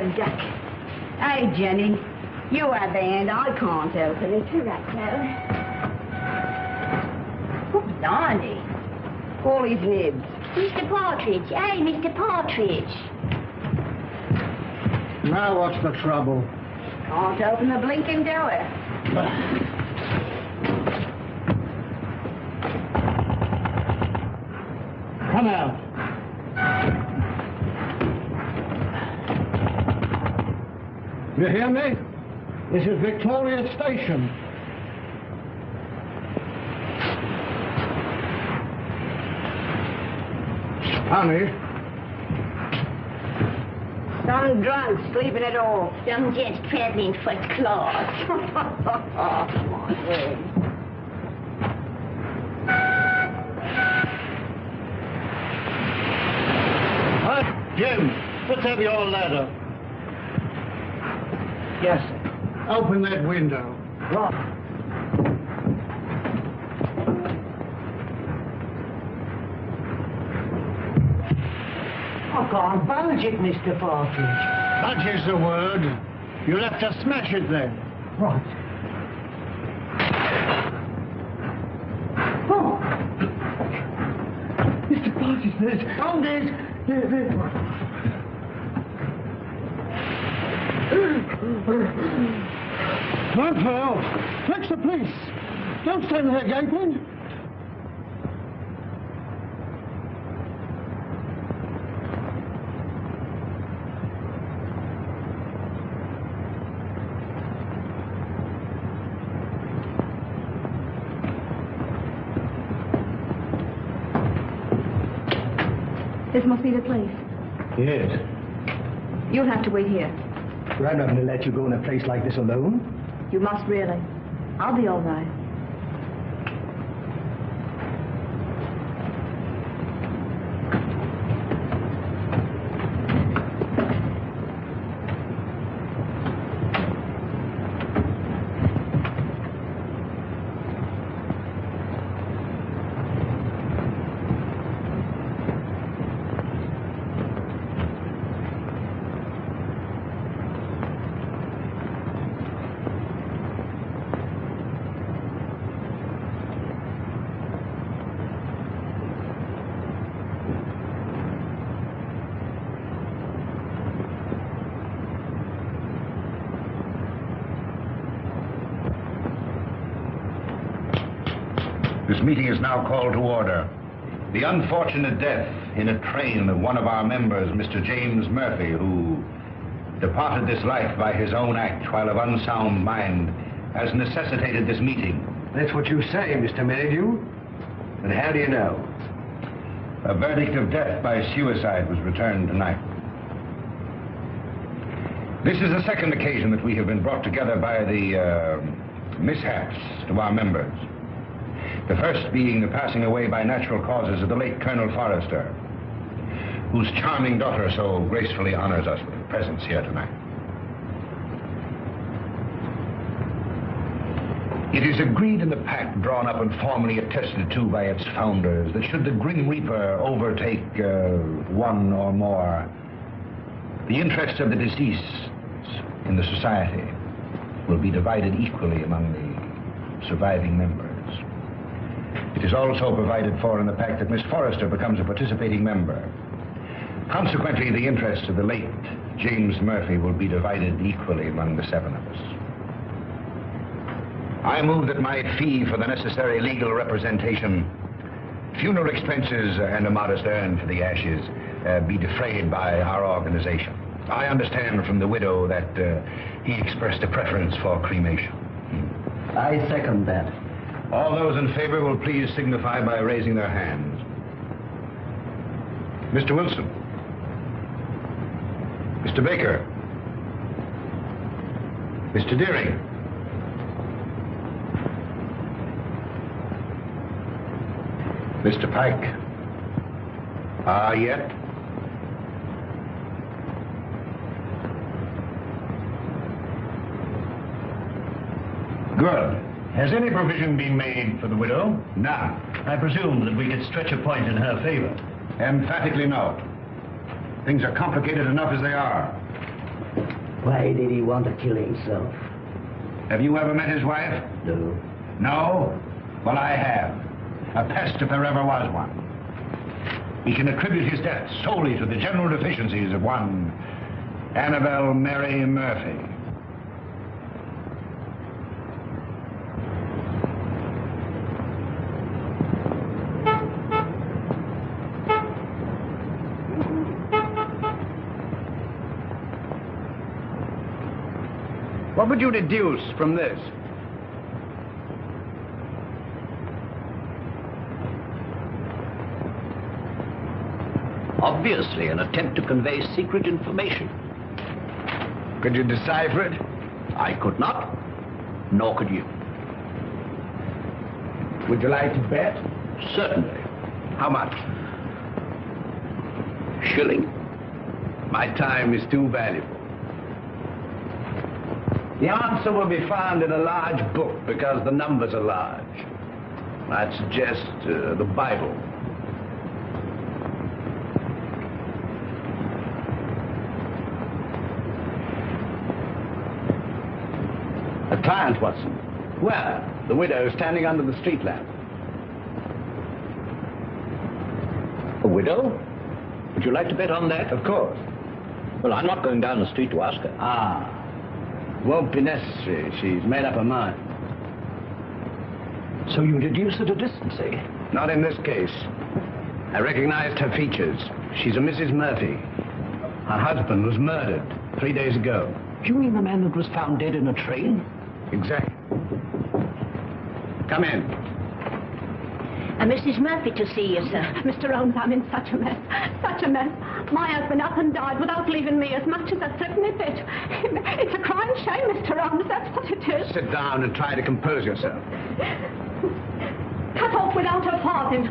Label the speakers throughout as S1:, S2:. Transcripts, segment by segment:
S1: a duck. Hey, Jenny, you have the hand. I can't open it. You're right, Sally. Oh, blimey. All his nibs.
S2: Mr. Partridge. Hey, Mr. Partridge.
S3: Now what's the trouble?
S1: Can't open the blinking door.
S3: Come out. You hear me? This is Victoria Station. Honey.
S1: Some drunk, sleeping it off.
S2: Some just traveling first class.
S1: My word.
S3: Jim, let's have your ladder.
S1: Yes, sir.
S3: Open that window.
S1: Right.
S4: I can't budge it, Mr. Partridge.
S3: Budge is the word. You'll have to smash it then.
S4: Right. Oh! Mr. Partridge, there's... Oh, there's...
S3: Run for help. Fetch the police. Don't stand there gaping.
S1: This must be the place.
S5: Yes.
S1: You'll have to wait here.
S5: I'm not going to let you go in a place like this alone.
S1: You must really. I'll be all right.
S6: This meeting is now called to order. The unfortunate death in a train of one of our members, Mr. James Murphy, who departed this life by his own act while of unsound mind, has necessitated this meeting.
S5: That's what you say, Mr. Maydew. But how do you know?
S6: A verdict of death by suicide was returned tonight. This is the second occasion that we have been brought together by the mishaps to our members. The first being the passing away by natural causes of the late Colonel Forrester, whose charming daughter so gracefully honors us with her presence here tonight. It is agreed in the pact drawn up and formally attested to by its founders that should the Grim Reaper overtake one or more, the interests of the deceased in the society will be divided equally among the surviving members. It is also provided for in the pact that Miss Forrester becomes a participating member. Consequently, the interests of the late James Murphy will be divided equally among the seven of us. I move that my fee for the necessary legal representation, funeral expenses, and a modest urn for the ashes be defrayed by our organization. I understand from the widow that he expressed a preference for cremation.
S5: I second that.
S6: All those in favor will please signify by raising their hands. Mr. Wilson. Mr. Baker. Mr. Deering. Mr. Pike. Yet? Good. Has any provision been made for the widow? None.
S7: I presume that we could stretch a point in her favor.
S6: Emphatically no. Things are complicated enough as they are.
S4: Why did he want to kill himself?
S6: Have you ever met his wife?
S4: No.
S6: No? Well, I have. A pest if there ever was one. He can attribute his death solely to the general deficiencies of one Annabelle Mary Murphy.
S5: What would you deduce from this?
S7: Obviously, an attempt to convey secret information.
S5: Could you decipher it?
S7: I could not, nor could you.
S5: Would you like to bet?
S7: Certainly.
S5: How much?
S7: Shilling.
S5: My time is too valuable. The answer will be found in a large book because the numbers are large. I'd suggest the Bible. A client, Watson. Where? The widow standing under the street lamp.
S7: A widow? Would you like to bet on that?
S5: Of course.
S7: Well, I'm not going down the street to ask her.
S5: Ah. Won't be necessary. She's made up her mind.
S7: So you deduce at a distance, eh?
S5: Not in this case. I recognized her features. She's a Mrs. Murphy. Her husband was murdered 3 days ago.
S7: You mean the man that was found dead in a train?
S5: Exactly. Come in.
S2: Mrs. Murphy to see you, sir.
S1: Mr. Holmes, I'm in such a mess. Such a mess. My husband up and died without leaving me as much as a threepenny bit. It's a crying shame, Mr. Holmes. That's what it is.
S5: Sit down and try to compose yourself.
S1: Cut off without a farthing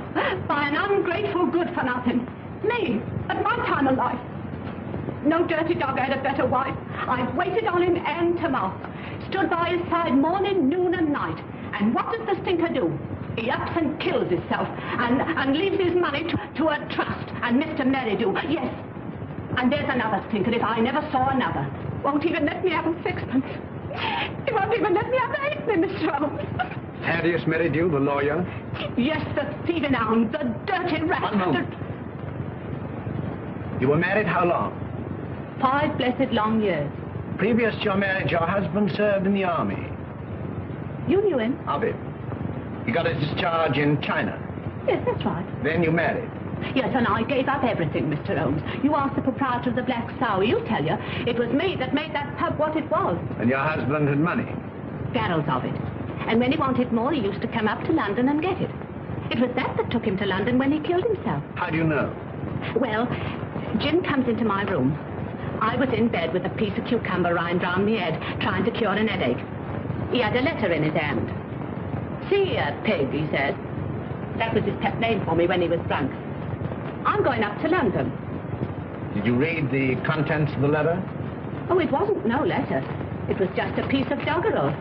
S1: by an ungrateful good-for-nothing. Me, at my time of life. No dirty dog had a better wife. I've waited on him hand to mouth. Stood by his side morning, noon and night. And what does the stinker do? He ups and kills himself and leaves his money to a trust and Mr. Merridew. Yes. And there's another stinker if I never saw another. Won't even let me have a sixpence. He won't even let me have a halfpenny, Mr. Holmes.
S5: Thaddeus Merridew, the lawyer?
S1: Yes, the thieving hound, the dirty rat.
S5: One moment. You were married how long?
S1: 5 blessed long years.
S5: Previous to your marriage, your husband served in the army.
S1: You knew him?
S5: Of it. He got his discharge in China.
S1: Yes, that's right.
S5: Then you married.
S1: Yes, and I gave up everything, Mr. Holmes. You asked the proprietor of the Black Sow. He'll tell you. It was me that made that pub what it was.
S5: And your husband had money.
S1: Barrels of it. And when he wanted more, he used to come up to London and get it. It was that took him to London when he killed himself.
S5: How do you know?
S1: Well, Jim comes into my room. I was in bed with a piece of cucumber rind round my head, trying to cure an headache. He had a letter in his hand. See here, pig, he said. That was his pet name for me when he was drunk. I'm going up to London.
S5: Did you read the contents of the letter?
S1: Oh, it wasn't no letter. It was just a piece of doggerel.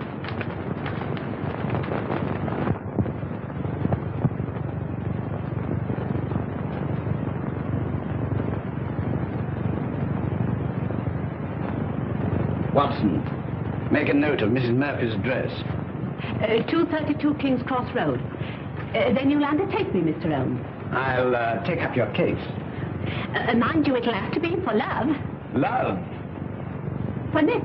S5: Watson, make a note of Mrs. Murphy's address.
S1: 232 King's Cross Road. Then you'll undertake me, Mr. Holmes.
S5: I'll take up your case.
S1: Mind you, it'll have to be for love.
S5: Love?
S1: For Nick.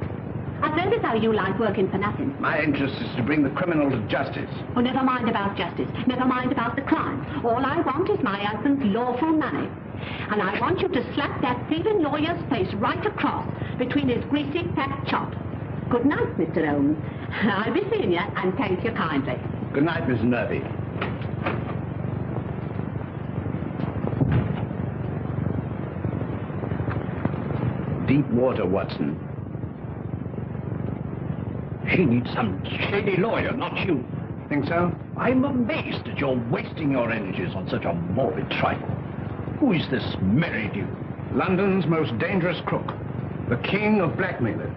S1: I've heard as how you like working for nothing.
S5: My interest is to bring the criminal to justice.
S1: Oh, never mind about justice. Never mind about the crime. All I want is my husband's lawful money. And I want you to slap that thieving lawyer's face right across between his greasy fat chops. Good night, Mr. Holmes. I'll be seeing you, and thank you kindly.
S5: Good night, Miss Murphy. Deep water, Watson.
S7: She needs some shady lawyer, not you.
S5: Think so?
S7: I'm amazed that you're wasting your energies on such a morbid trifle. Who is this Merridew?
S5: London's most dangerous crook. The king of blackmailers.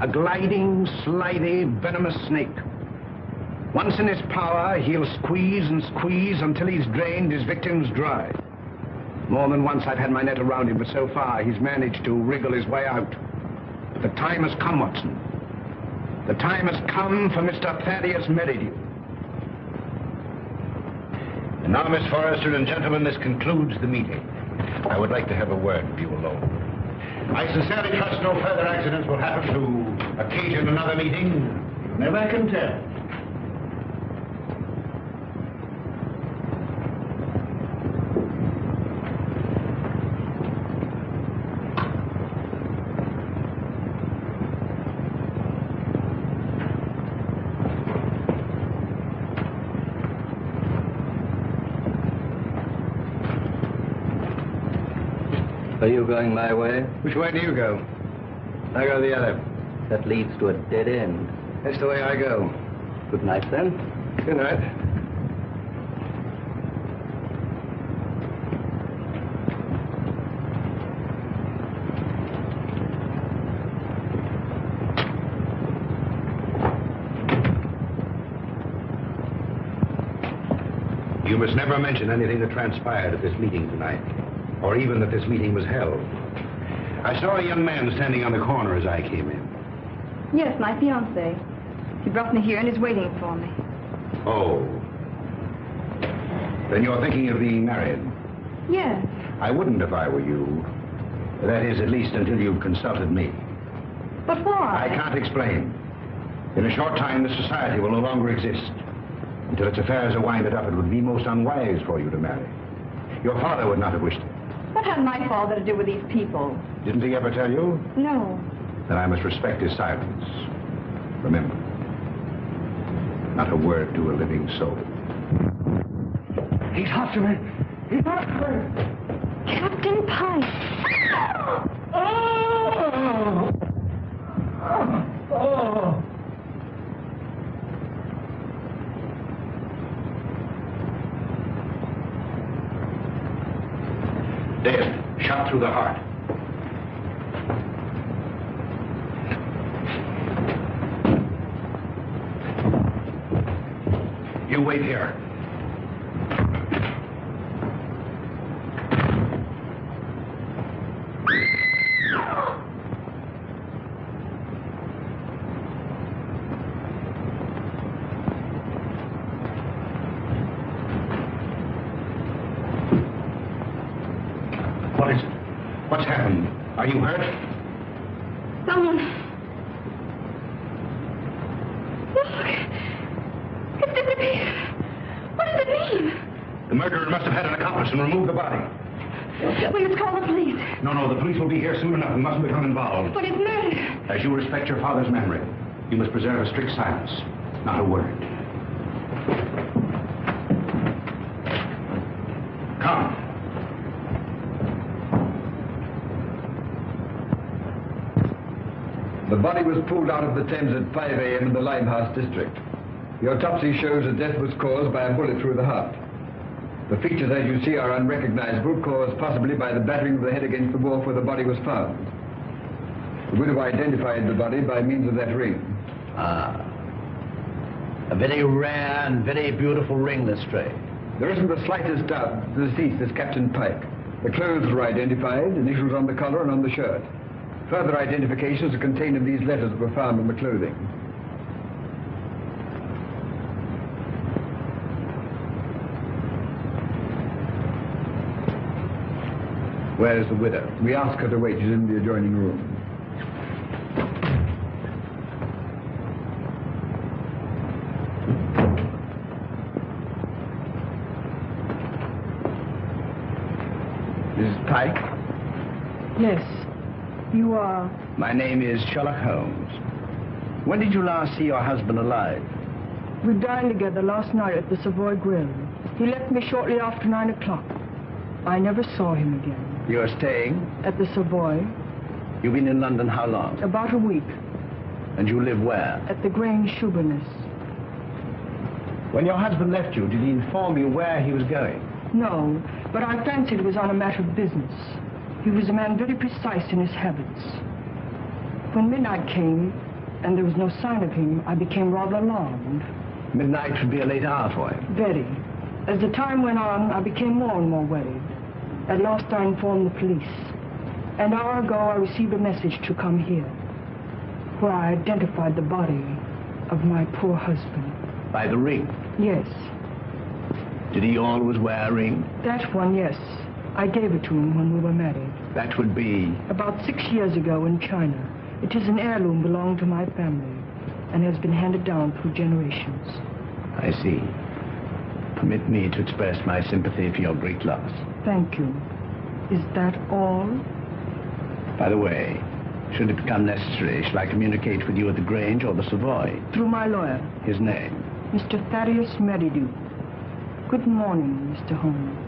S5: A gliding, slithy, venomous snake. Once in his power, he'll squeeze and squeeze until he's drained his victims dry. More than once I've had my net around him, but so far he's managed to wriggle his way out. The time has come, Watson. The time has come for Mr. Thaddeus Merridew.
S6: And now, Miss Forrester and gentlemen, this concludes the meeting. I would like to have a word with you alone. I sincerely trust no further accidents will happen to occasion another meeting. You never can tell.
S4: Are you going my way?
S3: Which way do you go?
S4: I go the other. That leads to a dead end.
S3: That's the way I go.
S4: Good night, then.
S3: Good night.
S6: You must never mention anything that transpired at this meeting tonight, or even that this meeting was held. I saw a young man standing on the corner as I came in.
S8: Yes, my fiancé. He brought me here and is waiting for me.
S6: Oh. Then you're thinking of being married?
S8: Yes.
S6: I wouldn't if I were you. That is, at least until you've consulted me.
S8: But why?
S6: I can't explain. In a short time, this society will no longer exist. Until its affairs are winded up, it would be most unwise for you to marry. Your father would not have wished it.
S8: What had my father to do with these people?
S6: Didn't he ever tell you?
S8: No.
S6: Then I must respect his silence. Remember, not a word to a living soul.
S3: He's after me. He's after me.
S8: Captain Pike.
S3: Oh! Oh!
S6: Dead, shot through the heart. You wait here. What is it? What's happened? Are you hurt?
S8: Someone. Look. It's disappeared. What does it mean?
S6: The murderer must have had an accomplice and removed the body.
S8: We must call the police.
S6: No, the police will be here soon enough. We mustn't become involved.
S8: But it's murder.
S6: As you respect your father's memory, you must preserve a strict silence. Not a word. Come.
S9: The body was pulled out of the Thames at 5 a.m. in the Limehouse district. The autopsy shows that death was caused by a bullet through the heart. The features, as you see, are unrecognizable, caused possibly by the battering of the head against the wall where the body was found. The widow identified the body by means of that ring.
S7: Ah. A very rare and very beautiful ring, Lestrade.
S9: There isn't the slightest doubt the deceased is Captain Pike. The clothes were identified, initials on the collar and on the shirt. Further identifications are contained in these letters that were found in the clothing.
S7: Where is the widow?
S9: We asked her to wait. She's in the adjoining room.
S7: Mrs. Pike?
S10: Yes. You are?
S7: My name is Sherlock Holmes. When did you last see your husband alive?
S10: We dined together last night at the Savoy Grill. He left me shortly after 9 o'clock. I never saw him again.
S7: You are staying?
S10: At the Savoy.
S7: You've been in London how long?
S10: About a week.
S7: And you live where?
S10: At the Grange Shoeburyness.
S7: When your husband left you, did he inform you where he was going?
S10: No, but I fancied it was on a matter of business. He was a man very precise in his habits. When midnight came, and there was no sign of him, I became rather alarmed.
S7: Midnight should be a late hour for him.
S10: Very. As the time went on, I became more and more worried. At last I informed the police. An hour ago, I received a message to come here. where I identified the body of my poor husband.
S7: By the ring?
S10: Yes.
S7: Did he always wear a ring?
S10: That one, yes. I gave it to him when we were married.
S7: That would be...
S10: About 6 years ago in China. It is an heirloom belonging to my family and has been handed down through generations.
S7: I see. Permit me to express my sympathy for your great loss.
S10: Thank you. Is that all?
S7: By the way, should it become necessary, shall I communicate with you at the Grange or the Savoy?
S10: Through my lawyer.
S7: His name?
S10: Mr. Thaddeus Merridew. Good morning, Mr. Holmes.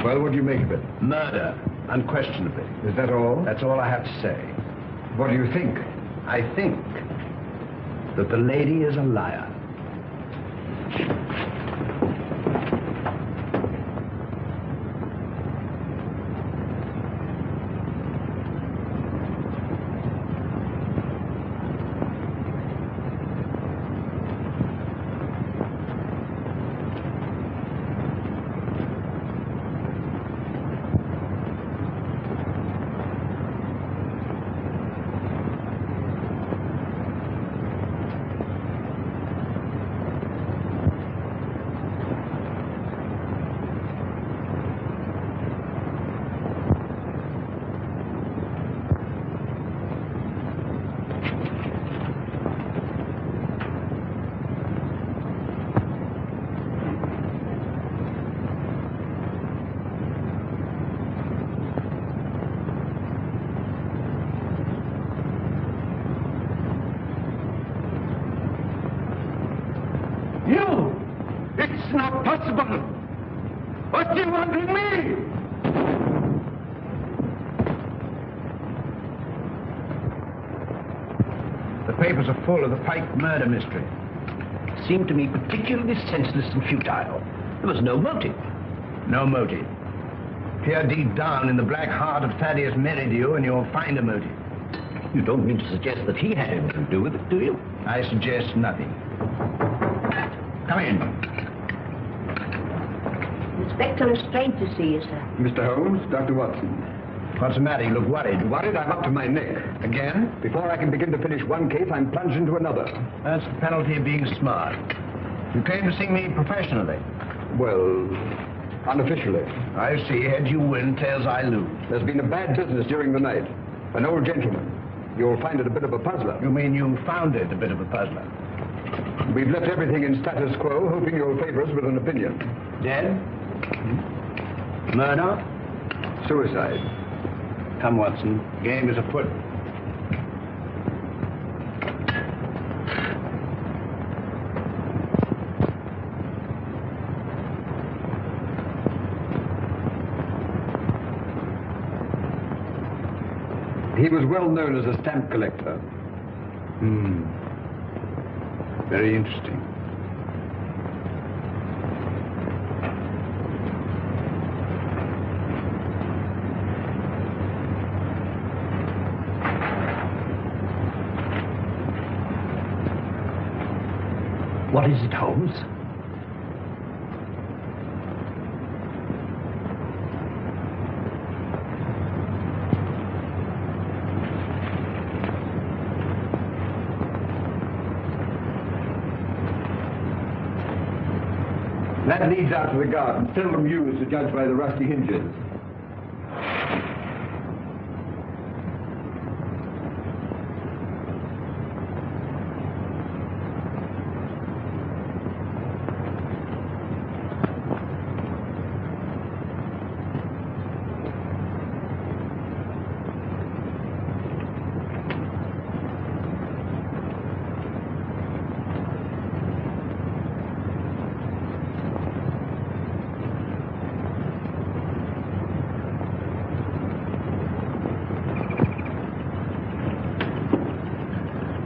S9: Well, what do you make of it?
S7: Murder, unquestionably.
S9: Is that all?
S7: That's all I have to say.
S9: What do you think?
S7: I think that the lady is a liar.
S5: What do you want with me?
S7: The papers are full of the Pike murder mystery. Seemed to me particularly senseless and futile. There was no motive. No motive. Peer deep down in the black heart of Thaddeus Merridew and you'll find a motive. You don't mean to suggest that he had anything to do with it, do you? I suggest nothing. Come in.
S2: Inspector is strange to see you, sir.
S9: Mr. Holmes, Dr. Watson.
S7: What's the matter? You look worried.
S9: Worried? I'm up to my neck.
S7: Again?
S9: Before I can begin to finish one case, I'm plunged into another.
S7: That's the penalty of being smart. You came to see me professionally.
S9: Well, unofficially.
S7: I see. Heads you win, tails I lose.
S9: There's been a bad business during the night. An old gentleman. You'll find it a bit of a puzzler.
S7: You mean you found it a bit of a puzzler?
S9: We've left everything in status quo, hoping you'll favor us with an opinion.
S7: Dead? Murder?
S9: Suicide.
S7: Come, Watson. Game is afoot.
S9: He was well known as a stamp collector.
S7: Very interesting. What is it, Holmes?
S9: That leads out to the garden, seldom used to judge by the rusty hinges.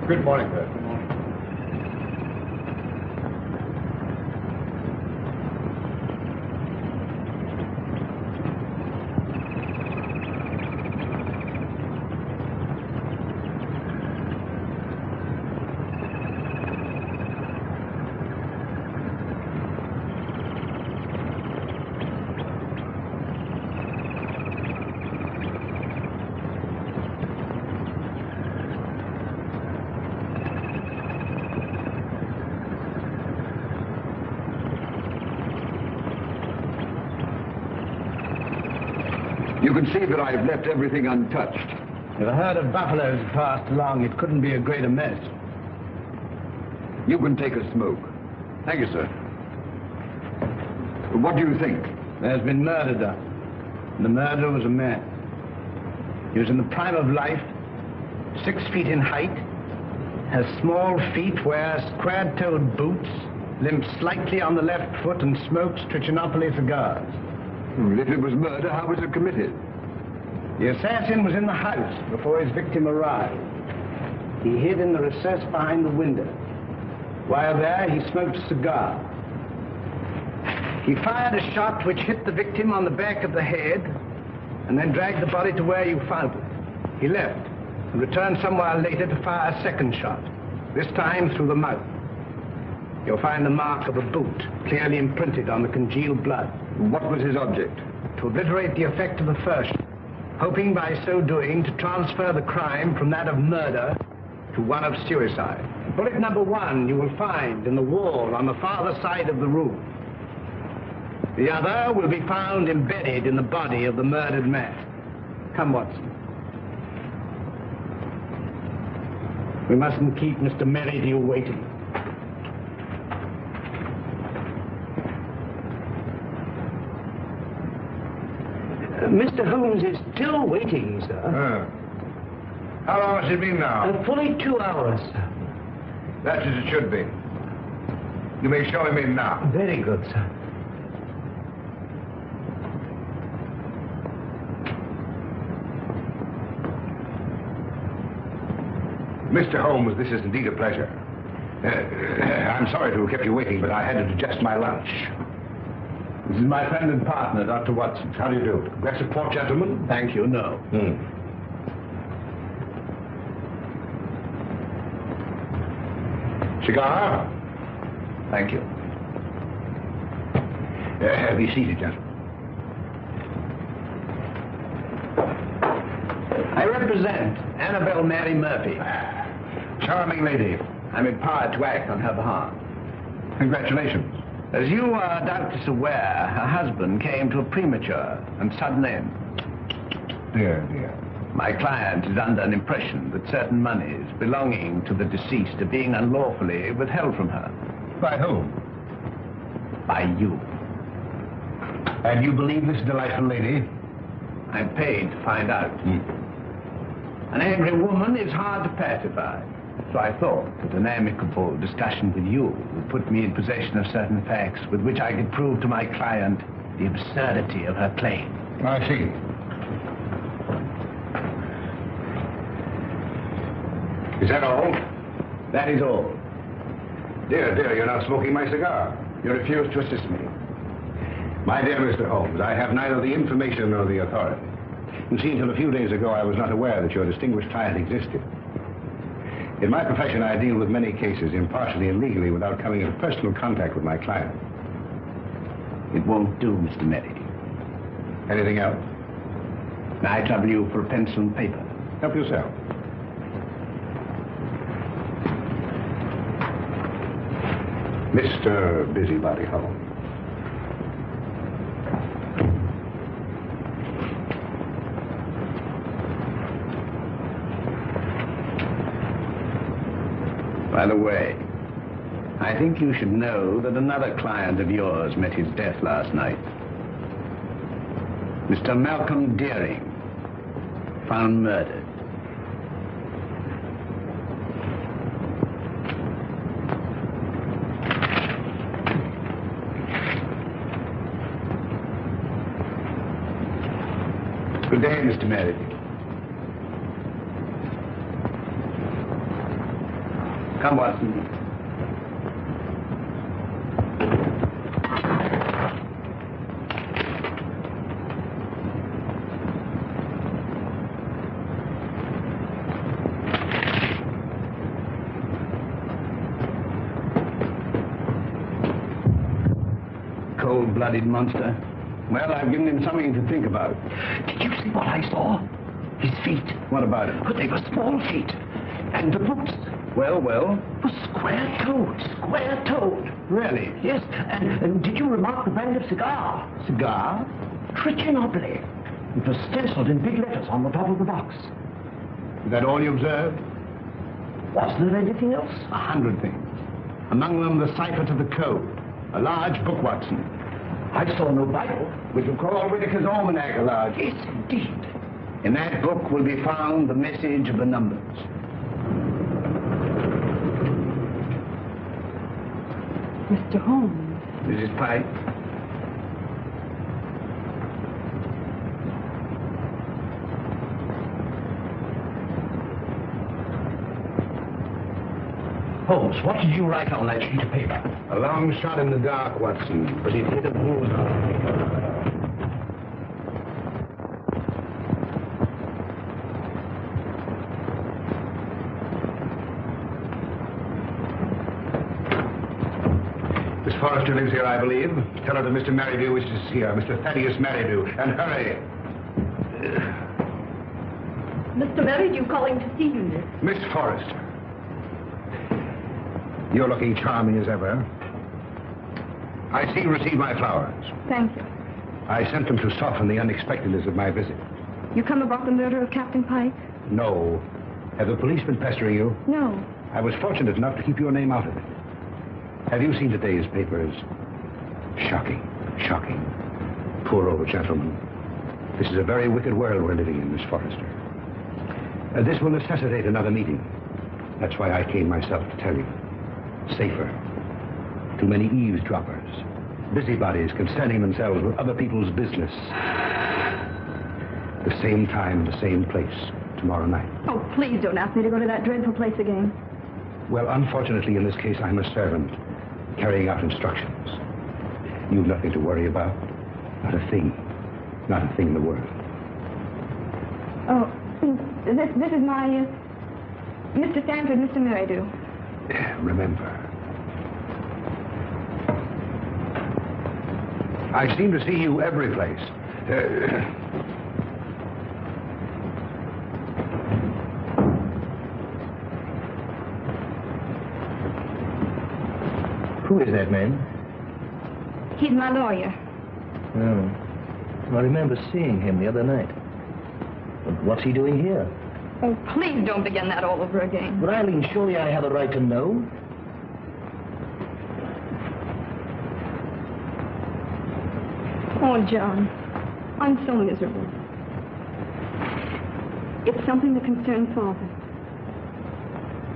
S3: Good morning, sir. Good morning.
S9: You can see that I've left everything untouched.
S7: If a herd of buffaloes had passed along, it couldn't be a greater mess.
S9: You can take a smoke.
S7: Thank you, sir.
S9: What do you think?
S7: There's been murder done. The murderer was a man. He was in the prime of life, 6 feet in height, has small feet, wears square-toed boots, limps slightly on the left foot, and smokes Trichinopoly cigars.
S9: If it was murder, how was it committed?
S7: The assassin was in the house before his victim arrived. He hid in the recess behind the window. While there, he smoked a cigar. He fired a shot which hit the victim on the back of the head and then dragged the body to where you found it. He left and returned some while later to fire a second shot, this time through the mouth. You'll find the mark of a boot clearly imprinted on the congealed blood.
S9: What was his object?
S7: To obliterate the effect of the first, hoping by so doing to transfer the crime from that of murder to one of suicide. Bullet number 1 you will find in the wall on the farther side of the room. The other will be found embedded in the body of the murdered man. Come, Watson. We mustn't keep Mr. Merridew waiting. Mr. Holmes is still waiting, sir.
S6: How long has it been now?
S7: Fully 2 hours, sir.
S6: That's as it should be. You may show him in now.
S7: Very good, sir.
S6: Mr. Holmes, this is indeed a pleasure. I'm sorry to have kept you waiting, but I had to digest my lunch.
S7: This is my friend and partner, Dr. Watson.
S6: How do you do? Glass of port, gentlemen?
S7: Thank you, no.
S6: Cigar?
S7: Thank you.
S6: Be seated, gentlemen.
S7: I represent Annabelle Mary Murphy.
S6: Charming lady.
S7: I'm empowered to act on her behalf.
S6: Congratulations.
S7: As you are doubtless aware, her husband came to a premature and sudden end.
S6: Dear, dear.
S7: My client is under an impression that certain monies belonging to the deceased are being unlawfully withheld from her.
S6: By whom?
S7: By you.
S6: And you believe this delightful lady?
S7: I'm paid to find out. An angry woman is hard to pacify. So I thought that an amicable discussion with you would put me in possession of certain facts with which I could prove to my client the absurdity of her claim.
S6: I see. Is that all?
S7: That is all.
S6: Dear, dear, you're not smoking my cigar.
S7: You refuse to assist me.
S6: My dear Mr. Holmes, I have neither the information nor the authority. You see, until a few days ago, I was not aware that your distinguished client existed. In my profession, I deal with many cases, impartially and legally, without coming into personal contact with my client.
S7: It won't do, Mr. Merridew.
S6: Anything else?
S7: May I trouble you for a pencil and paper?
S6: Help yourself. Mr. Busybody Holmes.
S7: By the way, I think you should know that another client of yours met his death last night. Mr. Malcolm Deering, found murdered. Good day, Mr. Merridew. Come, Watson. Cold-blooded monster. Well, I've given him something to think about.
S11: Did you see what I saw? His feet.
S7: What about it?
S11: But they were small feet. And the boots
S7: Well?
S11: were square-toed.
S7: Really?
S11: Yes, and did you remark the brand of cigar?
S7: Cigar?
S11: Trichinopoly.
S3: It was stenciled in big letters on the top of the box.
S5: Is that all you observed?
S3: Was there anything else?
S5: 100 things. Among them, the cipher to the code. A large book, Watson.
S3: I saw no Bible.
S5: Which will call Whitaker's Almanac a large.
S3: Yes, indeed.
S5: In that book will be found the message of the numbers.
S10: Mr. Holmes.
S5: Mrs. Pike?
S3: Holmes, what did you write on that sheet of paper?
S5: A long shot in the dark, Watson, but it hit a bullseye. Miss Forrester lives here, I believe. Tell her that Mr. Merridew wishes to see her, Mr. Thaddeus Merridew, and hurry.
S1: Mr. Merridew calling to see you, miss.
S5: Miss Forrester. You're looking charming as ever. I see you received my flowers.
S8: Thank you.
S5: I sent them to soften the unexpectedness of my visit.
S8: You come about the murder of Captain Pike?
S5: No. Have the police been pestering you?
S8: No.
S5: I was fortunate enough to keep your name out of it. Have you seen today's papers? Shocking. Shocking. Poor old gentleman. This is a very wicked world we're living in, Miss Forrester. This will necessitate another meeting. That's why I came myself to tell you. Safer. Too many eavesdroppers. Busybodies concerning themselves with other people's business. The same time, the same place, tomorrow night.
S8: Oh, please don't ask me to go to that dreadful place again.
S5: Well, unfortunately, in this case, I'm a servant, carrying out instructions. You've nothing to worry about. Not a thing. Not a thing in the world.
S8: Oh, this is my, Mr. Stanford, Mr. Merridew.
S5: Remember. I seem to see you every place.
S3: Who is that man?
S8: He's my lawyer.
S3: Oh. I remember seeing him the other night. But what's he doing here?
S8: Oh, please don't begin that all over again.
S3: But Eileen, surely I have a right to know.
S8: Oh, John, I'm so miserable. It's something that concerns Father.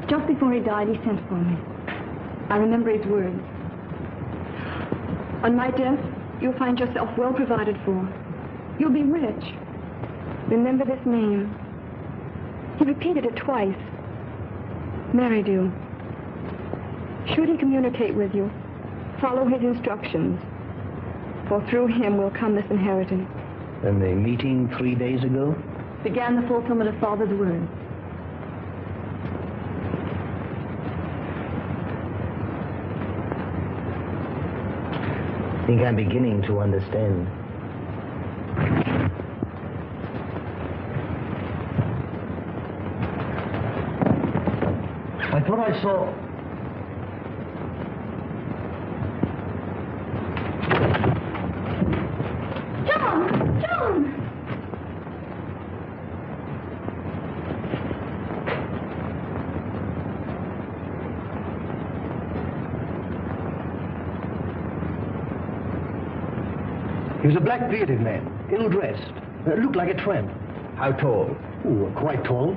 S8: Just before he died, he sent for me. I remember his words. On my death, you'll find yourself well provided for. You'll be rich. Remember this name. He repeated it twice. Merridew. Should he communicate with you, follow his instructions, for through him will come this inheritance.
S3: And the meeting 3 days ago?
S8: Began the fulfillment of Father's word.
S3: I think I'm beginning to understand. I thought I saw...
S1: John! John!
S3: He was a black-bearded man, ill-dressed, looked like a tramp.
S5: How tall?
S3: Oh, quite tall.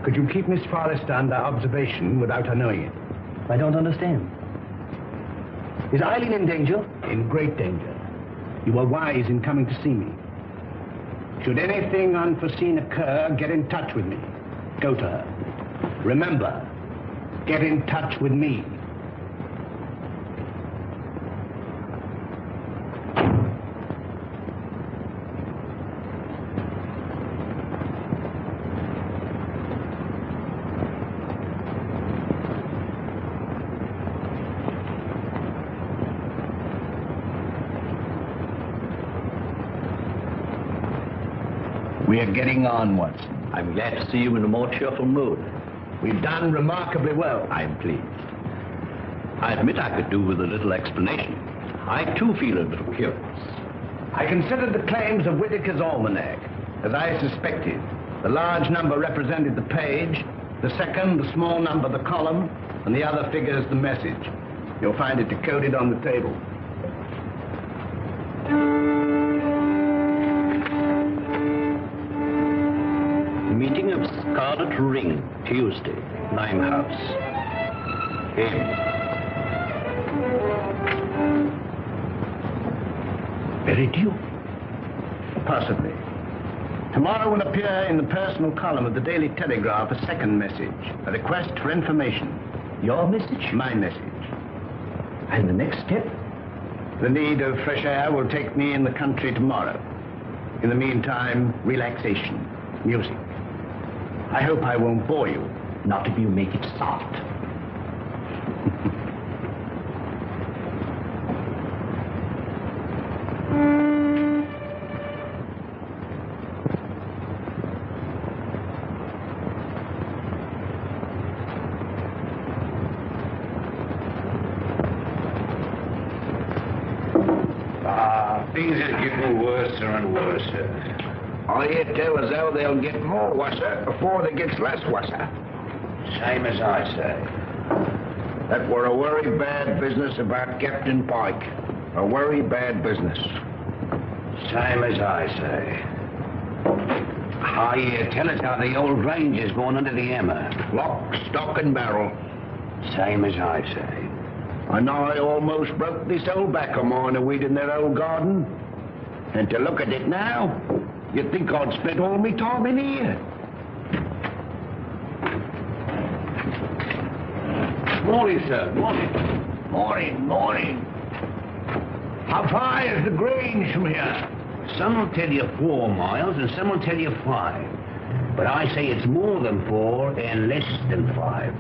S5: Could you keep Miss Forrester under observation without her knowing it?
S3: I don't understand. Is Eileen in danger?
S5: In great danger. You were wise in coming to see me. Should anything unforeseen occur, get in touch with me. Go to her. Remember, get in touch with me. We are getting on, Watson.
S4: I'm glad to see you in a more cheerful mood.
S5: We've done remarkably well.
S4: I'm pleased. I admit I could do with a little explanation. I, too, feel a little curious.
S5: I considered the claims of Whitaker's almanac. As I suspected, the large number represented the page, the second, the small number, the column, and the other figures, the message. You'll find it decoded on the table.
S7: Meeting of Scarlet Ring, Tuesday, Limehouse. M.
S5: Meridew? Possibly. Tomorrow will appear in the personal column of the Daily Telegraph a second message, a request for information.
S3: Your message?
S5: My message.
S3: And the next step?
S5: The need of fresh air will take me in the country tomorrow. In the meantime, relaxation, music. I hope I won't bore you.
S3: Not if you make it soft.
S6: Things are getting worse and worse. I hear tell as how they'll get more worser before they gets less worser. Same as I say. That were a very bad business about Captain Pike. A very bad business. Same as I say. I hear tell us how the old range is going under the hammer. Lock, stock, and barrel. Same as I say. And I almost broke this old back of mine a weed in that old garden. And to look at it now, you'd think I'd spent all my time in here. Morning, sir. Morning. Morning. How far is the Grange from here? Some will tell you 4 miles and some will tell you 5. But I say it's more than 4 and less than 5.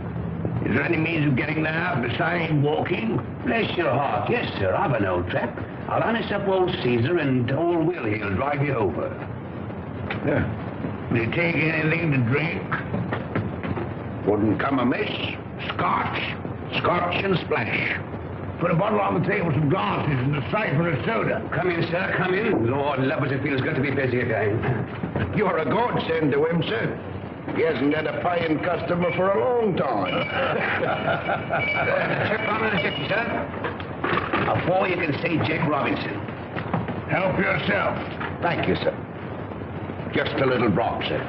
S6: Is there any means of getting there besides walking? Bless your heart, yes, sir. I've an old trap. I'll harness up old Caesar and old Will he'll drive you over. Will you take anything to drink? Wouldn't come amiss. Scotch and splash. Put a bottle on the table, some glasses, and a siphon of soda. Come in, sir, come in. Lord love us, it feels good to be busy again. You're a godsend to him, sir. He hasn't had a paying customer for a long time. Chip on a hip, sir. Before you can see Jake Robinson. Help yourself. Thank you, sir. Just a little drop, sir.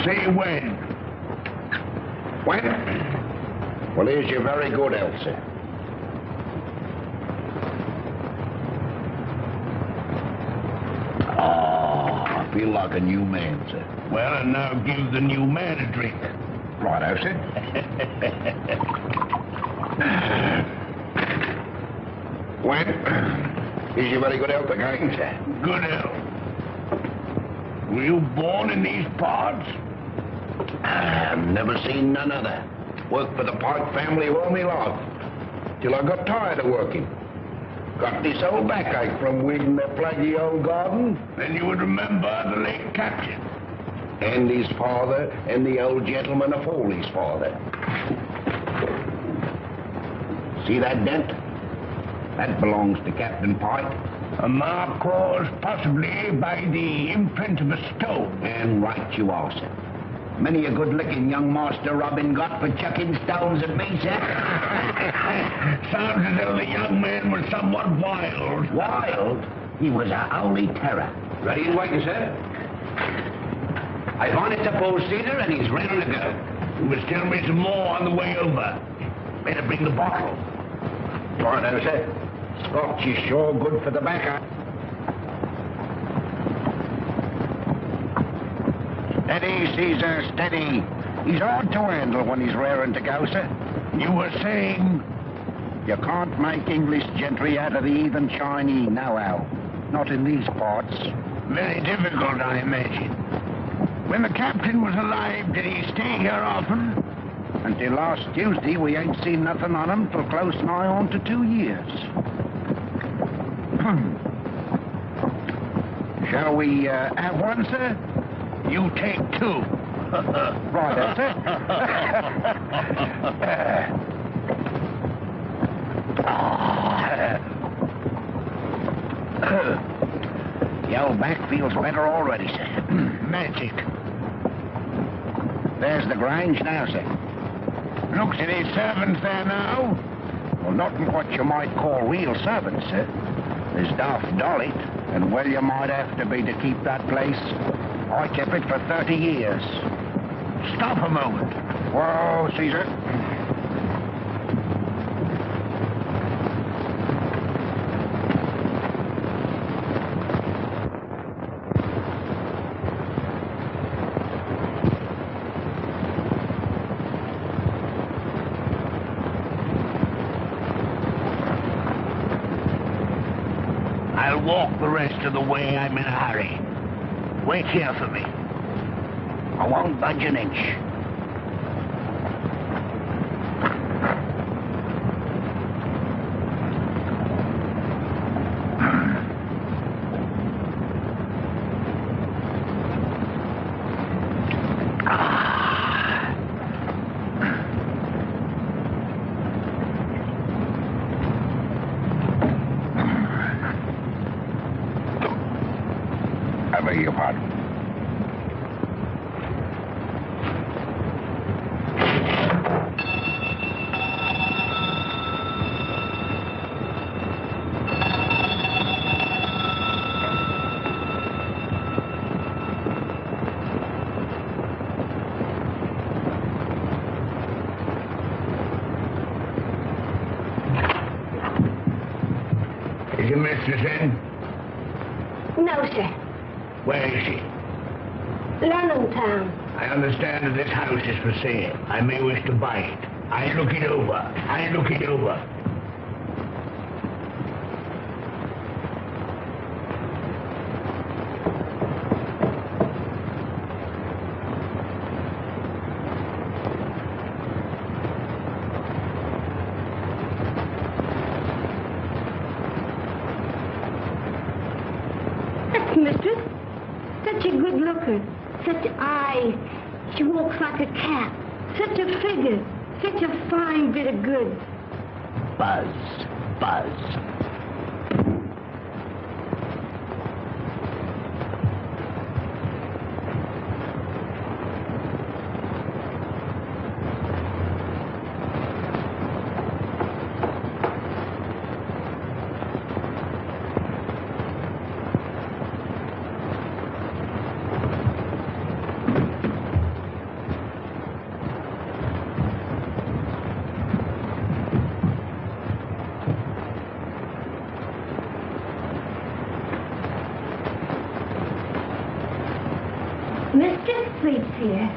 S6: Say when. When? Well, here's your very good health, sir. I feel like a new man, sir. Well, and now give the new man a drink. Righto, sir. When? Is your very good health again, sir? Good health. Were you born in these parts? I've never seen none other. Worked for the Pike family all my life. Till I got tired of working. Got this old backache from weeding that plaguey old garden. Then you would remember the late captain. And his father, and the old gentleman of Foley's father. See that dent? That belongs to Captain Pike. A mark caused possibly by the imprint of a stone. And right you are, sir. Many a good-looking young Master Robin got for chucking stones at me, sir. Sounds as though the young man was somewhat wild. Wild? He was a holy terror. Ready and waiting, sir. I've harnessed up old Caesar and he's ready to go. You must tell me some more on the way over. Better bring the bottle. Righto, sir. Scotch is sure good for the backer. Steady, Caesar, steady. He's hard to handle when he's raring to go, sir. You were saying? You can't make English gentry out of the heathen Chinese now-how. Not in these parts. Very difficult, I imagine. When the captain was alive, did he stay here often? Until last Tuesday, we ain't seen nothing on him for close nigh on to 2 years. Shall we have one, sir? You take 2. Right, that's it. feels better already, sir.
S7: Magic.
S6: There's the Grange now, sir. Looks at his servants there now. Well, not what you might call real servants, sir. There's Daft Dolly, and well you might have to be to keep that place. I kept it for 30 years.
S7: Stop a moment.
S6: Whoa, Caesar.
S7: I'll walk the rest of the way. I'm in a hurry. Wait here for me.
S6: I won't budge an inch. I beg your pardon.
S7: Is your mistress in?
S2: No, sir.
S7: Where is she?
S2: London town.
S7: I understand that this house is for sale. I may wish to buy it. I look it over.
S2: That's mistress. Such a good looker. Such eyes. She walks like a cat. Such a figure. Such a fine bit of goods.
S7: Buzz.
S2: Mistress sleeps here.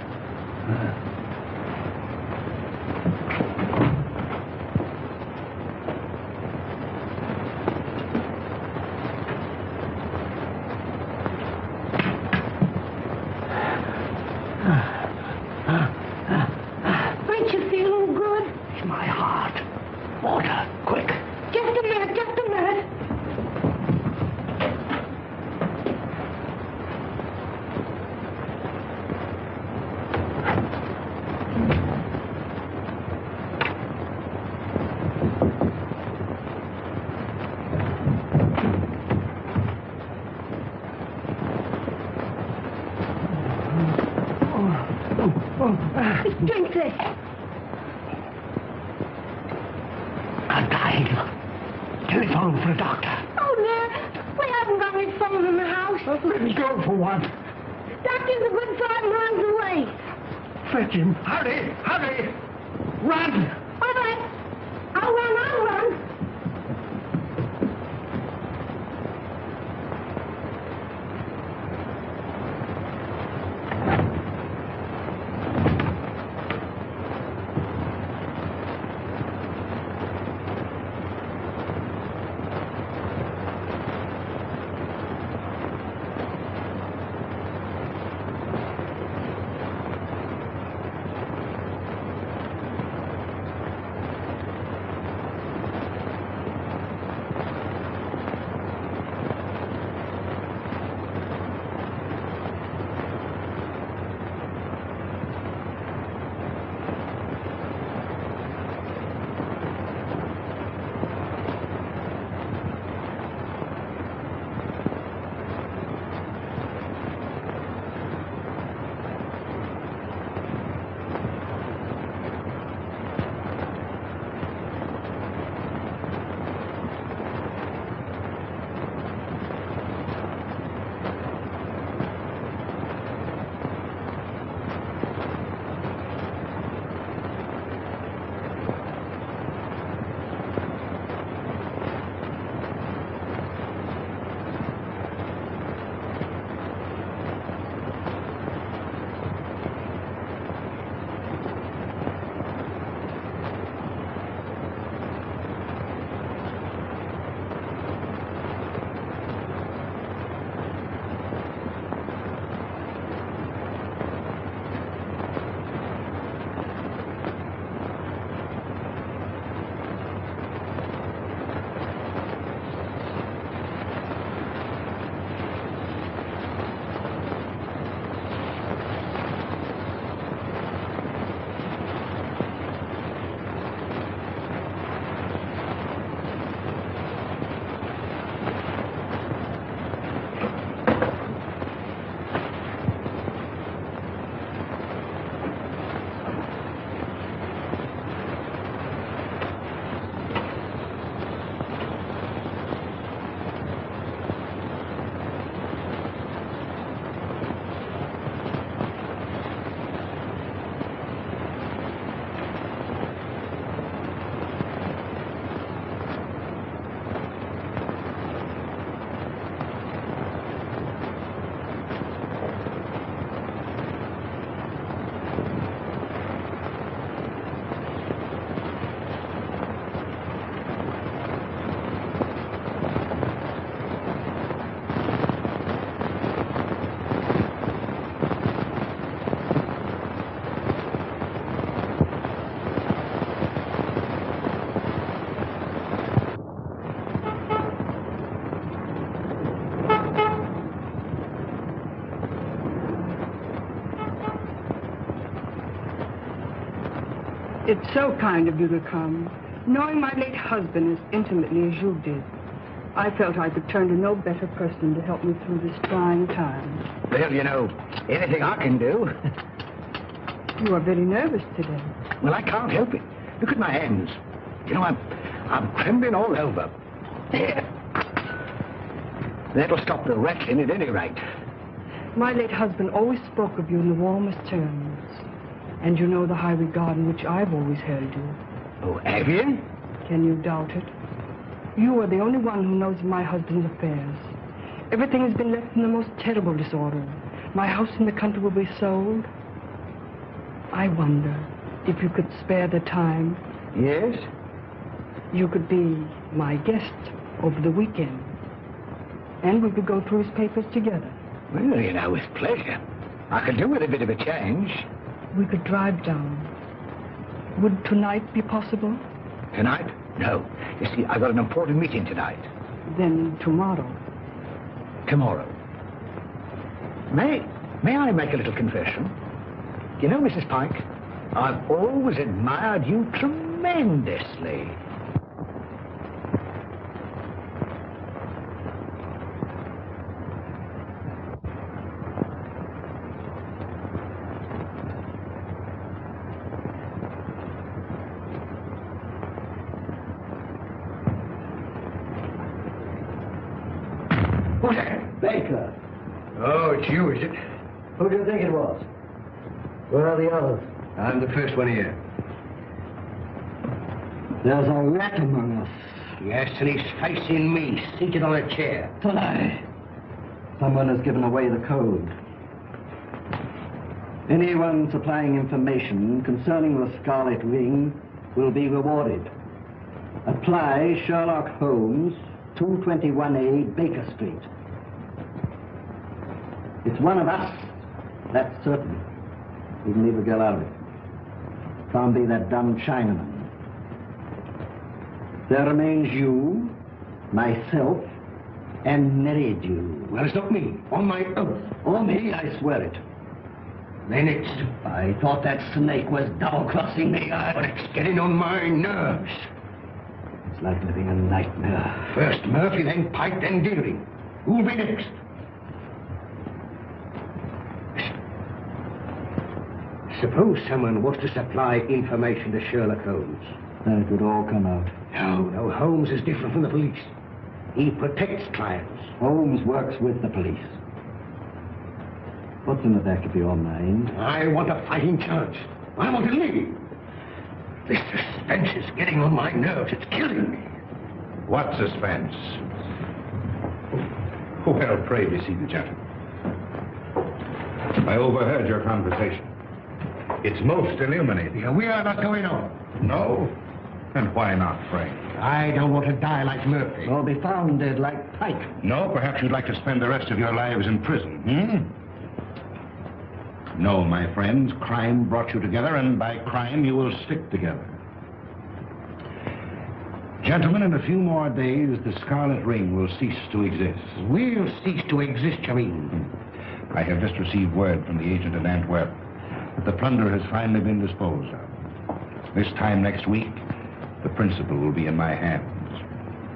S2: Ain't you feeling good?
S7: It's my heart. Water, quick.
S2: Just a minute. Drink this.
S7: I'm dying. Telephone for a doctor.
S2: Oh, no. We haven't got any phone in the house.
S7: Let me go for one.
S2: Doctor's a good 5 miles away.
S7: Fetch him. Hurry. Run.
S2: All right. I'll run.
S10: It's so kind of you to come. Knowing my late husband as intimately as you did, I felt I could turn to no better person to help me through this trying time.
S7: Well, you know, anything I can do.
S10: You are very nervous today.
S7: Well, I can't help it. Look at my hands. You know, I'm trembling all over. There. That'll stop the rattling at any rate.
S10: My late husband always spoke of you in the warmest terms. And you know the high regard in which I've always held you.
S7: Oh, have you?
S10: Can you doubt it? You are the only one who knows of my husband's affairs. Everything has been left in the most terrible disorder. My house in the country will be sold. I wonder if you could spare the time.
S7: Yes?
S10: You could be my guest over the weekend. And we could go through his papers together.
S7: Well, you know, with pleasure. I could do with a bit of a change.
S10: We could drive down. Would tonight be possible?
S7: Tonight? No. You see, I've got an important meeting tonight.
S10: Then tomorrow.
S7: Tomorrow. May I make a little confession? You know, Mrs. Pike, I've always admired you tremendously.
S11: Who's that?
S3: Baker.
S11: Oh, it's you, is it?
S3: Who do you think it was? Where are the others?
S11: I'm the first one here.
S3: There's a rat among us.
S11: Yes, and he's facing me, seated on a chair.
S3: Aye. Someone has given away the code. Anyone supplying information concerning the Scarlet Ring will be rewarded. Apply Sherlock Holmes, 221A Baker Street. It's one of us, that's certain. We can leave the girl out of it. Can't be that dumb Chinaman. There remains you, myself, and Meridew.
S11: Well, it's not me, on my oath.
S3: Or me, I swear it.
S11: Then it's...
S3: I thought that snake was double-crossing me.
S11: But it's getting on my nerves.
S3: It's like living a nightmare.
S11: First Murphy, then Pike, then Deering. Who'll be next? Suppose someone was to supply information to Sherlock Holmes.
S3: Then it would all come out.
S11: No, Holmes is different from the police. He protects clients.
S3: Holmes works with the police. What's in the back of your mind?
S11: I want a fighting chance. I want to leave. This suspense is getting on my nerves. It's killing me.
S6: What suspense? Well, pray be seated, gentlemen. I overheard your conversation. It's most illuminating.
S11: Yeah, we are not going on.
S6: No? And why not, pray?
S11: I don't want to die like Murphy.
S3: Or be found dead like Pike.
S6: No, perhaps you'd like to spend the rest of your lives in prison, No, my friends, crime brought you together, and by crime you will stick together. Gentlemen, in a few more days, the Scarlet Ring will cease to exist.
S11: We'll cease to exist, you mean?
S6: I have just received word from the agent in Antwerp that the plunder has finally been disposed of. This time next week, the principal will be in my hands.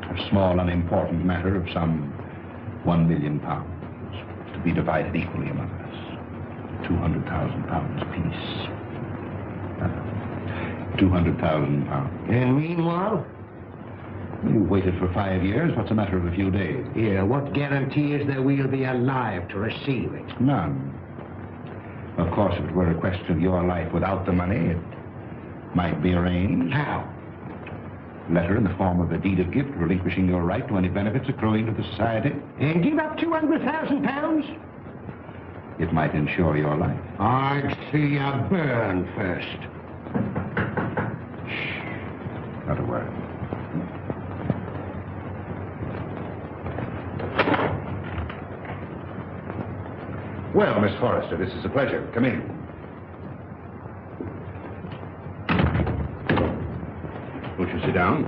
S6: A small, unimportant matter of some £1 million, to be divided equally among us. £200,000 apiece. £200,000.
S11: And meanwhile?
S6: You waited for 5 years. What's a matter of a few days?
S11: Yeah, what guarantee is there we'll be alive to receive it?
S6: None. Of course, if it were a question of your life without the money, it might be arranged.
S11: How?
S6: Letter in the form of a deed of gift relinquishing your right to any benefits accruing to the society.
S11: And give up £200,000?
S6: It might ensure your life.
S11: I'd see you burn first.
S6: Shh. Not a word. Well, Miss Forrester, this is a pleasure. Come in. Won't you sit down?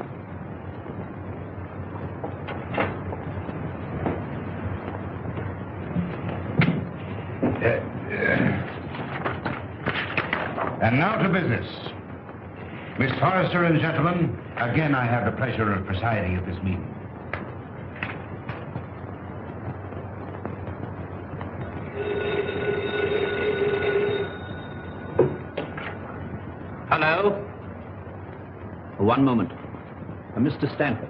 S6: And now to business. Miss Forrester and gentlemen, again I have the pleasure of presiding at this meeting.
S7: Hello? One moment. Mr. Stanford.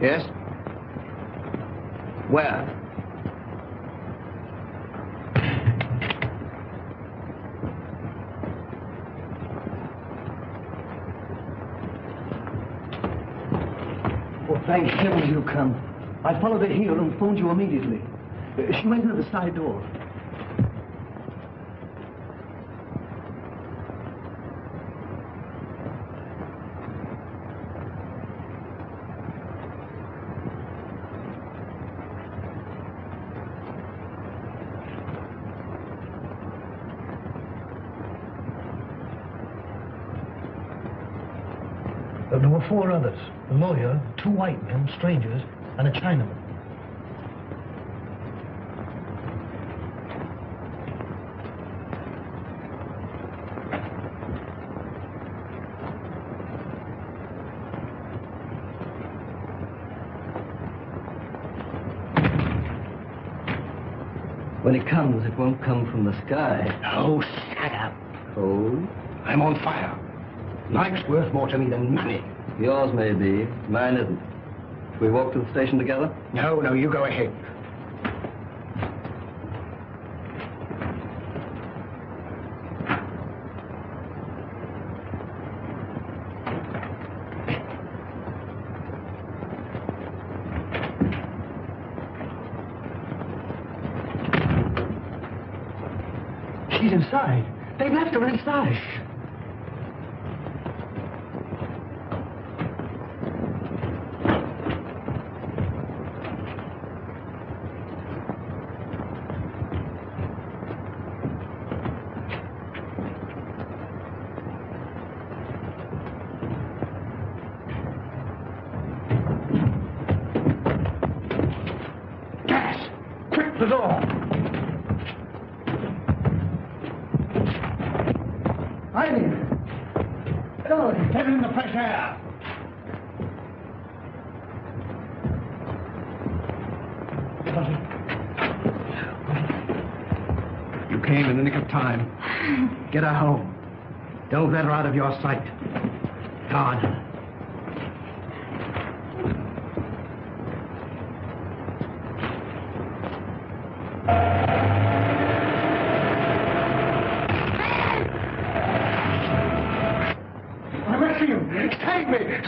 S7: Yes? Where?
S3: Well, thank heaven you come. I followed her here and phoned you immediately. She went through the side door.
S11: There were 4 others. A lawyer, 2 white men, strangers, and a Chinaman.
S3: When it comes, it won't come from the sky.
S11: Oh, shut up.
S3: Oh?
S11: I'm on fire. Life's worth more to me than money.
S3: Yours may be. Mine isn't. Shall we walk to the station together?
S11: No, you go ahead. She's inside. They've left her inside. Gas! Quick, the door! Get in the fresh air. You came in the nick of time. Get her home. Don't let her out of your sight. God.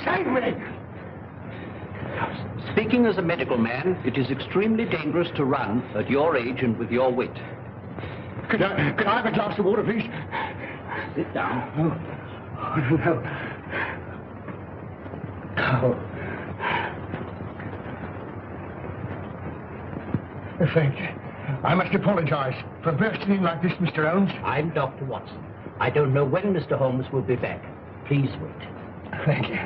S11: Save me!
S7: Speaking as a medical man, it is extremely dangerous to run at your age and with your wit.
S11: Could I have a glass of water, please?
S7: Sit down.
S11: Oh, no. Oh. Thank you. I must apologize for bursting in like this, Mr. Holmes.
S7: I'm Dr. Watson. I don't know when Mr. Holmes will be back. Please wait.
S11: Thank you.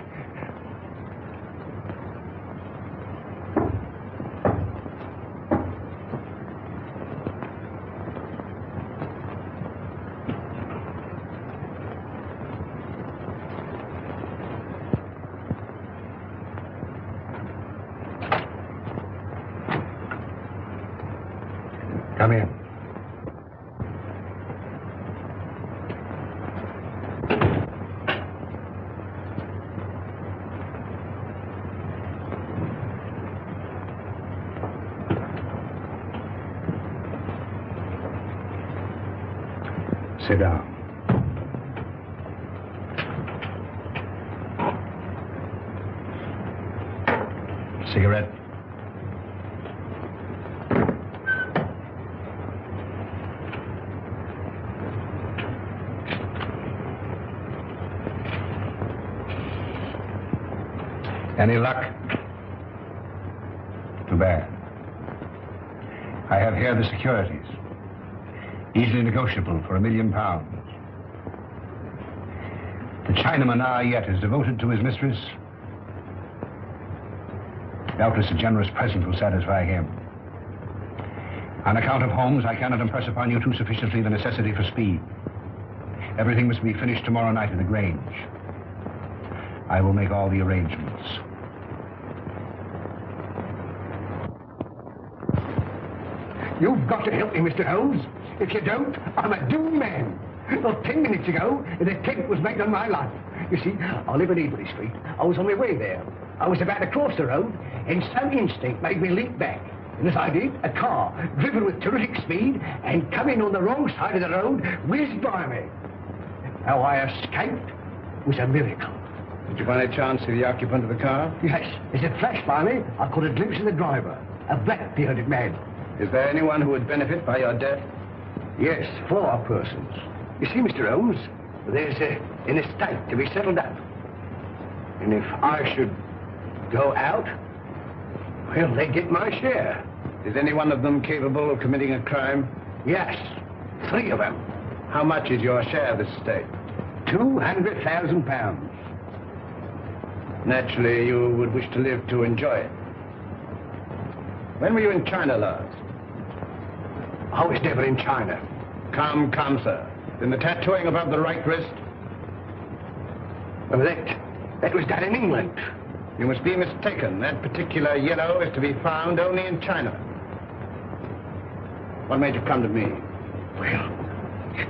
S11: Come in. Sit down. Cigarette? Any luck? Too bad. I have here the securities. Easily negotiable for £1 million. The Chinaman yet is devoted to his mistress. Doubtless a generous present will satisfy him. On account of Holmes, I cannot impress upon you too sufficiently the necessity for speed.
S6: Everything must be finished tomorrow night at the Grange. I will make all the arrangements.
S11: You've got to help me, Mr. Holmes. If you don't, I'm a doomed man. Well, 10 minutes ago, an attempt was made on my life. You see, I live in Ebury Street. I was on my way there. I was about to cross the road, and some instinct made me leap back. And as I did, a car, driven with terrific speed and coming on the wrong side of the road, whizzed by me. How I escaped was a miracle.
S5: Did you by any chance see the occupant of the car?
S11: Yes, as it flashed by me, I caught a glimpse of the driver, a black-bearded man.
S5: Is there anyone who would benefit by your death?
S11: Yes, 4 persons. You see, Mr. Holmes, there's an estate to be settled up. And if I should go out, well, they get my share.
S5: Is any one of them capable of committing a crime?
S11: Yes, 3 of them.
S5: How much is your share of this estate?
S11: £200,000.
S5: Naturally, you would wish to live to enjoy it. When were you in China last?
S11: I was never in China.
S5: Come, sir. Then the tattooing above the right wrist?
S11: Well, that was done in England.
S5: You must be mistaken. That particular yellow is to be found only in China. What made you come to me?
S11: Well,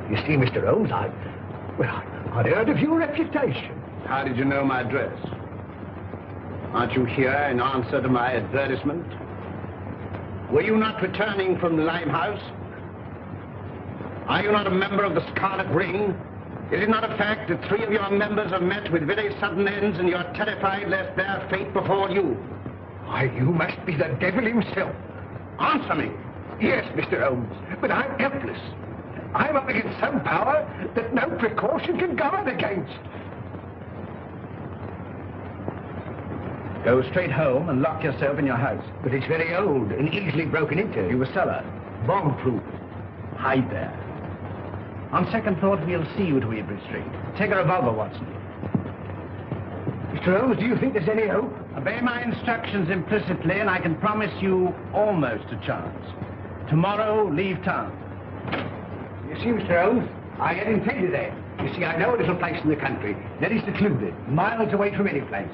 S11: you see, Mr. Holmes, I'd heard of your reputation.
S5: How did you know my address? Aren't you here in answer to my advertisement? Were you not returning from the Limehouse? Are you not a member of the Scarlet Ring? Is it not a fact that 3 of your members have met with very sudden ends and you're terrified lest their fate befall you?
S11: Why, you must be the devil himself.
S5: Answer me.
S11: Yes, Mr. Holmes, but I'm helpless. I'm up against some power that no precaution can guard against.
S5: Go straight home and lock yourself in your house.
S11: But it's very old and easily broken into.
S5: You a cellar.
S11: Bomb-proof.
S5: Hide there. On second thought, we'll see you to Ebury Street. Take a revolver, Watson.
S11: Mr. Holmes, do you think there's any hope?
S5: Obey my instructions implicitly, and I can promise you almost a chance. Tomorrow, leave town.
S11: You see, Mr. Holmes, I had intended that. You see, I know a little place in the country that is secluded, miles away from any place.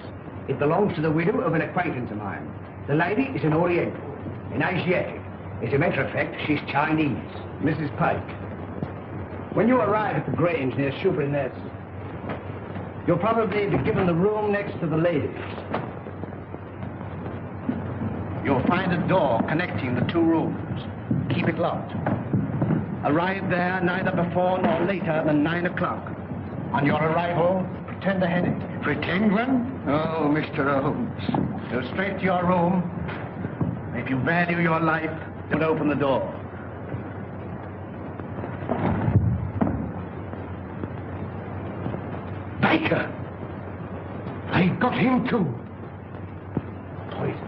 S11: It belongs to the widow of an acquaintance of mine. The lady is an Oriental, an Asiatic. As a matter of fact, she's Chinese.
S5: Mrs. Pike, when you arrive at the Grange near Shoebury Nest, you'll probably be given the room next to the ladies. You'll find a door connecting the 2 rooms. Keep it locked. Arrive there neither before nor later than 9 o'clock. On your arrival, pretend a headache.
S11: Pretend one? Oh, Mr. Holmes.
S5: Go straight to your room. If you value your life, don't open the door.
S11: Baker! I got him too. Poison.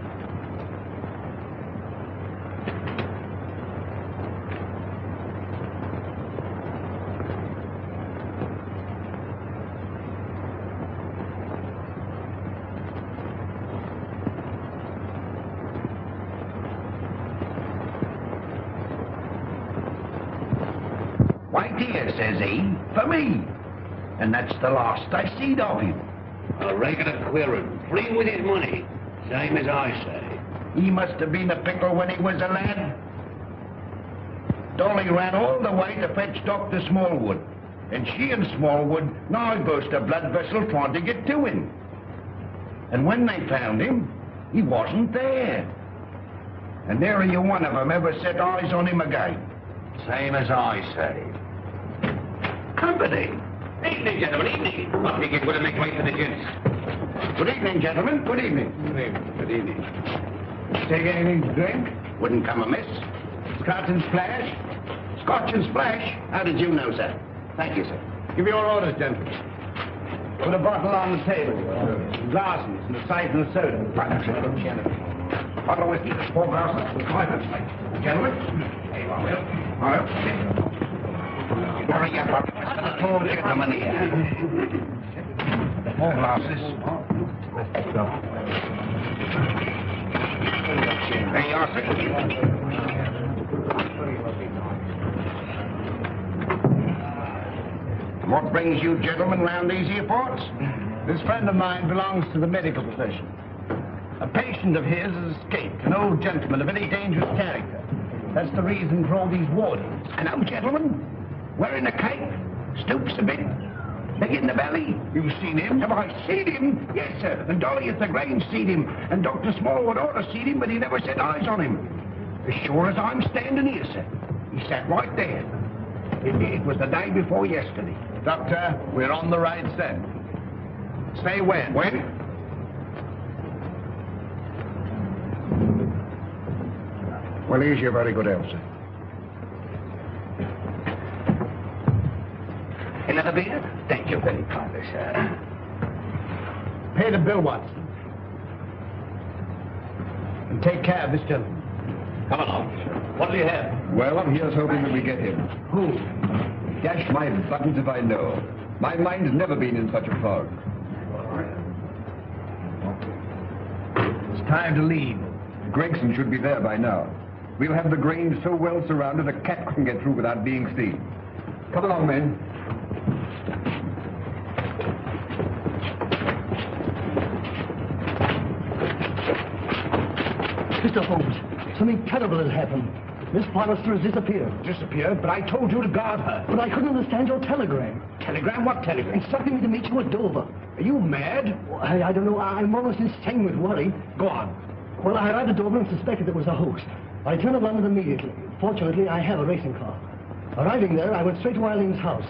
S6: Right here, says he, for me. And that's the last I seed of him.
S7: A regular queer un, free with his money, same as I say.
S6: He must have been a pickle when he was a lad. Dolly ran all the way to fetch Dr. Smallwood. And she and Smallwood now burst a blood vessel trying to get to him. And when they found him, he wasn't there. And nary a one of them ever set eyes on him again.
S7: Same as I say. Company. Evening, gentlemen, evening. Not think it would make way for the gents.
S5: Good evening, gentlemen. Good evening.
S7: Good evening.
S5: Take anything to drink?
S7: Wouldn't come amiss.
S5: Scotch and splash?
S7: Scotch and splash. How did you know, sir? Thank you, sir.
S5: Give your orders, gentlemen. Put a bottle on the table. Glasses and a siphon of soda.
S6: Bottle of whiskey, 4 glasses, 5 Gentlemen. All right. Hurry up, 4 gentlemen here. 4 glasses. There you are, sir.
S5: What brings you gentlemen round these here parts?
S7: This friend of mine belongs to the medical profession. A patient of his has escaped, an old gentleman, a very dangerous character. That's the reason for all these wardens.
S5: An old gentleman? Wearing a cape? Stoops a bit? Big in the belly? You've seen him? Have I seen him? Yes, sir. And Dolly at the Grange seen him. And Dr. Smallwood ought to seen him, but he never set eyes on him. As sure as I'm standing here, sir. He sat right there. It was the day before yesterday.
S7: Doctor, we're on the right scent. Say when?
S5: When? Well, here's your very good health, sir. Another beer? Thank you very kindly, sir.
S7: Pay the bill, Watson. And take care of this gentleman.
S5: Come along.
S7: What do you have?
S9: Well, I'm here's hoping that we get him.
S7: Who?
S9: Dash my buttons if I know. My mind's never been in such a fog.
S7: It's time to leave.
S9: Gregson should be there by now. We'll have the Grange so well surrounded a cat couldn't get through without being seen. Come along, men.
S11: Mr. Holmes, something terrible has happened. Miss Forrester has disappeared.
S5: Disappeared? But I told you to guard her.
S11: But I couldn't understand your telegram.
S5: Telegram? What telegram?
S11: Instructing me to meet you at Dover.
S5: Are you mad?
S11: I don't know. I'm almost insane with worry.
S5: Go on.
S11: Well, I arrived at Dover and suspected it was a hoax. I turned to London immediately. Fortunately, I have a racing car. Arriving there, I went straight to Eileen's house.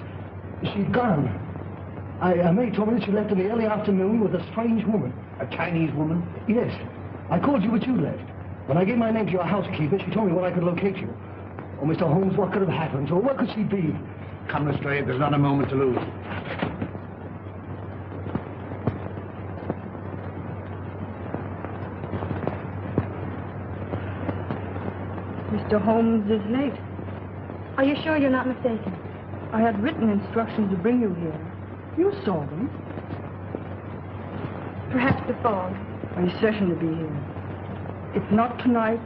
S11: She'd gone. May told me that she left in the early afternoon with a strange woman.
S5: A Chinese woman?
S11: Yes. I called you, but you left. When I gave my name to your housekeeper, she told me where I could locate you. Oh, Mr. Holmes, what could have happened to her? Where could she be?
S5: Come, Lestrade. There's not a moment to lose.
S8: Mr. Holmes is late.
S2: Are you sure you're not mistaken?
S8: I had written instructions to bring you here. You saw them.
S2: Perhaps the fog.
S8: I certain to be here. If not tonight,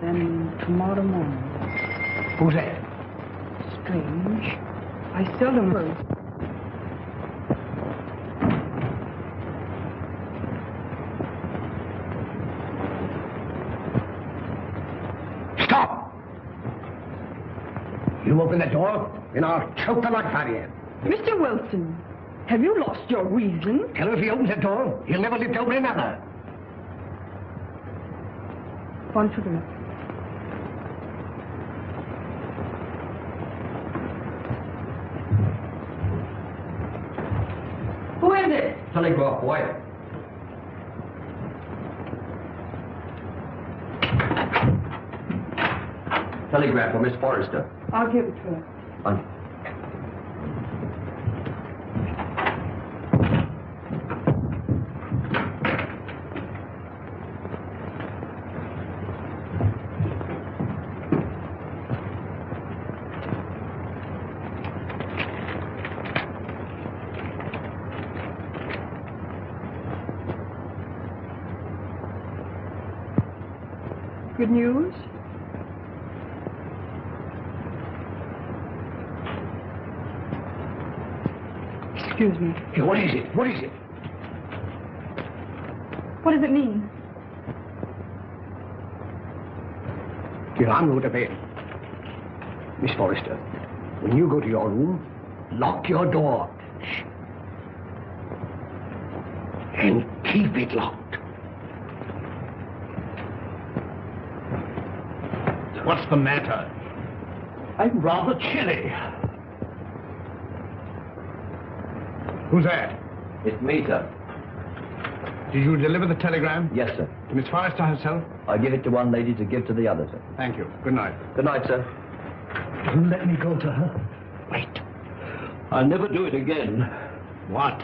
S8: then tomorrow morning.
S5: Who's that?
S8: Strange. I seldom heard.
S5: Stop! You open the door, and I'll choke the life out of you.
S8: Mr. Wilson, have you lost your reason?
S5: Tell him if he opens the door, he'll never live to open another.
S8: One sugar. Who is it?
S9: Telegraph, boy.
S4: Telegram for Miss Forrester.
S8: I'll give it to her. Good news? Excuse me.
S5: Hey, what is it? What is it?
S8: What does it mean?
S5: Here, I'm going to bed. Miss Forrester, when you go to your room, lock your door. Shh. And keep it locked. What's the matter? I'm rather chilly. Who's that?
S4: It's me, sir.
S5: Did you deliver the telegram?
S4: Yes, sir.
S5: To Miss Forrester herself?
S4: I give it to one lady to give to the other, sir.
S5: Thank you. Good night.
S4: Good night, sir.
S11: You let me go to her.
S5: Wait.
S4: I'll never do it again.
S5: What?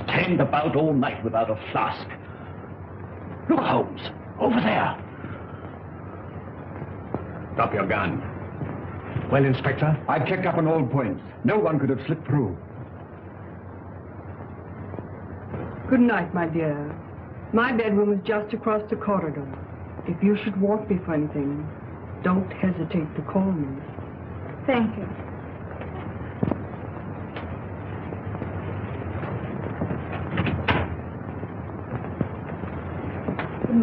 S5: Stand about all night without a flask. Look, Holmes. Over there. Drop your gun. Well, Inspector?
S9: I checked up on all points. No one could have slipped through.
S8: Good night, my dear. My bedroom is just across the corridor. If you should want me for anything, don't hesitate to call me.
S2: Thank you.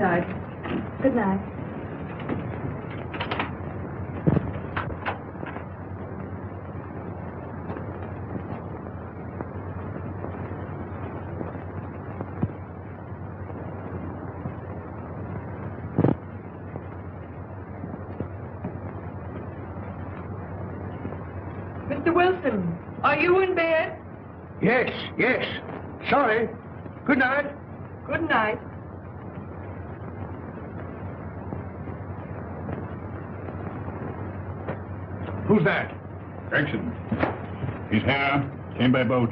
S10: night.
S8: Good night.
S10: Mr. Wilson, are you in bed?
S11: Yes, yes. Sorry. Good night.
S10: Good night.
S5: Who's that?
S12: Gregson. He's here. Came by boat.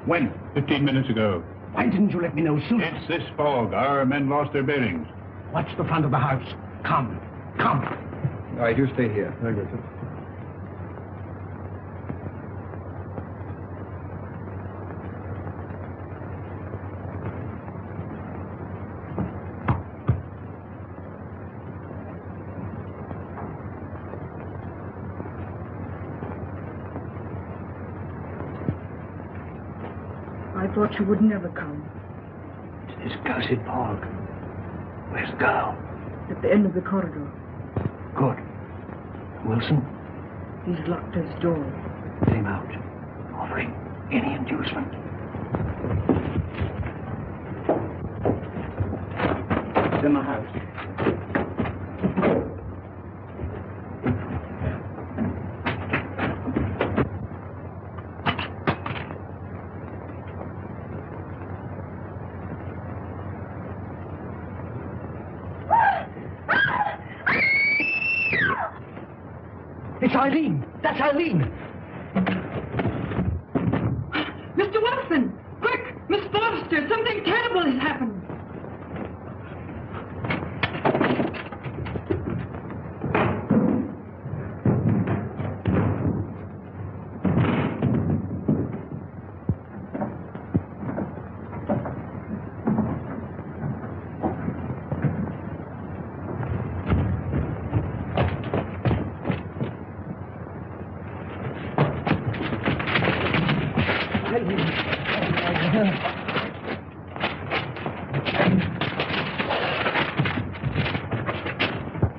S12: When? 15 minutes ago.
S11: Why didn't you let me know sooner?
S12: It's this fog. Our men lost their bearings.
S11: Watch the front of the house. Come. Come.
S9: All right, you stay here. Very good, sir.
S10: I thought you would never come.
S11: It's this cursed fog. Where's the girl?
S10: At the end of the corridor.
S11: Good. Wilson?
S10: He's locked his door.
S11: Let him out. Offering any inducement. It's in the house. It's Eileen! That's Eileen!
S10: Mr. Wilson! Quick! Miss Forrester! Something terrible has happened!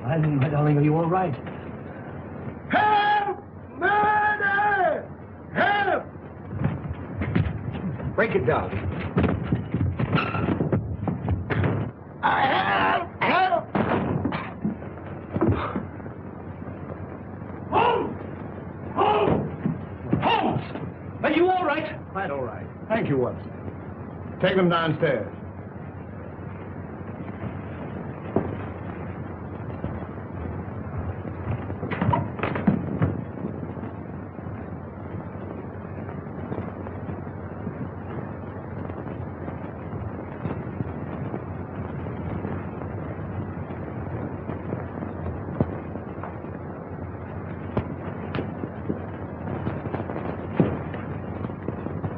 S11: Eileen, my darling, are you all right?
S5: Help! Murder! Help!
S11: Break it down.
S5: Help! Holmes! Holmes! Holmes!
S11: Are you all right?
S5: Quite all right. Thank you, Watson. Take them downstairs.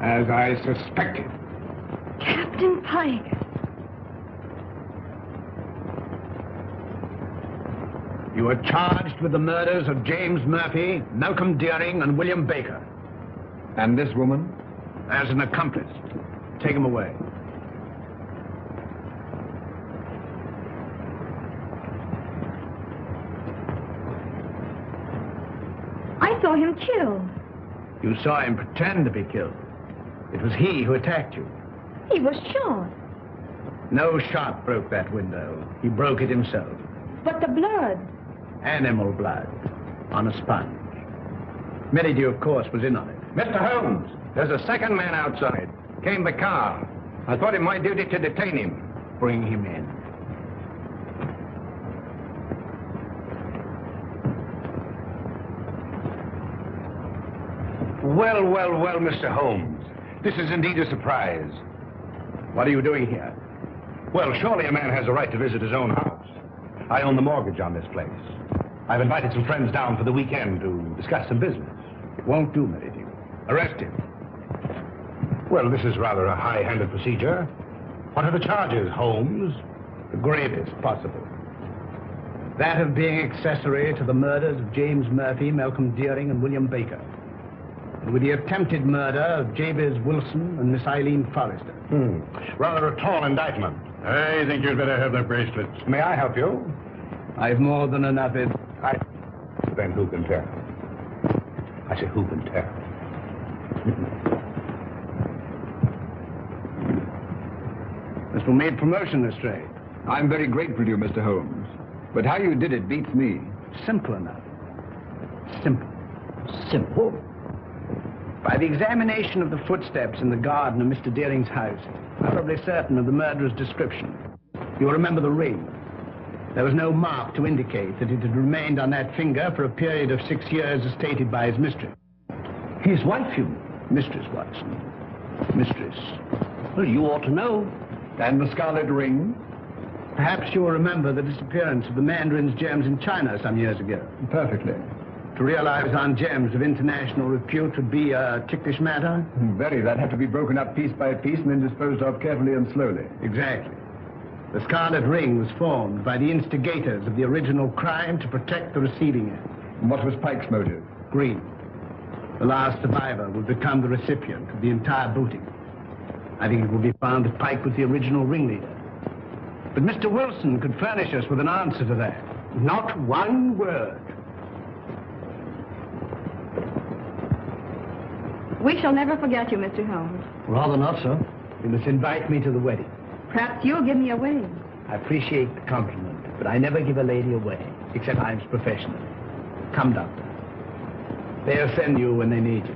S5: As I suspected.
S8: Captain Pike.
S5: You are charged with the murders of James Murphy, Malcolm Deering, and William Baker.
S9: And this woman?
S5: As an accomplice. Take him away.
S8: I saw him killed.
S5: You saw him pretend to be killed. It was he who attacked you.
S8: He was shot.
S5: No shot broke that window. He broke it himself.
S8: But the blood.
S5: Animal blood. On a sponge. Merridew, of course, was in on it. Mr. Holmes, there's a second man outside. Came the car. I thought it my duty to detain him. Bring him in. Well, well, well, Mr. Holmes. This is indeed a surprise. What are you doing here? Well, surely a man has a right to visit his own house. I own the mortgage on this place. I've invited some friends down for the weekend to discuss some business. It won't do, Merridew. Arrest him. Well, this is rather a high-handed procedure. What are the charges, Holmes? The gravest possible. That of being accessory to the murders of James Murphy, Malcolm Deering, and William Baker. with the attempted murder of Jabez Wilson and Miss Eileen Forrester.
S12: Rather a tall indictment. I think you'd better have the bracelets.
S5: May I help you? I've more than enough
S12: Then who can tell? I say, who can tell?
S5: This will make promotion, Lestrade.
S9: I'm very grateful to you, Mr. Holmes. But how you did it beats me.
S5: Simple enough. Simple.
S3: Simple.
S5: By the examination of the footsteps in the garden of Mr. Deering's house, I'm probably certain of the murderer's description. You'll remember the ring. There was no mark to indicate that it had remained on that finger for a period of 6 years as stated by his mistress.
S3: His wife, you mean?
S5: Mistress Watson. Mistress.
S3: Well, you ought to know.
S9: And the scarlet ring?
S5: Perhaps you'll remember the disappearance of the mandarin's gems in China some years ago.
S9: Perfectly.
S5: To realize on gems of international repute would be a ticklish matter?
S9: Very. That'd have to be broken up piece by piece and then disposed of carefully and slowly.
S5: Exactly. The Scarlet Ring was formed by the instigators of the original crime to protect the receiving end.
S9: And what was Pike's motive?
S5: Greed. The last survivor would become the recipient of the entire booty. I think it will be found that Pike was the original ringleader. But Mr. Wilson could furnish us with an answer to that. Not one word.
S8: We shall never forget you, Mr. Holmes.
S3: Rather not, sir.
S5: You must invite me to the wedding.
S8: Perhaps you'll give me away.
S5: I appreciate the compliment, but I never give a lady away, except I'm professional. Come, Doctor. They'll send you when they need you.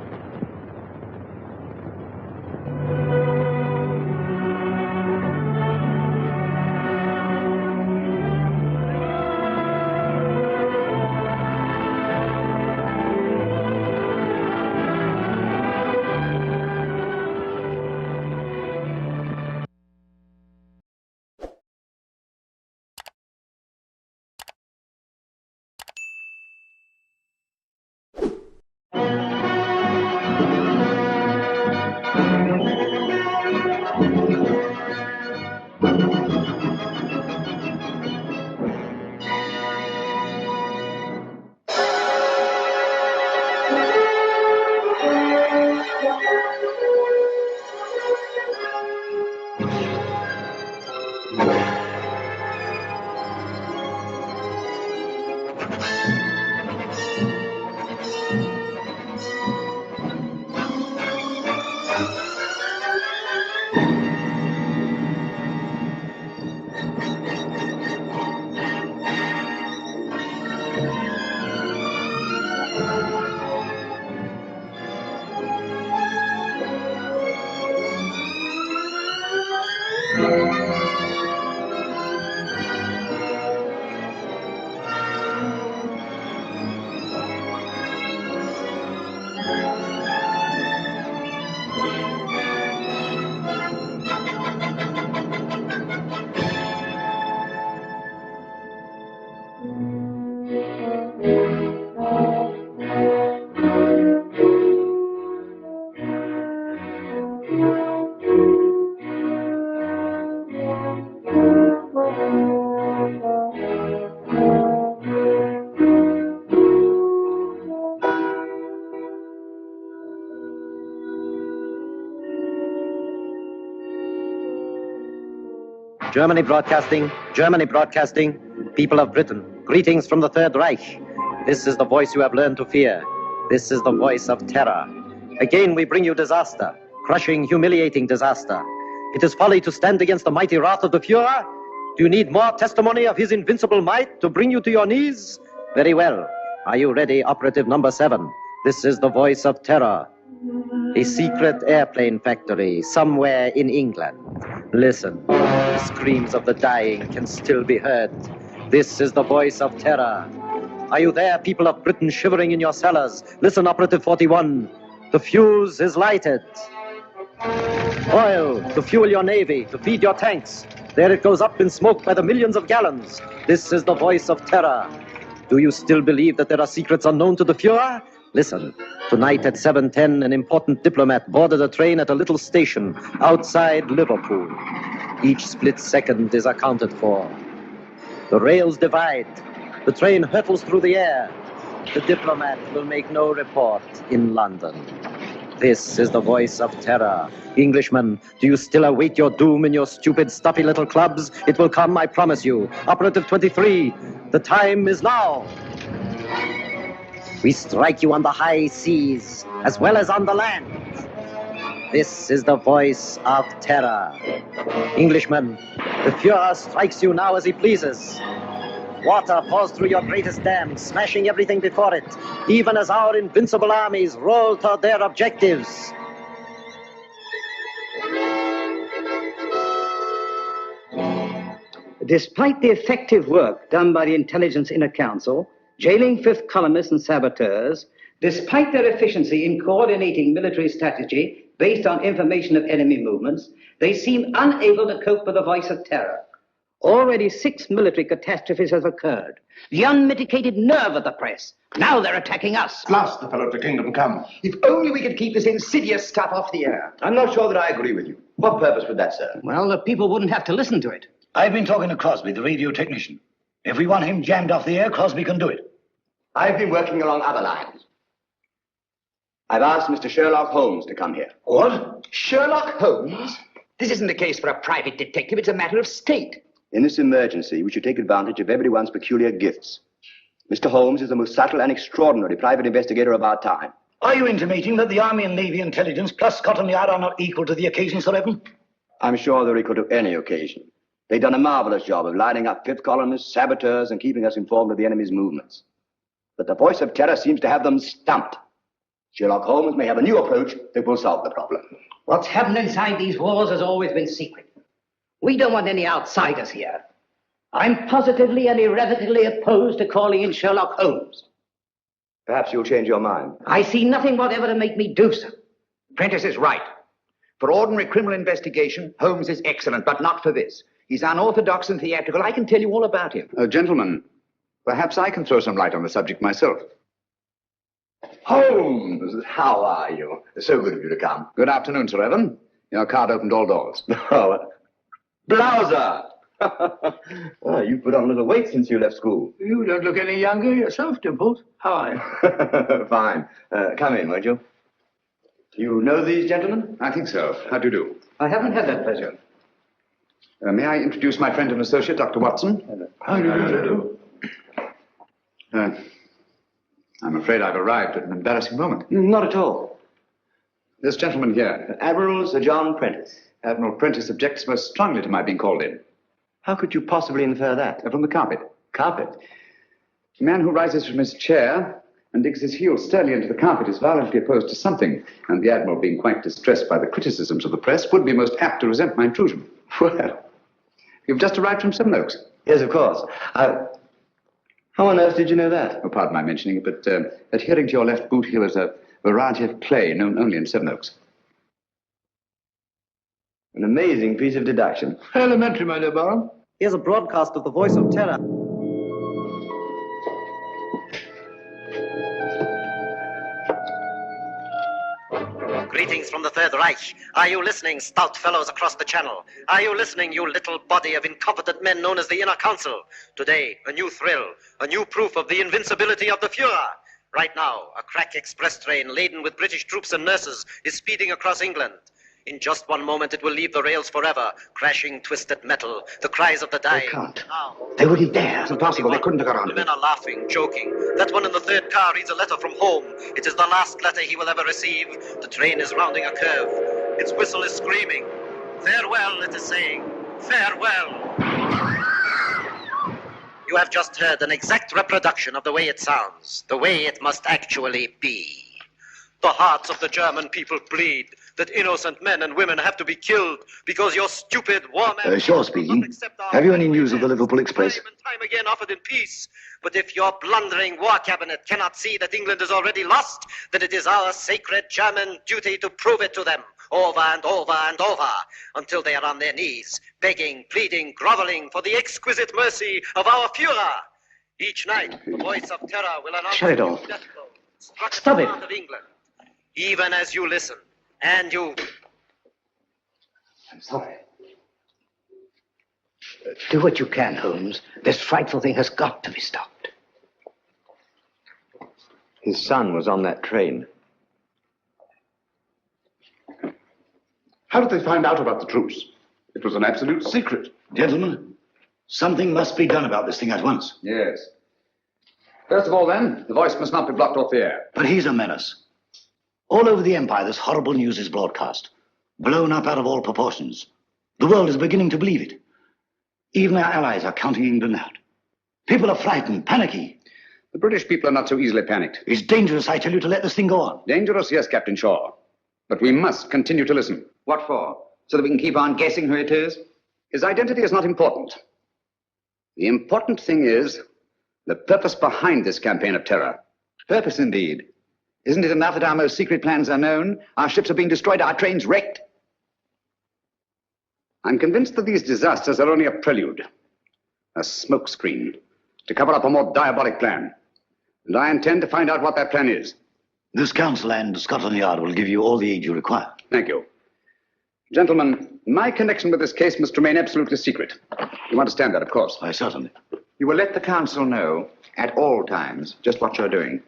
S13: Germany broadcasting, people of Britain, greetings from the Third Reich. This is the voice you have learned to fear. This is the voice of terror. Again we bring you disaster, crushing, humiliating disaster. It is folly to stand against the mighty wrath of the Fuhrer. Do you need more testimony of his invincible might to bring you to your knees? Very well. Are you ready, Operative Number 7? This is the voice of terror. A secret airplane factory somewhere in England. Listen, the screams of the dying can still be heard. This is the voice of terror. Are you there, people of Britain, shivering in your cellars? Listen, Operative 41. The fuse is lighted. Oil to fuel your navy, to feed your tanks. There it goes up in smoke by the millions of gallons. This is the voice of terror. Do you still believe that there are secrets unknown to the Fuhrer? Listen, tonight at 7:10, an important diplomat boarded a train at a little station outside Liverpool. Each split second is accounted for. The rails divide. The train hurtles through the air. The diplomat will make no report in London. This is the voice of terror. Englishmen, do you still await your doom in your stupid, stuffy little clubs? It will come, I promise you. Operative 23, the time is now. We strike you on the high seas, as well as on the land. This is the voice of terror. Englishmen, the Fuhrer strikes you now as he pleases. Water pours through your greatest dam, smashing everything before it, even as our invincible armies roll toward their objectives.
S3: Despite the effective work done by the Intelligence Inner Council, jailing fifth columnists and saboteurs, despite their efficiency in coordinating military strategy based on information of enemy movements, they seem unable to cope with the voice of terror. Already 6 military catastrophes have occurred. The unmitigated nerve of the press. Now they're attacking us.
S6: At last the fellow to kingdom come.
S14: If only we could keep this insidious stuff off the air.
S7: I'm not sure that I agree with you. What purpose would that serve?
S3: Well, the people wouldn't have to listen to it.
S6: I've been talking to Crosby, the radio technician. If we want him jammed off the air, Crosby can do it.
S14: I've been working along other lines. I've asked Mr. Sherlock Holmes to come here.
S6: What?
S14: Sherlock Holmes? This isn't a case for a private detective. It's a matter of state. In this emergency, we should take advantage of everyone's peculiar gifts. Mr. Holmes is the most subtle and extraordinary private investigator of our time.
S6: Are you intimating that the Army and Navy intelligence plus Scotland Yard are not equal to the occasion, Sir Evan?
S14: I'm sure they're equal to any occasion. They've done a marvelous job of lining up fifth columnists, saboteurs, and keeping us informed of the enemy's movements. But the voice of terror seems to have them stumped. Sherlock Holmes may have a new approach that will solve the problem.
S3: What's happened inside these walls has always been secret. We don't want any outsiders here. I'm positively and irrevocably opposed to calling in Sherlock Holmes.
S14: Perhaps you'll change your mind.
S3: I see nothing whatever to make me do so.
S7: Prentice is right. For ordinary criminal investigation, Holmes is excellent, but not for this. He's unorthodox and theatrical. I can tell you all about him.
S5: Gentlemen, perhaps I can throw some light on the subject myself. Holmes, how are you? So good of you to come. Good afternoon, Sir Evan. Your card opened all doors.
S14: Oh, Blouser! Oh, you put on a little weight since you left school.
S11: You don't look any younger yourself, Dimples. How are you?
S14: Fine. Come in, won't you? You know these gentlemen?
S5: I think so. How do you do?
S3: I haven't had that pleasure.
S5: May I introduce my friend and associate, Dr. Watson?
S11: How do you do?
S5: I'm afraid I've arrived at an embarrassing moment.
S14: Not at all.
S5: This gentleman here.
S14: Admiral Sir John Prentice.
S5: Admiral Prentice objects most strongly to my being called in.
S14: How could you possibly infer that?
S5: From the carpet.
S14: Carpet?
S5: A man who rises from his chair and digs his heels sternly into the carpet is violently opposed to something, and the Admiral, being quite distressed by the criticisms of the press, would be most apt to resent my intrusion.
S14: Well,
S5: you've just arrived from Sevenoaks.
S14: Yes, of course. How on earth did you know that?
S5: Oh, pardon my mentioning it, but adhering to your left boot heel is a variety of clay known only in Sevenoaks.
S14: An amazing piece of deduction.
S11: Elementary, my dear Baron.
S13: Here's a broadcast of the voice of terror. Greetings from the Third Reich. Are you listening, stout fellows across the channel? Are you listening, you little body of incompetent men known as the Inner Council? Today, a new thrill, a new proof of the invincibility of the Fuhrer. Right now, a crack express train laden with British troops and nurses is speeding across England. In just one moment, it will leave the rails forever, crashing twisted metal, the cries of the dying.
S14: They can't.
S13: Now,
S14: They wouldn't dare. It's impossible. They couldn't have got on.
S13: the men are laughing, joking. That one in the third car reads a letter from home. It is the last letter he will ever receive. The train is rounding a curve. Its whistle is screaming. Farewell, it is saying. Farewell. You have just heard an exact reproduction of the way it sounds, the way it must actually be. The hearts of the German people bleed that innocent men and women have to be killed because your stupid war men...
S9: Shaw speaking. Have you any news of the Liverpool Express?
S13: Time and time again offered in peace. But if your blundering war cabinet cannot see that England is already lost, then it is our sacred German duty to prove it to them over and over and over until they are on their knees, begging, pleading, groveling for the exquisite mercy of our Führer. Each night, the voice of terror will announce
S3: Shut it off.
S13: death blow struck
S3: Stop
S13: at
S3: it.
S13: the heart of England. Even as you listen, and you...
S3: I'm sorry. Do what you can, Holmes. This frightful thing has got to be stopped.
S14: His son was on that train.
S12: How did they find out about the truce? It was an absolute secret.
S15: Gentlemen, something must be done about this thing at once.
S16: Yes. First of all, then, the voice must not be blocked off the air.
S15: But he's a menace. All over the Empire, this horrible news is broadcast, blown up out of all proportions. The world is beginning to believe it. Even our allies are counting England out. People are frightened, panicky.
S16: The British people are not so easily panicked.
S15: It's dangerous, I tell you, to let this thing go on.
S16: Dangerous, yes, Captain Shaw. But we must continue to listen. What for? So that we can keep on guessing who it is? His identity is not important. The important thing is the purpose behind this campaign of terror. Purpose, indeed. Isn't it enough that our most secret plans are known, our ships are being destroyed, our trains wrecked? I'm convinced that these disasters are only a prelude, a smokescreen, to cover up a more diabolic plan. And I intend to find out what that plan is.
S15: This council and Scotland Yard will give you all the aid you require.
S16: Thank you. Gentlemen, my connection with this case must remain absolutely secret. You understand that, of course.
S15: I certainly.
S16: You will let the council know at all times just what you're doing.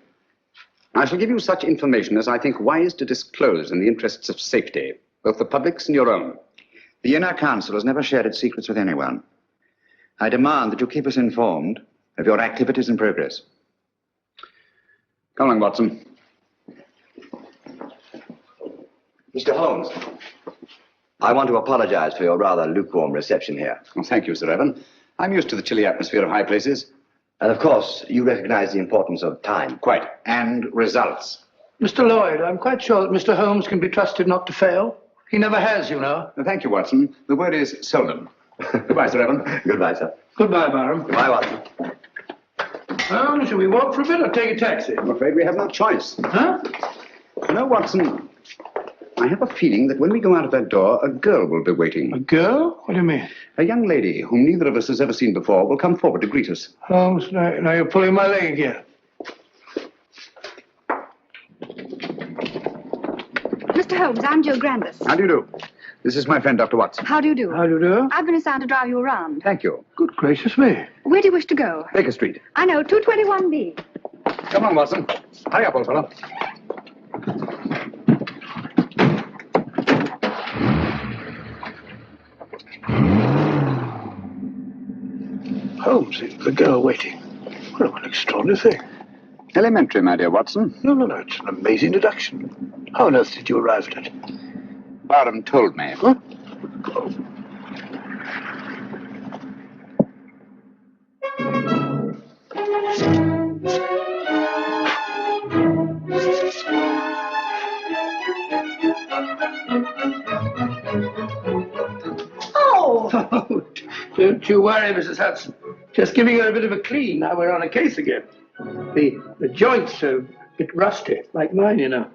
S16: I shall give you such information as I think wise to disclose in the interests of safety, both the public's and your own. The Inner Council has never shared its secrets with anyone. I demand that you keep us informed of your activities and progress. Come along, Watson.
S14: Mr. Holmes, I want to apologize for your rather lukewarm reception here.
S16: Well, thank you, Sir Evan. I'm used to the chilly atmosphere of high places.
S14: And of course, you recognize the importance of time.
S16: Quite. And results.
S11: Mr. Lloyd, I'm quite sure that Mr. Holmes can be trusted not to fail. He never has, you know.
S16: Thank you, Watson. The word is seldom. Goodbye, Sir Evan.
S14: Goodbye, sir.
S11: Goodbye, Barham.
S14: Goodbye, Watson.
S11: Well, shall we walk for a bit or take a taxi?
S16: I'm afraid we have no choice.
S11: Huh?
S16: You know, Watson, I have a feeling that when we go out of that door, a girl will be waiting.
S11: A girl? What do you mean?
S16: A young lady whom neither of us has ever seen before will come forward to greet us.
S11: Holmes, now you're pulling my leg again.
S8: Mr. Holmes, I'm Joe Grandis.
S16: How do you do? This is my friend, Dr. Watson.
S8: How do you do?
S11: How do you do?
S8: I've been assigned to drive you around.
S16: Thank you.
S11: Good gracious me.
S8: Where do you wish to go?
S16: Baker Street.
S8: I know, 221B.
S16: Come on, Watson. Hurry up, old fellow.
S11: Holmes, the girl waiting. What an extraordinary thing.
S16: Elementary, my dear Watson.
S11: No, it's an amazing deduction. How on earth did you arrive at it?
S16: Barham told me.
S11: Huh? Oh, don't you worry, Mrs. Hudson. Just giving her a bit of a clean. Now we're on a case again. The joints are a bit rusty, like mine, you know.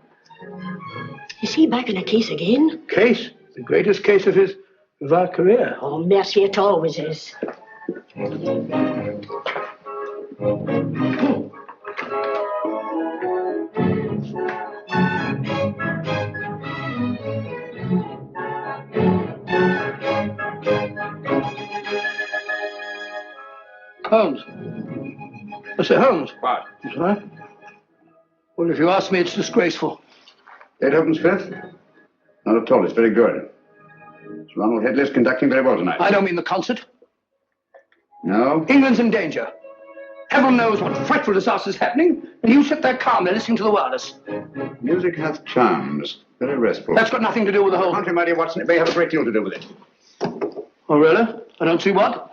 S2: Is he back in a case again?
S11: Case? The greatest case of our career.
S2: Oh, mercy, it always is.
S11: Holmes. I say, Holmes.
S16: What?
S11: That's right. Well, if you ask me, it's disgraceful.
S16: Beethoven's Fifth? Not at all. It's very good. Sir Ronald Headley's conducting very well tonight.
S11: I don't mean the concert.
S16: No?
S11: England's in danger. Heaven knows what frightful disaster's happening, and you sit there calmly listening to the wireless.
S16: Music hath charms. Very restful.
S11: That's got nothing to do with the whole...
S16: Country, my dear Watson, it may have a great deal to do with it.
S11: Oh, really? I don't see what.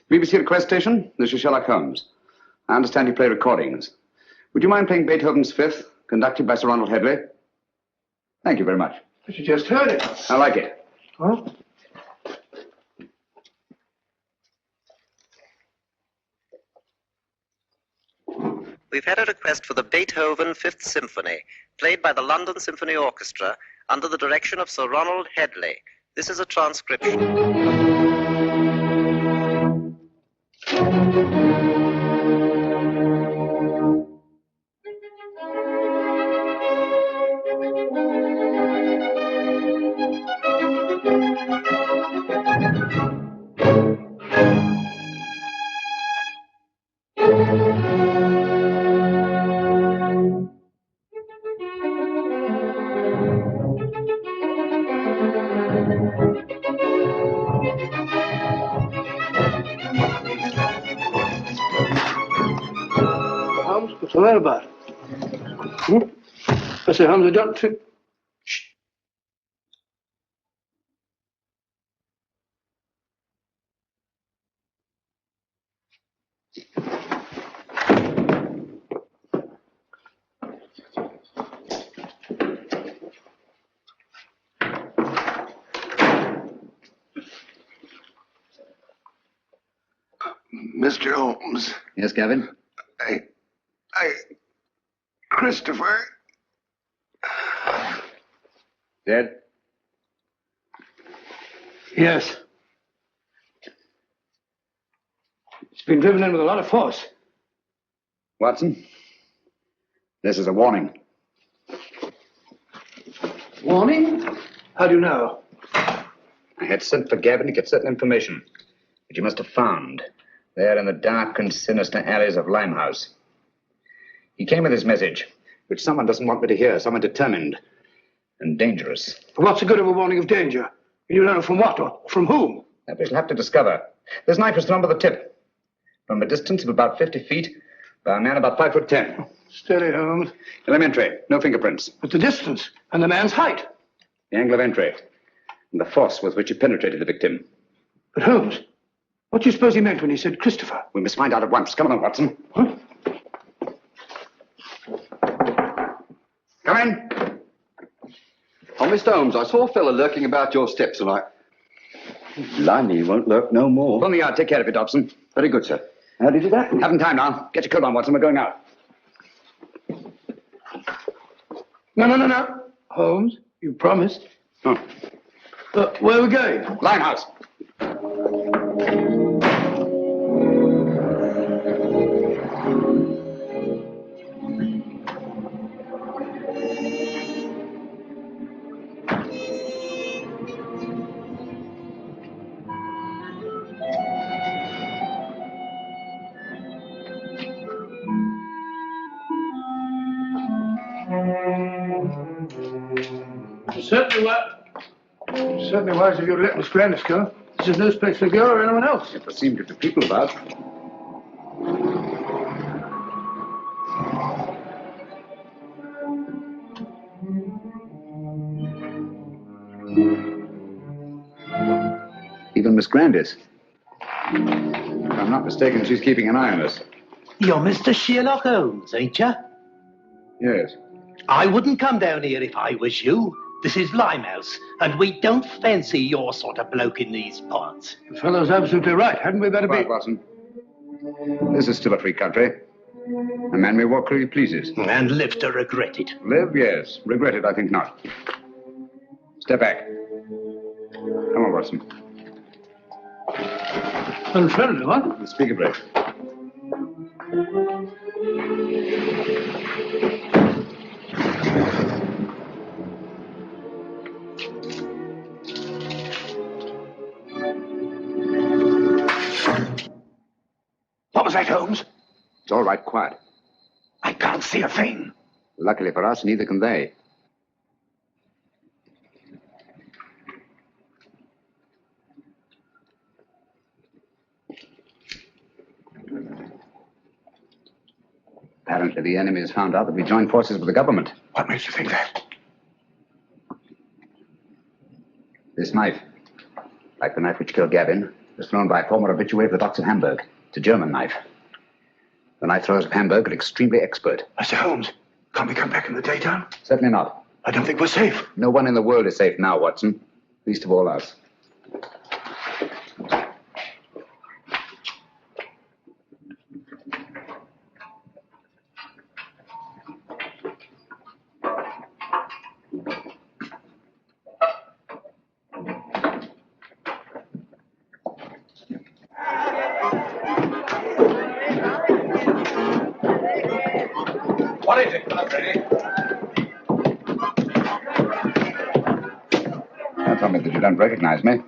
S16: BBC Request Station, this is Sherlock Holmes. I understand you play recordings. Would you mind playing Beethoven's Fifth, conducted by Sir Ronald Headley? Thank you very much.
S11: But you just heard it.
S16: I like it.
S11: Huh?
S13: We've had a request for the Beethoven Fifth Symphony, played by the London Symphony Orchestra under the direction of Sir Ronald Headley. This is a transcription.
S11: Holmes, what's all that about? I say, Holmes, I don't think...
S17: Mr. Holmes.
S16: Yes, Gavin?
S17: Christopher.
S16: Dead?
S11: Yes. It's been driven in with a lot of force.
S16: Watson, this is a warning.
S11: Warning? How do you know?
S16: I had sent for Gavin to get certain information, which you must have found there in the dark and sinister alleys of Limehouse. He came with his message, which someone doesn't want me to hear, someone determined and dangerous.
S11: What's the good of a warning of danger? You don't know from what or from whom?
S16: That we shall have to discover. This knife was thrown by the tip, from a distance of about 50 feet, by a man about 5'10".
S11: Steady, Holmes.
S16: Elementary, no fingerprints.
S11: But the distance and the man's height.
S16: The angle of entry, and the force with which he penetrated the victim.
S11: But Holmes, what do you suppose he meant when he said Christopher?
S16: We must find out at once. Come on, Watson.
S11: What?
S16: Come in.
S14: Oh, Mr. Holmes, I saw a fellow lurking about your steps, and Blimey, he won't lurk no more.
S16: From the yard. Take care of it, Dobson.
S14: Very good, sir. How did it happen?
S16: Haven't time now. Get your coat on, Watson. We're going out.
S11: No. Holmes, you promised.
S16: Oh.
S11: Where are we going?
S16: Limehouse.
S11: Certainly wise of you to let Miss Grannis go. This is no place for a girl or anyone else.
S16: There seem to be people about. Even Miss Grandis. If I'm not mistaken, she's keeping an eye on us.
S18: You're Mr. Sherlock Holmes, ain't you?
S16: Yes.
S18: I wouldn't come down here if I was you. This is Limehouse, and we don't fancy your sort of bloke in these parts.
S11: The fellow's absolutely right. Hadn't we better be...
S16: Right, Watson. This is still a free country. A man may walk where he pleases.
S18: And live to regret it.
S16: Live, yes. Regret it, I think not. Step back. Come on, Watson.
S11: Unfriendly, what?
S16: Speak a break.
S11: What was that, Holmes?
S16: It's all right, quiet.
S11: I can't see a thing.
S16: Luckily for us, neither can they. Apparently, the enemy has found out that we joined forces with the government.
S11: What makes you think that?
S16: This knife, like the knife which killed Gavin, was thrown by a former habitué of the docks of Hamburg. It's a German knife. The knife throwers of Hamburg are extremely expert.
S11: Mr. Holmes, can't we come back in the daytime?
S16: Certainly not.
S11: I don't think we're safe.
S16: No one in the world is safe now, Watson. Least of all us.
S5: What is it, Ready?
S16: Don't tell me that you don't recognize me.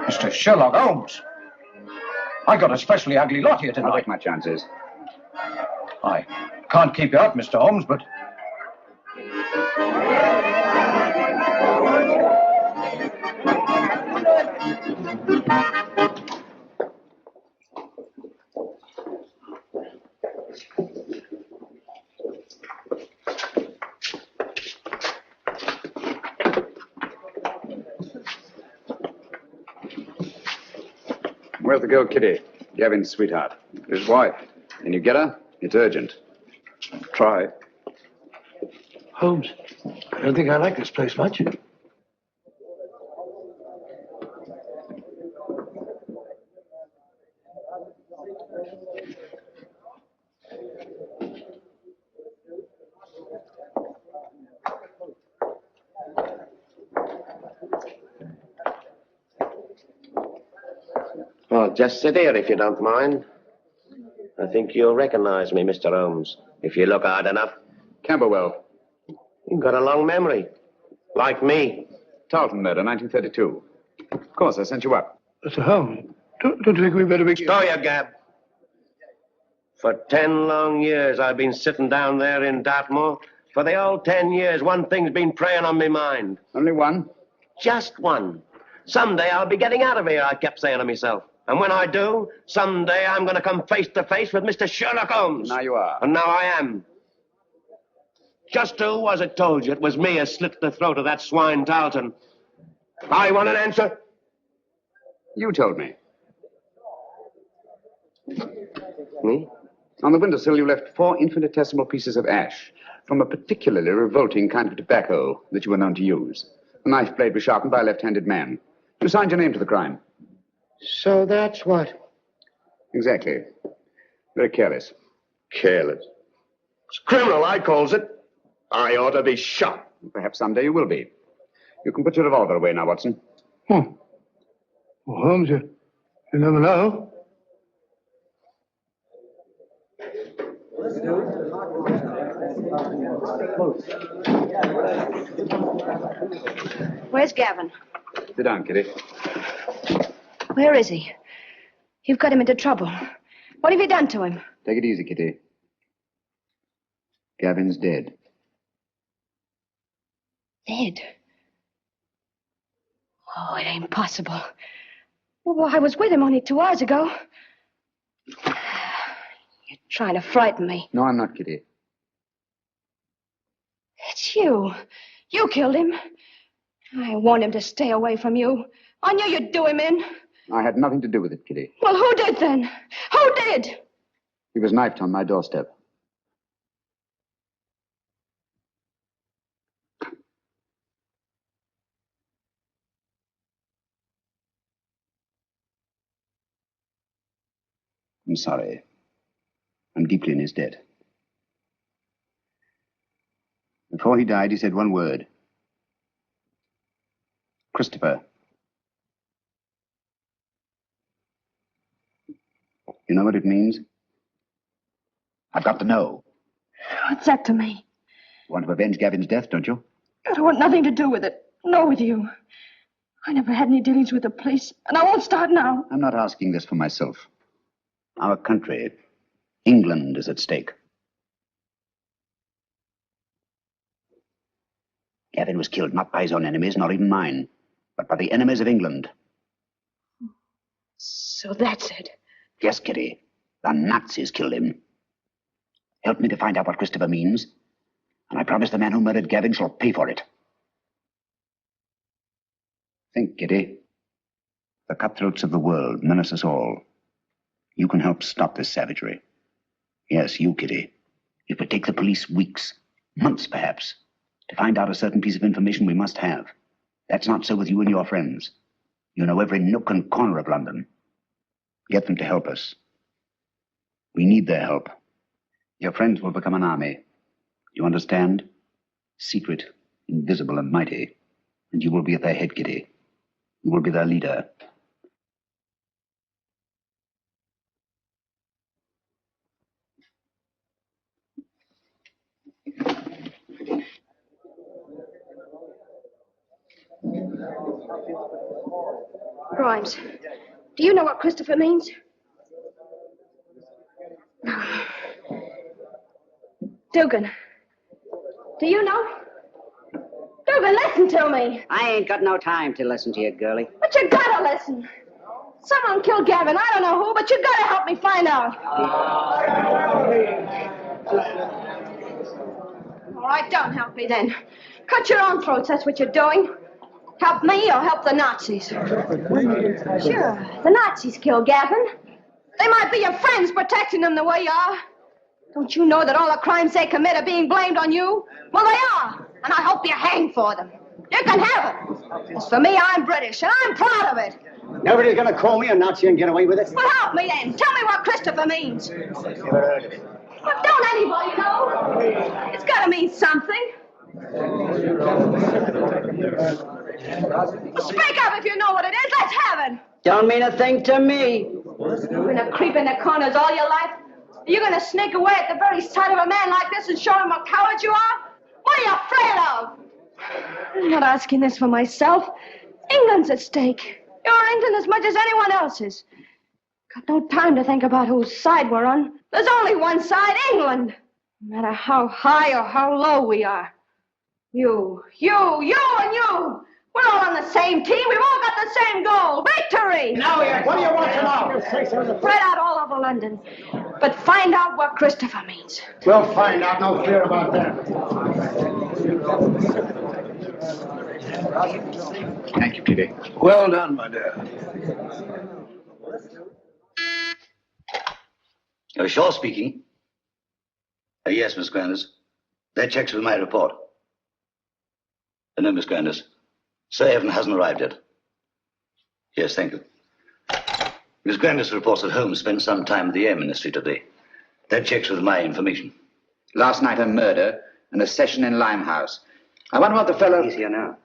S5: Mr. Sherlock Holmes.
S7: I got a especially ugly lot here tonight.
S16: I'll take my chances.
S7: I can't keep you up, Mr. Holmes, but...
S16: Where's the girl, Kitty? Gavin's sweetheart. His wife. Can you get her? It's urgent. Try.
S11: Holmes, I don't think I like this place much.
S19: Well, just sit here if you don't mind. I think you'll recognize me, Mr. Holmes, if you look hard enough.
S16: Camberwell.
S19: You've got a long memory. Like me.
S16: Tarleton murder, 1932. Of course, I sent you up.
S11: Mr. Holmes, don't you think we better be...
S19: Stow your gab. For 10 long years, I've been sitting down there in Dartmoor. For the old 10 years, one thing's been preying on my mind.
S16: Only one?
S19: Just one. Someday I'll be getting out of here, I kept saying to myself. And when I do, someday I'm going to come face to face with Mr. Sherlock Holmes.
S16: Now you are.
S19: And now I am. Just who was it told you it was me who slit the throat of that swine Tarleton? I want an answer.
S16: You told me.
S19: Me?
S16: On the windowsill, you left 4 infinitesimal pieces of ash from a particularly revolting kind of tobacco that you were known to use. The knife blade was sharpened by a left-handed man. You signed your name to the crime.
S19: So that's what?
S16: Exactly. Very careless.
S19: Careless. It's criminal, I calls it. I ought to be shot.
S16: Perhaps someday you will be. You can put your revolver away now, Watson.
S11: Well, Holmes, you never know.
S20: Where's Gavin?
S16: Sit down, Kitty.
S20: Where is he? You've got him into trouble. What have you done to him?
S16: Take it easy, Kitty. Gavin's dead.
S20: Dead? Oh, it ain't possible. Well, I was with him only 2 hours ago. You're trying to frighten me.
S16: No, I'm not, Kitty.
S20: It's you. You killed him. I warned him to stay away from you. I knew you'd do him in.
S16: I had nothing to do with it, Kitty.
S20: Well, who did then? Who did?
S16: He was knifed on my doorstep. I'm sorry. I'm deeply in his debt. Before he died, he said one word. Christopher. You know what it means? I've got to know.
S20: What's that to me?
S16: You want to avenge Gavin's death, don't you?
S20: I don't want nothing to do with it. Nor with you. I never had any dealings with the police, and I won't start now.
S16: I'm not asking this for myself. Our country, England, is at stake. Gavin was killed not by his own enemies, nor even mine, but by the enemies of England.
S20: So that's it.
S16: Yes, Kitty. The Nazis killed him. Help me to find out what Christopher means, and I promise the man who murdered Gavin shall pay for it. Think, Kitty. The cutthroats of the world menace us all. You can help stop this savagery. Yes, you, Kitty. It would take the police weeks, months perhaps, to find out a certain piece of information we must have. That's not so with you and your friends. You know every nook and corner of London. Get them to help us. We need their help. Your friends will become an army. You understand? Secret, invisible, and mighty. And you will be at their head, Kitty. You will be their leader.
S20: Grimes, do you know what Christopher means? Dugan. Do you know? Dugan, listen to me.
S3: I ain't got no time to listen to you, girlie.
S20: But you gotta listen. Someone killed Gavin. I don't know who, but you gotta help me find out. All right, don't help me then. Cut your own throats, that's what you're doing. Help me or help the Nazis. Sure, the Nazis killed Gavin. They might be your friends protecting them the way you are. Don't you know that all the crimes they commit are being blamed on you? Well, they are, and I hope you hang for them. You can have it. As for me, I'm British, and I'm proud of it.
S15: Nobody's going to call me a Nazi and get away with it.
S20: Well, help me then. Tell me what Christopher means. But don't anybody know. It's got to mean something. Well, speak up if you know what it is. Let's have it.
S3: Don't mean a thing to me.
S20: You're going to creep in the corners all your life? You're going to sneak away at the very sight of a man like this and show him what coward you are? What are you afraid of? I'm not asking this for myself. England's at stake. You're England as much as anyone else's. Got no time to think about whose side we're on. There's only one side, England. No matter how high or how low we are. You, and you. We're all on the same team. We've all got the same goal. Victory!
S15: Now, what do you want to know?
S20: Spread out all over London. But find out what Christopher means.
S15: We'll find out. No fear about that.
S16: Thank you, Kitty.
S11: Well done, my dear.
S15: Shaw speaking. Yes, Miss Grandis. That checks with my report. No, Miss Grandis. Sir Evan hasn't arrived yet. Yes, thank you. Miss Grandis reports that Holmes spent some time at the Air Ministry today. That checks with my information.
S16: Last night a murder and a session in Limehouse. I wonder what the fellow...
S3: He's here now.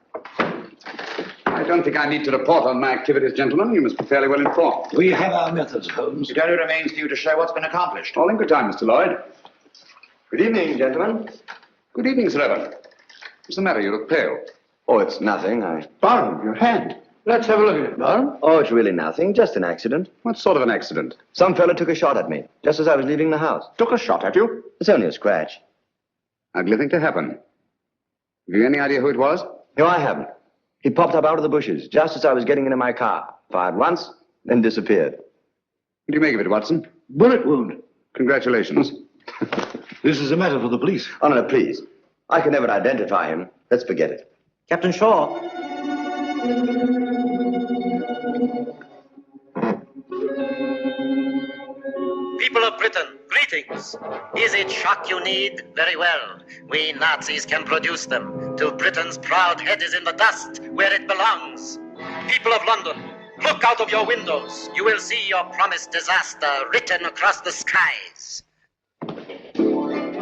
S16: I don't think I need to report on my activities, gentlemen. You must be fairly well informed.
S15: We have our methods, Holmes.
S16: It only remains for you to show what's been accomplished.
S14: All in good time, Mr. Lloyd. Good evening, gentlemen.
S16: Good evening, Sir Evan. What's the matter? You look pale.
S14: Oh, it's nothing.
S11: Barham, your hand. Let's have a look at it, Barham.
S14: Oh, it's really nothing. Just an accident.
S16: What sort of an accident?
S14: Some fellow took a shot at me, just as I was leaving the house.
S16: Took a shot at you?
S14: It's only a scratch.
S16: Ugly thing to happen. Have you any idea who it was?
S14: No, I haven't. He popped up out of the bushes, just as I was getting into my car. Fired once, then disappeared.
S16: What do you make of it, Watson?
S15: Bullet wound.
S16: Congratulations.
S15: This is a matter for the police.
S14: Oh, no, please. I can never identify him. Let's forget it.
S3: Captain Shaw.
S21: People of Britain, greetings. Is it shock you need? Very well. We Nazis can produce them till Britain's proud head is in the dust where it belongs. People of London, look out of your windows. You will see your promised disaster written across the skies.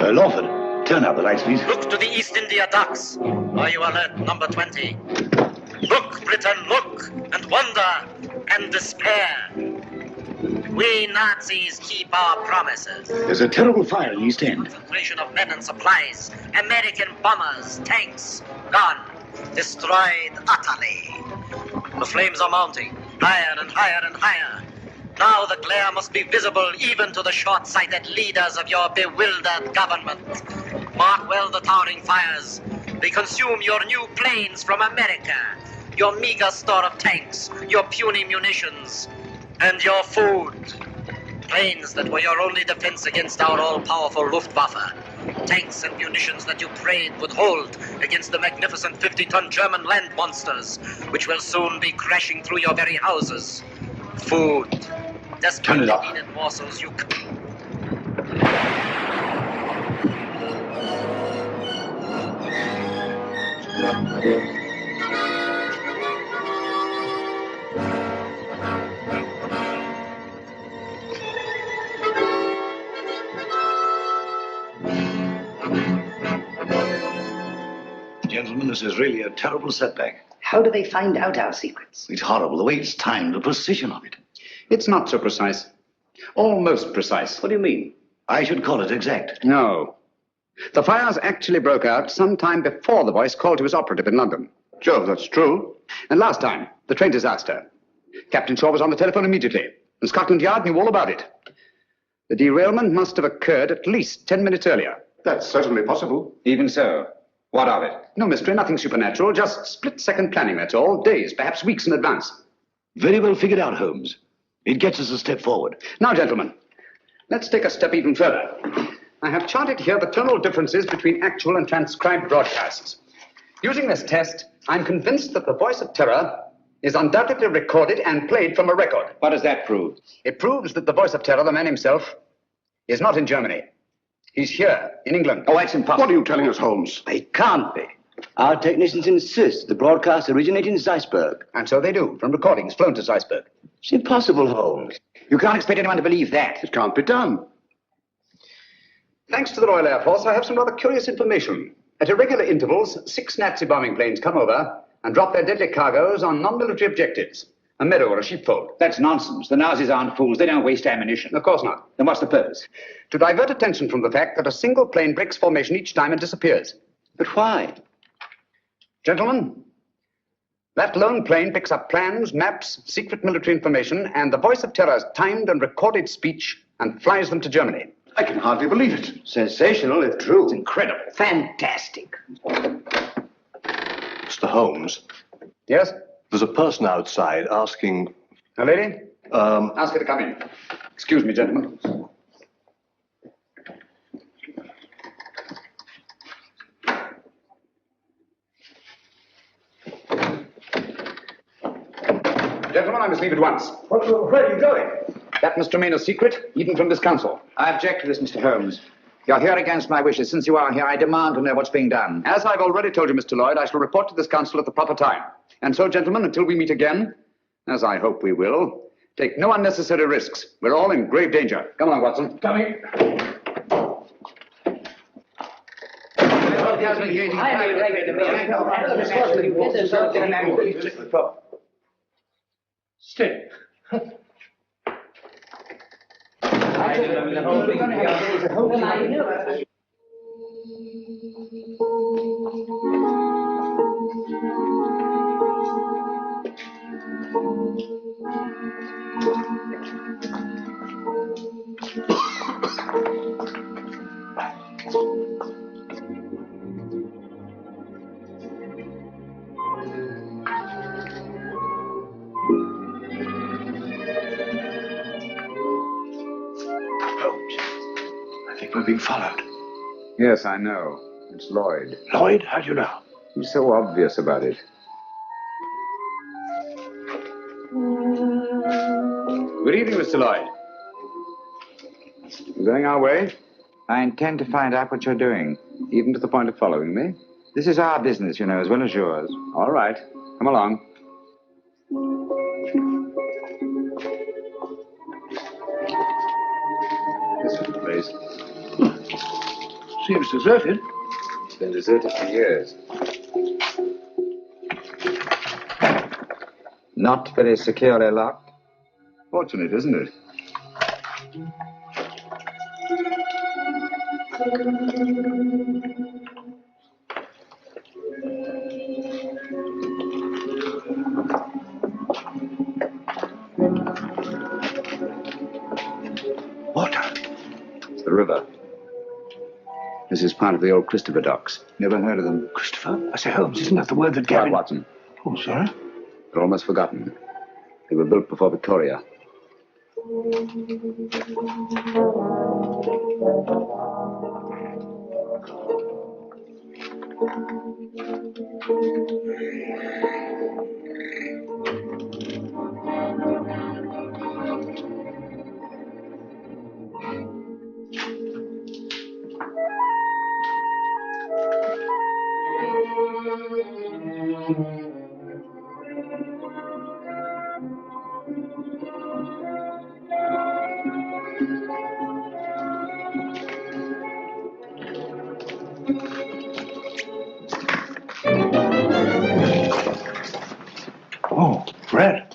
S15: Lawford, turn out the lights, please.
S21: Look to the East India Docks. Are you alert, number 20? Look, Britain, look, and wonder, and despair. We Nazis keep our promises.
S15: There's a terrible fire in East End.
S21: Concentration of men and supplies. American bombers, tanks, gone. Destroyed utterly. The flames are mounting, higher and higher and higher. Now the glare must be visible even to the short-sighted leaders of your bewildered government. Mark well the towering fires. They consume your new planes from America, your meager store of tanks, your puny munitions, and your food. Planes that were your only defense against our all-powerful Luftwaffe. Tanks and munitions that you prayed would hold against the magnificent 50-ton German land monsters, which will soon be crashing through your very houses. Food. Desperately needed morsels you...
S15: Gentlemen, this is really a terrible setback.
S3: How do they find out our secrets?
S15: It's horrible, the way it's timed, the precision of it.
S16: It's not so precise. Almost precise.
S15: What do you mean? I should call it exact.
S16: No. The fires actually broke out sometime before the voice called to his operative in London. Jove, that's true. And last time, the train disaster. Captain Shaw was on the telephone immediately, and Scotland Yard knew all about it. The derailment must have occurred at least 10 minutes earlier. That's certainly possible. Even so. What of it? No mystery, nothing supernatural, just split-second planning, that's all. Days, perhaps weeks in advance.
S15: Very well figured out, Holmes. It gets us a step forward.
S16: Now, gentlemen, let's take a step even further. I have charted here the tonal differences between actual and transcribed broadcasts. Using this test, I'm convinced that the voice of terror is undoubtedly recorded and played from a record.
S4: What does that prove?
S16: It proves that the voice of terror, the man himself, is not in Germany. He's here, in England.
S14: Oh, that's impossible.
S16: What are you telling us, Holmes?
S14: It can't be. Our technicians insist the broadcast originated in Zeisberg.
S16: And so they do, from recordings flown to Zeisberg.
S14: It's impossible, Holmes.
S16: You can't expect anyone to believe that. It can't be done. Thanks to the Royal Air Force, I have some rather curious information. At irregular intervals, 6 Nazi bombing planes come over and drop their deadly cargoes on non-military objectives. A meadow or a sheepfold.
S4: That's nonsense. The Nazis aren't fools. They don't waste ammunition.
S16: Of course not.
S4: Then what's the purpose?
S16: To divert attention from the fact that a single plane breaks formation each time and disappears.
S14: But why?
S16: Gentlemen, that lone plane picks up plans, maps, secret military information, and the voice of terror's timed and recorded speech and flies them to Germany.
S14: I can hardly believe it. Sensational, if true. It's
S16: incredible.
S14: Fantastic.
S1: Mr. Holmes.
S16: Yes?
S1: There's a person outside asking...
S16: A lady? Ask her to come in. Excuse me, gentlemen. Gentlemen, I must leave at once.
S14: Where are you going?
S16: That must remain a secret, even from this council.
S4: I object to this, Mr. Holmes. You're here against my wishes. Since you are here, I demand to know what's being done.
S16: As I've already told you, Mr. Lloyd, I shall report to this council at the proper time. And so, gentlemen, until we meet again, as I hope we will, take no unnecessary risks. We're all in grave danger. Come along, Watson.
S11: Coming.
S18: Stay.
S1: We're being followed.
S16: Yes, I know. It's Lloyd.
S1: Lloyd? How do you know?
S16: He's so obvious about it. Good evening, Mr. Lloyd. You going our way?
S4: I intend to find out what you're doing.
S16: Even to the point of following me?
S4: This is our business, you know, as well as yours.
S16: All right. Come along. This is the place.
S1: Seems deserted.
S16: It's been deserted for years.
S4: Not very securely locked.
S16: Fortunate, isn't it?
S1: Water.
S16: It's the river. This is part of the old Christopher docks. Never heard of them.
S1: Christopher? I say, Holmes, isn't that the word that Gavin...
S16: Watson.
S1: Oh, sorry?
S16: They're almost forgotten. They were built before Victoria.
S1: Oh, Fred.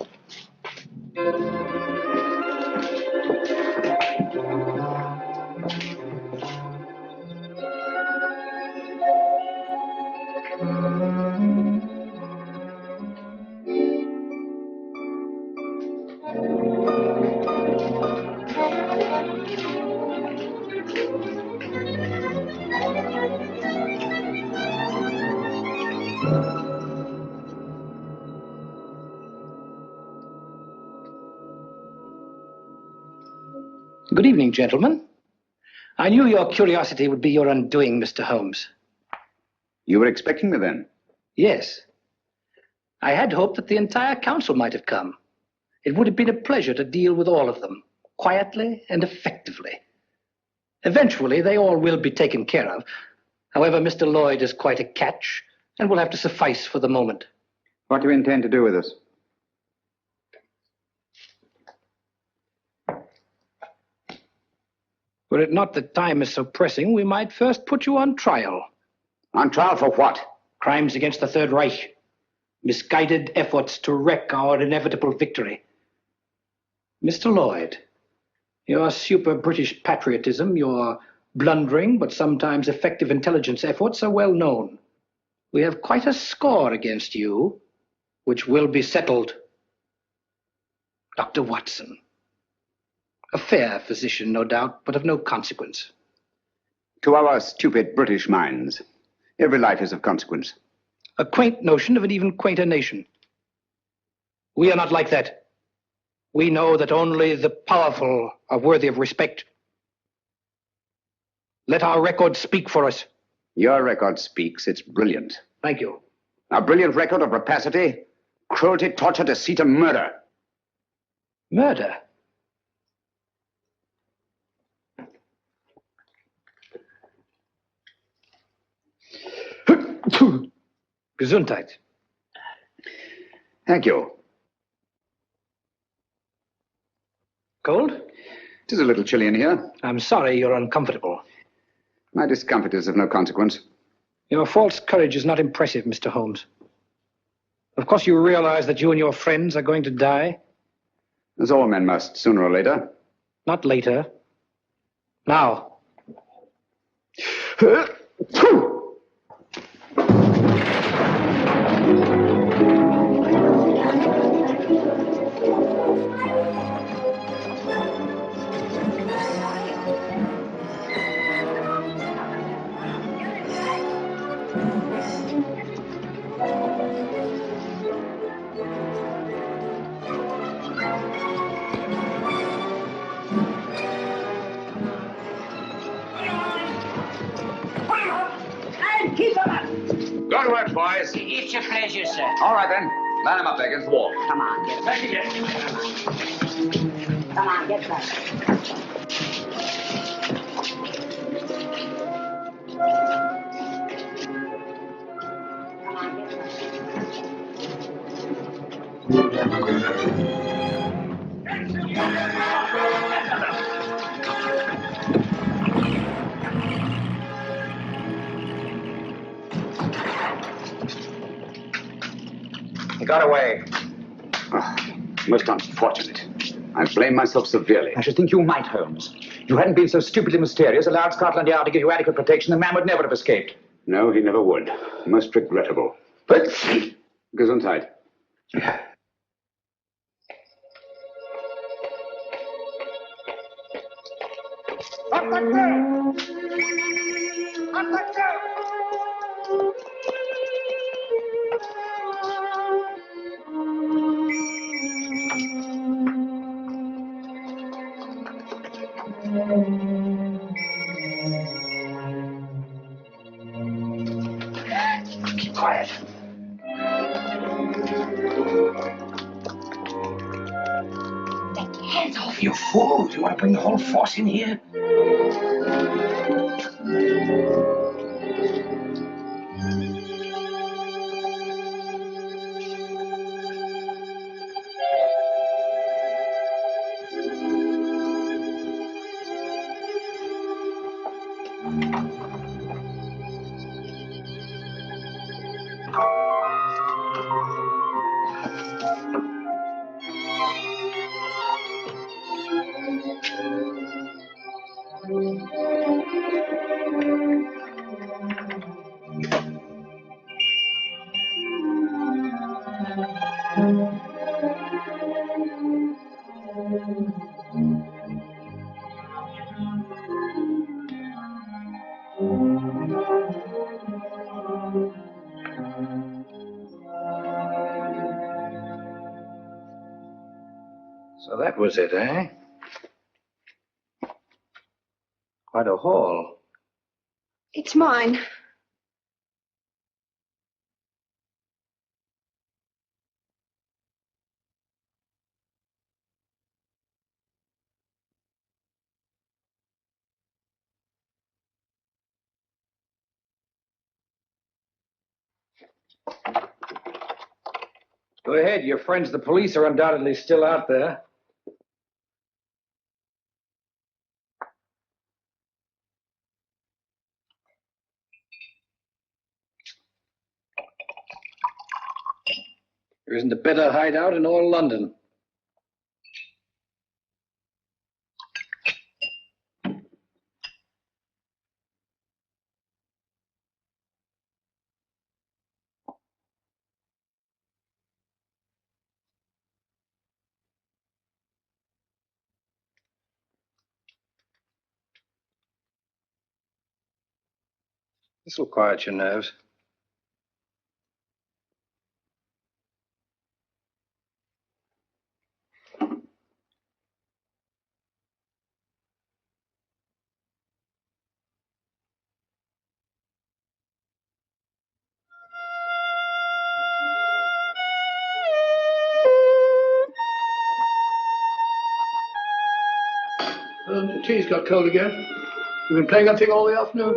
S10: Good evening, gentlemen. I knew your curiosity would be your undoing, Mr. Holmes.
S16: You were expecting me then?
S10: Yes. I had hoped that the entire council might have come. It would have been a pleasure to deal with all of them, quietly and effectively. Eventually, they all will be taken care of. However, Mr. Lloyd is quite a catch and will have to suffice for the moment.
S16: What do you intend to do with us?
S10: Were it not that time is so pressing, we might first put you on trial.
S16: On trial for what?
S10: Crimes against the Third Reich. Misguided efforts to wreck our inevitable victory. Mr. Lloyd, your super-British patriotism, your blundering but sometimes effective intelligence efforts are well known. We have quite a score against you, which will be settled. Dr. Watson. A fair physician, no doubt, but of no consequence.
S16: To our stupid British minds, every life is of consequence.
S10: A quaint notion of an even quainter nation. We are not like that. We know that only the powerful are worthy of respect. Let our record speak for us.
S16: Your record speaks. It's brilliant.
S10: Thank you.
S16: A brilliant record of rapacity, cruelty, torture, deceit, and murder.
S10: Murder? Gesundheit.
S16: Thank you.
S10: Cold?
S16: It is a little chilly in here.
S10: I'm sorry you're uncomfortable.
S16: My discomfort is of no consequence.
S10: Your false courage is not impressive, Mr. Holmes. Of course you realize that you and your friends are going to die?
S16: As all men must, sooner or later.
S10: Not later. Now.
S16: Good work, boys.
S22: It's a pleasure, sir.
S16: All right, then. Line them up there against the wall.
S22: Come on, get back. Come on, get back.
S16: He got away. Oh, most unfortunate. I blame myself severely. I should think you might, Holmes. If you hadn't been so stupidly mysterious, allowed Scotland Yard to give you adequate protection, the man would never have escaped. No, he never would. Most regrettable. But Gesundheit.
S10: Keep quiet.
S18: Hands off, you fool! Do you want to bring the whole force in here?
S10: So that was it, eh? Quite a haul.
S20: It's mine.
S10: Go ahead. Your friends, the police, are undoubtedly still out there. There isn't a better hideout in all London. This will quiet your nerves.
S1: The tea's got cold again. You've been playing that thing all the afternoon?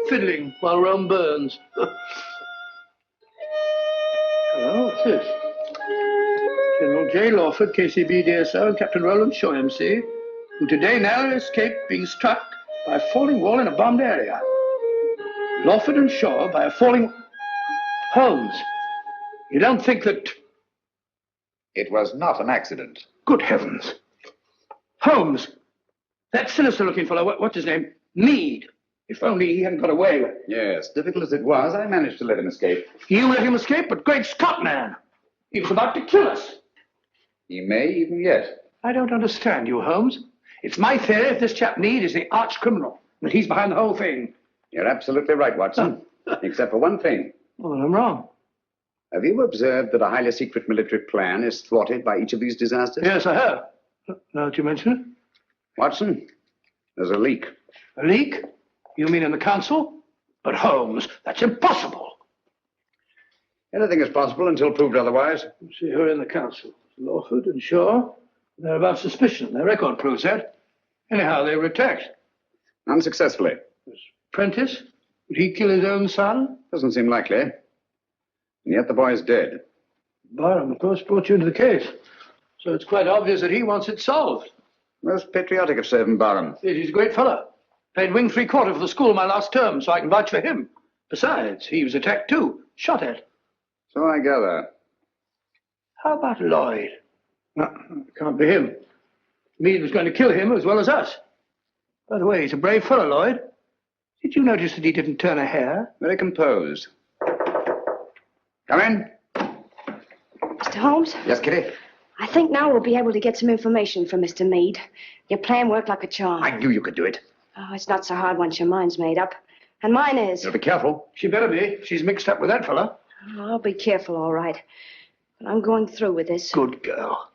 S1: Fiddling while Rome burns. Hello, what's this? General J. Lawford, KCB DSO, and Captain Roland Shaw, MC, who today narrowly escaped being struck by a falling wall in a bombed area. Lawford and Shaw by a falling... Holmes, you don't think that...
S16: It was not an accident.
S1: Good heavens. Holmes, that sinister-looking fellow, what's his name? Meade. If only he hadn't got away.
S16: Yes, difficult as it was, I managed to let him escape.
S1: You let him escape, but great Scott, man! He was about to kill us.
S16: He may even yet.
S1: I don't understand you, Holmes. It's my theory that this chap Meade is the arch criminal, that he's behind the whole thing.
S16: You're absolutely right, Watson. Except for one thing.
S1: Well, then I'm wrong.
S16: Have you observed that a highly secret military plan is thwarted by each of these disasters?
S1: Yes, I have. Now that you mention it.
S16: Watson, there's a leak.
S1: A leak? You mean in the council? But Holmes, that's impossible.
S16: Anything is possible until proved otherwise.
S1: You see who are in the council? Lawford and Shaw. They're above suspicion. Their record proves that. Anyhow, they were attacked.
S16: Unsuccessfully.
S1: Prentice? Would he kill his own son?
S16: Doesn't seem likely. And yet the boy's dead.
S1: Barham, of course, brought you into the case. So it's quite obvious that he wants it solved.
S16: Most patriotic of Savin Barham.
S1: He's a great fellow. Played wing 3/4 for the school my last term, so I can vouch for him. Besides, he was attacked too. Shot at.
S16: So I gather.
S1: How about Lloyd? No, it can't be him. Meade was going to kill him as well as us. By the way, he's a brave fellow, Lloyd. Did you notice that he didn't turn a hair?
S16: Very composed. Come in.
S20: Mr. Holmes?
S16: Yes, Kitty?
S20: I think now we'll be able to get some information from Mr. Meade. Your plan worked like a charm.
S16: I knew you could do it.
S20: Oh, it's not so hard once your mind's made up. And mine is.
S16: You'll be careful.
S1: She better be. She's mixed up with that fellow.
S20: Oh, I'll be careful, all right. But I'm going through with this.
S1: Good girl.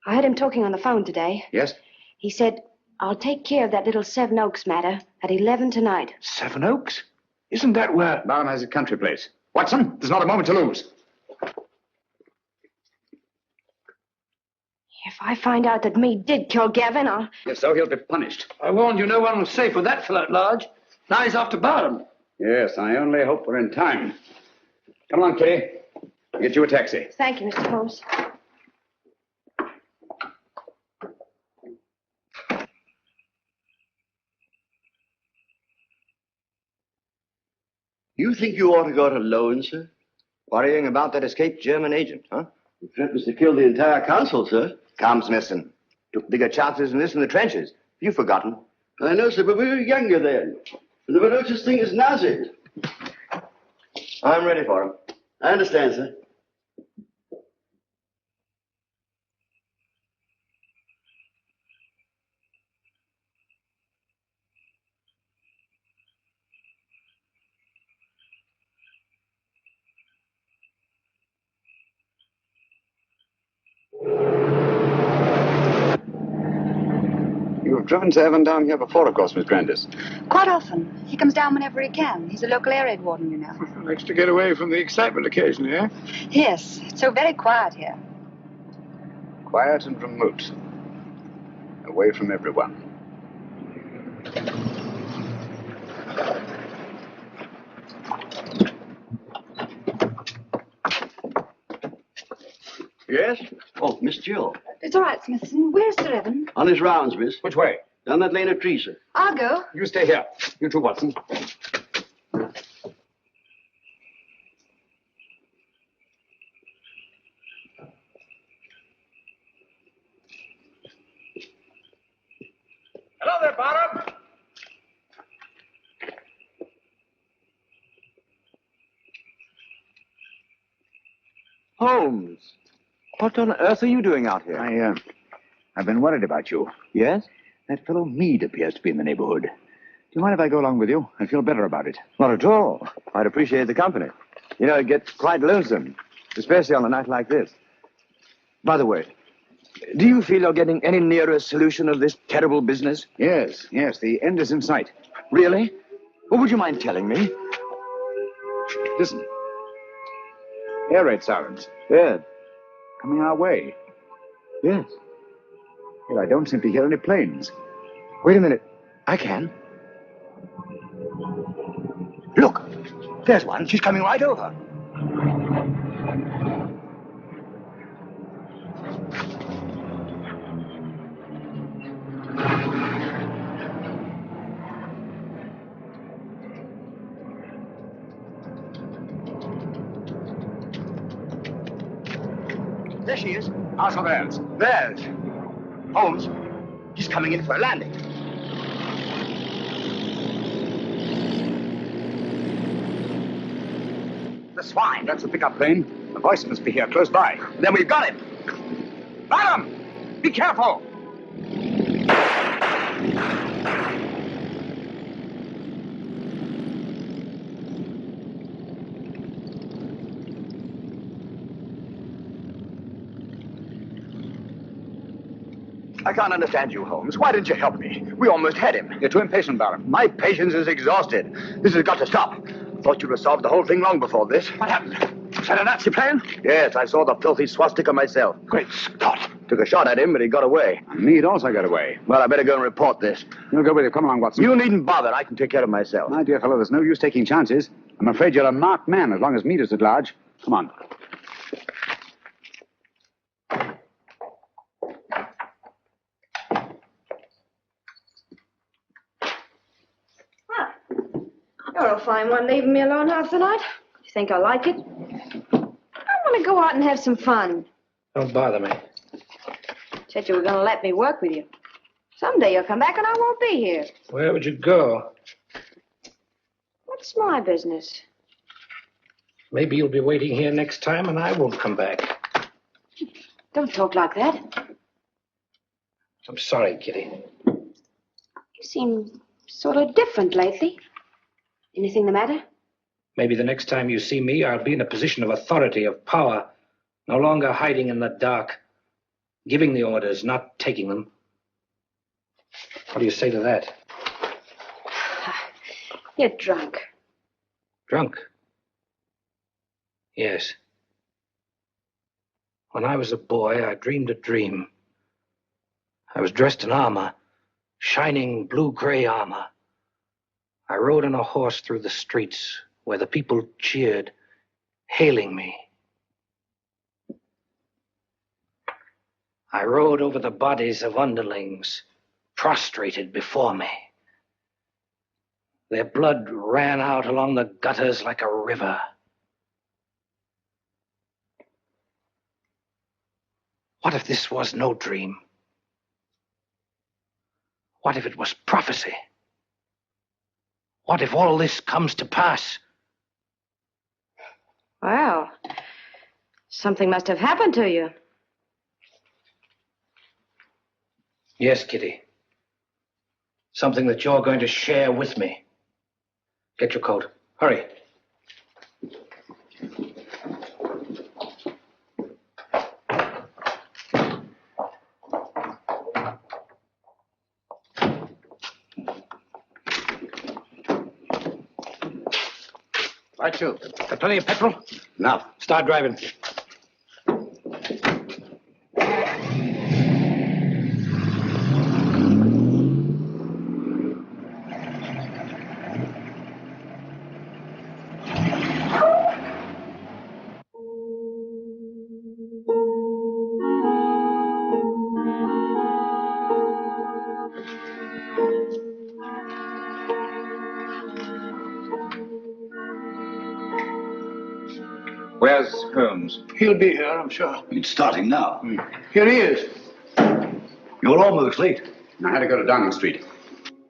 S20: I heard him talking on the phone today.
S16: Yes?
S20: He said, I'll take care of that little Seven Oaks matter at 11 tonight.
S1: Seven Oaks? Isn't that where...
S16: Barham has a country place. Watson, there's not a moment to lose.
S20: If I find out that Meade did kill Gavin, I'll...
S16: If so, he'll be punished.
S1: I warned you no one was safe with that fellow at large. Now he's after Barham.
S16: Yes, I only hope we're in time. Come along, Kitty. I'll get you a taxi.
S20: Thank you, Mr. Holmes.
S14: You think you ought to go alone, sir?
S4: Worrying about that escaped German agent, huh?
S14: The threat was to kill the entire council, sir.
S4: Calm, Smithson. Took bigger chances than this in the trenches. You've forgotten.
S14: I know, sir, but we were younger then. And there were no such thing as Nazis. I'm ready for him. I understand, sir.
S16: You have driven Sir Evan down here before, of course, Miss Grandis.
S6: Quite often. He comes down whenever he can. He's a local air raid warden, you know.
S1: Likes to get away from the excitement occasionally, eh?
S6: Yes, it's so very quiet here.
S16: Quiet and remote. Away from everyone.
S14: Yes? Oh, Miss Jill.
S6: It's all right, Smithson. Where's Sir Evan?
S14: On his rounds, miss.
S12: Which way?
S14: Down that lane of trees, sir.
S6: I'll go.
S12: You stay here. You too, Watson. Hello there, Bottom.
S4: Holmes, what on earth are you doing out here?
S16: I've been worried about you.
S4: Yes?
S16: That fellow Meade appears to be in the neighborhood. Do you mind if I go along with you? I feel better about it.
S4: Not at all. I'd appreciate the company. You know, it gets quite lonesome, especially on a night like this. By the way, do you feel you're getting any nearer a solution of this terrible business?
S16: Yes, the end is in sight.
S4: Really? Well, would you mind telling me?
S16: Listen. Air raid sirens.
S4: Yes.
S16: Coming our way.
S4: Yes.
S16: Well, I don't seem to hear any planes.
S4: Wait a minute. I can. Look, there's one. She's coming right over. There she is.
S16: Ask for theirs.
S4: There's Holmes. He's coming in for a landing.
S16: The swine. That's the pickup plane. The voice must be here, close by.
S4: Then we've got him.
S16: Bottom! Be careful!
S4: I can't understand you, Holmes. Why didn't you help me? We almost had him.
S16: You're too impatient, Baron.
S4: My patience is exhausted. This has got to stop. Thought you'd have solved the whole thing long before this.
S16: What happened? Was that a Nazi plane?
S4: Yes, I saw the filthy swastika myself.
S16: Great Scott!
S4: Took a shot at him, but he got away.
S16: Meade also got away.
S4: Well, I better go and report this.
S16: You'll go with you. Come along, Watson.
S4: You needn't bother. I can take care of myself.
S16: My dear fellow, there's no use taking chances. I'm afraid you're a marked man as long as Meade is at large. Come on.
S20: You're a fine one, leaving me alone half the night. You think I like it? I want to go out and have some fun.
S10: Don't bother me.
S20: Said you were going to let me work with you. Someday you'll come back and I won't be here.
S10: Where would you go?
S20: What's my business?
S10: Maybe you'll be waiting here next time and I won't come back.
S20: Don't talk like that.
S10: I'm sorry, Kitty.
S20: You seem sort of different lately. Anything the matter?
S10: Maybe the next time you see me, I'll be in a position of authority, of power. No longer hiding in the dark. Giving the orders, not taking them. What do you say to that?
S20: You're drunk.
S10: Drunk? Yes. When I was a boy, I dreamed a dream. I was dressed in armor, shining blue-gray armor. I rode on a horse through the streets where the people cheered, hailing me. I rode over the bodies of underlings, prostrated before me. Their blood ran out along the gutters like a river. What if this was no dream? What if it was prophecy? What if all this comes to pass?
S20: Well, something must have happened to you.
S10: Yes, Kitty. Something that you're going to share with me. Get your coat. Hurry.
S5: Right, you. Got plenty of petrol?
S14: Enough.
S5: Start driving.
S16: Where's Holmes?
S1: He'll be here, I'm sure.
S15: It's starting now.
S1: Here he is.
S15: You're almost late.
S16: I had to go to Downing Street.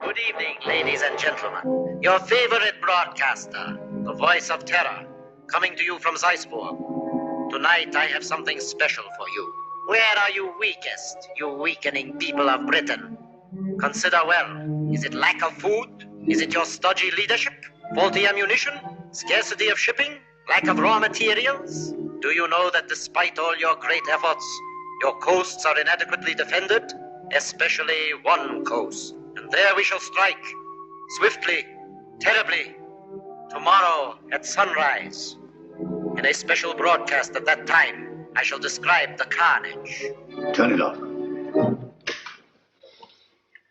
S21: Good evening, ladies and gentlemen. Your favorite broadcaster, the voice of terror, coming to you from Zeisburg. Tonight I have something special for you. Where are you weakest, you weakening people of Britain? Consider well. Is it lack of food? Is it your stodgy leadership? Faulty ammunition? Scarcity of shipping? Lack of raw materials? Do you know that despite all your great efforts, your coasts are inadequately defended? Especially one coast. And there we shall strike. Swiftly, terribly. Tomorrow at sunrise. In a special broadcast at that time, I shall describe the carnage.
S15: Turn it off.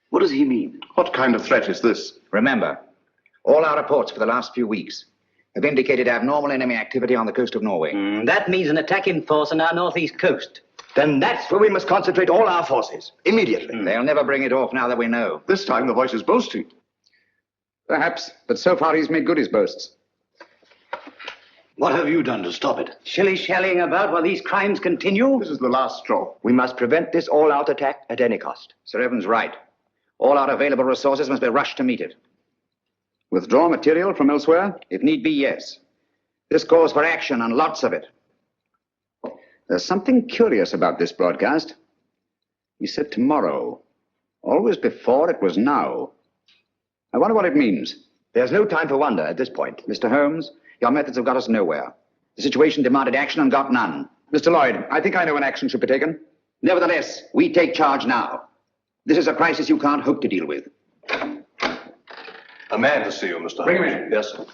S15: What does he mean?
S16: What kind of threat is this?
S8: Remember, all our reports for the last few weeks have indicated abnormal enemy activity on the coast of Norway.
S3: That means an attacking force on our northeast coast.
S14: Then that's where we must concentrate all our forces, immediately.
S8: They'll never bring it off now that we know.
S16: This time the voice is boasting. Perhaps, but so far he's made good his boasts.
S15: What have you done to stop it?
S3: Shilly-shallying about while these crimes continue?
S16: This is the last straw.
S14: We must prevent this all-out attack at any cost.
S8: Sir Evan's right. All our available resources must be rushed to meet it.
S16: Withdraw material from elsewhere?
S8: If need be, yes. This calls for action, and lots of it.
S16: There's something curious about this broadcast. He said tomorrow. Always before, it was now. I wonder what it means.
S14: There's no time for wonder at this point.
S8: Mr. Holmes, your methods have got us nowhere. The situation demanded action and got none.
S16: Mr. Lloyd, I think I know when action should be taken.
S8: Nevertheless, we take charge now. This is a crisis you can't hope to deal with.
S14: A man to see you, Mr.
S16: Bring him in.
S14: Yes, sir.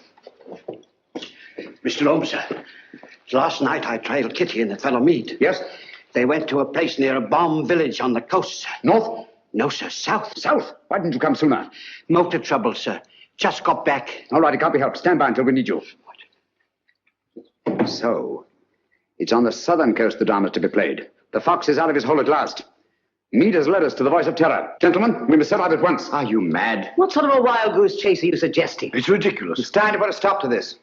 S18: Mr. Holmes, sir. Last night I trailed Kitty and the fellow Mead.
S16: Yes?
S18: They went to a place near a bomb village on the coast, sir.
S16: North?
S18: No, sir, south.
S16: South? Why didn't you come sooner?
S18: Motor trouble, sir. Just got back.
S16: All right, it can't be helped. Stand by until we need you. So, it's on the southern coast the drama's to be played. The fox is out of his hole at last. Mead has led us to the voice of terror. Gentlemen, we must set out at once.
S14: Are you mad?
S3: What sort of a wild goose chase are you suggesting?
S15: It's ridiculous.
S8: It's time to put a stop to this.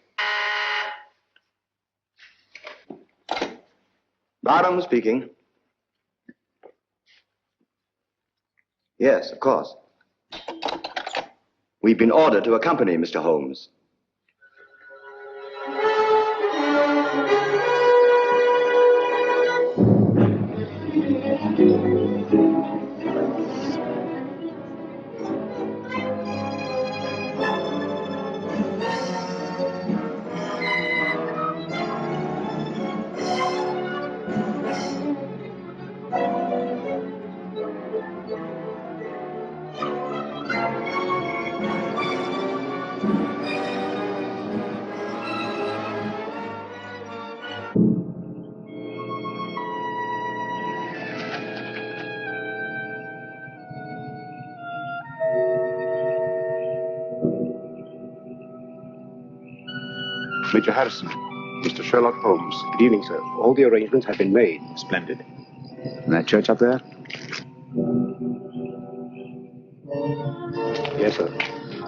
S14: Barham speaking. Yes, of course. We've been ordered to accompany Mr. Holmes.
S16: Major Harrison, Mr. Sherlock Holmes.
S5: Good evening, sir. All the arrangements have been made. Splendid.
S16: And that church up there?
S5: Yes, sir.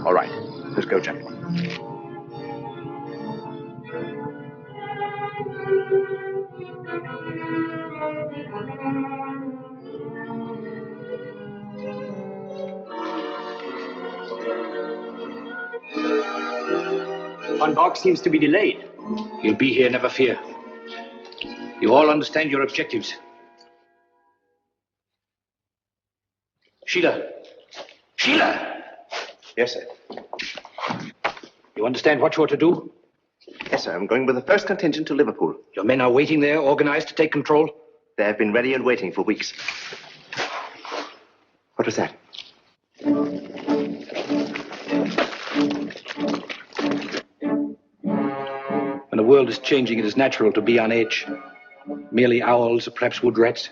S5: All right. Let's go, gentlemen.
S10: Von Borg seems to be delayed. He'll be here, never fear. You all understand your objectives. Sheila! Sheila!
S14: Yes, sir.
S10: You understand what you are to do?
S14: Yes, sir. I'm going with the first contingent to Liverpool.
S10: Your men are waiting there, organized to take control?
S14: They have been ready and waiting for weeks. What was that?
S10: world is changing, it is natural to be on edge. Merely owls or perhaps wood rats.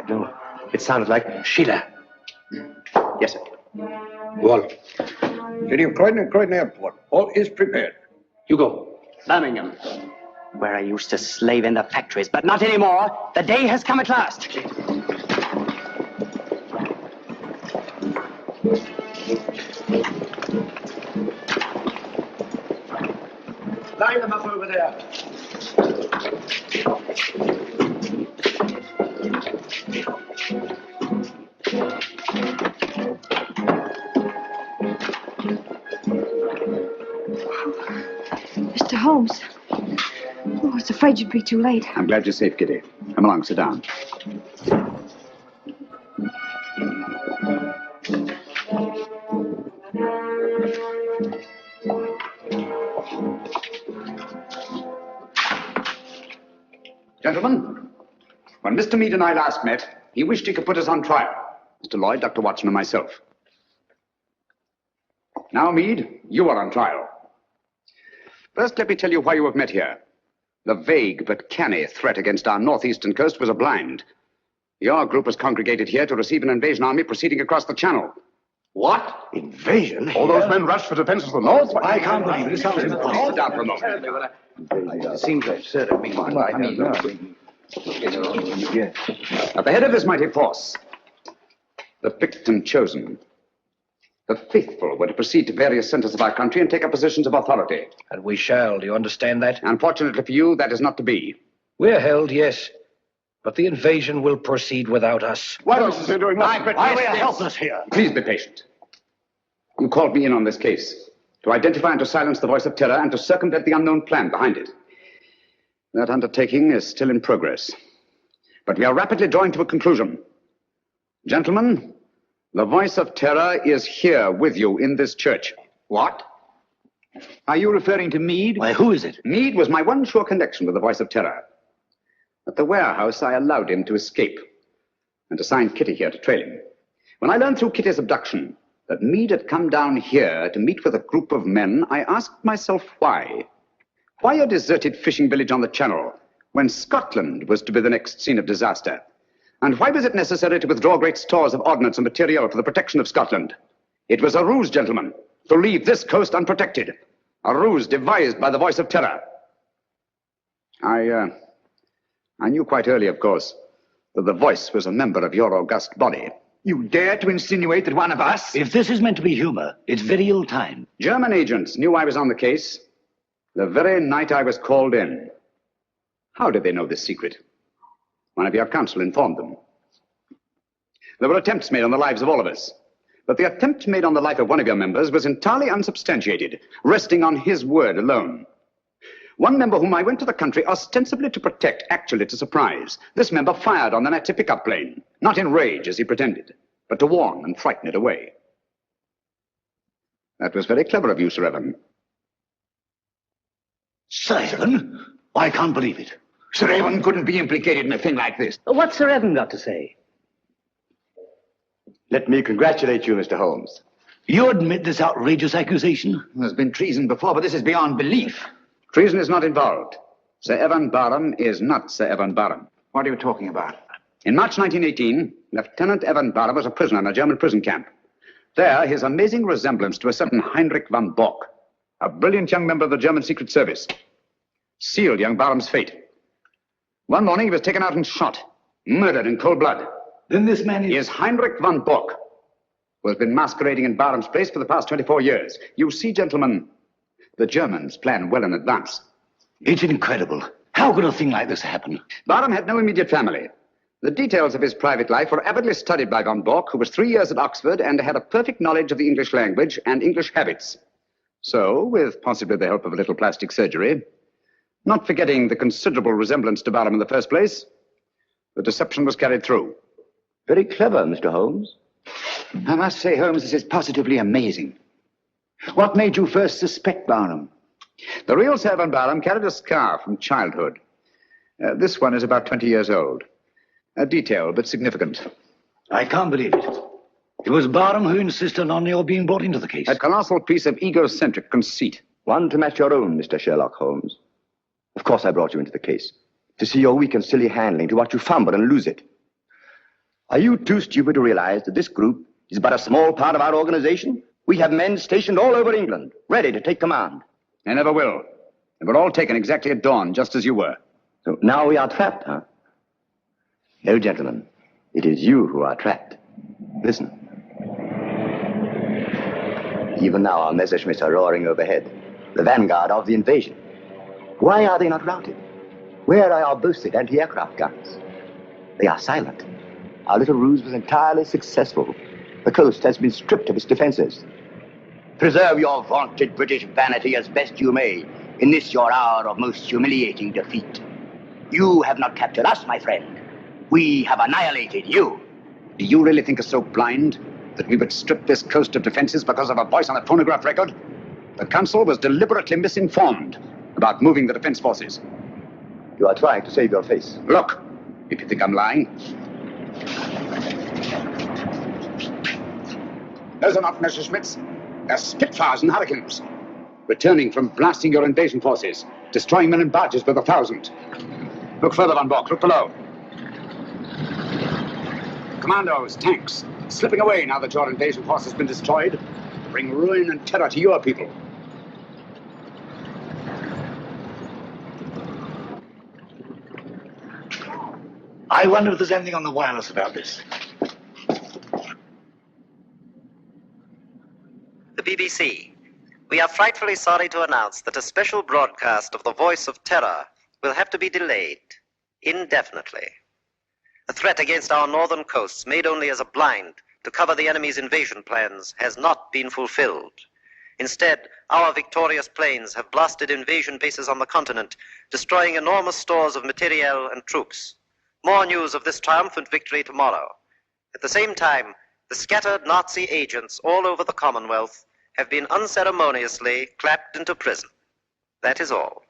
S4: No, it sounded like...
S10: Sheila.
S16: Yes, sir.
S10: Wall.
S5: City of Croydon and Croydon Airport. All is prepared.
S10: You go.
S3: Birmingham, where I used to slave in the factories, but not anymore. The day has come at last.
S1: Line them up over there.
S6: Mr. Holmes. Oh, I was afraid you'd be too late.
S16: I'm glad you're safe, Kitty. Come along, sit down. Gentlemen, when Mr. Meade and I last met, he wished he could put us on trial. Mr. Lloyd, Dr. Watson, and myself. Now, Meade, you are on trial. First, let me tell you why you have met here. The vague but canny threat against our northeastern coast was a blind. Your group was congregated here to receive an invasion army proceeding across the Channel.
S5: What? Invasion?
S12: All those men rushed for defense of the north?
S5: I can't believe it. It sounds impossible.
S16: Sit down for a moment.
S5: It seems absurd of me.
S16: At the head of this mighty force, the picked and chosen, the faithful were to proceed to various centers of our country and take up positions of authority.
S10: And we shall. Do you understand that?
S16: Unfortunately for you, that is not to be.
S10: We're held, yes. But the invasion will proceed without us.
S12: What else is there doing nothing?
S5: Why are we helpless here?
S16: Please be patient. You called me in on this case to identify and to silence the voice of terror and to circumvent the unknown plan behind it. That undertaking is still in progress. But we are rapidly drawing to a conclusion. Gentlemen, the voice of terror is here with you in this church.
S5: What?
S16: Are you referring to Meade?
S15: Why, who is it?
S16: Meade was my one sure connection with the voice of terror. At the warehouse, I allowed him to escape and assigned Kitty here to trail him. When I learned through Kitty's abduction that Meade had come down here to meet with a group of men, I asked myself why. Why a deserted fishing village on the Channel when Scotland was to be the next scene of disaster? And why was it necessary to withdraw great stores of ordnance and material for the protection of Scotland? It was a ruse, gentlemen, to leave this coast unprotected. A ruse devised by the voice of terror. I knew quite early, of course, that the voice was a member of your august body.
S5: You dare to insinuate that one of us...
S15: If this is meant to be humor, it's very ill timed.
S16: German agents knew I was on the case the very night I was called in. How did they know this secret? One of your counsel informed them. There were attempts made on the lives of all of us. But the attempt made on the life of one of your members was entirely unsubstantiated, resting on his word alone. One member whom I went to the country ostensibly to protect, actually to surprise. This member fired on the Nazi pickup plane, not in rage as he pretended, but to warn and frighten it away. That was very clever of you, Sir Evan.
S15: Sir Evan? I can't believe it.
S5: Sir Evan couldn't be implicated in a thing like this.
S3: What's Sir Evan got to say?
S4: Let me congratulate you, Mr. Holmes.
S15: You admit this outrageous accusation?
S5: There's been treason before, but this is beyond belief.
S16: Treason is not involved. Sir Evan Barham is not Sir Evan Barham.
S5: What are you talking about?
S16: In March 1918, Lieutenant Evan Barham was a prisoner in a German prison camp. There, his amazing resemblance to a certain Heinrich von Bock, a brilliant young member of the German Secret Service, sealed young Barham's fate. One morning, he was taken out and shot, murdered in cold blood.
S15: Then this man
S16: is Heinrich von Bock, who has been masquerading in Barham's place for the past 24 years. You see, gentlemen, the Germans plan well in advance.
S15: It's incredible. How could a thing like this happen?
S16: Barham had no immediate family. The details of his private life were avidly studied by von Bock, who was 3 years at Oxford and had a perfect knowledge of the English language and English habits. So, with possibly the help of a little plastic surgery, not forgetting the considerable resemblance to Barham in the first place, the deception was carried through.
S4: Very clever, Mr. Holmes.
S5: I must say, Holmes, this is positively amazing. What made you first suspect Barham?
S16: The real Sir Evan Barham carried a scar from childhood. This one is about 20 years old. A detail, but significant.
S15: I can't believe it. It was Barham who insisted on your being brought into the case.
S16: A colossal piece of egocentric conceit.
S4: One to match your own, Mr. Sherlock Holmes.
S14: Of course I brought you into the case, to see your weak and silly handling, to watch you fumble and lose it. Are you too stupid to realize that this group is but a small part of our organization? We have men stationed all over England, ready to take command.
S16: They never will. They were all taken exactly at dawn, just as you were.
S14: So now we are trapped, huh? No, gentlemen. It is you who are trapped. Listen. Even now our Messerschmitts are roaring overhead, the vanguard of the invasion. Why are they not routed? Where are our boasted anti-aircraft guns? They are silent. Our little ruse was entirely successful. The coast has been stripped of its defenses. Preserve your vaunted British vanity as best you may in this your hour of most humiliating defeat. You have not captured us, my friend. We have annihilated you.
S16: Do you really think us so blind that we would strip this coast of defenses because of a voice on a phonograph record? The council was deliberately misinformed about moving the defense forces.
S14: You are trying to save your face.
S16: Look, if you think I'm lying. Those are not Messerschmitts. They're Spitfires and Hurricanes, returning from blasting your invasion forces, destroying men in barges by the thousand. Look further on board. Look below. Commandos, tanks, slipping away now that your invasion force has been destroyed. Bring ruin and terror to your people.
S15: I wonder if there's anything on the wireless about this.
S13: The BBC. We are frightfully sorry to announce that a special broadcast of the Voice of Terror will have to be delayed indefinitely. The threat against our northern coasts, made only as a blind to cover the enemy's invasion plans, has not been fulfilled. Instead, our victorious planes have blasted invasion bases on the continent, destroying enormous stores of materiel and troops. More news of this triumphant victory tomorrow. At the same time, the scattered Nazi agents all over the Commonwealth have been unceremoniously clapped into prison. That is all.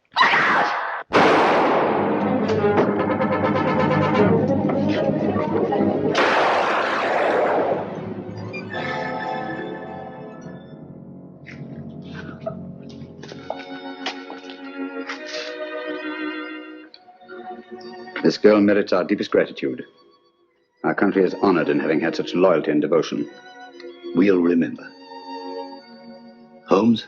S16: This girl merits our deepest gratitude. Our country is honored in having had such loyalty and devotion.
S15: We'll remember. Holmes,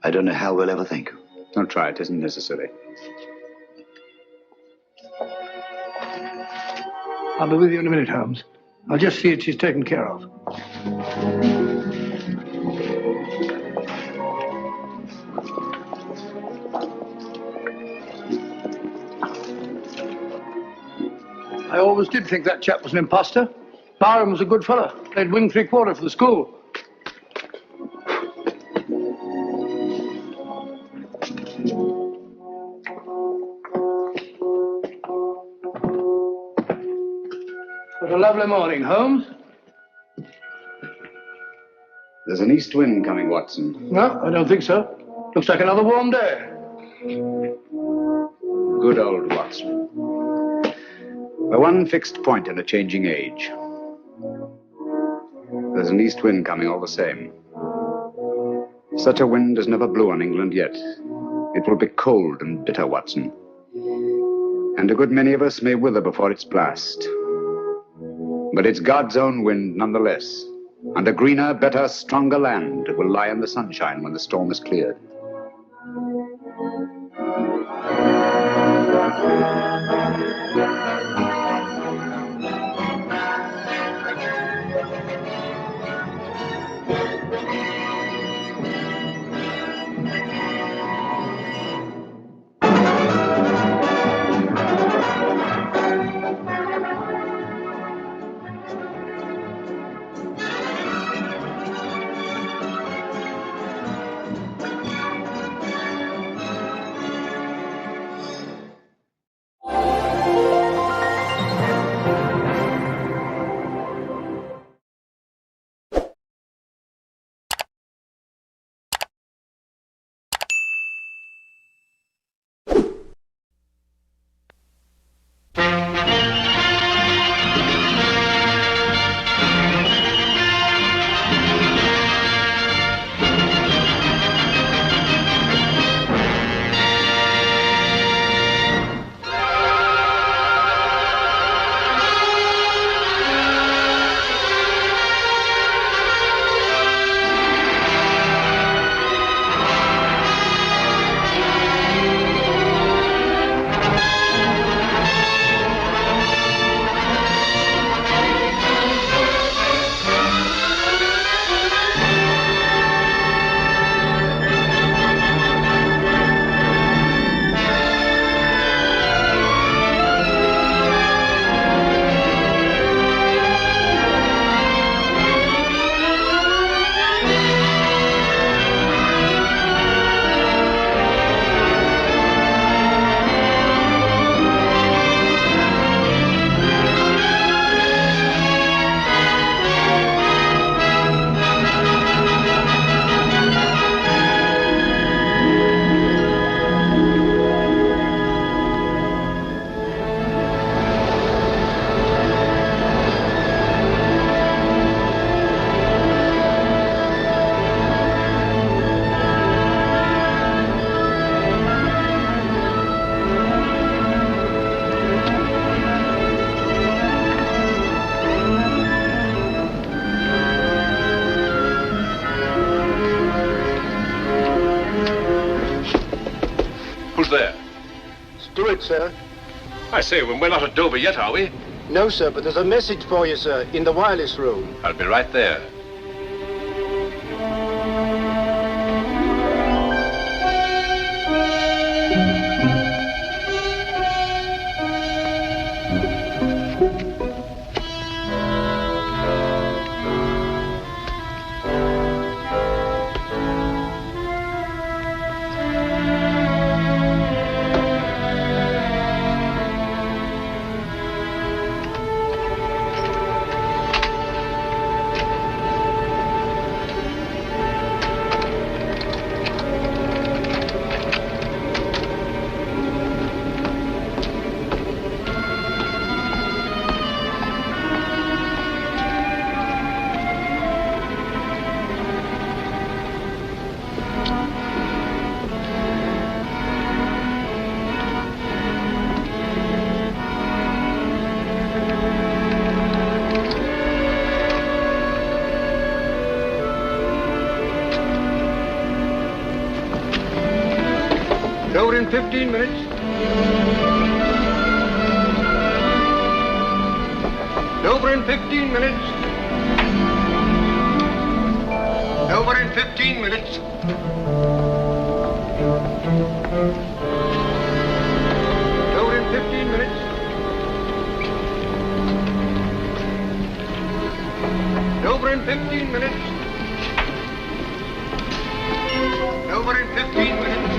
S15: I don't know how we'll ever thank you.
S16: Don't try, it isn't necessary.
S1: I'll be with you in a minute, Holmes. I'll just see that she's taken care of. I always did think that chap was an imposter. Barham was a good fellow. Played wing three-quarter for the school. What a lovely morning, Holmes.
S16: There's an east wind coming, Watson.
S1: No, I don't think so. Looks like another warm day.
S16: Good old Watson. The one fixed point in a changing age. There's an east wind coming all the same. Such a wind has never blew on England yet. It will be cold and bitter, Watson. And a good many of us may wither before its blast. But it's God's own wind nonetheless. And a greener, better, stronger land will lie in the sunshine when the storm is cleared.
S2: Who's there?
S1: Stewart, sir.
S2: I say, we're not at Dover yet, are we?
S1: No, sir, but there's a message for you, sir, in the wireless room.
S2: I'll be right there.
S1: Over in 15 minutes. Over in 15 minutes. Over in 15 minutes. Over in 15 minutes. Over in 15 minutes. Over in 15 minutes.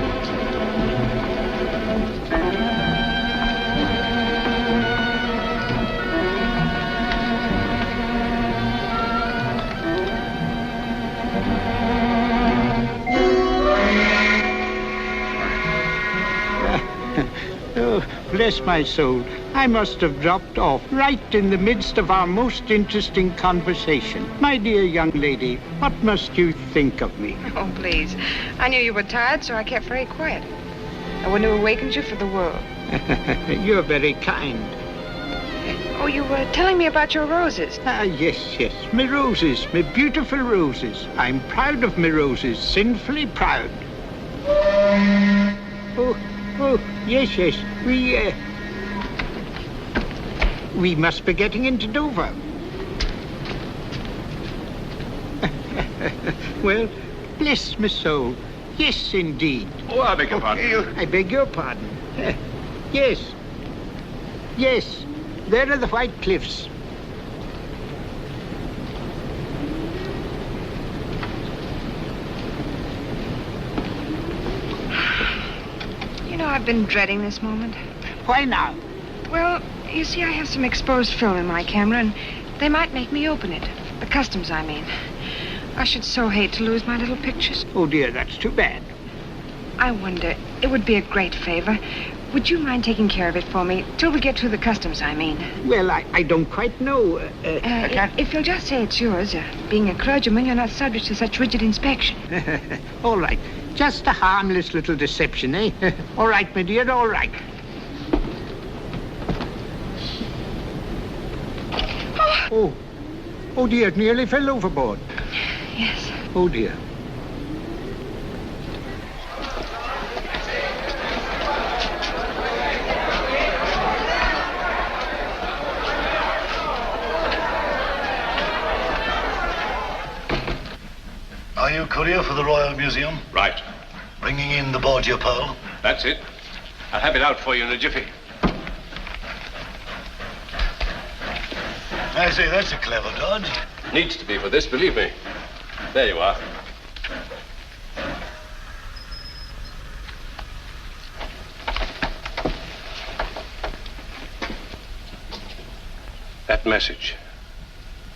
S9: Oh, bless my soul. I must have dropped off right in the midst of our most interesting conversation. My dear young lady, what must you think of me?
S6: Oh, please. I knew you were tired, so I kept very quiet. I wouldn't have awakened you for the world.
S9: You're very kind.
S6: Oh, you were telling me about your roses.
S9: Ah, yes, yes. Me roses, me beautiful roses. I'm proud of me roses, sinfully proud. Oh, yes, yes. We must be getting into Dover. Well, bless my soul. Yes, indeed.
S2: Oh, I beg your pardon.
S9: I beg your pardon. Yes. Yes. There are the White Cliffs.
S6: You know, I've been dreading this moment.
S9: Why now?
S6: Well, you see, I have some exposed film in my camera, and they might make me open it. The customs, I mean. I should so hate to lose my little pictures.
S9: Oh, dear, that's too bad.
S6: I wonder, it would be a great favor. Would you mind taking care of it for me? Till we get through the customs, I mean.
S9: Well, I don't quite know.
S6: If you'll just say it's yours. Being a clergyman, you're not subject to such rigid inspection.
S9: All right. Just a harmless little deception, eh? All right, my dear, all right. Oh, dear, it nearly fell overboard.
S6: Yes.
S9: Oh, dear.
S15: Are you courier for the Royal Museum?
S2: Right.
S15: Bringing in the Borgia pearl?
S2: That's it. I'll have it out for you in a jiffy.
S15: I say, that's a clever dodge.
S2: Needs to be for this, believe me. There you are. That message,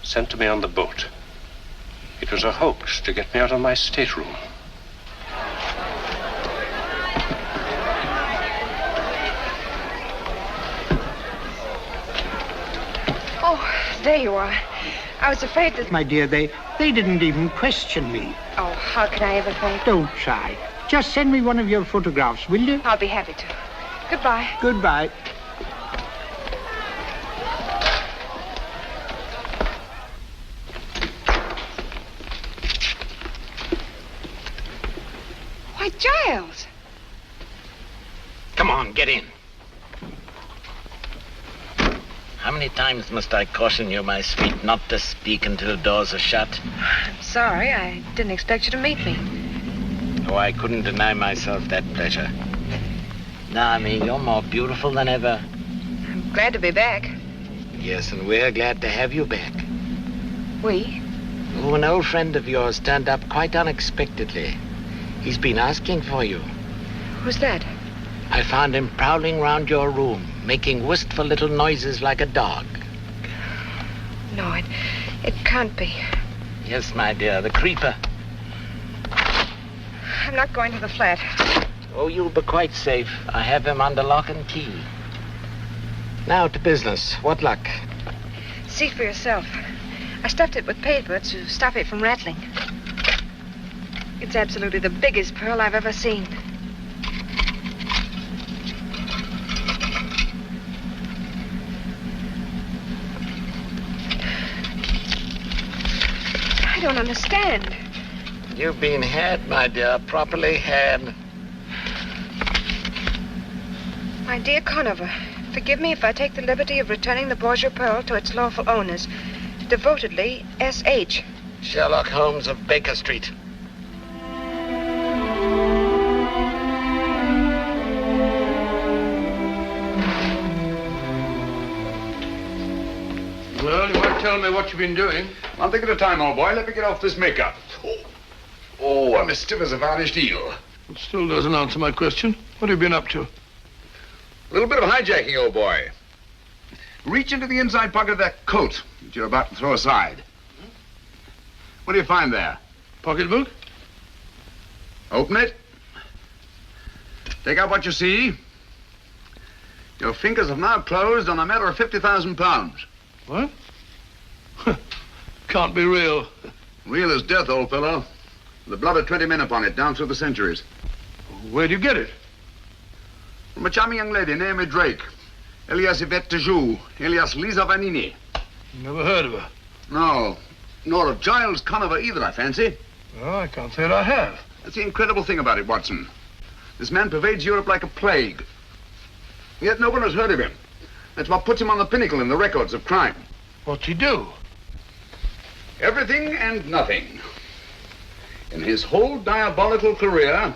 S2: sent to me on the boat. It was a hoax to get me out of my stateroom.
S6: Oh, there you are. I was afraid that...
S9: My dear, they didn't even question me.
S6: Oh, how can I ever thank...
S9: Don't try. Just send me one of your photographs, will you?
S6: I'll be happy to. Goodbye.
S9: Goodbye.
S6: Why, Giles!
S7: Come on, get in. How many times must I caution you, my sweet, not to speak until doors are shut?
S6: I'm sorry. I didn't expect you to meet me.
S7: Oh, I couldn't deny myself that pleasure. Now, you're more beautiful than ever.
S6: I'm glad to be back.
S7: Yes, and we're glad to have you back.
S6: We?
S7: Oh, an old friend of yours turned up quite unexpectedly. He's been asking for you.
S6: Who's that?
S7: I found him prowling round your room, making wistful little noises like a dog.
S6: No, it can't be.
S7: Yes, my dear, the creeper.
S6: I'm not going to the flat.
S7: Oh, you'll be quite safe. I have him under lock and key. Now to business. What luck?
S6: See for yourself. I stuffed it with paper to stop it from rattling. It's absolutely the biggest pearl I've ever seen. I don't understand.
S7: You've been had, my dear, properly had.
S6: My dear Conover, forgive me if I take the liberty of returning the Borgia pearl to its lawful owners. Devotedly, S.H.
S7: Sherlock Holmes of Baker Street.
S1: Well, you won't tell me what you've been doing.
S16: One thing at a time, old boy. Let me get off this makeup. Oh, I'm as stiff as a varnished eel.
S1: It still doesn't answer my question. What have you been up to?
S16: A little bit of hijacking, old boy. Reach into the inside pocket of that coat that you're about to throw aside. What do you find there?
S1: Pocketbook?
S16: Open it. Take out what you see. Your fingers have now closed on a matter of £50,000.
S1: What? Can't be real.
S16: Real as death, old fellow. The blood of 20 men upon it, down through the centuries.
S1: Where'd you get it?
S16: From a charming young lady named Drake. Elias Yvette de Joux, alias Lisa Vanini.
S1: Never heard of her.
S16: No, nor of Giles Conover either, I fancy.
S1: Well, I can't say that I have.
S16: That's the incredible thing about it, Watson. This man pervades Europe like a plague. Yet no one has heard of him. That's what puts him on the pinnacle in the records of crime.
S1: What's he do?
S16: Everything and nothing. In his whole diabolical career,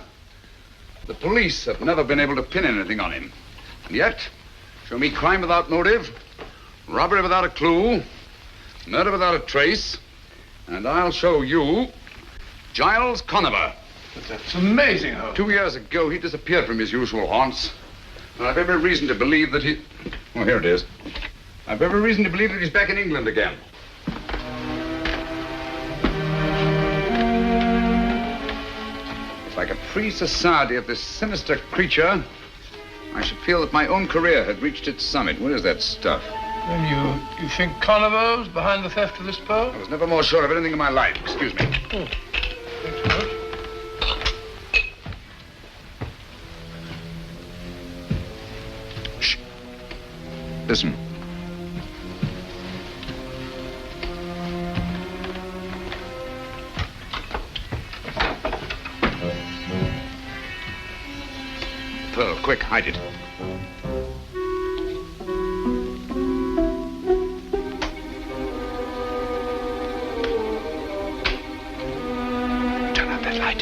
S16: the police have never been able to pin anything on him. And yet, show me crime without motive, robbery without a clue, murder without a trace, and I'll show you Giles Conover.
S1: That's amazing, Holmes.
S16: 2 years ago, he disappeared from his usual haunts. And I've every reason to believe that he... Oh, here it is. I've every reason to believe that he's back in England again. If I could free society of this sinister creature, I should feel that my own career had reached its summit. Where is that stuff?
S1: And you think Conover's behind the theft of this pearl?
S16: I was never more sure of anything in my life. Excuse me.
S1: Oh. Thanks so much.
S16: Shh. Listen. Pearl, quick, hide it. Turn out that light.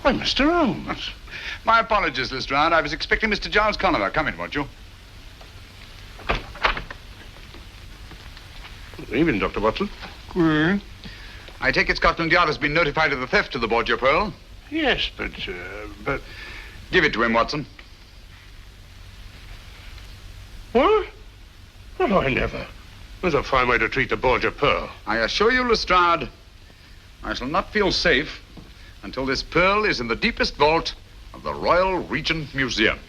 S1: Why, Mr. Holmes.
S16: My apologies, Lestrade. I was expecting Mr. Giles Conover. Come in, won't you?
S1: Good evening, Dr. Watson.
S16: I take it Scotland Yard has been notified of the theft of the Borgia pearl?
S1: Yes, but...
S16: Give it to him, Watson.
S1: What? Well, I never. That's a fine way to treat the Borgia pearl.
S16: I assure you, Lestrade, I shall not feel safe until this pearl is in the deepest vault of the Royal Regent Museum.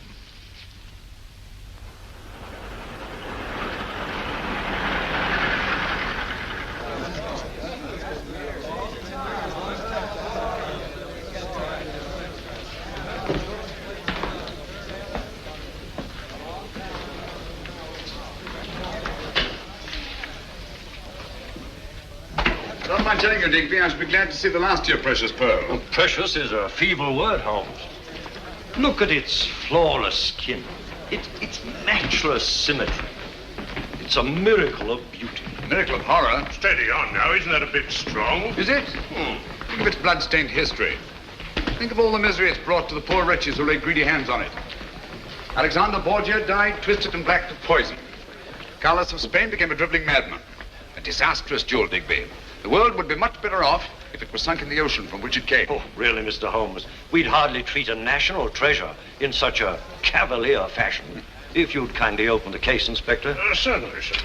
S17: I'm telling you, Digby, I should be glad to see the last of your precious pearl.
S19: Well, precious is a feeble word, Holmes. Look at its flawless skin. Its matchless symmetry. It's a miracle of beauty.
S17: Miracle of horror?
S12: Steady on now, isn't that a bit strong?
S17: Is it? Think of its blood-stained history. Think of all the misery it's brought to the poor wretches who laid greedy hands on it. Alexander Borgia died twisted and black with poison. Carlos of Spain became a driveling madman. A disastrous duel, Digby. The world would be much better off if it was sunk in the ocean from which it came.
S19: Oh, really, Mr. Holmes? We'd hardly treat a national treasure in such a cavalier fashion. If you'd kindly open the case, Inspector.
S12: Certainly, sir.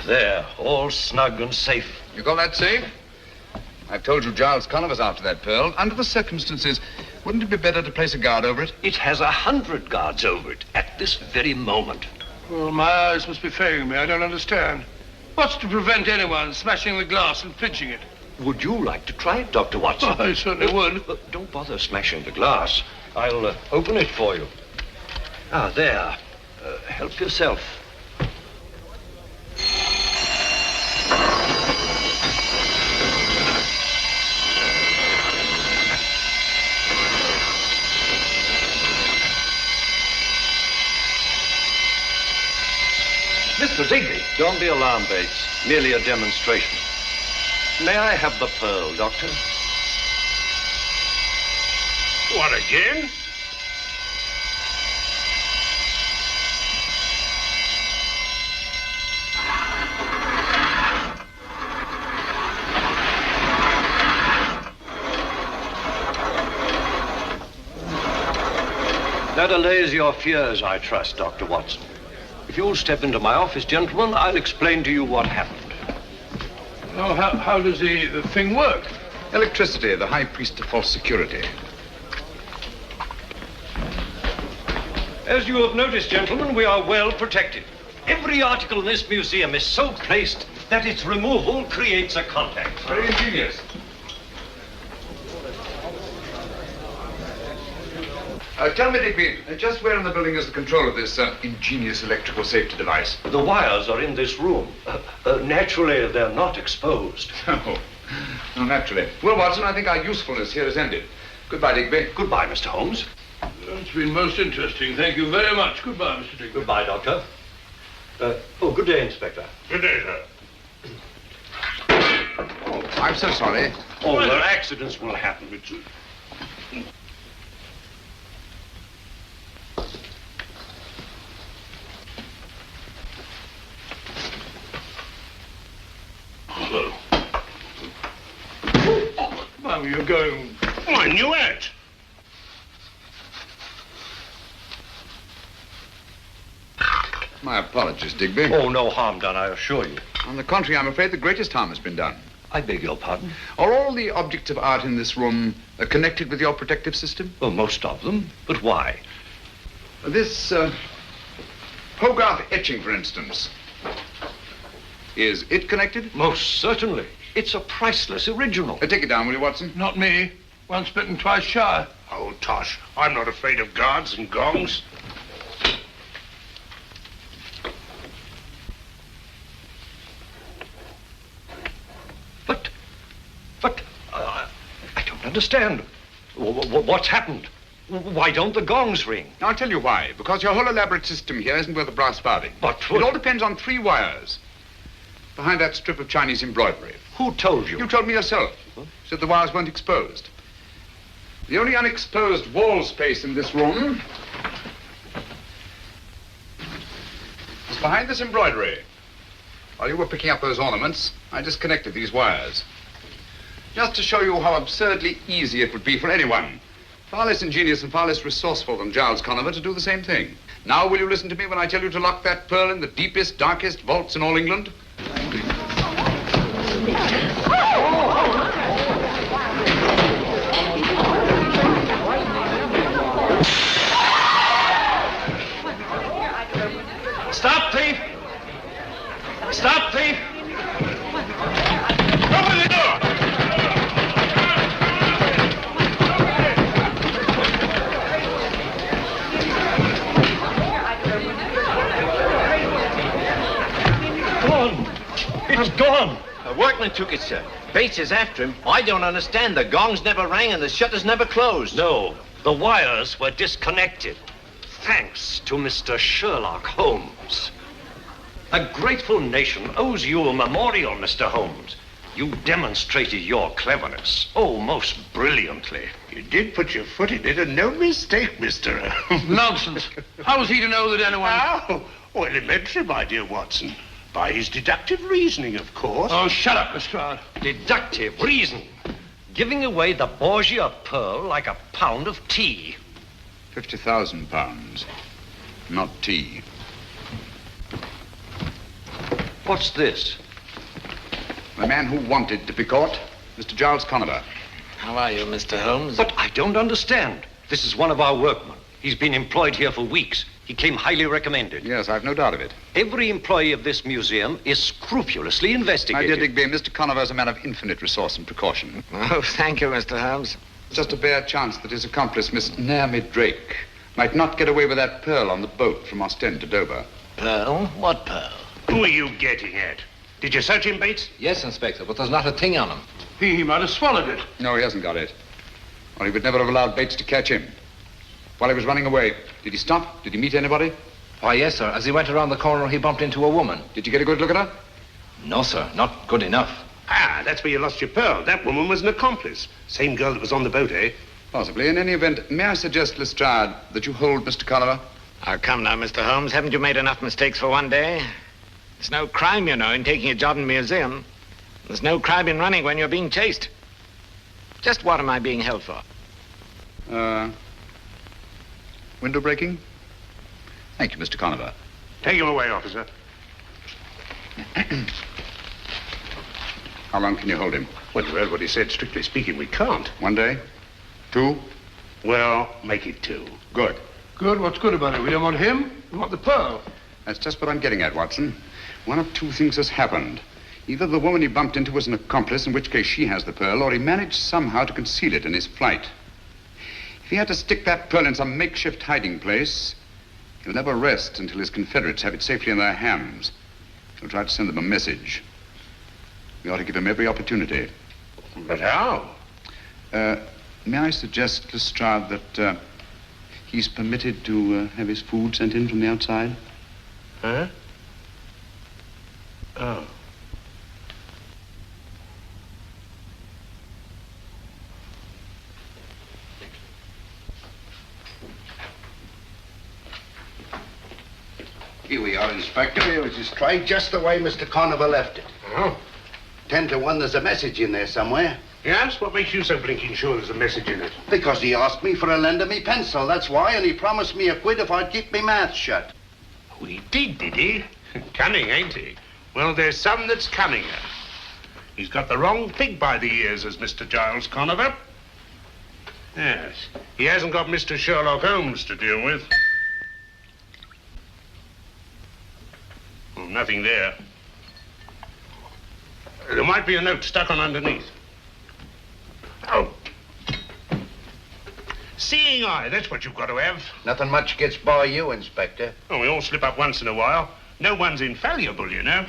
S19: There, all snug and safe.
S17: You call that safe? I've told you Giles Conniver's after that pearl. Under the circumstances, wouldn't it be better to place a guard over it?
S19: It has 100 guards over it at this very moment.
S23: Well, my eyes must be failing me. I don't understand. What's to prevent anyone smashing the glass and pinching it?
S19: Would you like to try it, Dr. Watson?
S23: Oh, I certainly would.
S19: Don't bother smashing the glass. I'll open it for you. Ah, there. Help yourself. Mr. Digby. Don't be alarmed, Bates. Merely a demonstration. May I have the pearl, Doctor?
S12: What, again?
S19: That allays your fears, I trust, Dr. Watson. If you'll step into my office, gentlemen, I'll explain to you what happened.
S23: Oh, how does the thing work?
S17: Electricity, the high priest of false security.
S19: As you have noticed, gentlemen, we are well protected. Every article in this museum is so placed that its removal creates a contact.
S17: Very ingenious. Tell me, Digby, just where in the building is the control of this ingenious electrical safety device?
S19: The wires are in this room. Naturally, they're not exposed.
S17: Oh, naturally. Well, Watson, I think our usefulness here is ended. Goodbye, Digby.
S19: Goodbye, Mr. Holmes.
S23: It's been most interesting. Thank you very much. Goodbye, Mr. Digby.
S19: Goodbye, Doctor. Good day, Inspector.
S12: Good day, sir.
S17: Oh, I'm so sorry.
S19: Oh, well, accidents will happen.
S23: Well, you're going...
S12: Oh, I knew it.
S17: My apologies, Digby.
S19: Oh, no harm done, I assure you.
S17: On the contrary, I'm afraid the greatest harm has been done.
S19: I beg your pardon?
S17: Are all the objects of art in this room connected with your protective system?
S19: Well, most of them. But why?
S17: This Hogarth etching, for instance. Is it connected?
S19: Most certainly. It's a priceless original.
S17: Take it down, will you, Watson?
S23: Not me. Once bitten, twice shy.
S12: Oh, tosh. I'm not afraid of guards and gongs.
S19: But I don't understand. What's happened? Why don't the gongs ring?
S17: I'll tell you why. Because your whole elaborate system here isn't worth a brass farthing.
S19: But
S17: it all depends on 3 wires. Behind that strip of Chinese embroidery.
S19: Who told you?
S17: You told me yourself. Said the wires weren't exposed. The only unexposed wall space in this room is behind this embroidery. While you were picking up those ornaments, I disconnected these wires. Just to show you how absurdly easy it would be for anyone, far less ingenious and far less resourceful than Giles Conniver, to do the same thing. Now, will you listen to me when I tell you to lock that pearl in the deepest, darkest vaults in all England?
S19: Stop, thief! Stop, thief!
S12: Open the door!
S19: It's gone.
S7: A workman took it, sir. Bates is after him. I don't understand. The gongs never rang and the shutters never closed.
S19: No, the wires were disconnected. Thanks to Mr. Sherlock Holmes. A grateful nation owes you a memorial, Mr. Holmes. You demonstrated your cleverness. Oh, most brilliantly.
S23: You did put your foot in it, and no mistake, Mr. Holmes. Nonsense. How was he to know that anyone... How? Oh, elementary, my dear Watson. By his deductive reasoning, of course. Oh, shut up, Lestrade.
S19: Deductive reasoning. Giving away the Borgia pearl like a pound of tea.
S17: 50,000 pounds. Not tea.
S19: What's this?
S17: The man who wanted to be caught, Mr. Giles Conover.
S7: How are you, Mr. Holmes?
S19: But I don't understand. This is one of our workmen. He's been employed here for weeks. He came highly recommended.
S17: Yes, I've no doubt of it.
S19: Every employee of this museum is scrupulously investigated.
S17: My dear Digby, Mr. Conover is a man of infinite resource and precaution.
S7: Oh, thank you, Mr. Holmes.
S17: Just a bare chance that his accomplice, Miss Naomi Drake, might not get away with that pearl on the boat from Ostend to Dover.
S7: Pearl? What pearl?
S23: Who are you getting at? Did you search him, Bates?
S7: Yes, Inspector, but there's not a thing on him.
S23: He might have swallowed it.
S17: No, he hasn't got it. Or he would never have allowed Bates to catch him. While he was running away, did he stop? Did he meet anybody?
S7: Why, yes, sir. As he went around the corner, he bumped into a woman.
S17: Did you get a good look at her?
S7: No, sir. Not good enough.
S23: Ah, that's where you lost your pearl. That woman was an accomplice. Same girl that was on the boat, eh?
S17: Possibly. In any event, may I suggest, Lestrade, that you hold Mr. Conover?
S7: Oh, come now, Mr. Holmes. Haven't you made enough mistakes for one day? There's no crime, you know, in taking a job in a museum. There's no crime in running when you're being chased. Just what am I being held for?
S17: Window breaking? Thank you, Mr. Conover.
S23: Take him away, officer.
S17: How long can you hold him?
S23: Well, you heard what he said. Strictly speaking, we can't.
S17: 1 day? 2?
S23: Well, make it 2.
S17: Good.
S23: Good? What's good about it? We don't want him. We want the pearl.
S17: That's just what I'm getting at, Watson. One of two things has happened. Either the woman he bumped into was an accomplice, in which case she has the pearl, or he managed somehow to conceal it in his flight. If he had to stick that pearl in some makeshift hiding place, he'll never rest until his Confederates have it safely in their hands. He'll try to send them a message. We ought to give him every opportunity.
S23: But how?
S17: May I suggest, Lestrade, that he's permitted to have his food sent in from the outside?
S23: Huh? Oh.
S11: Here we are, Inspector. It was his tray just the way Mr. Conover left it.
S23: Oh?
S11: 10 to 1, there's a message in there somewhere.
S23: Yes? What makes you so blinking sure there's a message in it?
S11: Because he asked me for a lend of me pencil, that's why, and he promised me a quid if I'd keep me mouth shut.
S23: Oh, he did he? Cunning, ain't he? Well, there's some that's cunninger. He's got the wrong pig by the ears, as Mr. Giles Conover. Yes. He hasn't got Mr. Sherlock Holmes to deal with. Well, nothing there. There might be a note stuck on underneath. Oh. Seeing eye, that's what you've got to have.
S11: Nothing much gets by you, Inspector.
S23: Oh, we all slip up once in a while. No one's infallible, you know.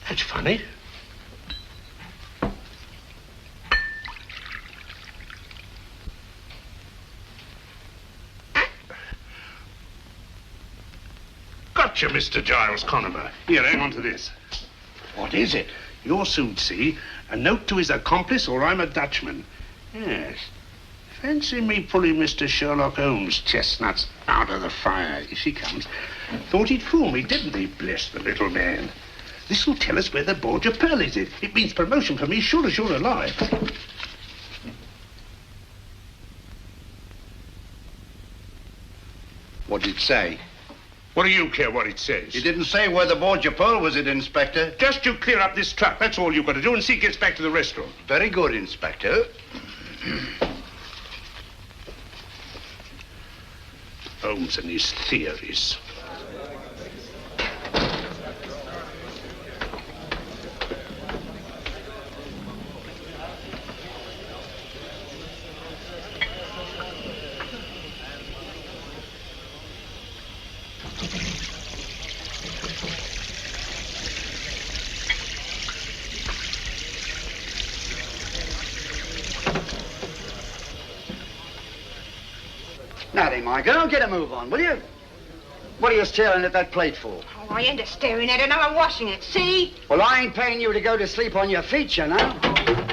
S23: That's funny. Gotcha, Mr. Giles Conover. Here, hang on to this. What is it? You'll soon see. A note to his accomplice, or I'm a Dutchman. Yes. Fancy me pulling Mr. Sherlock Holmes' chestnuts out of the fire. Here she comes. Thought he'd fool me, didn't he? Bless the little man. This'll tell us where the Borgia pearl is. It means promotion for me, sure as you're alive.
S11: What did it say?
S23: What do you care what it says?
S11: He didn't say where the Borgia pearl was, it, Inspector.
S23: Just you clear up this truck. That's all you've got to do, and see it gets back to the restaurant.
S11: Very good, Inspector.
S23: Holmes and his theories.
S15: Natty, my girl, get a move on, will you? What are you staring at that plate for?
S6: Oh, I ain't a staring at it. Now I'm washing it. See?
S15: Well, I ain't paying you to go to sleep on your feet, you know.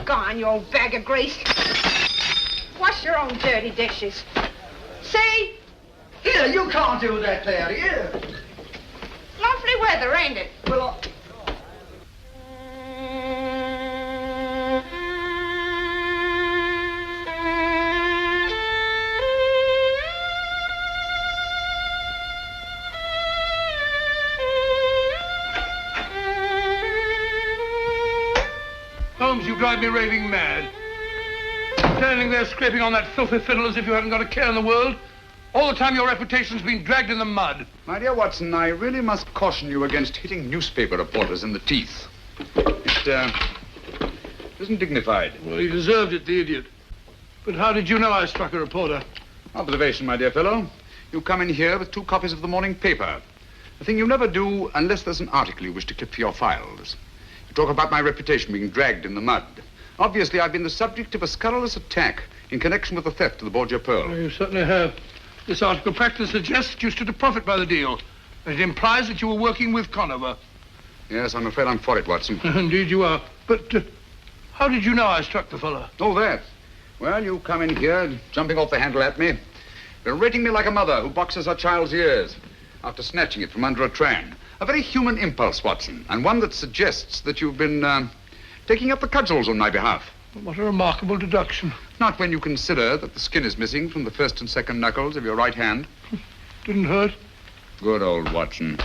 S6: Go on, you old bag of grease. Wash your own dirty dishes. See?
S15: Here, you can't do that there, here.
S6: Lovely weather, ain't it?
S15: Well,
S20: Holmes, you drive me raving mad. Standing there scraping on that filthy fiddle as if you hadn't got a care in the world. All the time your reputation's been dragged in the mud.
S17: My dear Watson, I really must caution you against hitting newspaper reporters in the teeth. It isn't dignified.
S20: Well, he deserved it, the idiot. But how did you know I struck a reporter?
S17: Observation, my dear fellow. You come in here with 2 copies of the morning paper. A thing you never do unless there's an article you wish to clip for your files. You talk about my reputation being dragged in the mud. Obviously, I've been the subject of a scurrilous attack in connection with the theft of the Borgia Pearl.
S20: Well, you certainly have. This article practically suggests that you stood to profit by the deal. And it implies that you were working with Conover.
S17: Yes, I'm afraid I'm for it, Watson.
S20: Indeed you are. But how did you know I struck the fellow?
S17: Oh, that. Well, you come in here, jumping off the handle at me, berating me like a mother who boxes her child's ears after snatching it from under a tram. A very human impulse, Watson, and one that suggests that you've been taking up the cudgels on my behalf.
S20: What a remarkable deduction.
S17: Not when you consider that the skin is missing from the first and second knuckles of your right hand.
S20: Didn't hurt.
S17: Good old Watson.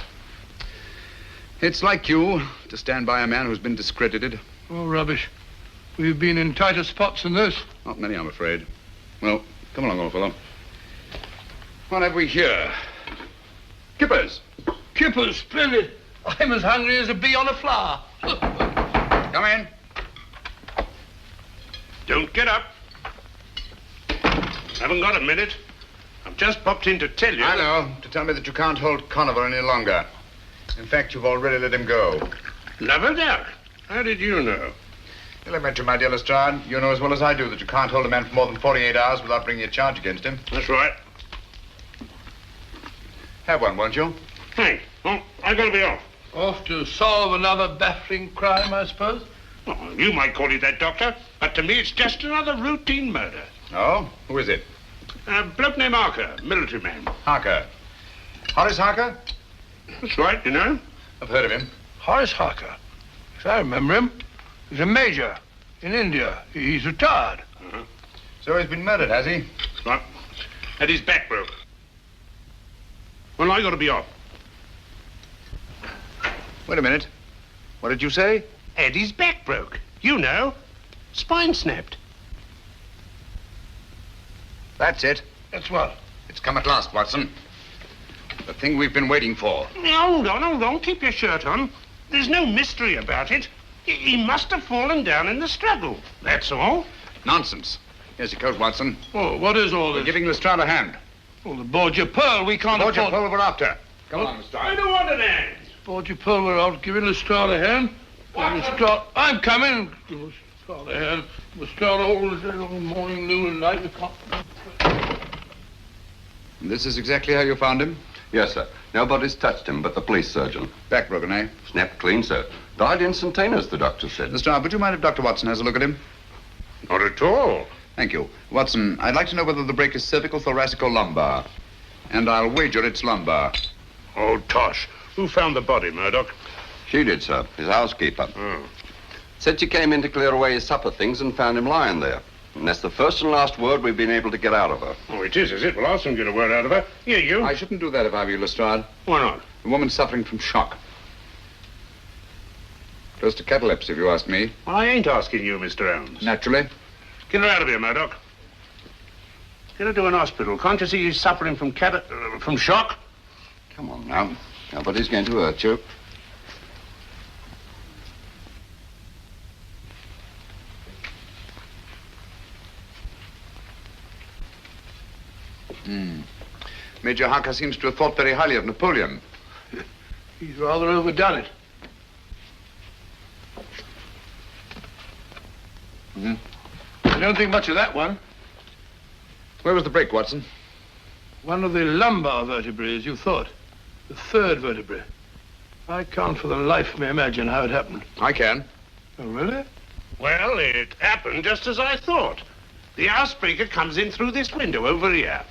S17: It's like you to stand by a man who's been discredited.
S20: Oh, rubbish. We've been in tighter spots than this.
S17: Not many, I'm afraid. Well, come along, old fellow. What have we here? Kippers.
S20: Kippers, splendid. I'm as hungry as a bee on a flower.
S17: Come in.
S23: Don't get up. Haven't got a minute. I've just popped in to tell you.
S17: I know. To tell me that you can't hold Conover any longer. In fact, you've already let him go.
S23: Never doubt. How did you know?
S17: Elementary, my dear Lestrade. You know as well as I do that you can't hold a man for more than 48 hours without bringing a charge against him.
S23: That's right.
S17: Have one, won't you?
S23: Thanks. Oh, I've got to be off.
S20: Off to solve another baffling crime, I suppose?
S23: Oh, you might call it that, Doctor. But to me, it's just another routine murder.
S17: Oh? Who is it?
S23: A bloke named Harker, military man.
S17: Harker. Horace Harker?
S23: That's right, you know.
S17: I've heard of him.
S20: Horace Harker? Yes, I remember him. He's a major in India. He's retired.
S17: Uh-huh. So he's been murdered, has he?
S23: Right. And his back broke. Well, I got to be off.
S17: Wait a minute. What did you say?
S23: Eddie's back broke. You know. Spine snapped.
S17: That's it.
S20: That's what?
S17: It's come at last, Watson. The thing we've been waiting for.
S23: Hold on. Keep your shirt on. There's no mystery about it. He must have fallen down in the struggle. That's all.
S17: Nonsense. Here's your coat, Watson.
S20: Oh, what is all this?
S17: We're giving Lestrade a hand.
S20: Oh, the Borgia Pearl, we can't afford...
S17: Borgia Pearl we're after. Come on, Lestrade.
S23: I don't want an hand.
S20: Borgia Pearl, we're out giving Lestrade a hand. Lestrade, I'm coming. Give Lestrade a hand. Lestrade all the day, all morning, noon, and night. We can't...
S17: And this is exactly how you found him?
S21: Yes, sir. Nobody's touched him but the police surgeon.
S17: Back broken, eh?
S21: Snapped clean, sir. Died instantaneous, the doctor said.
S17: Lestrade, would you mind if Dr. Watson has a look at him?
S23: Not at all.
S17: Thank you. Watson, I'd like to know whether the break is cervical, thoracic, or lumbar. And I'll wager it's lumbar.
S23: Oh, tosh. Who found the body, Murdoch?
S21: She did, sir. His housekeeper.
S23: Oh.
S21: Said she came in to clear away his supper things and found him lying there. And that's the first and last word we've been able to get out of her.
S23: Oh, it is it? Well, I'll soon get a word out of her. Here, you.
S17: I shouldn't do that if I were you, Lestrade.
S23: Why not?
S17: The woman's suffering from shock. Close to catalepsy, if you ask me.
S23: Well, I ain't asking you, Mr. Holmes.
S17: Naturally.
S23: Get her out of here, Murdoch. Get her to an hospital. Can't you see she's suffering from from shock?
S21: Come on now. Nobody's going to hurt you.
S17: Major Harker seems to have thought very highly of Napoleon.
S20: He's rather overdone it.
S17: Mm-hmm.
S20: I don't think much of that one.
S17: Where was the break, Watson?
S20: One of the lumbar vertebrae, as you thought. The third vertebrae. I can't for the life of me imagine how it happened.
S17: I can.
S20: Oh, really?
S23: Well, it happened just as I thought. The housebreaker comes in through this window over here.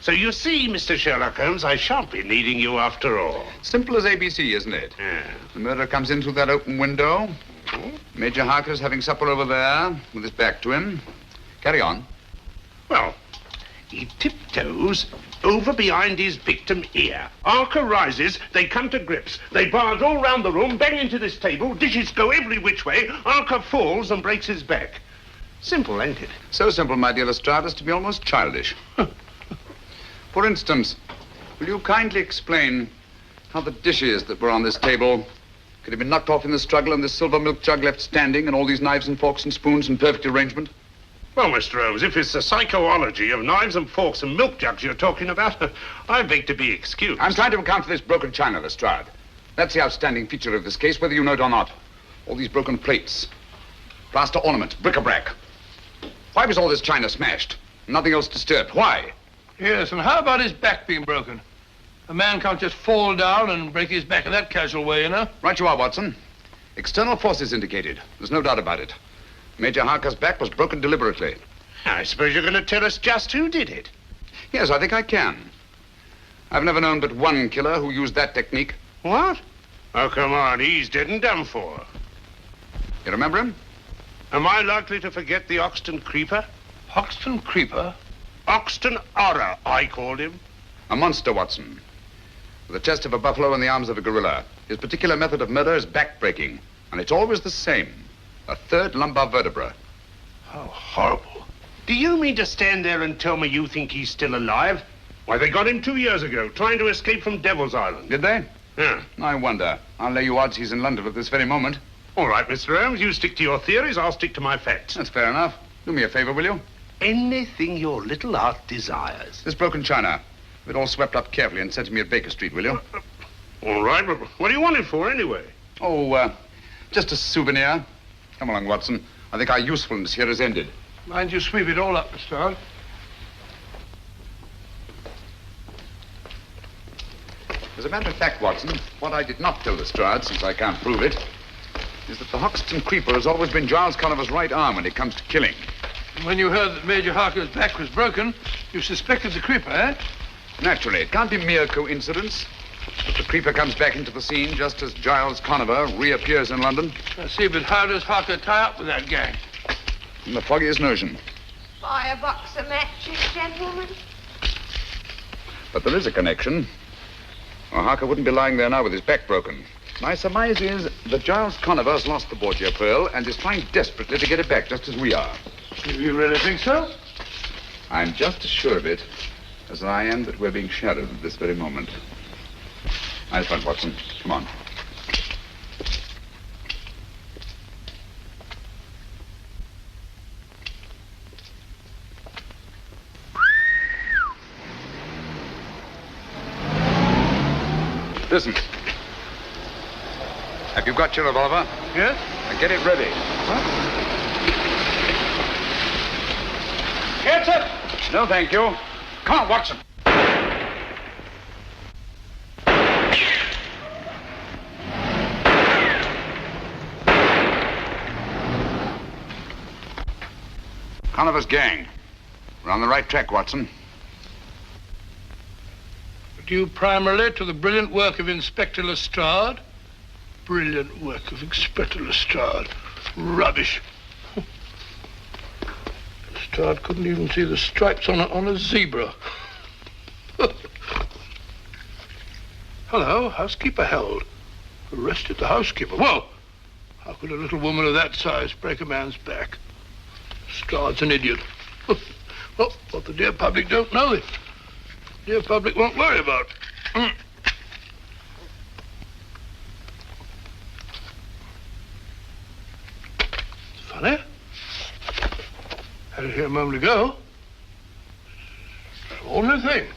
S23: So you see, Mr. Sherlock Holmes, I shan't be needing you after all.
S17: Simple as ABC, isn't it?
S23: Yeah.
S17: The murderer comes in through that open window. Major Harker's having supper over there with his back to him. Carry on.
S23: Well, he tiptoes over behind his victim here. Harker rises, they come to grips. They barge all round the room, bang into this table, dishes go every which way. Harker falls and breaks his back. Simple, ain't it?
S17: So simple, my dear Lestrade, as to be almost childish. For instance, will you kindly explain how the dishes that were on this table could have been knocked off in the struggle and this silver milk jug left standing and all these knives and forks and spoons in perfect arrangement?
S23: Well, Mr. Holmes, if it's the psychology of knives and forks and milk jugs you're talking about, I beg to be excused.
S17: I'm trying to account for this broken china, Lestrade. That's the outstanding feature of this case, whether you know it or not. All these broken plates, plaster ornaments, bric-a-brac. Why was all this china smashed? Nothing else disturbed. Why?
S20: Yes, and how about his back being broken? A man can't just fall down and break his back in that casual way, you know?
S17: Right you are, Watson. External forces indicated. There's no doubt about it. Major Harker's back was broken deliberately.
S23: I suppose you're going to tell us just who did it.
S17: Yes, I think I can. I've never known but one killer who used that technique.
S23: What? Oh, come on, he's dead and done for.
S17: You remember him?
S23: Am I likely to forget the Oxton Creeper?
S20: Hoxton Creeper?
S23: Oxton Horror, I called him.
S17: A monster, Watson. With the chest of a buffalo and the arms of a gorilla. His particular method of murder is back-breaking. And it's always the same. A third lumbar vertebra.
S23: How horrible. Do you mean to stand there and tell me you think he's still alive? Why, they got him 2 years ago, trying to escape from Devil's Island.
S17: Did they?
S23: Yeah.
S17: I wonder. I'll lay you odds he's in London at this very moment.
S23: All right, Mr. Holmes, you stick to your theories, I'll stick to my facts.
S17: That's fair enough. Do me a favor, will you?
S23: Anything your little heart desires.
S17: This broken china. Have it all swept up carefully and sent to me at Baker Street, will you?
S23: All right, but what do you want it for, anyway?
S17: Oh, just a souvenir. Come along, Watson. I think our usefulness here is ended.
S20: Mind you sweep it all up, Lestrade.
S17: As a matter of fact, Watson, what I did not tell Lestrade, since I can't prove it, is that the Hoxton Creeper has always been Giles Conover's right arm when it comes to killing.
S20: When you heard that Major Harker's back was broken, you suspected the Creeper, eh?
S17: Naturally, it can't be mere coincidence that the Creeper comes back into the scene just as Giles Conover reappears in London.
S20: I see, but how does Harker tie up with that gang?
S17: In the foggiest notion.
S8: Buy a box of matches, gentlemen.
S17: But there is a connection. Or Harker wouldn't be lying there now with his back broken. My surmise is that Giles Conover's lost the Borgia pearl and is trying desperately to get it back, just as we are.
S20: You really think so?
S17: I'm just as sure of it as I am that we're being shadowed at this very moment. Nice one, Watson. Come on. Listen. Have you got your revolver?
S20: Yes?
S17: Now get it ready.
S20: What?
S17: Get it! No, thank you. Come on, Watson. Conover's gang. We're on the right track, Watson.
S20: Due primarily to the brilliant work of Inspector Lestrade. Brilliant work of Inspector Lestrade. Rubbish. Lestrade couldn't even see the stripes on a zebra. Hello, housekeeper held. Arrested the housekeeper. Well, how could a little woman of that size break a man's back? Lestrade's an idiot. Well, what the dear public don't know, the dear public won't worry about. It's funny. Had it here a moment ago. Only thing.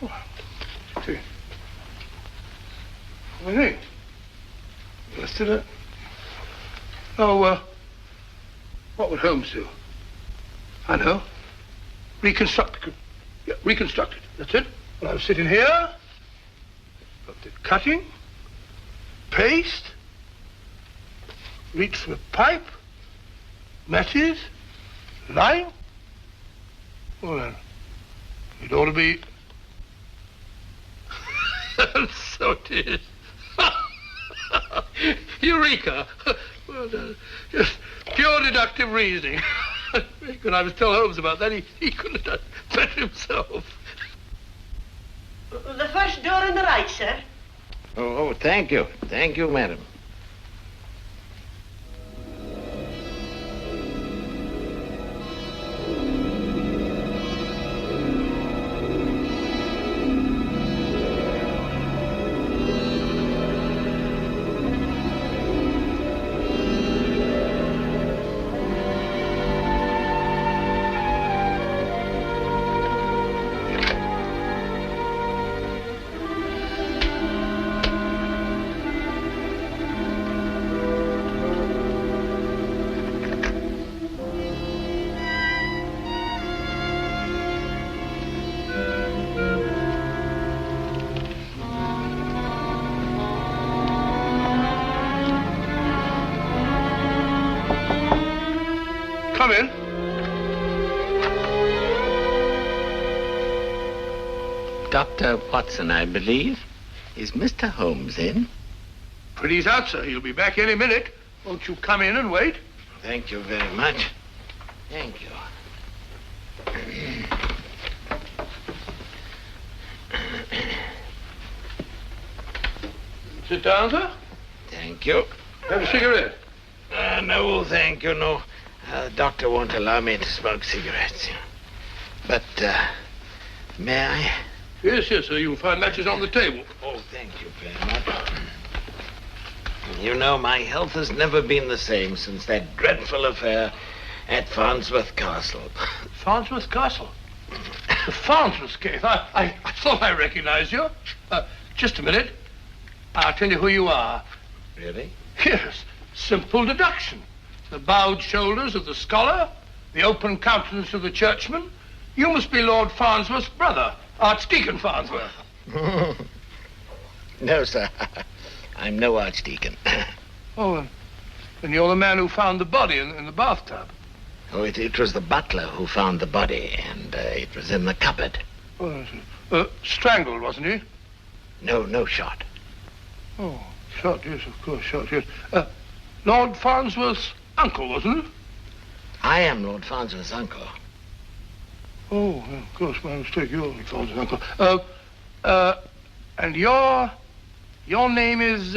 S20: Oh, see. Only thing. Listed it. Oh, what would Holmes do? I know. reconstruct it. That's it. Well, I was sitting here, got the cutting, paste, reach for a pipe, matches, line. Well then, it ought to be... So it is. Eureka! Well done. Just pure deductive reasoning. When I was telling Holmes about that, he couldn't have done better himself.
S10: The first door on the right, sir.
S7: Oh, thank you. Thank you, madam.
S20: Come in.
S7: Dr. Watson, I believe. Is Mr. Holmes in?
S20: Pretty's out, sir. He'll be back any minute. Won't you come in and wait?
S7: Thank you very much. Thank you.
S20: Sit down, sir.
S7: Thank you.
S20: Have a cigarette?
S7: No, thank you, no. The doctor won't allow me to smoke cigarettes. But, may I?
S20: Yes, sir. You'll find matches on the table.
S7: Oh, thank you very much. You know, my health has never been the same since that dreadful affair at Farnsworth Castle.
S20: Farnsworth Castle? The Farnsworth case? I thought I recognized you. Just a minute. I'll tell you who you are.
S7: Really?
S20: Yes. Simple deduction. The bowed shoulders of the scholar, the open countenance of the churchman. You must be Lord Farnsworth's brother, Archdeacon Farnsworth.
S7: No, sir. I'm no archdeacon.
S20: Oh, then you're the man who found the body in the bathtub.
S7: Oh, it was the butler who found the body, and it was in the cupboard.
S20: Oh, strangled, wasn't he?
S7: No shot.
S20: Oh, shot, yes, of course, shot, yes. Lord Farnsworth's uncle, wasn't it?
S7: I am Lord Farnsworth's uncle.
S20: Oh, well, of course, my mistake. You're Lord Farnsworth's uncle. And your name is,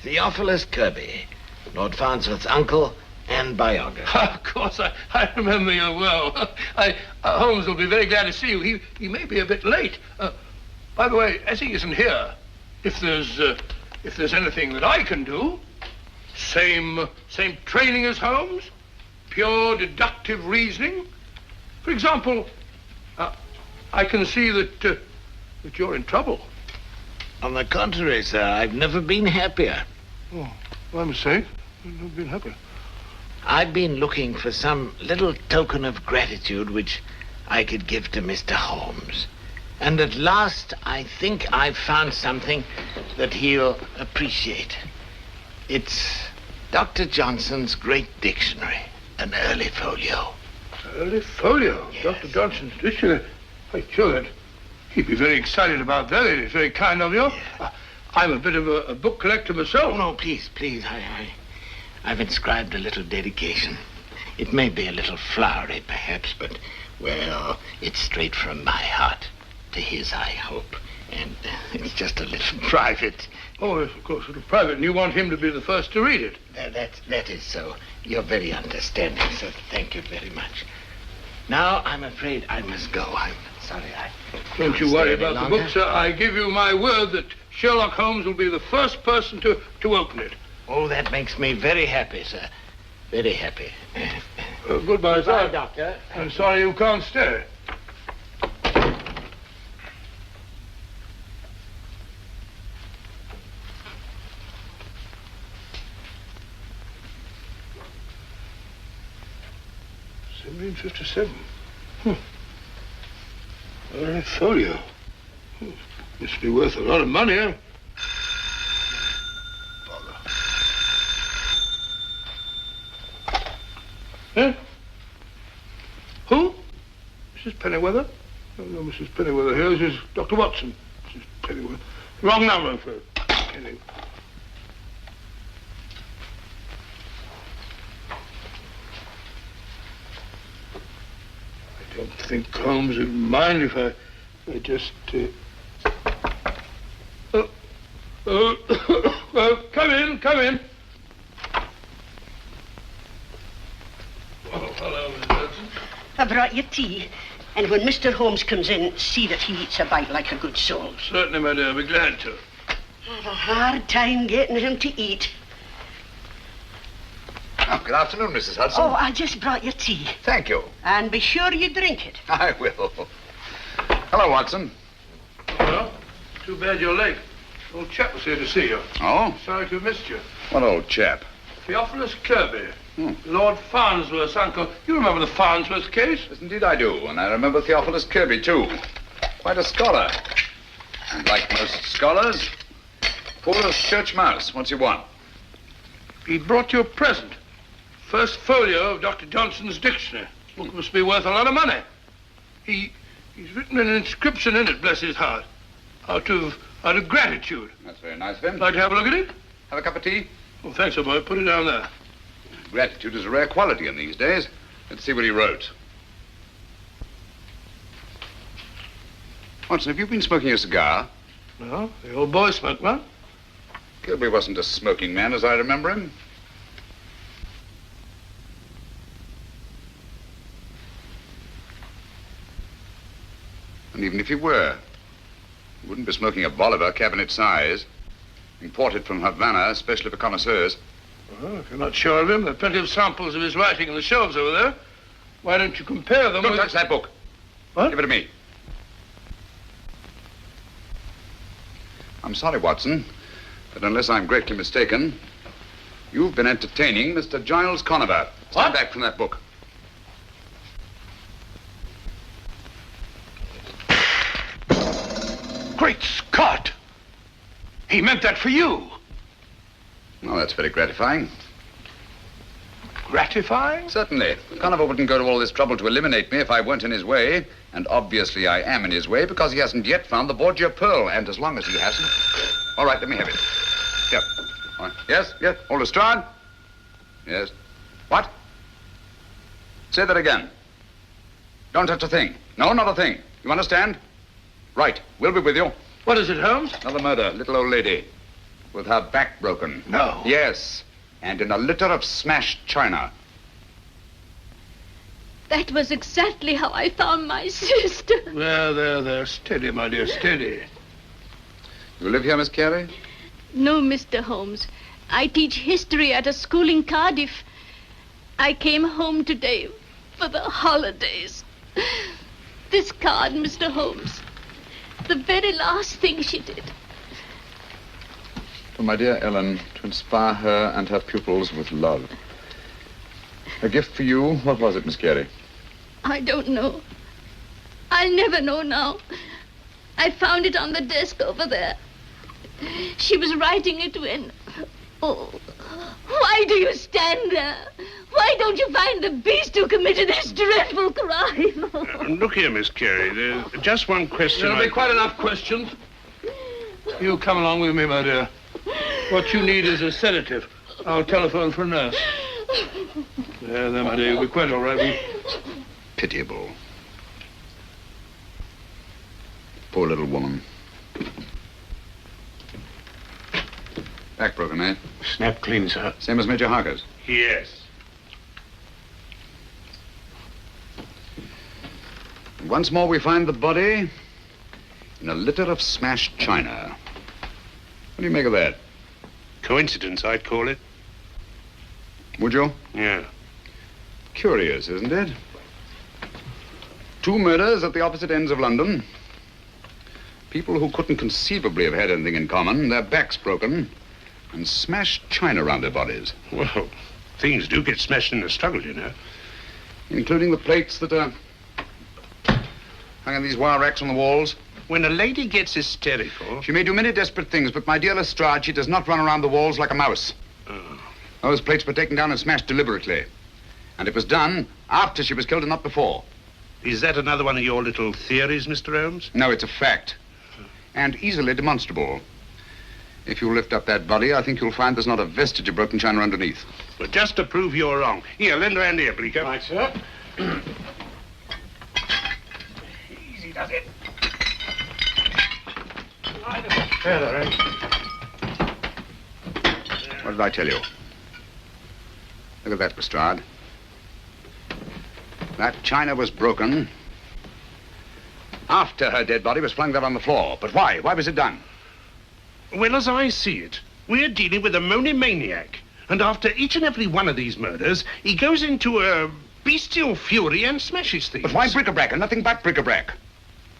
S7: Theophilus Kirby, Lord Farnsworth's uncle and biographer.
S20: Of course, I remember you well. Holmes will be very glad to see you. He may be a bit late. By the way, as he isn't here, if there's anything that I can do, same training as Holmes, pure deductive reasoning. For example, I can see that you're in trouble.
S7: On the contrary, sir, I've never been happier.
S20: Oh, my mistake. I've never been happier.
S7: I've been looking for some little token of gratitude which I could give to Mr. Holmes. And at last, I think I've found something that he'll appreciate. It's Dr. Johnson's great dictionary, an early folio.
S20: Early folio? Yes. Dr. Johnson's dictionary? I'm sure that he'd be very excited about that. It's very kind of you. Yeah. I'm a bit of a book collector myself.
S7: Oh, no, please. I've inscribed a little dedication. It may be a little flowery, perhaps, but, well, it's straight from my heart to his, I hope. And it's just a little private.
S20: Oh, yes, of course, a little private. And you want him to be the first to read it?
S7: That is so. You're very understanding, sir. Thank you very much. Now, I'm afraid I must go. I'm sorry
S20: Don't you worry about the book, sir. I give you my word that Sherlock Holmes will be the first person to open it.
S7: Oh, that makes me very happy, sir. Very happy.
S20: Goodbye, sir.
S7: Bye, Doctor.
S20: I'm sorry you can't stay. $1757. A folio. Must be worth a lot of money, eh? Eh? Who? Mrs. Pennyweather? Oh, no, Mrs. Pennyweather here. This is Dr. Watson. Mrs. Pennyweather. Wrong number for Penny. I don't think Holmes would mind if I just... come in, come in. Oh, hello, Miss Hudson.
S10: I brought you tea. And when Mr. Holmes comes in, see that he eats a bite like a good soul.
S20: Certainly, my dear. I'll be glad to.
S10: I have a hard time getting him to eat.
S17: Oh, good afternoon, Mrs. Hudson.
S10: Oh, I just brought you tea.
S17: Thank you.
S10: And be sure you drink it.
S17: I will. Hello, Watson.
S20: Well, too bad you're late. Old chap was here to see you.
S17: Oh?
S20: Sorry to have missed you.
S17: What old chap?
S20: Theophilus Kirby. Lord Farnsworth's uncle. You remember the Farnsworth case?
S17: Yes, indeed I do. And I remember Theophilus Kirby, too. Quite a scholar. And like most scholars, poor as church mouse. What's he want?
S20: He brought you a present. First folio of Dr. Johnson's dictionary. Book must be worth a lot of money. He's written an inscription in it, bless his heart. Out of gratitude.
S17: That's very nice of him.
S20: Like to have a look at it?
S17: Have a cup of tea?
S20: Oh, thanks, boy. Put it down there.
S17: Gratitude is a rare quality in these days. Let's see what he wrote. Watson, have you been smoking a cigar?
S20: No, the old boy smoked one.
S17: Kirby wasn't a smoking man as I remember him. And even if he were, he wouldn't be smoking a Bolivar cabinet size, imported from Havana, especially for connoisseurs.
S20: Well, if you're not sure of him, there are plenty of samples of his writing on the shelves over there. Why don't you compare them
S17: Don't
S20: with...
S17: touch that book.
S20: What?
S17: Give it to me. I'm sorry, Watson, but unless I'm greatly mistaken, you've been entertaining Mr. Giles Conover. Stand back from that book.
S20: Great Scott! He meant that for you.
S17: Oh, that's very gratifying.
S20: Gratifying?
S17: Certainly. Conover wouldn't go to all this trouble to eliminate me if I weren't in his way. And obviously I am in his way because he hasn't yet found the Borgia pearl. And as long as he hasn't... All right, let me have it. Here. All right. Yes, yes. All Lestrade? Yes. What? Say that again. Don't touch a thing. No, not a thing. You understand? Right. We'll be with you.
S20: What is it, Holmes?
S17: Another murder. Little old lady. With her back broken.
S20: No.
S17: Yes. And in a litter of smashed china.
S3: That was exactly how I found my sister.
S20: There. Steady, my dear, steady.
S17: You live here, Miss Carey?
S3: No, Mr. Holmes. I teach history at a school in Cardiff. I came home today for the holidays. This card, Mr. Holmes. The very last thing she did.
S17: For my dear Ellen, to inspire her and her pupils with love. A gift for you. What was it, Miss Carey?
S3: I don't know. I'll never know now. I found it on the desk over there. She was writing it when... Oh, why do you stand there? Why don't you find the beast who committed this dreadful crime?
S23: Look here, Miss Carey. There's just one question.
S20: There'll be quite enough questions. You come along with me, my dear. What you need is a sedative. I'll telephone for a nurse. There, my dear. You'll be quite all right.
S17: Pitiable. Poor little woman. Back broken, eh?
S23: Snap clean, sir.
S17: Same as Major Harker's?
S23: Yes.
S17: And once more we find the body in a litter of smashed china. What do you make of that?
S23: Coincidence, I'd call it.
S17: Would you?
S23: Yeah.
S17: Curious, isn't it? 2 murders at the opposite ends of London. People who couldn't conceivably have had anything in common, their backs broken, and smashed china around their bodies.
S23: Well, things do get smashed in the struggle, you know.
S17: Including the plates that hung on these wire racks on the walls.
S23: When a lady gets hysterical...
S17: She may do many desperate things, but my dear Lestrade, she does not run around the walls like a mouse.
S23: Oh.
S17: Those plates were taken down and smashed deliberately. And it was done after she was killed and not before.
S23: Is that another one of your little theories, Mr. Holmes?
S17: No, it's a fact. And easily demonstrable. If you lift up that body, I think you'll find there's not a vestige of broken china underneath.
S23: But just to prove you're wrong. Here, lend a hand here, Bleecker. Right, sir. Easy does it. Feather, eh?
S17: What did I tell you? Look at that, Lestrade. That china was broken after her dead body was flung there on the floor. But why? Why was it done?
S23: Well, as I see it, we're dealing with a monomaniac. And after each and every one of these murders, he goes into a bestial fury and smashes things.
S17: But why bric-a-brac and nothing but bric-a-brac?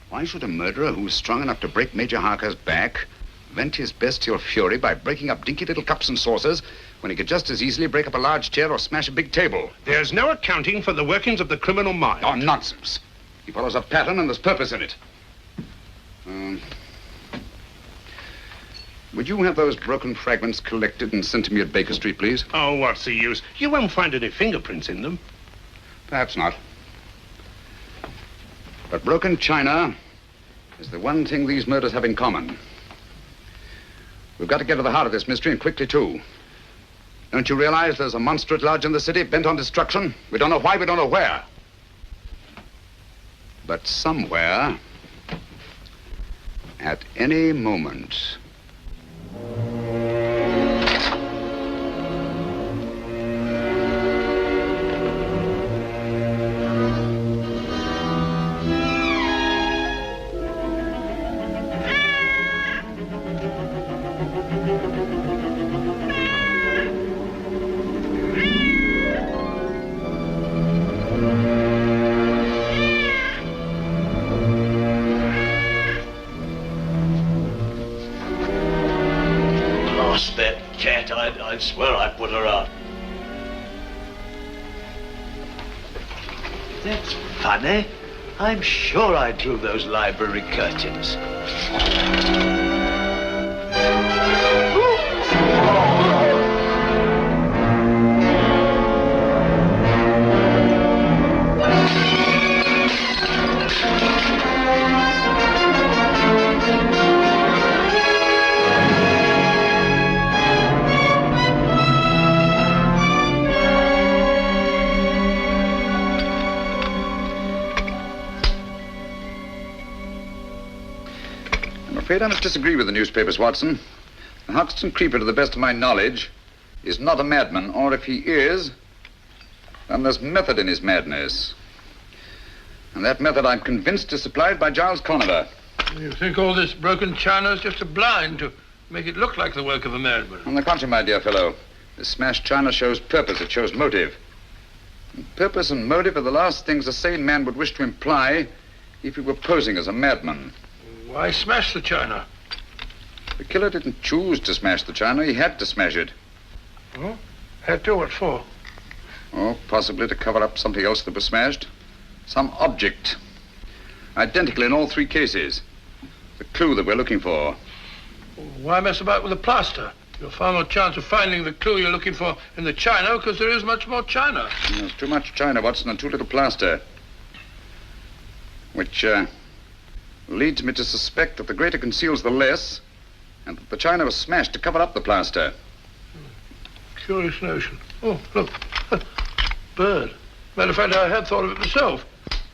S17: Why should a murderer who's strong enough to break Major Harker's back vent his bestial fury by breaking up dinky little cups and saucers when he could just as easily break up a large chair or smash a big table?
S23: There's no accounting for the workings of the criminal mind.
S17: Oh, nonsense. He follows a pattern and there's purpose in it. Would you have those broken fragments collected and sent to me at Baker Street, please?
S23: Oh, what's the use? You won't find any fingerprints in them.
S17: Perhaps not. But broken china is the one thing these murders have in common. We've got to get to the heart of this mystery, and quickly, too. Don't you realize there's a monster at large in the city bent on destruction? We don't know why, we don't know where. But somewhere, at any moment...
S19: I swear I put her out. That's funny. I'm sure I drew those library curtains.
S17: I'm afraid I must disagree with the newspapers, Watson. The Hoxton creeper, to the best of my knowledge, is not a madman, or if he is, then there's method in his madness. And that method, I'm convinced, is supplied by Giles Conover.
S20: You think all this broken china is just a blind to make it look like the work of a madman?
S17: On the contrary, my dear fellow, this smashed china shows purpose, it shows motive. And purpose and motive are the last things a sane man would wish to imply if he were posing as a madman.
S20: Why smash the china?
S17: The killer didn't choose to smash the china. He had to smash it.
S20: Oh? Had to? What for?
S17: Oh, possibly to cover up something else that was smashed. Some object. Identical in all three cases. The clue that we're looking for.
S20: Why mess about with the plaster? You'll far more chance of finding the clue you're looking for in the china because there is much more china.
S17: There's too much china, Watson, and too little plaster. Which, leads me to suspect that the greater conceals the less, and that the china was smashed to cover up the plaster.
S20: Curious notion. Oh, look. Bird. Matter of fact, I had thought of it myself.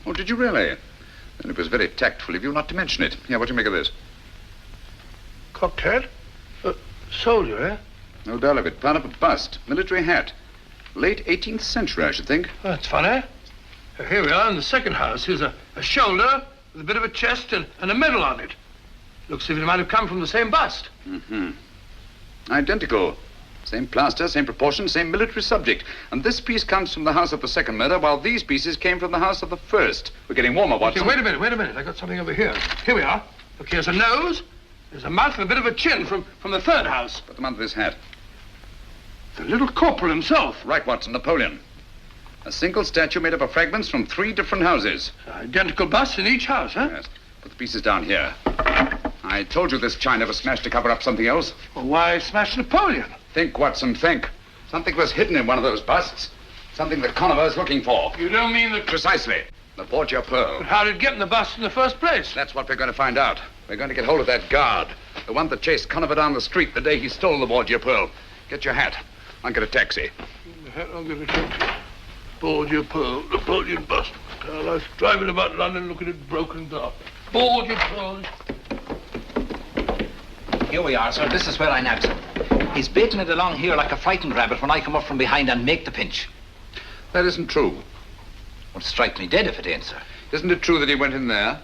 S17: Oh, did you really? Then it was very tactful of you not to mention it. Here, what do you make of this?
S20: Cocked hat? Soldier, eh?
S17: No doubt of it. Part of a bust. Military hat. Late 18th century, I should think.
S20: That's funny. Here we are in the second house. Here's a shoulder with a bit of a chest and a medal on it. Looks as if it might have come from the same bust.
S17: Mm-hmm. Identical. Same plaster, same proportion, same military subject. And this piece comes from the house of the second murder, while these pieces came from the house of the first. We're getting warmer, Watson.
S20: Okay, wait a minute. I got something over here. Here we are. Look, here's a nose. There's a mouth and a bit of a chin from the third house.
S17: Put them under this hat.
S20: The little corporal himself.
S17: Right, Watson, Napoleon. A single statue made up of fragments from 3 different houses.
S20: Identical busts in each house, huh?
S17: Yes. Put the pieces down here. I told you this China was smashed to cover up something else.
S20: Well, why smash Napoleon?
S17: Think, Watson, think. Something was hidden in one of those busts. Something that Conover is looking for.
S20: You don't mean that...
S17: Precisely. The Borgia pearl.
S20: But how did it get in the bust in the first place?
S17: That's what we're going to find out. We're going to get hold of that guard. The one that chased Conover down the street the day he stole the Borgia pearl. Get your hat. I'll get a taxi.
S20: I'll get a taxi. Borgia pearl, Napoleon bust. I was driving about London looking at broken glass. Borgia pearl.
S5: Here we are, sir. This is where I nabbed him. He's baiting it along here like a frightened rabbit when I come up from behind and make the pinch.
S17: That isn't true.
S5: Would strike me dead if it ain't, sir.
S17: Isn't it true that he went in there?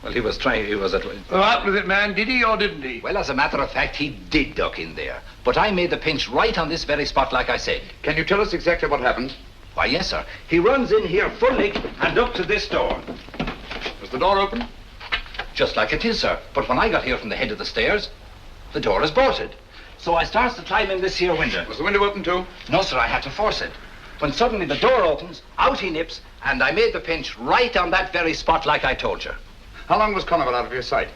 S5: Well, he was at...
S20: Oh, out with it, man. Did he or didn't he?
S5: Well, as a matter of fact, he did duck in there. But I made the pinch right on this very spot, like I said.
S17: Can you tell us exactly what happened?
S5: Why, yes, sir. He runs in here full leg and up to this door.
S17: Was the door open?
S5: Just like it is, sir. But when I got here from the head of the stairs, the door is bolted. So I starts to climb in this here window.
S17: Was the window open too?
S5: No, sir, I had to force it. When suddenly the door opens, out he nips, and I made the pinch right on that very spot like I told you.
S17: How long was Conover out of your sight?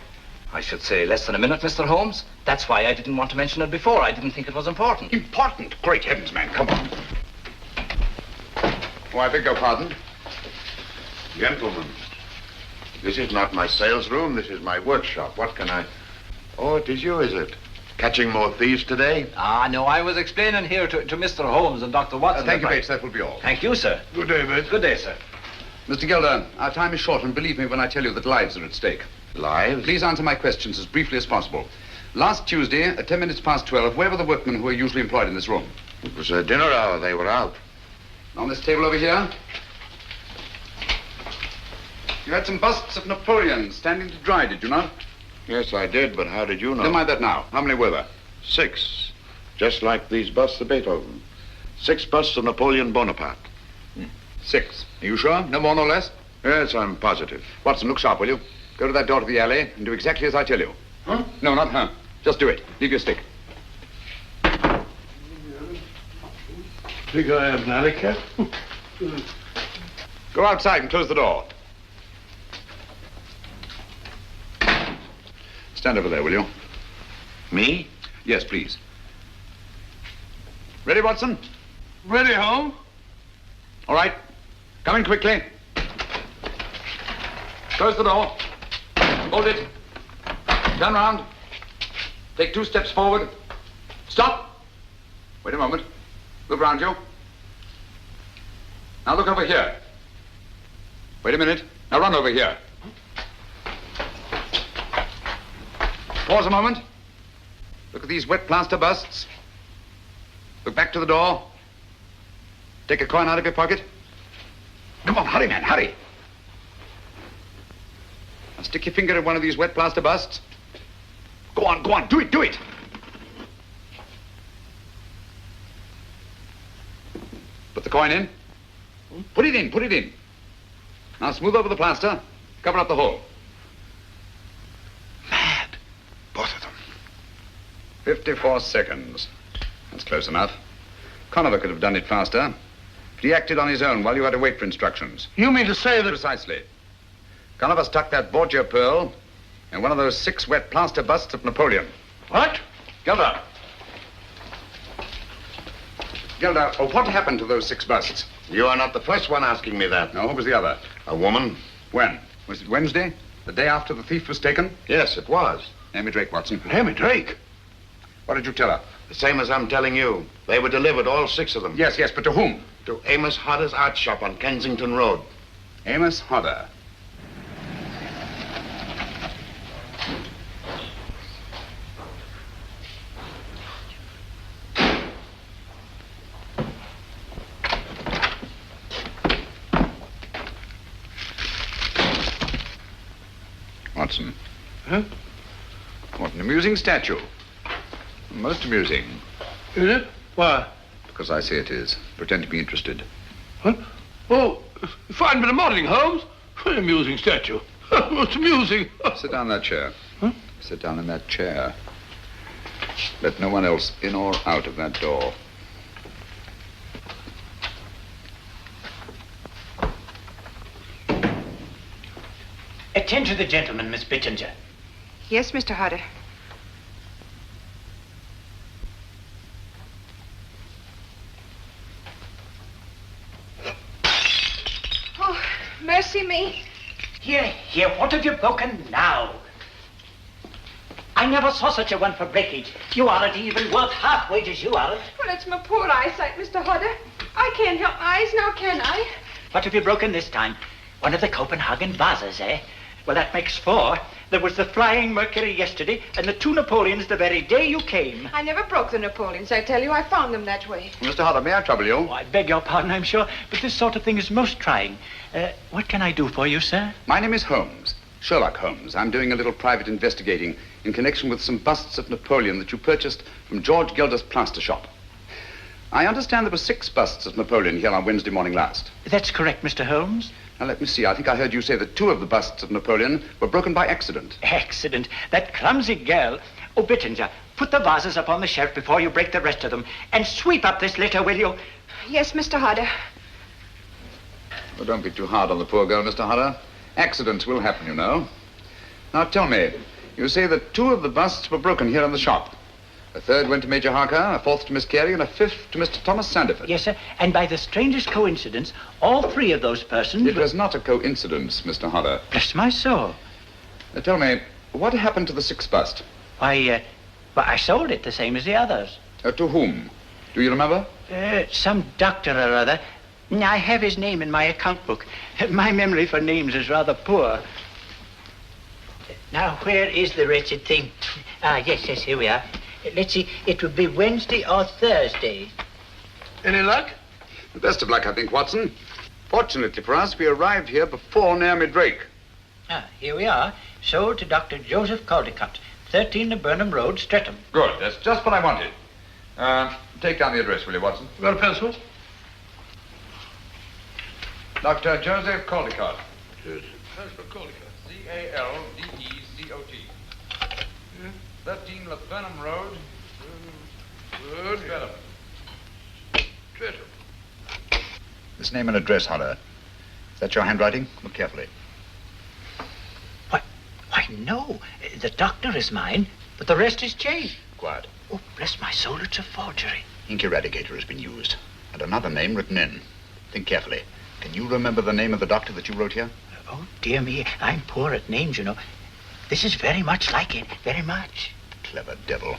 S5: I should say less than a minute, Mr. Holmes. That's why I didn't want to mention it before. I didn't think it was important.
S17: Important? Great heavens, man. Come on. Oh, I beg your pardon.
S18: Gentlemen, this is not my sales room. This is my workshop. What can I... Oh, it is you, is it? Catching more thieves today?
S5: Ah, no, I was explaining here to Mr. Holmes and Dr. Watson.
S17: Thank you, Bates. That will be all.
S5: Thank you, sir.
S20: Good day, Bates.
S5: Good day, sir.
S17: Mr. Gelder, our time is short, and believe me when I tell you that lives are at stake.
S18: Lives?
S17: Please answer my questions as briefly as possible. Last Tuesday, at 10 minutes past 12, where were the workmen who are usually employed in this room?
S18: It was a dinner hour. They were out.
S17: On this table over here? You had some busts of Napoleon standing to dry, did you not?
S18: Yes, I did, but how did you know?
S17: Never mind that now. How many were there?
S18: 6. Just like these busts of Beethoven. 6 busts of Napoleon Bonaparte.
S17: 6. Are you sure? No more, no less?
S18: Yes, I'm positive.
S17: Watson, look sharp, will you? Go to that door to the alley and do exactly as I tell you.
S20: Huh?
S17: No, not her. Just do it. Leave your stick.
S20: Think I am an alley cat?
S17: Go outside and close the door. Stand over there, will you?
S18: Me?
S17: Yes, please. Ready, Watson?
S20: Ready, Holmes?
S17: All right. Come in quickly. Close the door. Hold it. Turn round. Take 2 steps forward. Stop. Wait a moment. Look round you. Now look over here. Wait a minute. Now run over here. Pause a moment. Look at these wet plaster busts. Look back to the door. Take a coin out of your pocket. Come on, hurry, man, hurry. Now stick your finger in one of these wet plaster busts. Go on, do it, do it. Put the coin in. Put it in. Now smooth over the plaster. Cover up the hole. Mad. Both of them. 54 seconds. That's close enough. Conover could have done it faster. But he acted on his own while you had to wait for instructions.
S20: You mean to say that...
S17: Precisely. Conover stuck that Borgia pearl in one of those 6 wet plaster busts of Napoleon.
S20: What?
S17: Gelder. Gelder, what happened to those 6 busts?
S18: You are not the first one asking me that.
S17: No, who was the other?
S18: A woman.
S17: When? Was it Wednesday? The day after the thief was taken?
S18: Yes, it was.
S17: Amy Drake, Watson.
S20: Amy Drake?
S17: What did you tell her?
S18: The same as I'm telling you. They were delivered, all 6 of them.
S17: Yes, but to whom?
S18: To Amos Hodder's art shop on Kensington Road.
S17: Amos Hodder. Watson.
S20: Huh?
S17: What an amusing statue. Most amusing.
S20: Is it? Why?
S17: Because I say it is. Pretend to be interested.
S20: What? Oh, fine bit of modeling, Holmes. An amusing statue. It's amusing.
S17: Sit down in that chair.
S20: Huh?
S17: Sit down in that chair. Let no one else in or out of that door.
S4: Attend to the gentleman, Miss Bittinger.
S6: Yes, Mr. Hodder. Oh, mercy me.
S4: Here, what have you broken now? I never saw such a one for breakage. You aren't even worth half wages, you aren't.
S6: Well, it's my poor eyesight, Mr. Hodder. I can't help my eyes now, can I?
S4: What have you broken this time? One of the Copenhagen vases, eh? Well, that makes 4. There was the Flying Mercury yesterday, and the 2 Napoleons the very day you came.
S6: I never broke the Napoleons, I tell you. I found them that way.
S16: Mr. Hodder, may I trouble you?
S4: Oh, I beg your pardon, I'm sure, but this sort of thing is most trying. What can I do for you, sir?
S16: My name is Holmes, Sherlock Holmes. I'm doing a little private investigating in connection with some busts of Napoleon that you purchased from George Gilder's plaster shop. I understand there were 6 busts of Napoleon here on Wednesday morning last.
S4: That's correct, Mr. Holmes.
S16: Now, let me see. I think I heard you say that 2 of the busts of Napoleon were broken by accident.
S4: Accident? That clumsy girl. Oh, Bittinger, put the vases up on the shelf before you break the rest of them. And sweep up this litter, will you?
S6: Yes, Mr. Hodder.
S16: Well, don't be too hard on the poor girl, Mr. Hodder. Accidents will happen, you know. Now, tell me, you say that 2 of the busts were broken here in the shop. A 3rd went to Major Harker, a 4th to Miss Carey, and a 5th to Mr. Thomas Sandiford.
S4: Yes, sir. And by the strangest coincidence, all 3 of those persons...
S16: It was not a coincidence, Mr. Hodder.
S4: Bless my soul.
S16: Tell me, what happened to the 6th bust?
S4: Why, I sold it the same as the others.
S16: To whom? Do you remember?
S4: Some doctor or other. I have his name in my account book. My memory for names is rather poor. Now, where is the wretched thing? Yes, here we are. Let's see, it would be Wednesday or Thursday.
S16: Any luck? The best of luck, I think, Watson. Fortunately for us, we arrived here before Naomi Drake.
S4: Here we are. Sold to Dr. Joseph Caldecott, 13 the Burnham Road, Streatham.
S16: Good, that's just what I wanted. Take down the address, will you, Watson?
S20: You got a pencil?
S16: Dr. Joseph Caldecott.
S20: Joseph Caldecott.
S16: C-A-L-D-E-C-O-T. 13 Burnham Road.
S20: Good.
S16: Streatham. This name and address, Hodder. Is that your handwriting? Look carefully.
S4: Why, no. The doctor is mine, but the rest is changed.
S16: Quiet.
S4: Oh, bless my soul, it's a forgery.
S16: Ink eradicator has been used, and another name written in. Think carefully. Can you remember the name of the doctor that you wrote here?
S4: Oh, dear me, I'm poor at names, you know. This is very much like it, very much.
S16: Clever devil.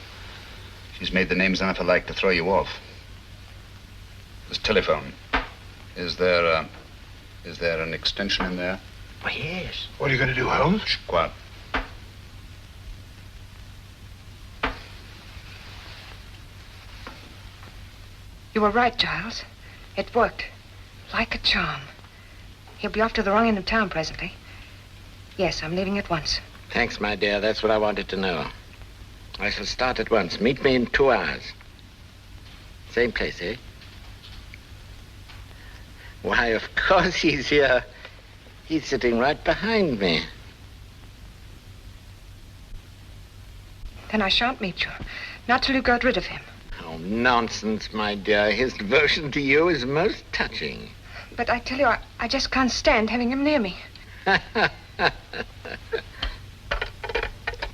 S16: She's made the names enough alike to throw you off. This telephone. Is there an extension in there?
S4: Why, yes.
S20: What are you going to do, Holmes?
S16: Shh, quiet.
S6: You were right, Giles. It worked. Like a charm. He'll be off to the wrong end of town presently. Yes, I'm leaving at once.
S7: Thanks, my dear. That's what I wanted to know. I shall start at once. Meet me in 2 hours. Same place, eh? Why, of course he's here. He's sitting right behind me.
S6: Then I shan't meet you. Not till you got rid of him.
S7: Oh, nonsense, my dear. His devotion to you is most touching.
S6: But I tell you, I just can't stand having him near me.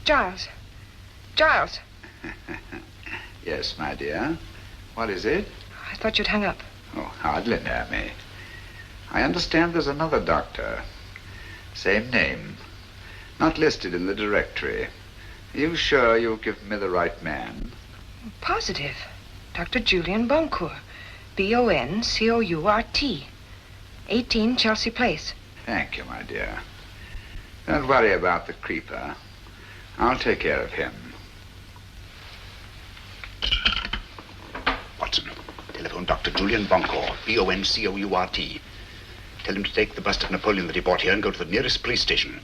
S6: Giles. Giles.
S16: Yes, my dear. What is it?
S6: I thought you'd hung up.
S16: Oh, hardly, Naomi. I understand there's another doctor. Same name. Not listed in the directory. Are you sure you've given me the right man?
S6: Positive. Dr. Julian Boncourt. B-O-N-C-O-U-R-T. 18 Chelsea Place.
S16: Thank you, my dear. Don't worry about the creeper. I'll take care of him.
S11: Watson, telephone Dr. Julian Boncourt, B-O-N-C-O-U-R-T. Tell him to take the bust of Napoleon that he bought here and go to the nearest police station.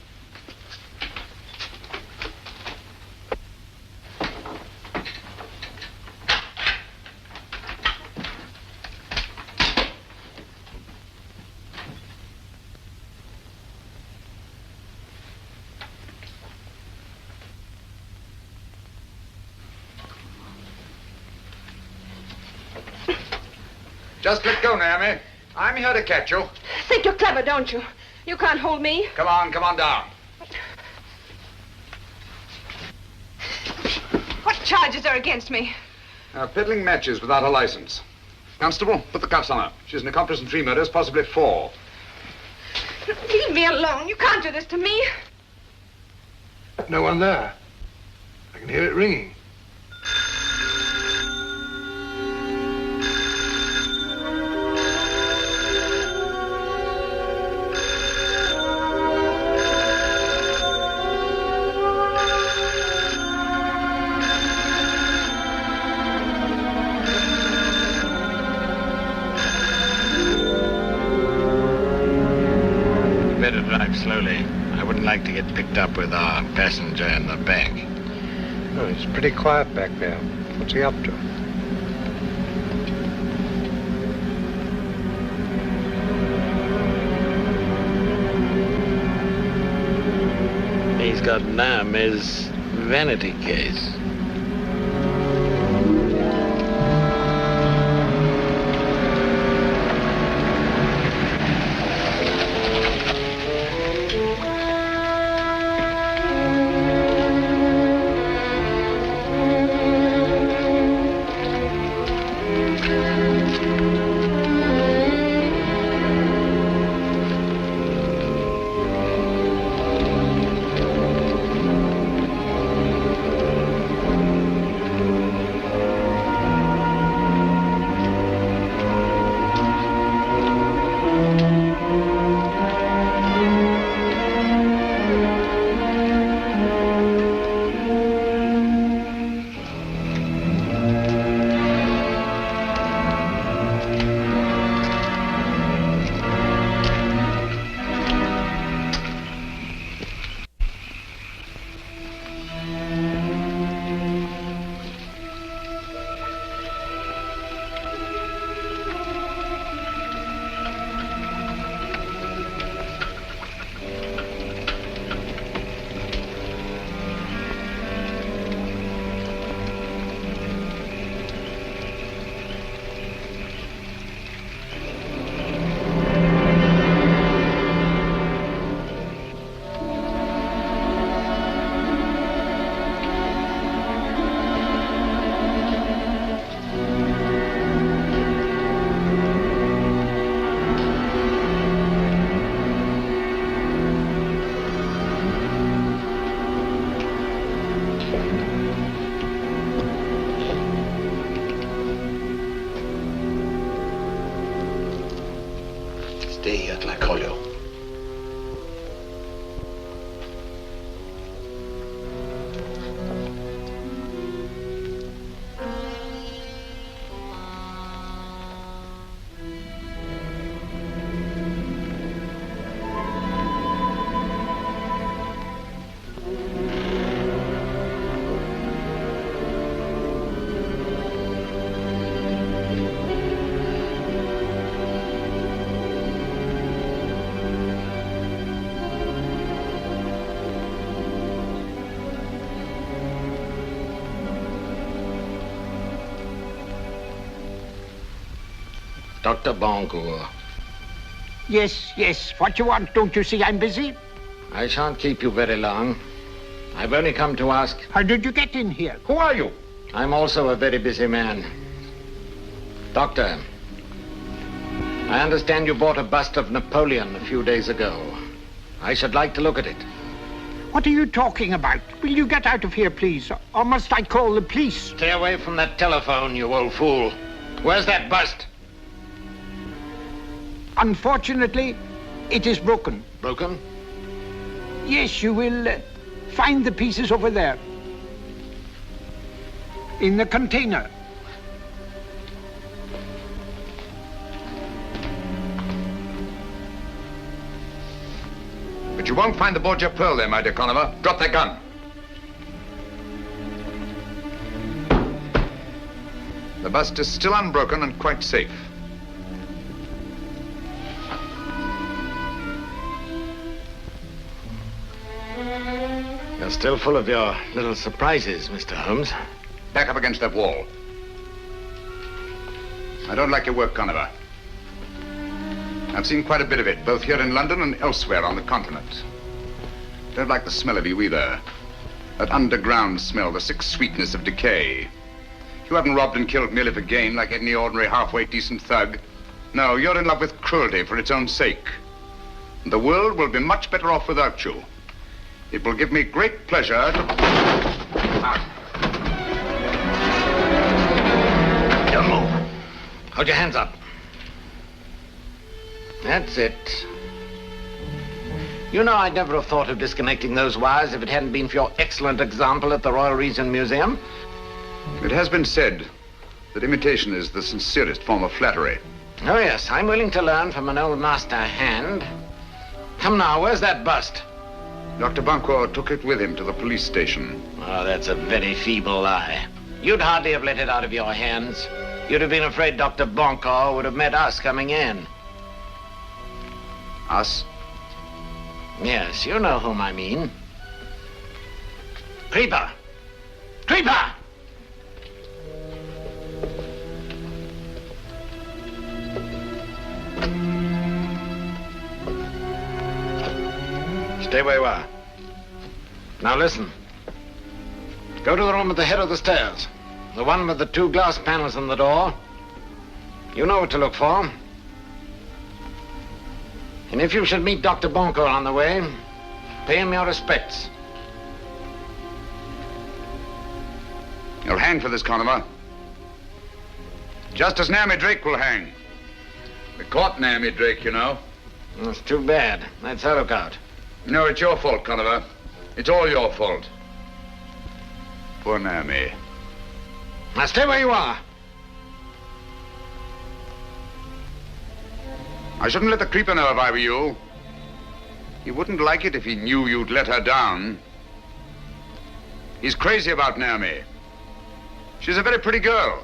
S16: Just let go, Naomi. I'm here to catch you.
S6: Think you're clever, don't you? You can't hold me.
S16: Come on down.
S6: charges are against me?
S17: Peddling matches without a license. Constable, put the cuffs on her. She's an accomplice in 3 murders, possibly 4.
S6: Leave me alone. You can't do this to me.
S20: No one there. I can hear it ringing.
S7: Better drive slowly. I wouldn't like to get picked up with our passenger in the back.
S13: Oh, it's pretty quiet back there. What's he up to?
S7: He's got Naomi's vanity case.
S11: Stay here till I call you.
S7: Dr. Boncourt.
S9: Yes, yes. What you want? Don't you see I'm busy?
S7: I shan't keep you very long. I've only come to ask...
S9: How did you get in here?
S7: Who are you? I'm also a very busy man. Doctor, I understand you bought a bust of Napoleon a few days ago. I should like to look at it.
S9: What are you talking about? Will you get out of here, please? Or must I call the police?
S7: Stay away from that telephone, you old fool. Where's that bust?
S9: Unfortunately, it is broken.
S7: Broken?
S9: Yes, you will find the pieces over there. In the container.
S17: But you won't find the Borgia pearl there, my dear Conover. Drop that gun. The bust is still unbroken and quite safe.
S7: You're still full of your little surprises, Mr. Holmes.
S17: Back up against that wall. I don't like your work, Conover. I've seen quite a bit of it, both here in London and elsewhere on the continent. Don't like the smell of you either. That underground smell, the sick sweetness of decay. You haven't robbed and killed merely for gain like any ordinary halfway decent thug. No, you're in love with cruelty for its own sake. And the world will be much better off without you. It will give me great pleasure to...
S7: Don't move. Hold your hands up. That's it. You know, I'd never have thought of disconnecting those wires if it hadn't been for your excellent example at the Royal Regent Museum.
S17: It has been said that imitation is the sincerest form of flattery.
S7: Oh, yes, I'm willing to learn from an old master hand. Come now, where's that bust?
S17: Dr. Bancourt took it with him to the police station.
S7: Oh, that's a very feeble lie. You'd hardly have let it out of your hands. You'd have been afraid Dr. Bancourt would have met us coming in.
S17: Us?
S7: Yes, you know whom I mean. Creeper! Creeper! Stay where you are. Now listen. Go to the room at the head of the stairs. The one with the 2 glass panels in the door. You know what to look for. And if you should meet Dr. Bancourt on the way, pay him your respects.
S17: You'll hang for this, Conover. Just as Naomi Drake will hang. We caught Naomi Drake, you know.
S7: That's too bad. That's her lookout.
S17: No, it's your fault, Conover. It's all your fault. Poor Naomi.
S7: Now stay where you are.
S17: I shouldn't let the creeper know if I were you. He wouldn't like it if he knew you'd let her down. He's crazy about Naomi. She's a very pretty girl.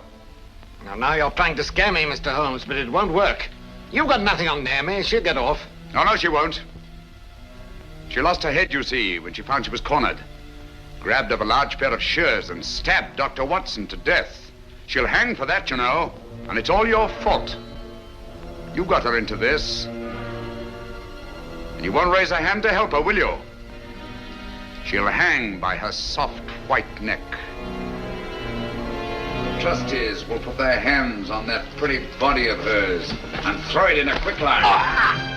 S7: Now you're trying to scare me, Mr. Holmes, but it won't work. You've got nothing on Naomi. She'll get off.
S17: No, she won't. She lost her head, you see, when she found she was cornered. Grabbed up a large pair of shears and stabbed Dr. Watson to death. She'll hang for that, you know, and it's all your fault. You got her into this. And you won't raise a hand to help her, will you? She'll hang by her soft white neck. The trustees will put their hands on that pretty body of hers and throw it in a quicklime.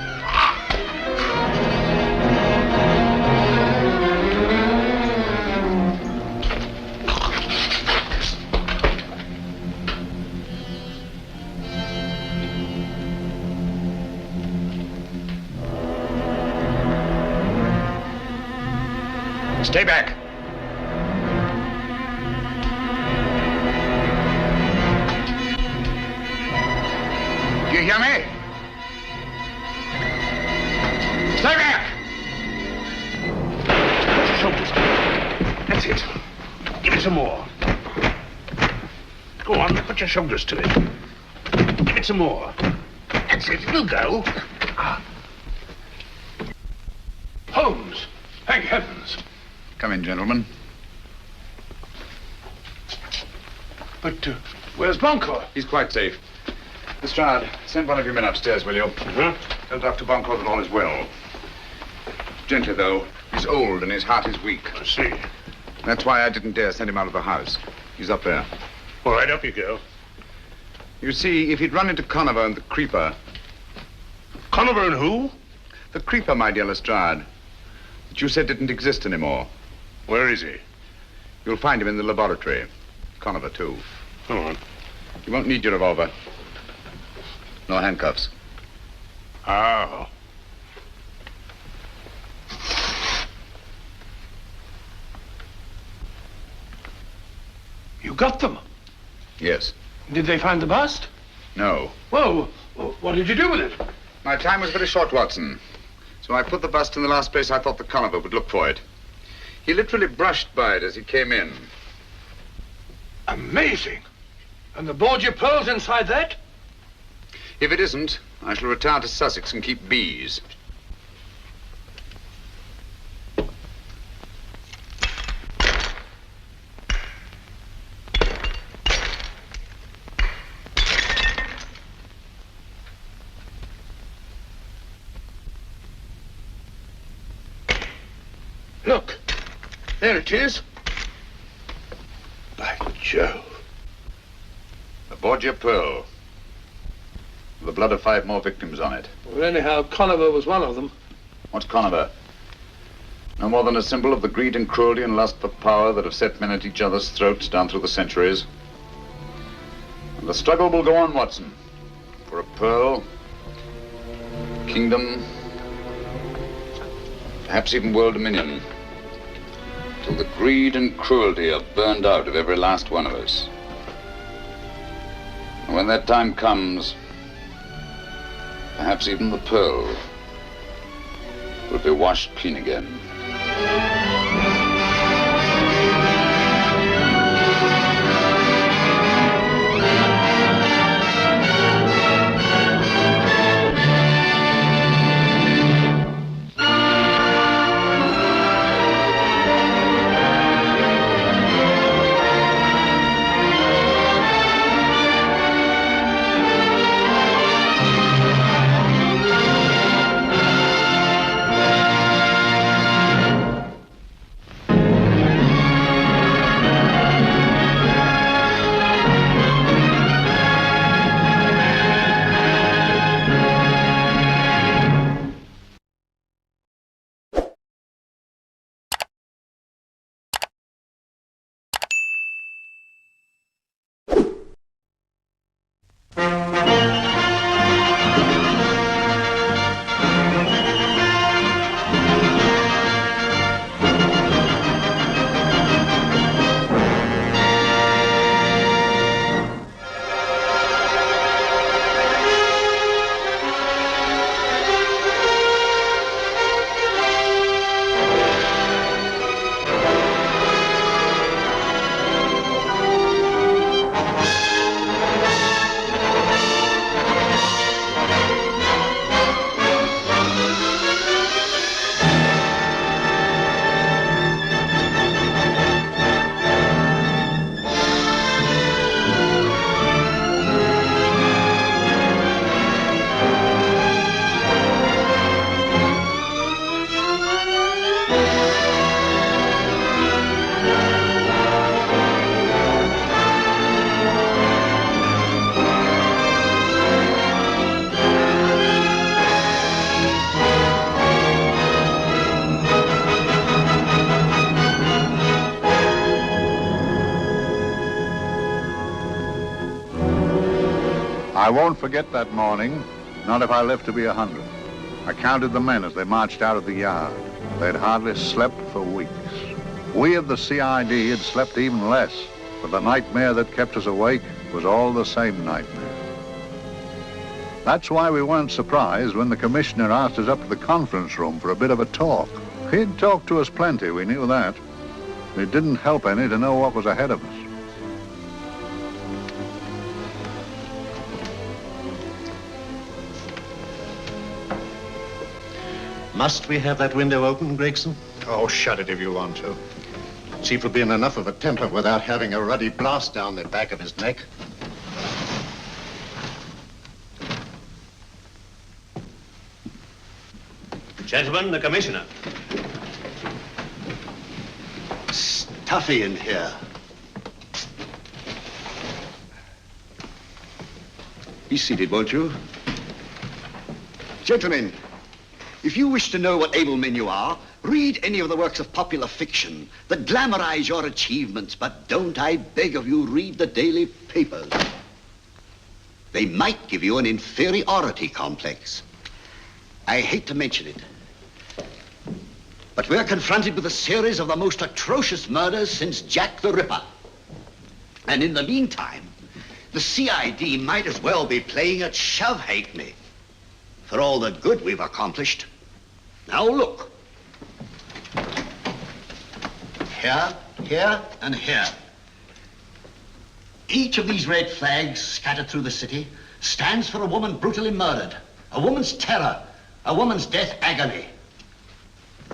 S17: Stay back. Do you hear me? Stay back!
S23: Put your shoulders up. That's it. Give it some more. Go on, put your shoulders to it. Give it some more. That's it, it'll go. Holmes, thank heavens.
S17: Come in, gentlemen.
S23: But where's Bancourt?
S17: He's quite safe. Lestrade, send one of your men upstairs, will you? Tell Dr. Bancourt that all is well. Gently, though. He's old and his heart is weak.
S23: I see.
S17: That's why I didn't dare send him out of the house. He's up there.
S23: All right, up you go.
S17: You see, if he'd run into Conover and the creeper...
S23: Conover and who?
S17: The creeper, my dear Lestrade, that you said didn't exist anymore.
S23: Where is he?
S17: You'll find him in the laboratory. Conover, too.
S23: Go on.
S17: You won't need your revolver. No handcuffs.
S23: Oh. You got them?
S17: Yes.
S23: Did they find the bust?
S17: No.
S23: Well, what did you do with it?
S17: My time was very short, Watson. So I put the bust in the last place I thought the Conover would look for it. He literally brushed by it as he came in.
S23: Amazing. And the Borgia pearls inside that?
S17: If it isn't, I shall retire to Sussex and keep bees.
S23: Look, There it is. By Jove.
S17: Aboard your Pearl. The blood of 5 more victims on it.
S23: Well, anyhow, Conover was one of them.
S17: What's Conover? No more than a symbol of the greed and cruelty and lust for power that have set men at each other's throats down through the centuries. And the struggle will go on, Watson. For a pearl, kingdom, perhaps even world dominion. Till the greed and cruelty are burned out of every last one of us. And when that time comes, perhaps even the pearl will be washed clean again.
S2: I won't forget that morning, not if I live to be 100. I counted the men as they marched out of the yard. They'd hardly slept for weeks. We of the CID had slept even less, but the nightmare that kept us awake was all the same nightmare. That's why we weren't surprised when the commissioner asked us up to the conference room for a bit of a talk. He'd talked to us plenty, we knew that. It didn't help any to know what was ahead of us.
S14: Must we have that window open, Gregson?
S13: Oh, shut it if you want to. Chief will be in enough of a temper without having a ruddy blast down the back of his neck.
S14: Gentlemen, the commissioner.
S13: Stuffy in here.
S11: Be seated, won't you? Gentlemen, if you wish to know what able men you are, read any of the works of popular fiction that glamorize your achievements, but don't, I beg of you, read the daily papers. They might give you an inferiority complex. I hate to mention it, but we're confronted with a series of the most atrocious murders since Jack the Ripper. And in the meantime, the CID might as well be playing at shove-halfpenny for all the good we've accomplished. Now look. Here, here, and here. Each of these red flags scattered through the city stands for a woman brutally murdered, a woman's terror, a woman's death agony.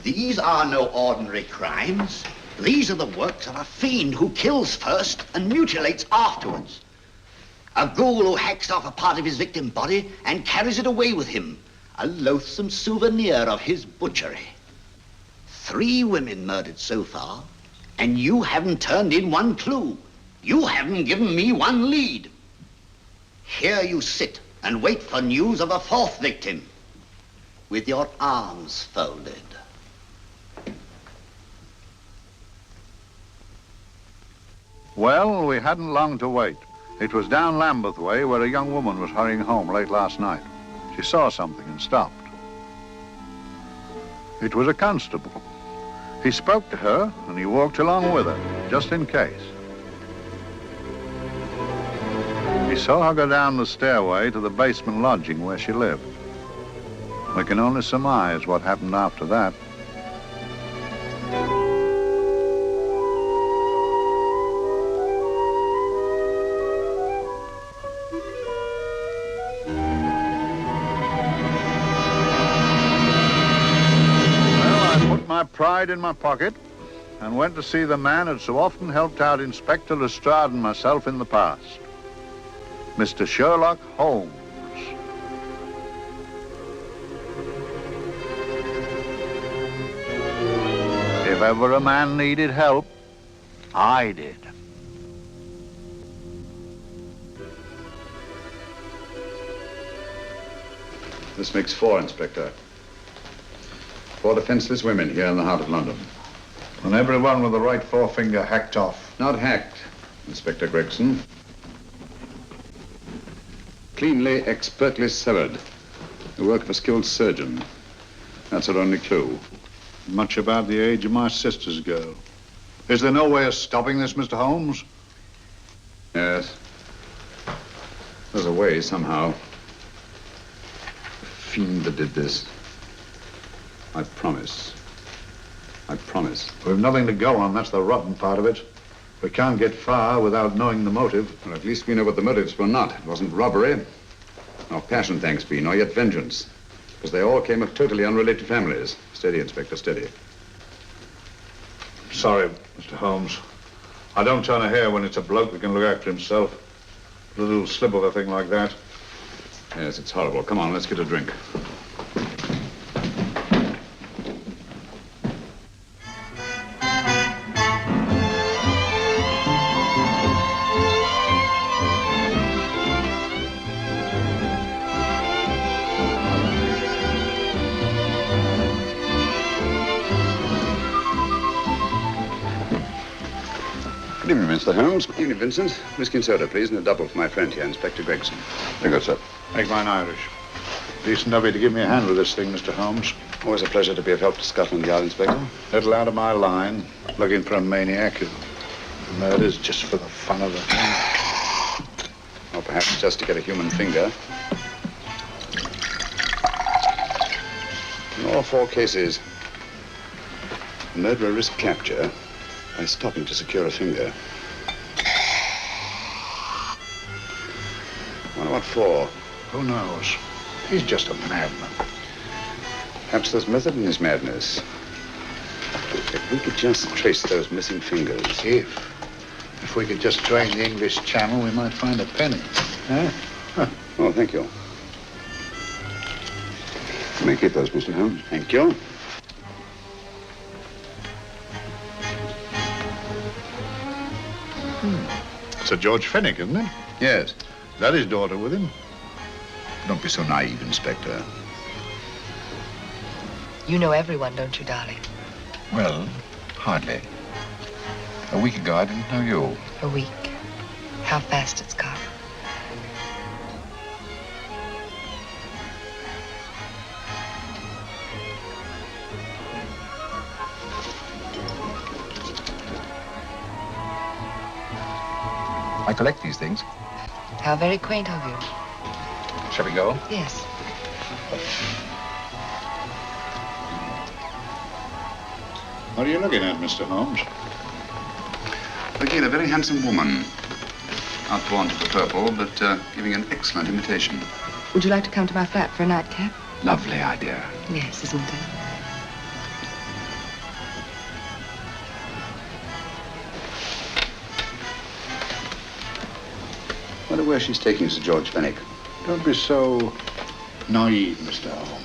S11: These are no ordinary crimes. These are the works of a fiend who kills first and mutilates afterwards. A ghoul who hacks off a part of his victim body and carries it away with him, a loathsome souvenir of his butchery. 3 women murdered so far, And you haven't turned in one clue. You haven't given me one lead. Here you sit and wait for news of a fourth victim, with your arms folded.
S2: Well, we hadn't long to wait. It was down Lambeth Way where a young woman was hurrying home late last night. She saw something and stopped. It was a constable. He spoke to her and he walked along with her, just in case. He saw her go down the stairway to the basement lodging where she lived. We can only surmise what happened after that. My pride in my pocket and went to see the man who'd so often helped out Inspector Lestrade and myself in the past, Mr. Sherlock Holmes. If ever a man needed help, I did.
S17: This makes 4, Inspector. 4 defenseless women here in the heart of London.
S2: And everyone with the right forefinger hacked off.
S17: Not hacked, Inspector Gregson. Cleanly, expertly severed. The work of a skilled surgeon. That's our only clue.
S2: Much about the age of my sister's girl. Is there no way of stopping this, Mr. Holmes?
S17: Yes. There's a way, somehow. The fiend that did this. I promise. I promise.
S2: We've nothing to go on. That's the rotten part of it. We can't get far without knowing the motive.
S17: Well, at least we know what the motives were not. It wasn't robbery, nor passion, thanks be, nor yet vengeance. Because they all came of totally unrelated families. Steady, Inspector, steady.
S2: Sorry, Mr. Holmes. I don't turn a hair when it's a bloke that can look after himself. A little slip of a thing like that.
S17: Yes, it's horrible. Come on, let's get a drink.
S21: Good evening, Mr. Holmes.
S17: Good evening, Vincent. Whiskey and soda, please, and a double for my friend here, Inspector Gregson.
S21: Very good, sir.
S2: Make mine Irish. Decent of you to give me a hand with this thing, Mr. Holmes.
S17: Always a pleasure to be of help to Scotland Yard, Inspector.
S2: Little out of my line, looking for a maniac who murders just for the fun of it.
S17: Or perhaps just to get a human finger. In all 4 cases, the murderer risked capture by stopping to secure a finger. Wonder what for?
S2: Who knows? He's just a madman.
S17: Perhaps there's method in his madness. If we could just trace those missing fingers.
S2: If we could just drain the English Channel, we might find a penny. Huh?
S17: Oh, thank you.
S21: You may keep those, Mr. Holmes.
S17: Thank you.
S2: Sir George Fenwick, isn't it?
S17: Yes.
S2: Is that his daughter with him?
S17: Don't be so naive, Inspector.
S6: You know everyone, don't you, darling?
S17: Well, hardly. A week ago, I didn't know you.
S6: A week. How fast it's gone.
S17: I collect these things.
S6: How very quaint of you.
S17: Shall we go?
S6: Yes.
S2: What are you looking at, Mr. Holmes?
S17: Again, a very handsome woman. Outworn to the purple, but giving an excellent imitation.
S6: Would you like to come to my flat for a nightcap?
S17: Lovely idea.
S6: Yes, isn't it?
S17: Wonder where she's taking Sir George Fenwick.
S2: Don't be so naive, Mr. Holmes.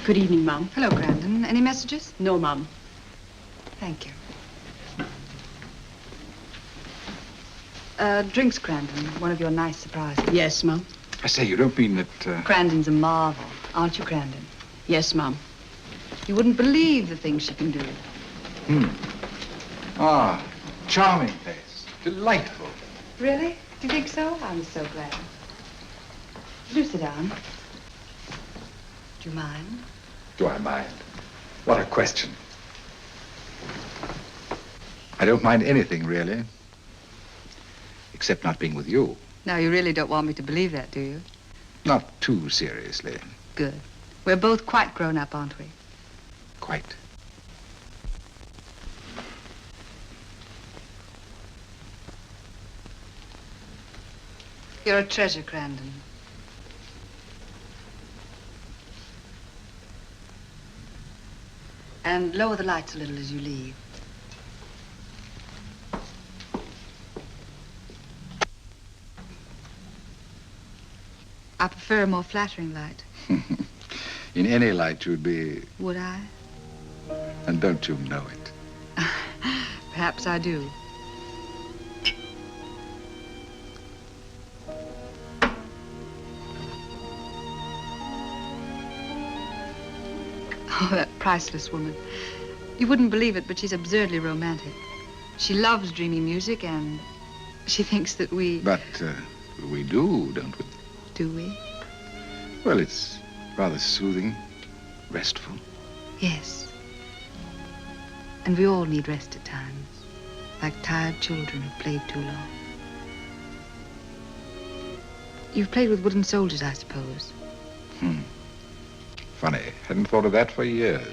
S1: Good evening, Mum.
S6: Hello, Grandin. Any messages?
S1: No, Mum.
S6: Thank you. Drinks, Grandin. One of your nice surprises.
S1: Yes, Mum.
S12: I say, you don't mean that...
S6: Grandin's a marvel, aren't you, Grandin?
S1: Yes, Mum.
S6: You wouldn't believe the things she can do.
S12: Ah, charming place. Delightful.
S6: Really? Do you think so? I'm so glad. Do sit down. Do you mind?
S12: Do I mind? What a question. I don't mind anything, really. Except not being with you.
S6: Now, you really don't want me to believe that, do you?
S12: Not too seriously.
S6: Good. We're both quite grown up, aren't we?
S12: Quite.
S6: You're a treasure, Grandin. And lower the lights a little as you leave. I prefer a more flattering light.
S12: In any light, you'd be...
S6: Would I?
S12: And don't you know it?
S6: Perhaps I do. Oh, that priceless woman. You wouldn't believe it, but she's absurdly romantic. She loves dreamy music, and she thinks that we...
S12: But we do, don't we?
S6: Do we?
S12: Well, it's rather soothing, restful.
S6: Yes. And we all need rest at times, like tired children who've played too long. You've played with wooden soldiers, I suppose.
S12: Funny. Hadn't thought of that for years.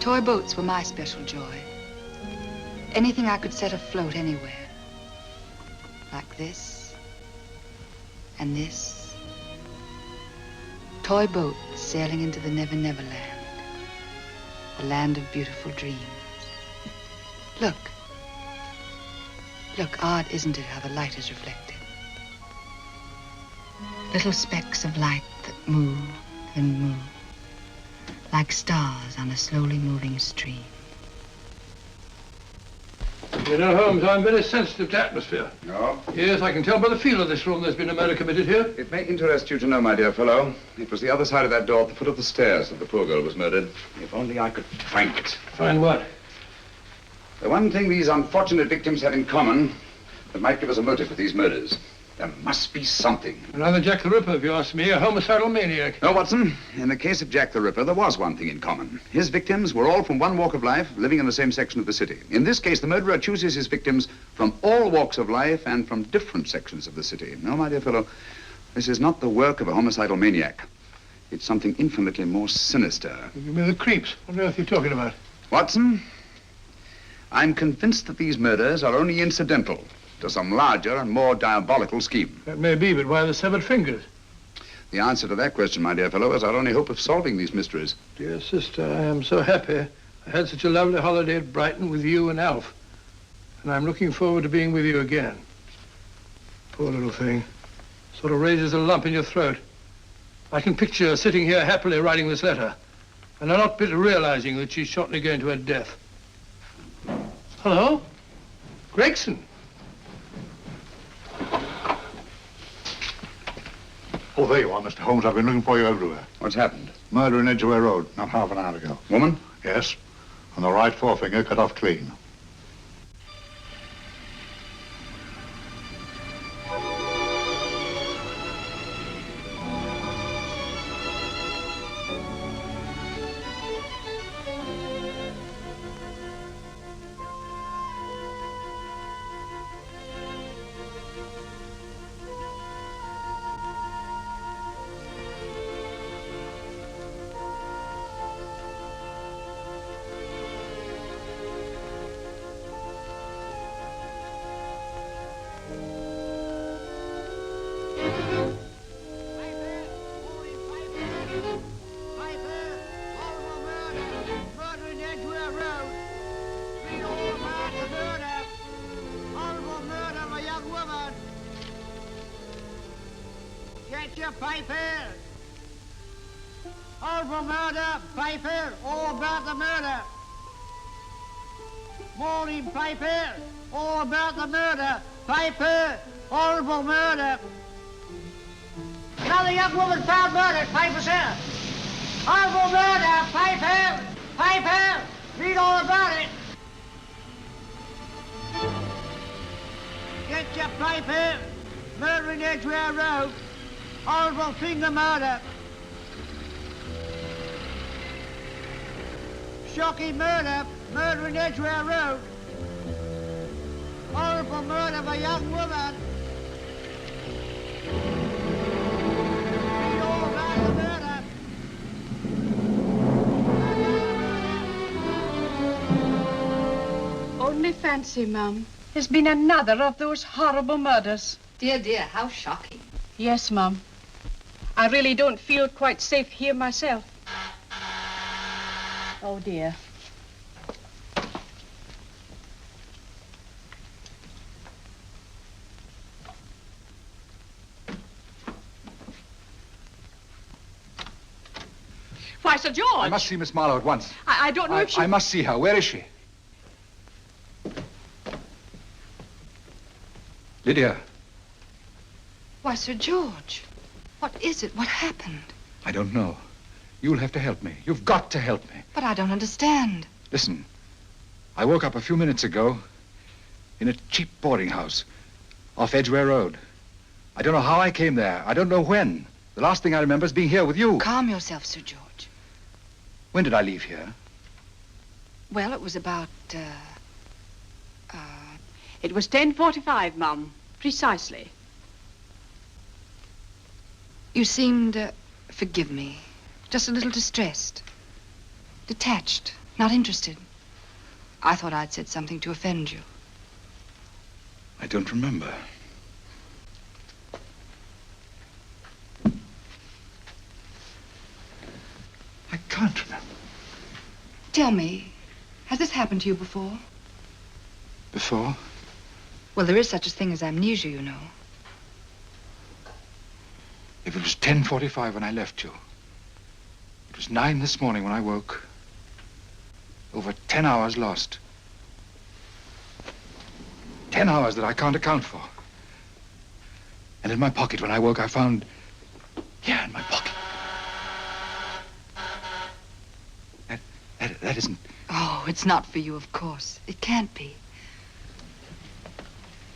S6: Toy boats were my special joy. Anything I could set afloat anywhere. Like this. And this. Toy boats sailing into the Never Never Land. The land of beautiful dreams. Look. Look, odd, isn't it, how the light is reflected? Little specks of light that move and move, like stars on a slowly moving stream.
S20: You know, Holmes, I'm very sensitive to atmosphere.
S17: No?
S20: Yes, I can tell by the feel of this room there's been a murder committed here.
S17: It may interest you to know, my dear fellow, it was the other side of that door at the foot of the stairs that the poor girl was murdered. If only I could find it.
S20: Find what?
S17: The one thing these unfortunate victims have in common that might give us a motive for these murders. There must be something.
S20: Another Jack the Ripper, if you ask me, a homicidal maniac.
S17: No, Watson. In the case of Jack the Ripper, there was one thing in common. His victims were all from one walk of life, living in the same section of the city. In this case, the murderer chooses his victims from all walks of life and from different sections of the city. No, my dear fellow, this is not the work of a homicidal maniac. It's something infinitely more sinister.
S20: Give me the creeps. What on earth are you talking about?
S17: Watson, I'm convinced that these murders are only incidental to some larger and more diabolical scheme.
S20: That may be, but why the severed fingers?
S17: The answer to that question, my dear fellow, is our only hope of solving these mysteries.
S20: Dear sister, I am so happy. I had such a lovely holiday at Brighton with you and Alf. And I'm looking forward to being with you again. Poor little thing. Sort of raises a lump in your throat. I can picture her sitting here happily writing this letter. And I'm not bit realizing that she's shortly going to her death. Hello? Gregson.
S2: Oh, there you are, Mr. Holmes. I've been looking for you everywhere.
S17: What's happened?
S2: Murder in Edgware Road, not half an hour ago.
S17: Woman?
S2: Yes. And the right forefinger cut off clean.
S8: Get your papers.
S9: Horrible murder, paper, all about the murder. Morning paper, all about the murder. Paper, horrible murder. Another young woman found murdered, paper, sir. Horrible murder, paper, paper, read all about it. Get your paper, murder in Edgware Road. Horrible finger murder. Shocking murder, murder in Edgware Road. Horrible murder of a young woman. Read all about the murder.
S1: Only fancy, Mum. There's been another of those horrible murders.
S6: Dear, dear, how shocking.
S1: Yes, Mum. I really don't feel quite safe here myself. Oh, dear. Why, Sir George!
S12: I must see Miss Marlowe at once.
S1: I don't know if she...
S12: I must see her. Where is she? Lydia.
S6: Why, Sir George, what is it? What happened?
S12: I don't know. You'll have to help me. You've got to help me.
S6: But I don't understand.
S12: Listen, I woke up a few minutes ago in a cheap boarding house off Edgware Road. I don't know how I came there. I don't know when. The last thing I remember is being here with you.
S6: Calm yourself, Sir George.
S12: When did I leave here?
S6: Well, it was about,
S1: It was 10:45, Mum. Precisely.
S6: You seemed, forgive me, just a little distressed. Detached, not interested. I thought I'd said something to offend you.
S12: I don't remember. I can't remember.
S6: Tell me, has this happened to you before?
S12: Before?
S6: Well, there is such a thing as amnesia, you know.
S12: If it was 10:45 when I left you, it was 9 this morning when I woke. Over 10 hours lost. 10 hours that I can't account for. And in my pocket when I woke, I found... Yeah, in my pocket. That isn't...
S6: Oh, it's not for you, of course. It can't be.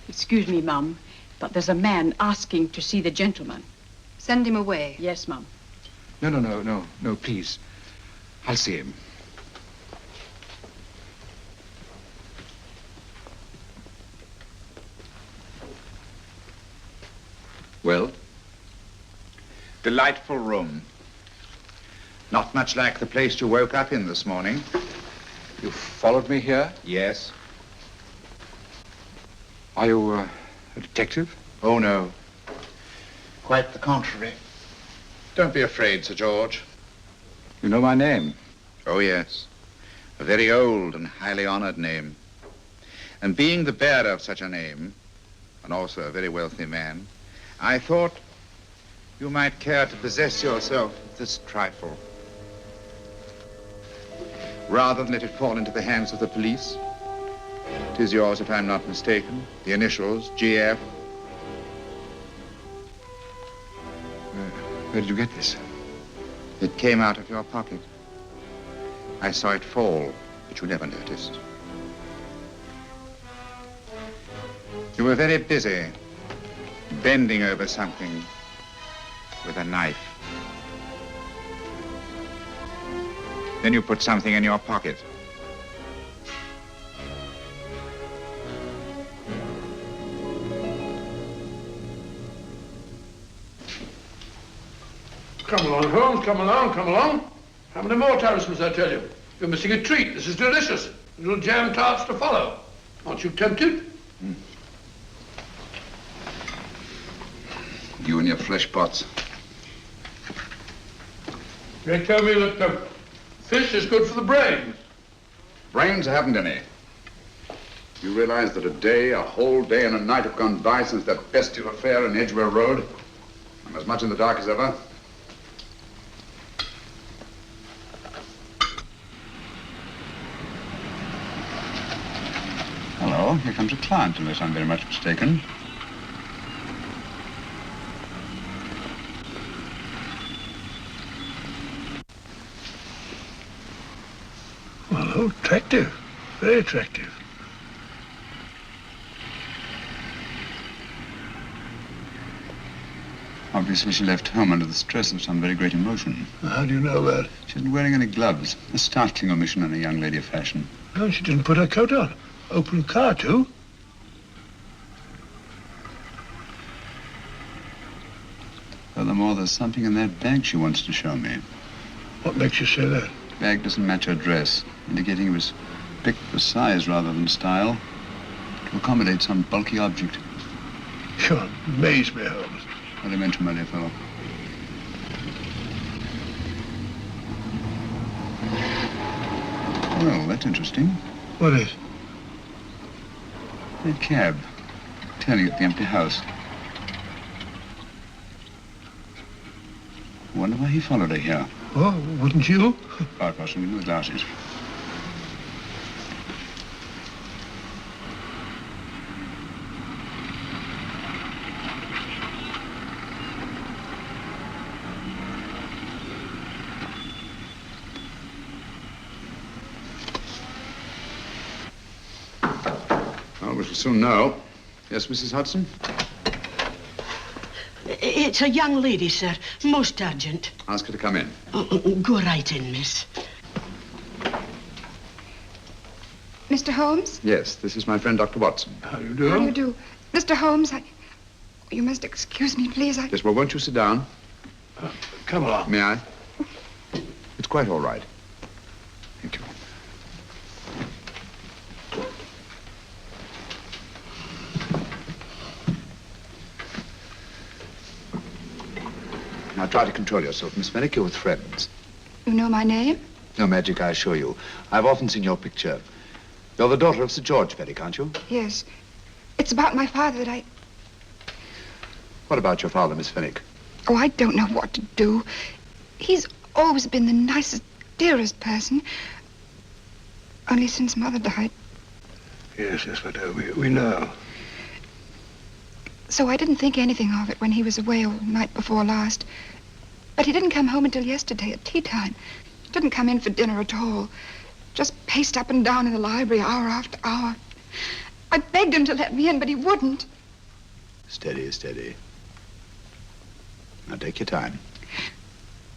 S1: Excuse me, Mum, but there's a man asking to see the gentleman.
S6: Send him away.
S1: Yes, Mum.
S12: No, please. I'll see him.
S2: Well? Delightful room. Not much like the place you woke up in this morning.
S12: You followed me here?
S2: Yes.
S12: Are you a detective?
S2: Oh, no. Quite the contrary. Don't be afraid, Sir George.
S12: You know my name?
S2: Oh, yes. A very old and highly honored name. And being the bearer of such a name, and also a very wealthy man, I thought you might care to possess yourself of this trifle. Rather than let it fall into the hands of the police. It is yours, if I'm not mistaken. The initials, GF.
S12: Where did you get this?
S2: It came out of your pocket. I saw it fall, but you never noticed. You were very busy, bending over something with a knife. Then you put something in your pocket.
S20: Come along, Holmes, come along, come along. How many more times must I tell you? You're missing a treat. This is delicious. Little jam tarts to follow. Aren't you tempted?
S2: You and your flesh pots.
S20: They tell me that fish is good for the brain.
S2: Brains haven't any. You realize that a whole day and a night have gone by since that bestial affair in Edgware Road? I'm as much in the dark as ever.
S10: Well, here comes a client, unless I'm very much mistaken.
S20: Well, oh, attractive. Very attractive.
S10: Obviously, she left home under the stress of some very great emotion.
S20: How do you know that?
S10: She isn't wearing any gloves. A startling omission in a young lady of fashion.
S20: No, she didn't put her coat on. Open car, too.
S10: Furthermore, there's something in that bag she wants to show me.
S20: What makes you say that?
S10: The bag doesn't match her dress, indicating it was picked for size rather than style, to accommodate some bulky object.
S20: You amaze me, Holmes.
S10: What do you mention, my dear fellow? Well, that's interesting.
S20: What is?
S10: That cab, turning at the empty house. I wonder why he followed her here.
S20: Oh, wouldn't you?
S10: Quite possibly, with glasses.
S2: Well, we shall soon know. Yes, Mrs. Hudson?
S15: It's a young lady, sir. Most urgent.
S2: Ask her to come in.
S15: Go right in, miss.
S6: Mr. Holmes?
S2: Yes, this is my friend, Dr. Watson.
S20: How do you do?
S6: How do you do? Mr. Holmes, you must excuse me, please.
S2: Yes, well, won't you sit down?
S20: Come along.
S2: May I? It's quite all right. Thank you. Now try to control yourself, Miss Fenwick. You're with friends.
S6: You know my name?
S2: No magic, I assure you. I've often seen your picture. You're the daughter of Sir George Fenwick, aren't you?
S6: Yes. It's about my father that
S2: What about your father, Miss Fenwick?
S6: Oh, I don't know what to do. He's always been the nicest, dearest person. Only since Mother died.
S20: Yes, we know.
S6: So I didn't think anything of it when he was away all night before last. But he didn't come home until yesterday at tea time. He didn't come in for dinner at all. Just paced up and down in the library hour after hour. I begged him to let me in, but he wouldn't.
S2: Steady, steady. Now take your time.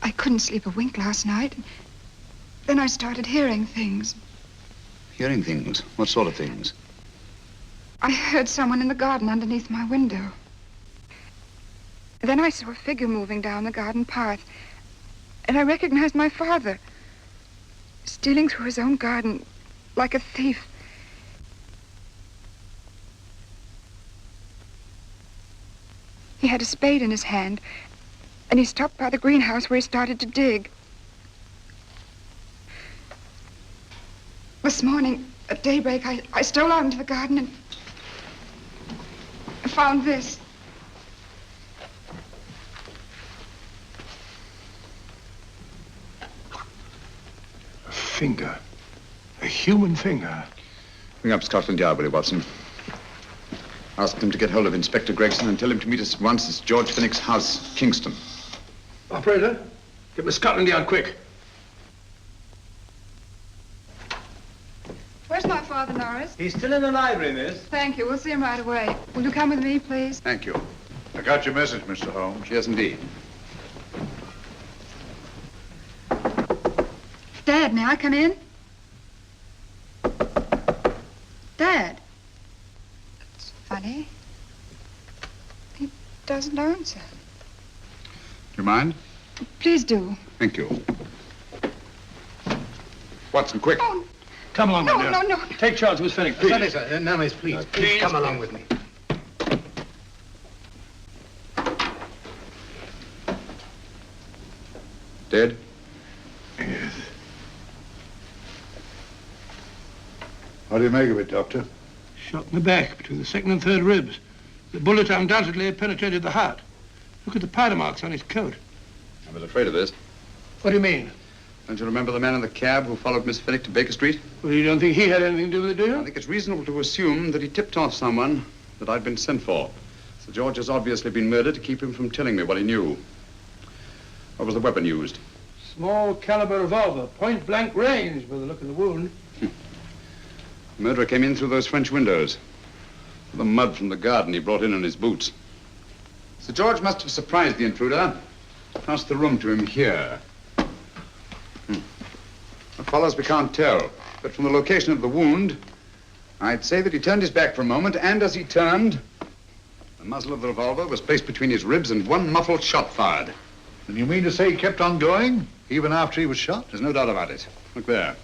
S6: I couldn't sleep a wink last night. Then I started hearing things.
S2: Hearing things? What sort of things?
S6: I heard someone in the garden underneath my window. Then I saw a figure moving down the garden path. And I recognized my father. Stealing through his own garden like a thief. He had a spade in his hand. And he stopped by the greenhouse where he started to dig. This morning, at daybreak, I stole out into the garden and found this.
S20: A finger. A human finger.
S2: Bring up Scotland Yard, will you, Watson? Ask them to get hold of Inspector Gregson and tell him to meet us at once at George Fenwick's house, Kingston.
S20: Operator, get me Scotland Yard quick.
S6: Where's my father, Norris?
S22: He's still in the library, miss.
S6: Thank you. We'll see him right away. Will you come with me, please?
S2: Thank you. I got your message, Mr. Holmes. Yes, indeed.
S6: Dad, may I come in? Dad. It's funny. He doesn't answer.
S2: Do you mind?
S6: Please do.
S2: Thank you. Watson, quick.
S6: Oh,
S20: Come along,
S6: no,
S20: my dear.
S6: no, no.
S20: Take charge, Miss Fenwick, please.
S13: Sorry, sir. Now, miss, please. Please come along with me.
S2: Dead?
S20: Yes.
S2: What do you make of it, Doctor?
S20: Shot in the back, between the second and third ribs. The bullet undoubtedly penetrated the heart. Look at the powder marks on his coat.
S2: I was afraid of this.
S20: What do you mean?
S10: Don't you remember the man in the cab who followed Miss Fenwick to Baker Street?
S20: Well, you don't think he had anything to do with it, do you?
S10: I think it's reasonable to assume that he tipped off someone that I'd been sent for. Sir George has obviously been murdered to keep him from telling me what he knew. What was the weapon used?
S20: Small caliber revolver, point blank range by the look of the wound.
S10: The murderer came in through those French windows. The mud from the garden he brought in his boots. Sir George must have surprised the intruder. Passed the room to him here. What follows, we can't tell. But from the location of the wound, I'd say that he turned his back for a moment, and as he turned, the muzzle of the revolver was placed between his ribs and one muffled shot fired.
S2: And you mean to say he kept on going, even after he was shot?
S10: There's no doubt about it. Look there.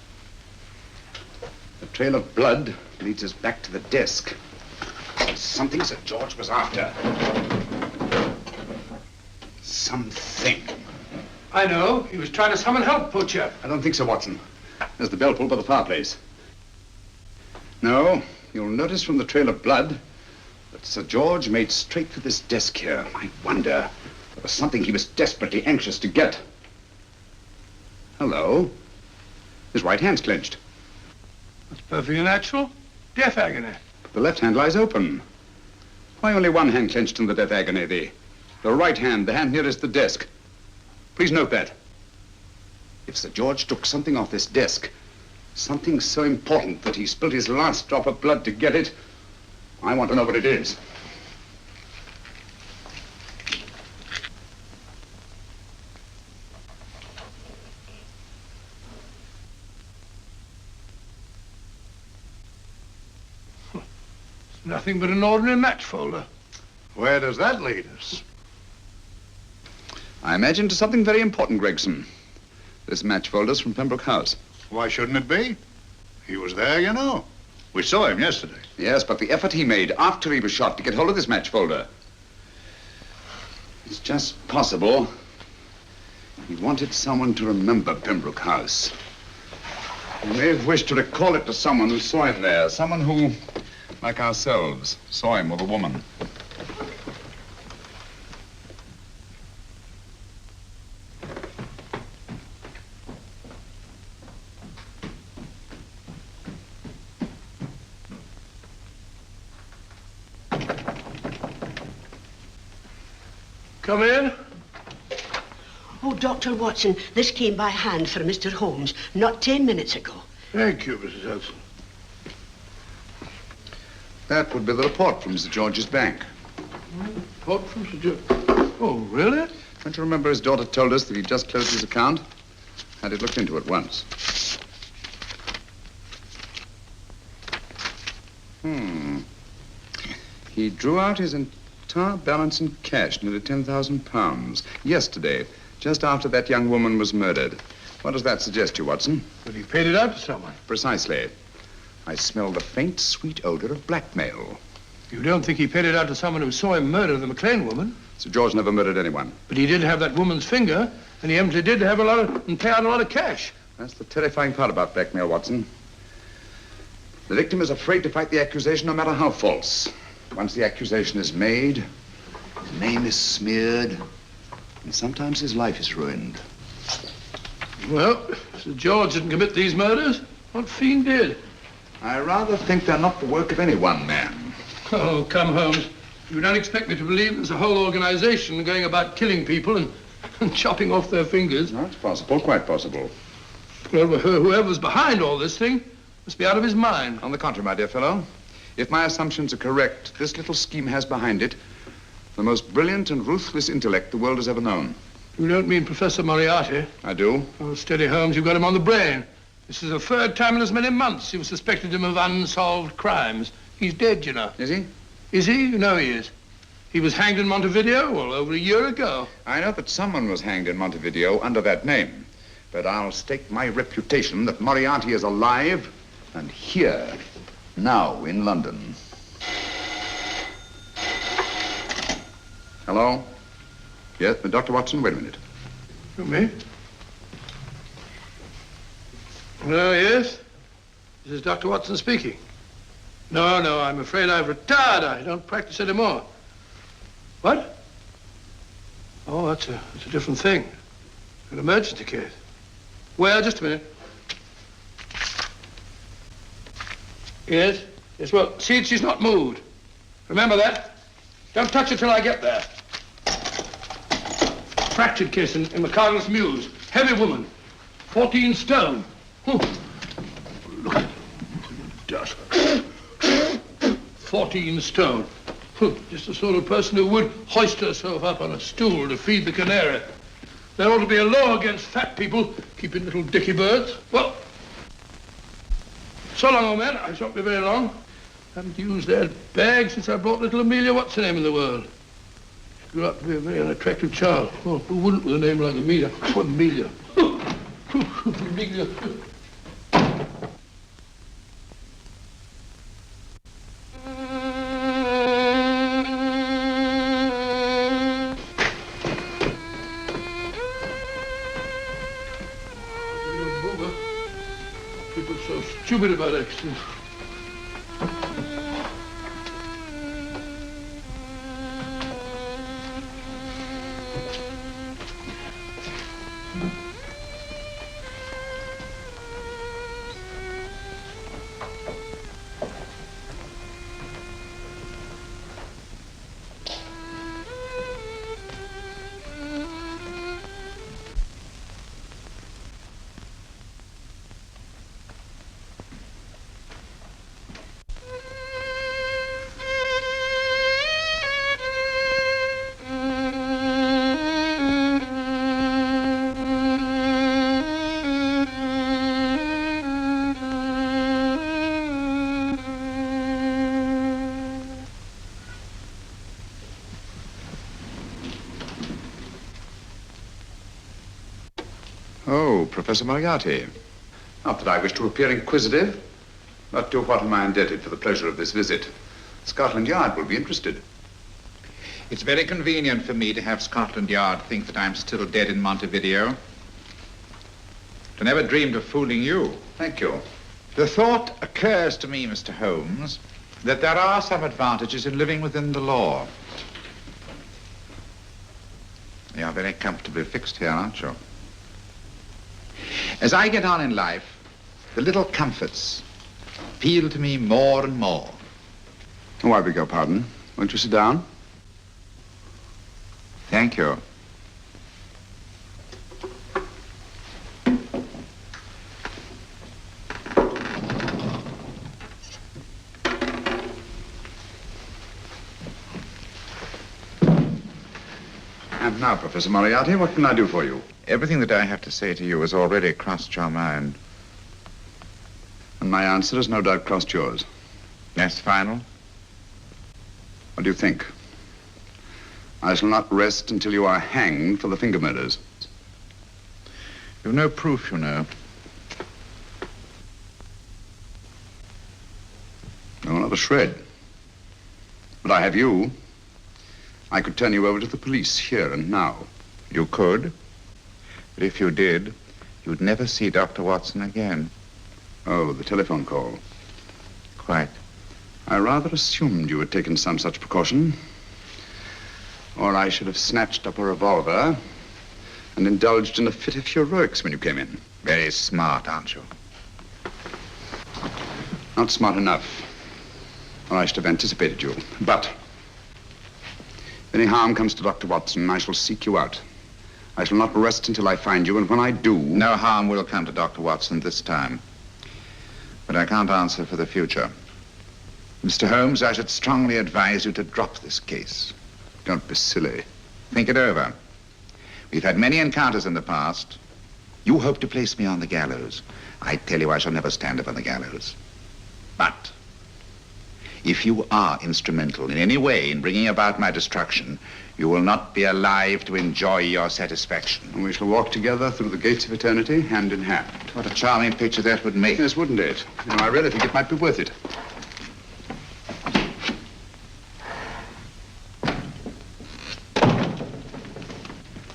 S10: The trail of blood leads us back to the desk. There's something Sir George was after. Something.
S20: I know. He was trying to summon help, poor chap.
S10: I don't think so, Watson. There's the bell pull by the fireplace. No, you'll notice from the trail of blood that Sir George made straight for this desk here. I wonder, there was something he was desperately anxious to get. Hello. His right hand's clenched.
S20: That's perfectly natural. Death agony.
S10: The left hand lies open. Why only one hand clenched in the death agony? The right hand, the hand nearest the desk. Please note that. If Sir George took something off this desk, something so important that he spilled his last drop of blood to get it, I want to know what it is.
S20: It's nothing but an ordinary match folder.
S2: Where does that lead us?
S10: I imagine to something very important, Gregson. This match folder's from Pembroke House.
S2: Why shouldn't it be? He was there, you know. We saw him yesterday.
S10: Yes, but the effort he made after he was shot to get hold of this match folder. It's just possible he wanted someone to remember Pembroke House. He may have wished to recall it to someone who saw him there. Someone who, like ourselves, saw him with a woman.
S20: Come in.
S15: Oh, Dr. Watson, this came by hand for Mr. Holmes not 10 minutes ago.
S20: Thank you, Mrs. Hudson.
S10: That would be the report from Mr. George's bank.
S20: Report from Sir George? Oh, really?
S10: Don't you remember his daughter told us that he'd just closed his account? Had it looked into at once. He drew out his entire balance in cash, nearly £10,000, yesterday, just after that young woman was murdered. What does that suggest you, Watson?
S20: But he paid it out to someone.
S10: Precisely. I smell the faint, sweet odor of blackmail.
S20: You don't think he paid it out to someone who saw him murder the McLean woman?
S10: Sir George never murdered anyone.
S20: But he did have that woman's finger, and he evidently did have and pay out a lot of cash.
S10: That's the terrifying part about blackmail, Watson. The victim is afraid to fight the accusation, no matter how false. Once the accusation is made, his name is smeared, and sometimes his life is ruined.
S20: Well, Sir George didn't commit these murders. What fiend did?
S10: I rather think they're not the work of any one man.
S20: Oh, come, Holmes. You don't expect me to believe there's a whole organization going about killing people and chopping off their fingers?
S10: No, it's possible, quite possible.
S20: Well, whoever's behind all this thing must be out of his mind.
S10: On the contrary, my dear fellow, if my assumptions are correct, this little scheme has behind it the most brilliant and ruthless intellect the world has ever known.
S20: You don't mean Professor Moriarty?
S10: I do.
S20: Oh, steady, Holmes. You've got him on the brain. This is the third time in as many months you've suspected him of unsolved crimes. He's dead, you know.
S10: Is he?
S20: Is he? You know he is. He was hanged in Montevideo, well, over a year ago.
S10: I know that someone was hanged in Montevideo under that name. But I'll stake my reputation that Moriarty is alive and here, now in London. Hello? Yes, Dr. Watson, wait a minute.
S20: You me? Oh, yes? This is Dr. Watson speaking. No, I'm afraid I've retired. I don't practice anymore. What? Oh, that's a different thing. An emergency case. Well, just a minute. Yes? Yes, well, see that she's not moved. Remember that? Don't touch her till I get there. Fractured case in McCardle's Mews. Heavy woman. 14 stone. Look at it. Dust. 14 stone. Just the sort of person who would hoist herself up on a stool to feed the canary. There ought to be a law against fat people keeping little dicky birds. Well, so long, old man. I shan't be very long. Haven't used that bag since I brought little Amelia what's her name in the world. She grew up to be a very unattractive child. Well, who wouldn't with a name like Amelia? Oh, Amelia. Amelia. People so stupid about accidents.
S10: Oh, Professor Moriarty. Not that I wish to appear inquisitive, but to what am I indebted for the pleasure of this visit? Scotland Yard will be interested.
S3: It's very convenient for me to have Scotland Yard think that I'm still dead in Montevideo. I never dreamed of fooling you.
S10: Thank you.
S3: The thought occurs to me, Mr. Holmes, that there are some advantages in living within the law. You are very comfortably fixed here, aren't you? As I get on in life, the little comforts appeal to me more and more.
S10: Oh, I beg your pardon. Won't you sit down?
S3: Thank you.
S10: And now, Professor Moriarty, what can I do for you?
S3: Everything that I have to say to you has already crossed your mind.
S10: And my answer has no doubt crossed yours.
S3: That's final?
S10: What do you think? I shall not rest until you are hanged for the finger murders.
S3: You've no proof, you know.
S10: No, not a shred. But I have you. I could turn you over to the police here and now.
S3: You could? But if you did, you'd never see Dr. Watson again.
S10: Oh, the telephone call.
S3: Quite.
S10: I rather assumed you had taken some such precaution. Or I should have snatched up a revolver and indulged in a fit of heroics when you came in.
S3: Very smart, aren't you?
S10: Not smart enough, or I should have anticipated you. But if any harm comes to Dr. Watson, I shall seek you out. I shall not rest until I find you, and when I do...
S3: No harm will come to Dr. Watson this time. But I can't answer for the future. Mr. Holmes, I should strongly advise you to drop this case.
S10: Don't be silly.
S3: Think it over. We've had many encounters in the past. You hope to place me on the gallows. I tell you I shall never stand up on the gallows. But if you are instrumental in any way in bringing about my destruction, you will not be alive to enjoy your satisfaction.
S10: And we shall walk together through the gates of eternity, hand in hand.
S3: What a charming picture that would make.
S10: Yes, wouldn't it? You know, I really think it might be worth it.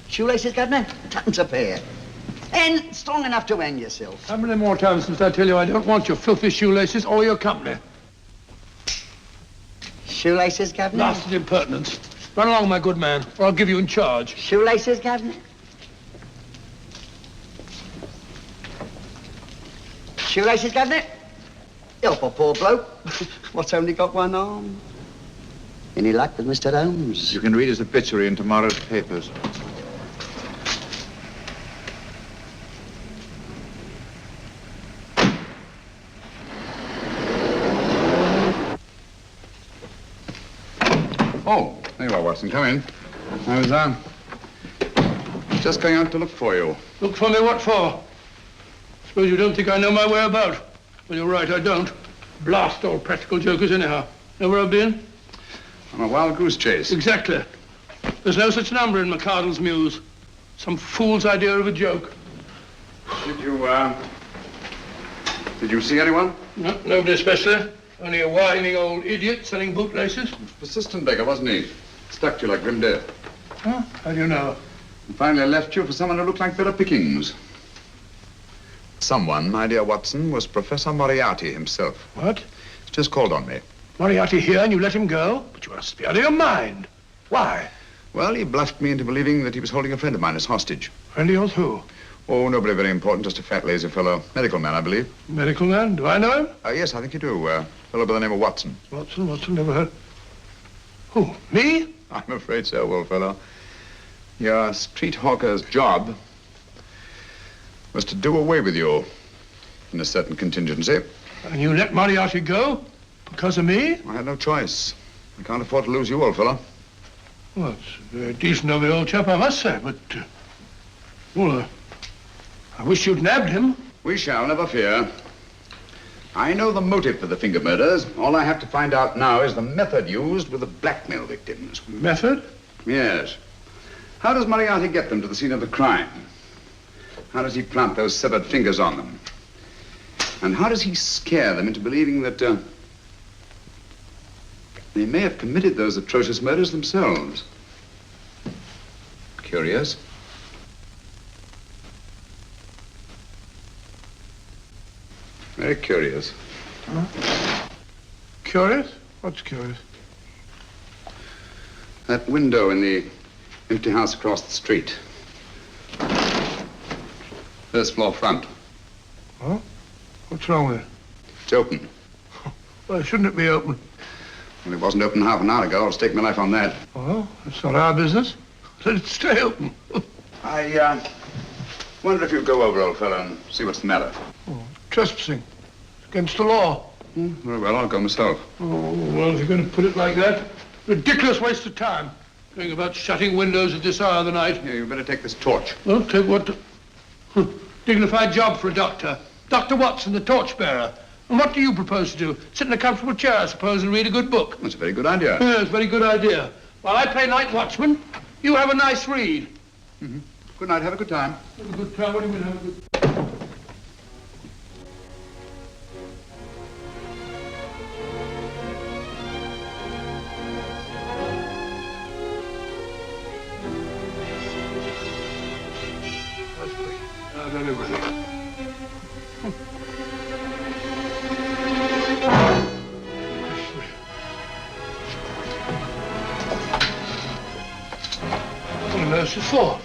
S11: Shoelaces, Governor? Tuppence a pair. And strong enough to hang yourself.
S20: How many more times must I tell you I don't want your filthy shoelaces or your company?
S11: Shoelaces, Governor?
S20: Blasted impertinence. Run along, my good man, or I'll give you in charge.
S11: Shoelaces, Governor? Shoelaces, governor? Help a poor bloke. What's only got one arm? Any luck with Mr. Holmes?
S3: You can read his obituary in tomorrow's papers.
S10: Oh, there you are, Watson. Come in. I was, just going out to look for you.
S20: Look for me what for? Suppose you don't think I know my way about. Well, you're right, I don't. Blast all practical jokers anyhow. Know where I've been?
S10: On a wild goose chase.
S20: Exactly. There's no such number in McCardle's Muse. Some fool's idea of a joke.
S10: Did you see anyone?
S20: No, nobody especially. Only a whining old idiot selling bootlaces.
S10: Persistent beggar, wasn't he? Stuck to you like grim death.
S20: Huh? How do you know?
S10: And finally left you for someone who looked like Bella Pickings. Someone, my dear Watson, was Professor Moriarty himself.
S20: What?
S10: He's just called on me.
S20: Moriarty here and you let him go? But you must be out of your mind. Why?
S10: Well, he bluffed me into believing that he was holding a friend of mine as hostage.
S20: Friend of yours who?
S10: Oh, nobody very important, just a fat, lazy fellow. Medical man, I believe.
S20: Medical man? Do I know him?
S10: Yes, I think you do. Fellow by the name of Watson.
S20: Watson, never heard. Who, me?
S10: I'm afraid so, old fellow. Your street hawker's job was to do away with you in a certain contingency.
S20: And you let Moriarty go? Because of me?
S10: I had no choice. I can't afford to lose you, old fellow.
S20: Well, it's very decent of the old chap, I must say, but... I wish you'd nabbed him.
S10: We shall, never fear. I know the motive for the finger murders. All I have to find out now is the method used with the blackmail victims.
S20: Method?
S10: Yes. How does Moriarty get them to the scene of the crime? How does he plant those severed fingers on them? And how does he scare them into believing that they may have committed those atrocious murders themselves? Curious. Very curious.
S20: Huh? Curious? What's curious?
S10: That window in the empty house across the street. First floor front.
S20: Huh? What's wrong with it?
S10: It's open.
S20: Why shouldn't it be open?
S10: Well, it wasn't open half an hour ago. I'll stake my life on that.
S20: Well, it's not our business. Let it stay open.
S10: I wondered if you'd go over, old fellow, and see what's the matter.
S20: Oh, trespassing. It's against the law.
S10: Very well, I'll go myself.
S20: Oh, well, if you're going to put it like that, ridiculous waste of time. Going about shutting windows at this hour of the night.
S10: Yeah, you better take this torch.
S20: Well, take what? Dignified job for a doctor. Dr. Watson, the torchbearer. And what do you propose to do? Sit in a comfortable chair, I suppose, and read a good book?
S10: That's a very good idea.
S20: Yes, very good idea. While I play night watchman, you have a nice read.
S10: Mm-hmm. Good night. Have a good time.
S20: Have a good time? What do you mean, have a good... I've done everything. What on earth is it for?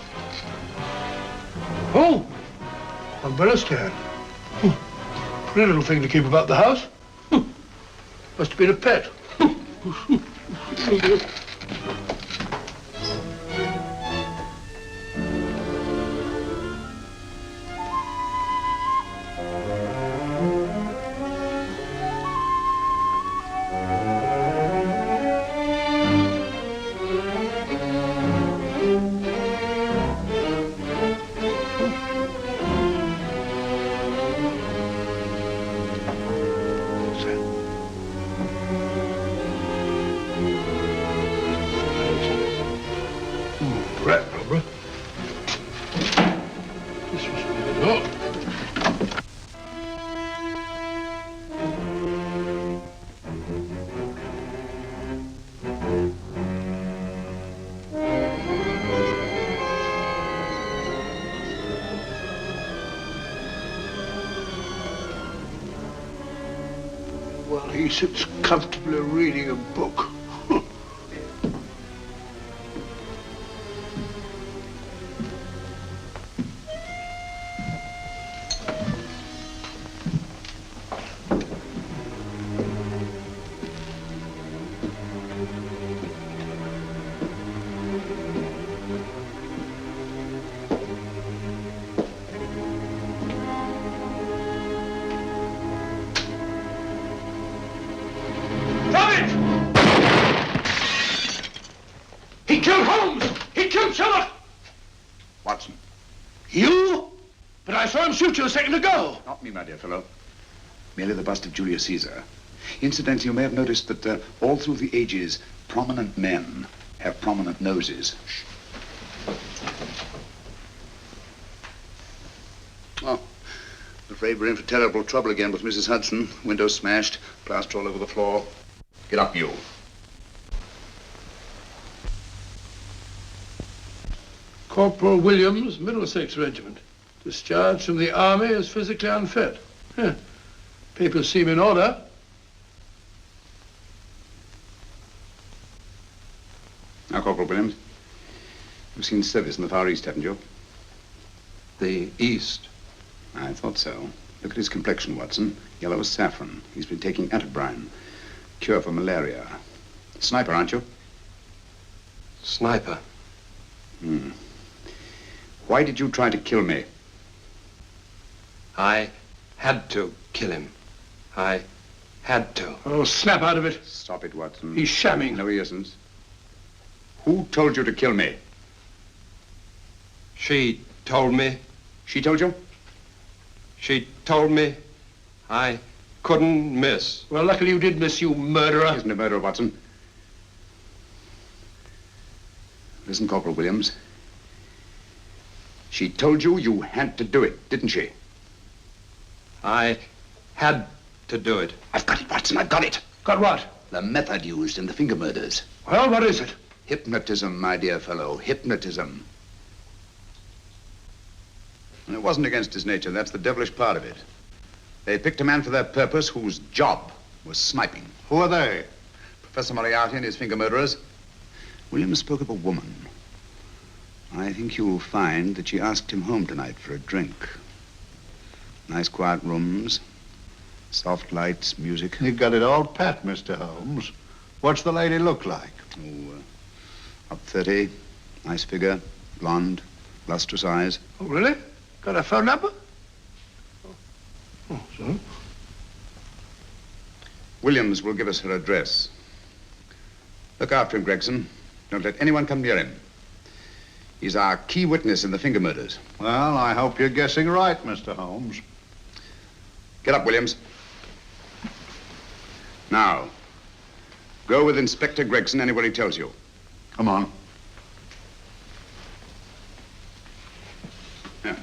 S20: Oh, umbrella stand. Pretty little thing to keep about the house. Must have been a pet. While he sits comfortably reading a book. killed Holmes! He killed Sherlock!
S10: Watson.
S20: You? But I saw him shoot you a second ago.
S10: Not me, my dear fellow. Merely the bust of Julius Caesar. Incidentally, you may have noticed that all through the ages, prominent men have prominent noses. Shh. Oh, I'm afraid we're in for terrible trouble again with Mrs. Hudson. Window smashed, plaster all over the floor. Get up, you.
S20: Corporal Williams, Middlesex Regiment. Discharged from the army as physically unfit. Papers seem in order.
S10: Now, Corporal Williams, you've seen service in the Far East, haven't you? The East? I thought so. Look at his complexion, Watson. Yellow as saffron. He's been taking atabrine. Cure for malaria. Sniper, aren't you?
S5: Sniper.
S10: Why did you try to kill me?
S5: I had to kill him. I had to.
S20: Oh, snap out of it.
S10: Stop it, Watson.
S20: He's shamming.
S10: No, he isn't. Who told you to kill me?
S5: She told me.
S10: She told you?
S5: She told me I couldn't miss.
S20: Well, luckily you did miss, you murderer.
S10: He isn't a murderer, Watson. Listen, Corporal Williams. She told you you had to do it, didn't she?
S5: I had to do it.
S10: I've got it, Watson, I've got it.
S20: Got what?
S10: The method used in the finger murders.
S20: Well, what is it?
S10: Hypnotism, my dear fellow, hypnotism. And it wasn't against his nature, that's the devilish part of it. They picked a man for their purpose whose job was sniping.
S2: Who are they?
S10: Professor Moriarty and his finger murderers. Williams spoke of a woman. I think you'll find that she asked him home tonight for a drink. Nice quiet rooms, soft lights, music.
S2: You've got it all pat, Mr. Holmes. What's the lady look like?
S10: Oh, up 30, nice figure, blonde, lustrous eyes.
S20: Oh, really? Got a phone number? Oh, so?
S10: Williams will give us her address. Look after him, Gregson. Don't let anyone come near him. He's our key witness in the finger murders.
S2: Well, I hope you're guessing right, Mr. Holmes.
S10: Get up, Williams. Now, go with Inspector Gregson anywhere he tells you.
S2: Come on.
S10: Yeah.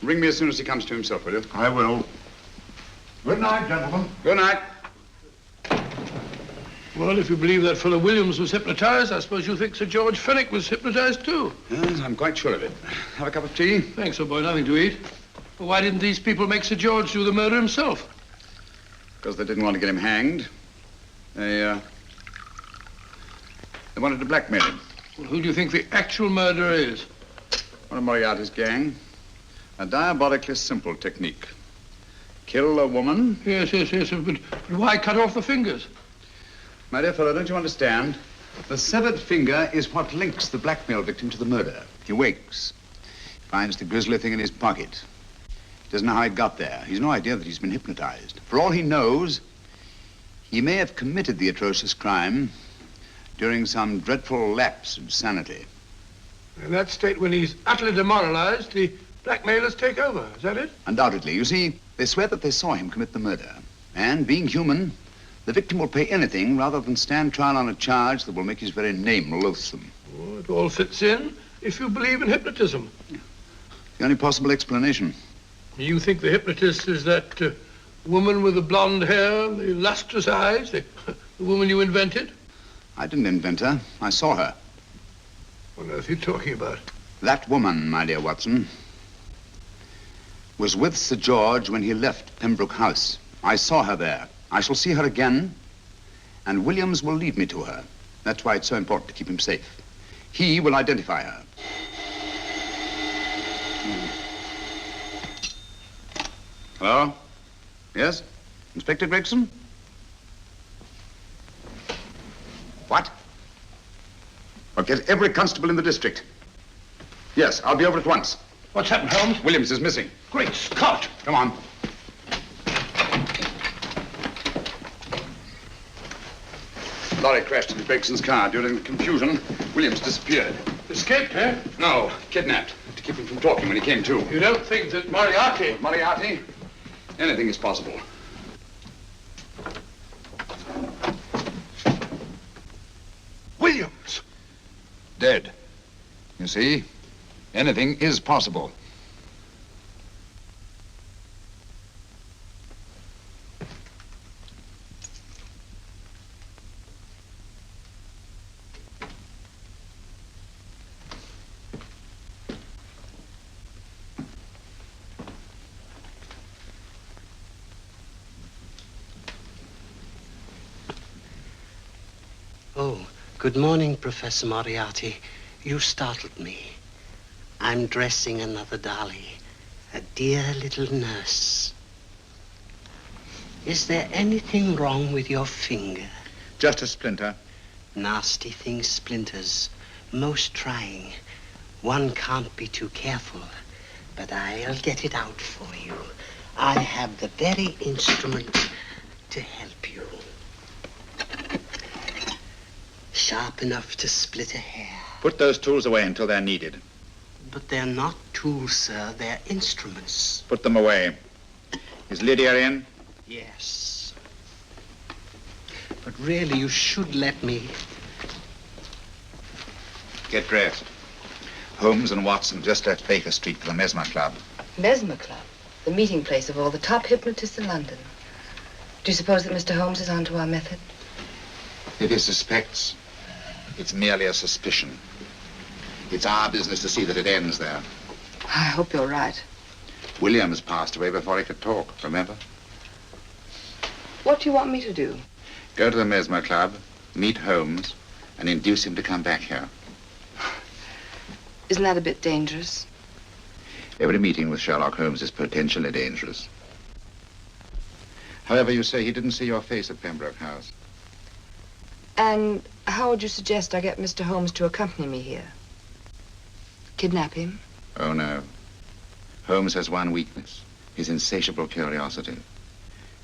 S10: Ring me as soon as he comes to himself, will you?
S2: I will. Good night, gentlemen.
S10: Good night.
S20: Well, if you believe that fellow Williams was hypnotized, I suppose you think Sir George Fenwick was hypnotized too.
S10: Yes, I'm quite sure of it. Have a cup of tea?
S20: Thanks, old boy. Nothing to eat. Well, why didn't these people make Sir George do the murder himself?
S10: Because they didn't want to get him hanged. They wanted to blackmail him.
S20: Well, who do you think the actual murderer is?
S10: One of Moriarty's gang. A diabolically simple technique. Kill a woman.
S20: Yes, but why cut off the fingers?
S10: My dear fellow, don't you understand? The severed finger is what links the blackmail victim to the murder. He wakes, finds the grisly thing in his pocket. He doesn't know how it got there. He's no idea that he's been hypnotized. For all he knows, he may have committed the atrocious crime during some dreadful lapse of sanity.
S20: In that state, when he's utterly demoralized, the blackmailers take over. Is that it?
S10: Undoubtedly. You see, they swear that they saw him commit the murder. And being human, the victim will pay anything rather than stand trial on a charge that will make his very name loathsome.
S20: Oh, it all fits in if you believe in hypnotism.
S10: The only possible explanation.
S20: You think the hypnotist is that woman with the blonde hair, the lustrous eyes, the woman you invented?
S10: I didn't invent her. I saw her.
S20: What on earth are you talking about?
S10: That woman, my dear Watson, was with Sir George when he left Pembroke House. I saw her there. I shall see her again, and Williams will lead me to her. That's why it's so important to keep him safe. He will identify her. Hello? Yes? Inspector Gregson? What? Well, get every constable in the district. Yes, I'll be over at once.
S20: What's happened, Holmes?
S10: Williams is missing.
S20: Great Scott!
S10: Come on. lorry crashed into Gregson's car. During the confusion, Williams disappeared.
S20: Escaped, eh?
S10: No, kidnapped. To keep him from talking when he came to.
S20: You don't think that Moriarty...
S10: With Moriarty? Anything is possible.
S20: Williams!
S10: Dead. You see, anything is possible.
S18: Oh, good morning, Professor Moriarty. You startled me. I'm dressing another dolly, a dear little nurse. Is there anything wrong with your finger?
S3: Just a splinter.
S18: Nasty things, splinters. Most trying. One can't be too careful, but I'll get it out for you. I have the very instrument to help you. Sharp enough to split a hair.
S3: Put those tools away until they're needed.
S18: But they're not tools, sir. They're instruments.
S3: Put them away. Is Lydia in?
S18: Yes. But really, you should let me.
S3: Get dressed. Holmes and Watson just left Baker Street for the Mesmer Club.
S19: Mesmer Club? The meeting place of all the top hypnotists in London. Do you suppose that Mr. Holmes is onto our method?
S3: If he suspects, it's merely a suspicion. It's our business to see that it ends there.
S19: I hope you're right.
S3: Williams passed away before he could talk, remember?
S19: What do you want me to do?
S3: Go to the Mesmer Club, meet Holmes, and induce him to come back here.
S19: Isn't that a bit dangerous?
S3: Every meeting with Sherlock Holmes is potentially dangerous. However, you say he didn't see your face at Pembroke House.
S19: And how would you suggest I get Mr. Holmes to accompany me here? Kidnap him?
S3: Oh, no. Holmes has one weakness, his insatiable curiosity.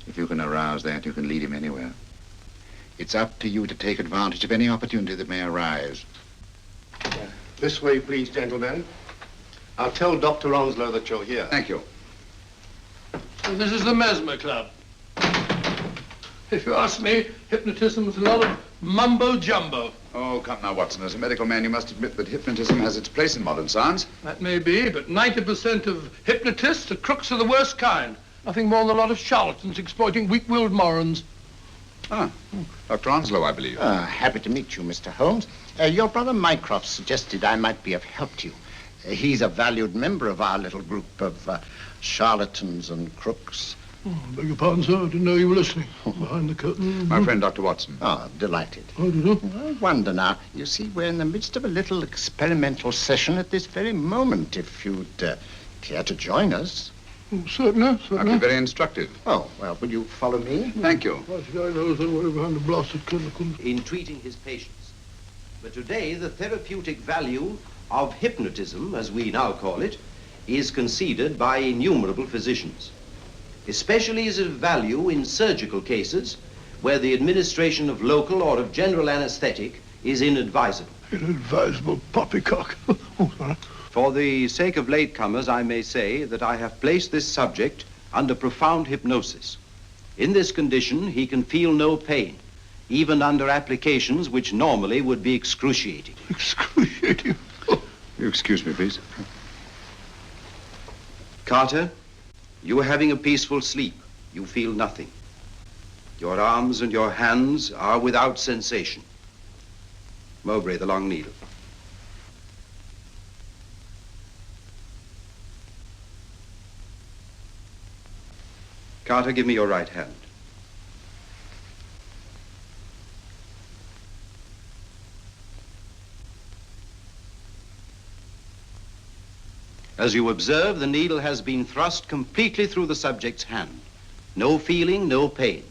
S3: If you can arouse that, you can lead him anywhere. It's up to you to take advantage of any opportunity that may arise.
S13: This way, please, gentlemen. I'll tell Dr. Onslow that you're here.
S10: Thank you.
S20: And this is the Mesmer Club. If you ask me, hypnotism is a lot of mumbo-jumbo.
S10: Oh, come now, Watson. As a medical man, you must admit that hypnotism has its place in modern science.
S20: That may be, but 90% of hypnotists are crooks of the worst kind. Nothing more than a lot of charlatans exploiting weak-willed morons.
S10: Ah, Dr. Onslow, I believe.
S22: Happy to meet you, Mr. Holmes. Your brother Mycroft suggested I might be of help to you. He's a valued member of our little group of charlatans and crooks.
S20: Oh, beg your pardon, sir. I didn't know you were listening. Behind the curtain.
S10: My friend, Dr. Watson.
S22: Oh, delighted.
S20: Oh, do you?
S22: I wonder now. You see, we're in the midst of a little experimental session at this very moment. If you'd care to join us.
S20: Oh, certainly, certainly.
S10: That'd be very instructive.
S22: Oh, well, will you follow me?
S10: Thank you.
S20: Why should I know somewhere behind the blasted curtain?
S24: In treating his patients. But today, the therapeutic value of hypnotism, as we now call it, is conceded by innumerable physicians. Especially is it of value in surgical cases where the administration of local or of general anesthetic is inadvisable.
S20: Inadvisable poppycock. Oh, sorry.
S24: For the sake of latecomers, I may say that I have placed this subject under profound hypnosis. In this condition, he can feel no pain, even under applications which normally would be excruciating.
S20: Excruciating?
S10: You excuse me, please.
S24: Carter, you are having a peaceful sleep. You feel nothing. Your arms and your hands are without sensation. Mowbray, the long needle. Carter, give me your right hand. As you observe, the needle has been thrust completely through the subject's hand. No feeling, no pain.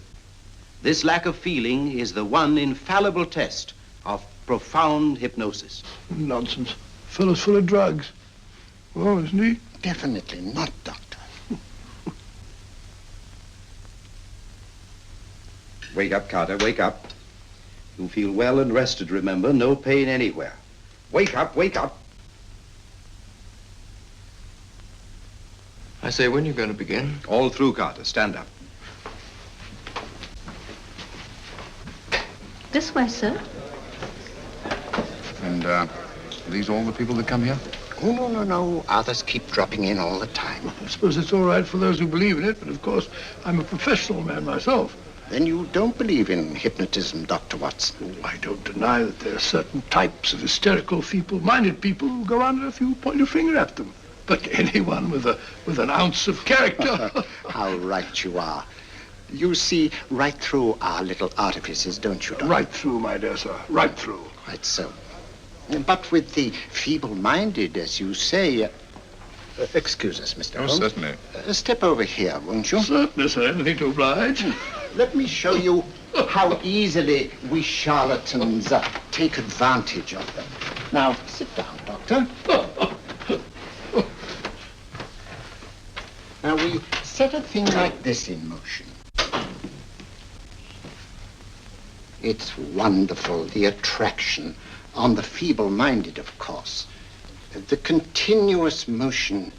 S24: This lack of feeling is the one infallible test of profound hypnosis.
S20: Nonsense. Fellow's full of drugs. Oh, isn't he?
S22: Definitely not, Doctor.
S24: Wake up, Carter, wake up. You feel well and rested, remember. No pain anywhere. Wake up, wake up.
S5: I say, when are you going to begin?
S10: All through, Carter. Stand up.
S4: This way, sir.
S2: And, are these all the people that come here?
S22: Oh, no. Others keep dropping in all the time.
S20: I suppose it's all right for those who believe in it, but of course, I'm a professional man myself.
S22: Then you don't believe in hypnotism, Dr. Watson?
S20: Oh, I don't deny that there are certain types of hysterical, feeble-minded people who go under if you point your finger at them. But anyone with an ounce of character...
S22: How right you are. You see right through our little artifices, don't you, Doctor?
S20: Right through, my dear sir. Right through.
S22: Quite so. But with the feeble-minded, as you say... excuse us, Mr. Holmes.
S2: Certainly.
S22: Step over here, won't you?
S20: Certainly, sir. Anything to oblige.
S22: Let me show you how easily we charlatans take advantage of them. Now, sit down, Doctor. Now, we set a thing like this in motion. It's wonderful, the attraction on the feeble-minded, of course. The continuous motion,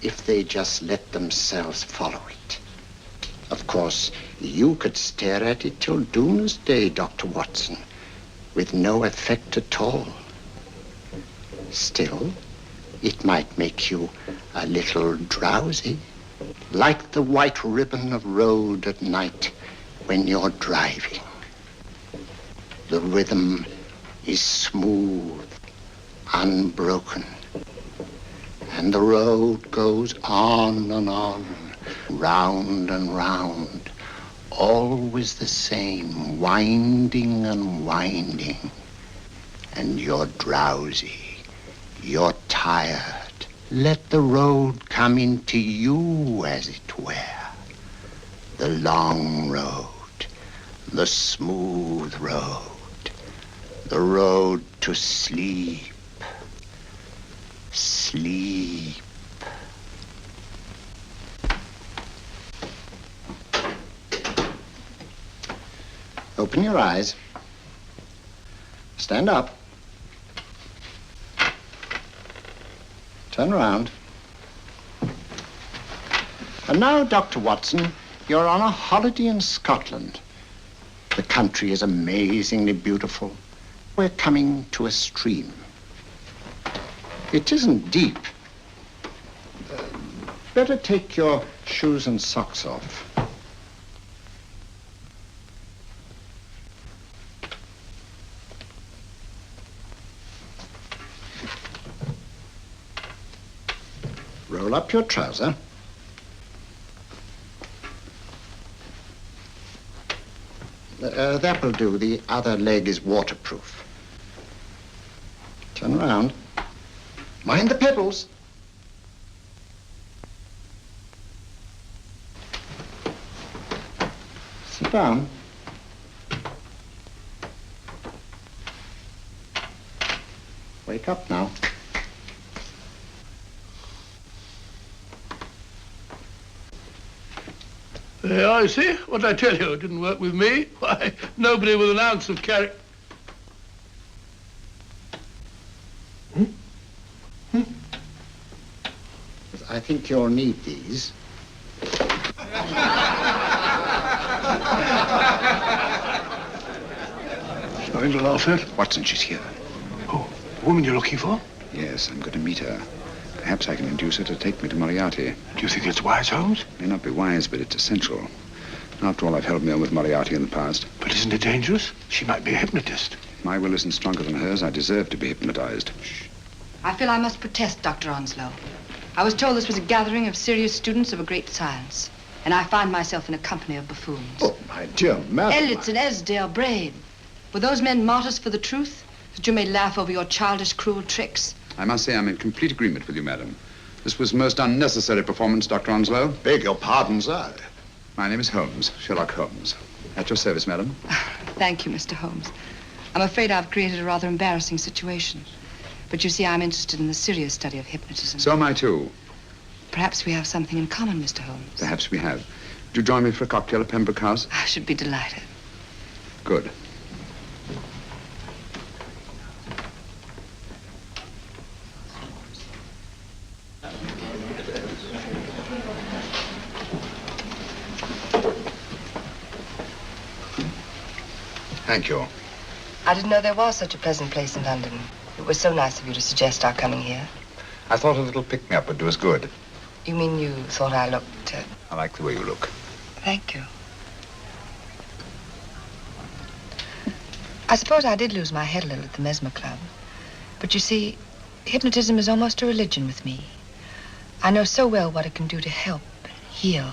S22: if they just let themselves follow it. Of course, you could stare at it till doomsday, Dr. Watson, with no effect at all. Still, it might make you a little drowsy, like the white ribbon of road at night when you're driving. The rhythm is smooth, unbroken, and the road goes on and on, round and round, always the same, winding and winding. And you're drowsy, you're tired. Let the road come into you, as it were. The long road, the smooth road, the road to sleep. Sleep. Open your eyes. Stand up. Turn around. And now, Dr. Watson, you're on a holiday in Scotland. The country is amazingly beautiful. We're coming to a stream. It isn't deep. Better take your shoes and socks off. Roll up your trouser. That will do. The other leg is waterproof. Turn around. Mind the pedals. Sit down. Wake up now.
S20: There, I see. What did I tell you? It didn't work with me. Why, nobody with an ounce of character.
S22: I think you'll need these.
S20: Nothing to laugh at.
S10: Watson, she's here.
S20: Oh, the woman you're looking for?
S10: Yes, I'm going to meet her. Perhaps I can induce her to take me to Moriarty.
S20: Do you think it's wise, Holmes?
S10: May not be wise, but it's essential. After all, I've held me on with Moriarty in the past.
S20: But isn't it dangerous? She might be a hypnotist.
S10: If my will isn't stronger than hers, I deserve to be hypnotized. Shh.
S19: I feel I must protest, Dr. Onslow. I was told this was a gathering of serious students of a great science, and I find myself in a company of buffoons.
S22: Oh, my dear madam.
S19: Elliot's and Esdale, Braid. Were those men martyrs for the truth, that you may laugh over your childish, cruel tricks?
S10: I must say I'm in complete agreement with you, madam. This was most unnecessary performance, Dr. Onslow.
S22: Beg your pardon, sir.
S10: My name is Holmes, Sherlock Holmes. At your service, madam.
S19: Thank you, Mr. Holmes. I'm afraid I've created a rather embarrassing situation. But you see, I'm interested in the serious study of hypnotism.
S10: So am I, too.
S19: Perhaps we have something in common, Mr. Holmes.
S10: Perhaps we have. Would you join me for a cocktail at Pembroke House?
S19: I should be delighted.
S10: Good.
S12: Thank you.
S19: I didn't know there was such a pleasant place in London. It was so nice of you to suggest our coming here.
S12: I thought a little pick-me-up would do us good.
S19: You mean you thought I looked...
S12: I like the way you look.
S19: Thank you. I suppose I did lose my head a little at the Mesmer Club. But you see, hypnotism is almost a religion with me. I know so well what it can do to help, heal.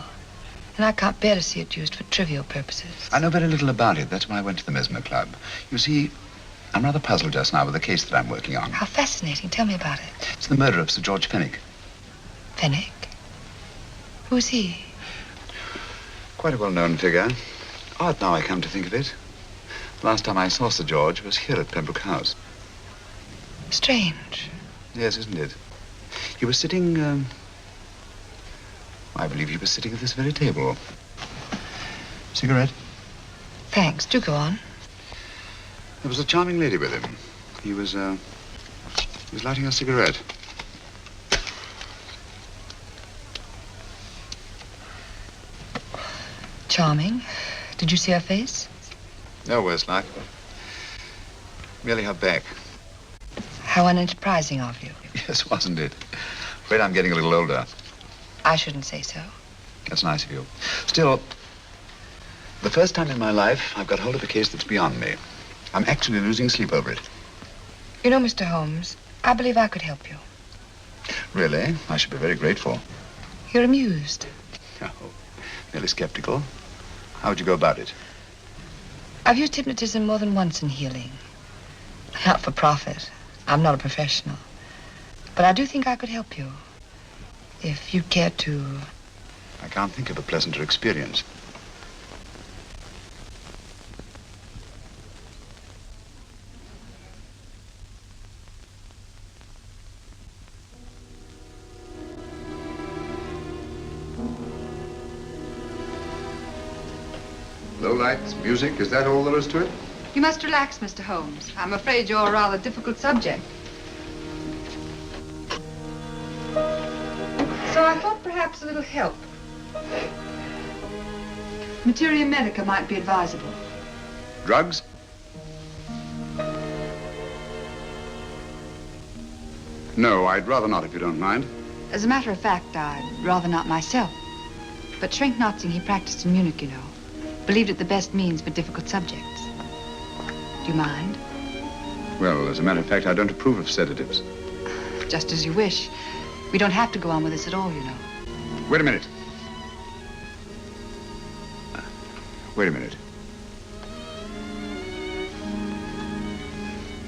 S19: And I can't bear to see it used for trivial purposes.
S3: I know very little about it. That's why I went to the Mesmer Club. You see, I'm rather puzzled just now with the case that I'm working on.
S19: How fascinating. Tell me about it.
S3: It's the murder of Sir George Fenwick.
S19: Fenwick? Who's he?
S3: Quite a well-known figure. Odd now I come to think of it. The last time I saw Sir George was here at Pembroke House.
S19: Strange.
S3: Yes, isn't it? He was sitting, I believe he was sitting at this very table. Cigarette?
S19: Thanks. Do go on.
S3: There was a charming lady with him. He was lighting a cigarette.
S19: Charming. Did you see her face?
S3: No worse luck. Merely her back.
S19: How unenterprising of you.
S3: Yes, wasn't it? Afraid I'm getting a little older.
S19: I shouldn't say so.
S3: That's nice of you. Still, the first time in my life I've got hold of a case that's beyond me. I'm actually losing sleep over it.
S19: You know, Mr. Holmes, I believe I could help you.
S3: Really? I should be very grateful.
S19: You're amused.
S3: Oh, merely skeptical. How would you go about it?
S19: I've used hypnotism more than once in healing. Not for profit. I'm not a professional. But I do think I could help you. If you'd care to...
S3: I can't think of a pleasanter experience.
S10: Low lights, music, is that all there is to it?
S19: You must relax, Mr. Holmes. I'm afraid you're a rather difficult subject. So I thought perhaps a little help. Materia medica might be advisable.
S10: Drugs? No, I'd rather not, if you don't mind.
S19: As a matter of fact, I'd rather not myself. But Schrenk-Notzing, he practiced in Munich, you know. Believed it the best means for difficult subjects. Do you mind?
S10: Well, as a matter of fact, I don't approve of sedatives.
S19: Just as you wish. We don't have to go on with this at all, you know.
S10: Wait a minute. Wait a minute.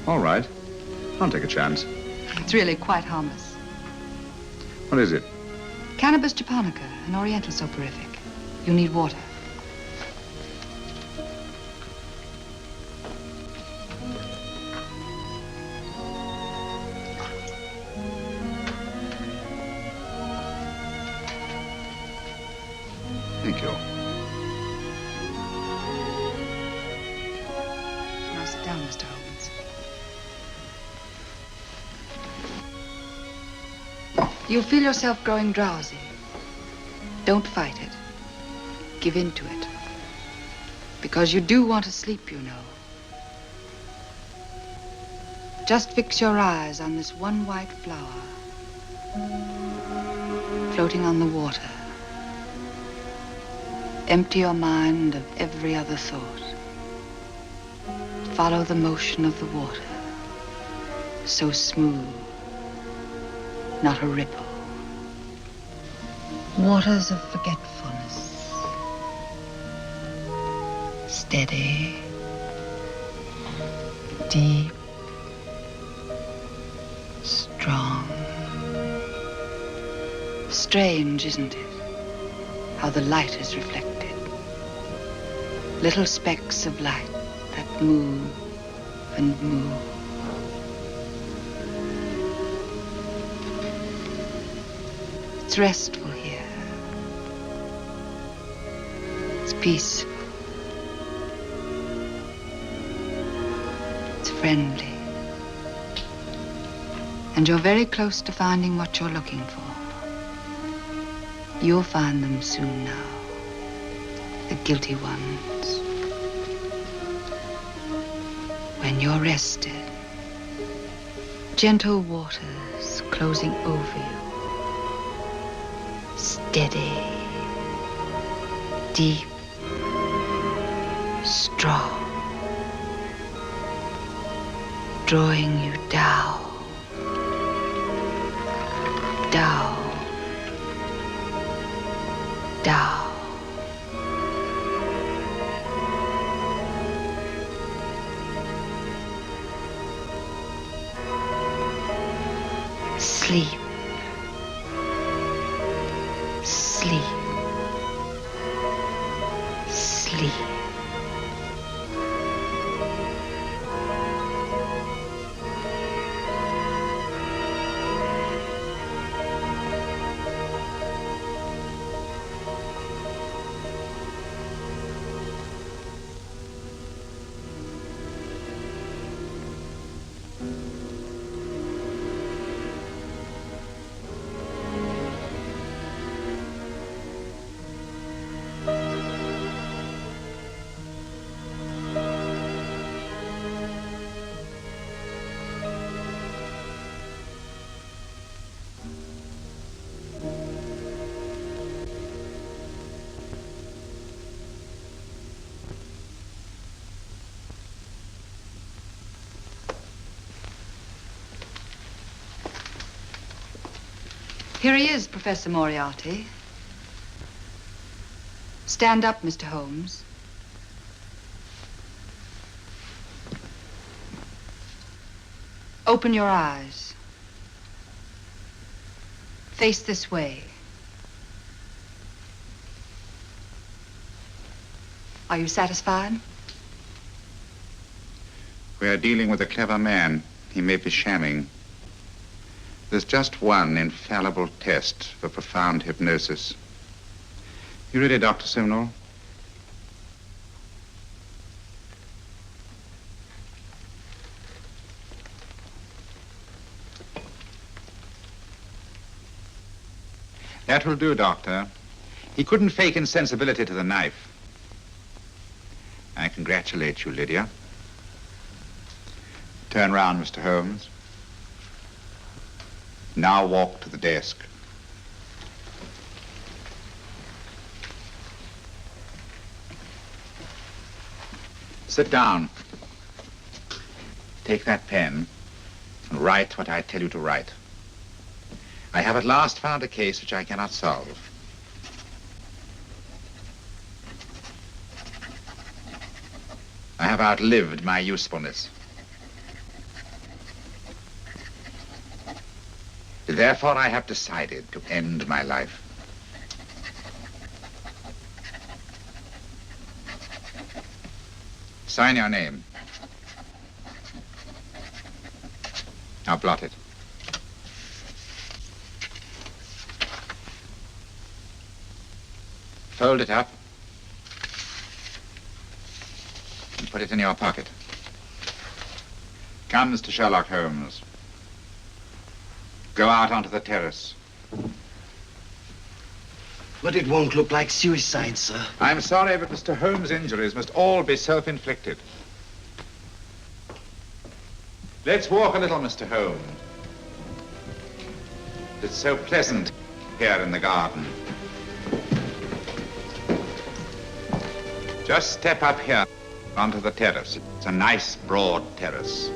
S10: All right. I'll take a chance.
S19: It's really quite harmless.
S10: What is it?
S19: Cannabis japonica, an oriental soporific. You'll need water.
S10: Thank you.
S19: Now sit down, Mr. Holmes. You'll feel yourself growing drowsy. Don't fight it. Give in to it. Because you do want to sleep, you know. Just fix your eyes on this one white flower floating on the water. Empty your mind of every other thought. Follow the motion of the water. So smooth, not a ripple. Waters of forgetfulness. Steady, deep, strong. Strange, isn't it? How the light is reflected. Little specks of light that move and move. It's restful here. It's peaceful. It's friendly. And you're very close to finding what you're looking for. You'll find them soon now. The guilty ones. when you're rested, gentle waters closing over you, steady, deep, strong, drawing you down, down, down. Sleep, sleep, sleep. Here he is, Professor Moriarty. Stand up, Mr. Holmes. Open your eyes. Face this way. Are you satisfied?
S3: We are dealing with a clever man. He may be shamming. There's just one infallible test for profound hypnosis. You ready, Dr. Simnel? That will do, Doctor. He couldn't fake insensibility to the knife. I congratulate you, Lydia. Turn round, Mr. Holmes. Now walk to the desk. Sit down. Take that pen and write what I tell you to write. I have at last found a case which I cannot solve. I have outlived my usefulness. Therefore, I have decided to end my life. Sign your name. Now blot it. Fold it up and put it in your pocket. Come, Mr. Sherlock Holmes. Go out onto the terrace.
S18: But it won't look like suicide, sir.
S3: I'm sorry, but Mr. Holmes' injuries must all be self-inflicted. Let's walk a little, Mr. Holmes. It's so pleasant here in the garden. Just step up here onto the terrace. It's a nice, broad terrace.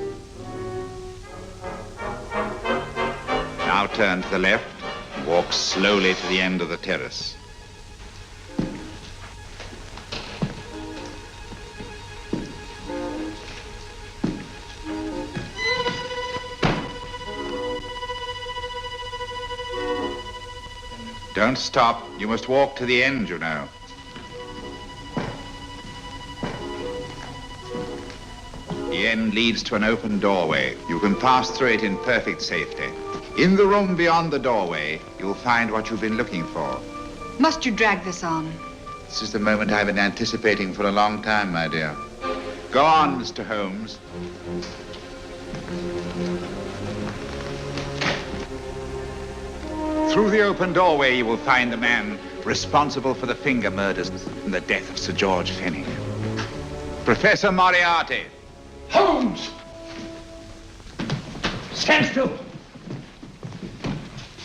S3: Now turn to the left and walk slowly to the end of the terrace. Don't stop. You must walk to the end, you know. The end leads to an open doorway. You can pass through it in perfect safety. In the room beyond the doorway, you'll find what you've been looking for.
S19: Must you drag this on?
S3: This is the moment I've been anticipating for a long time, my dear. Go on, Mr. Holmes. Through the open doorway, you will find the man responsible for the finger murders and the death of Sir George Fenwick. Professor Moriarty.
S20: Holmes! Stand still.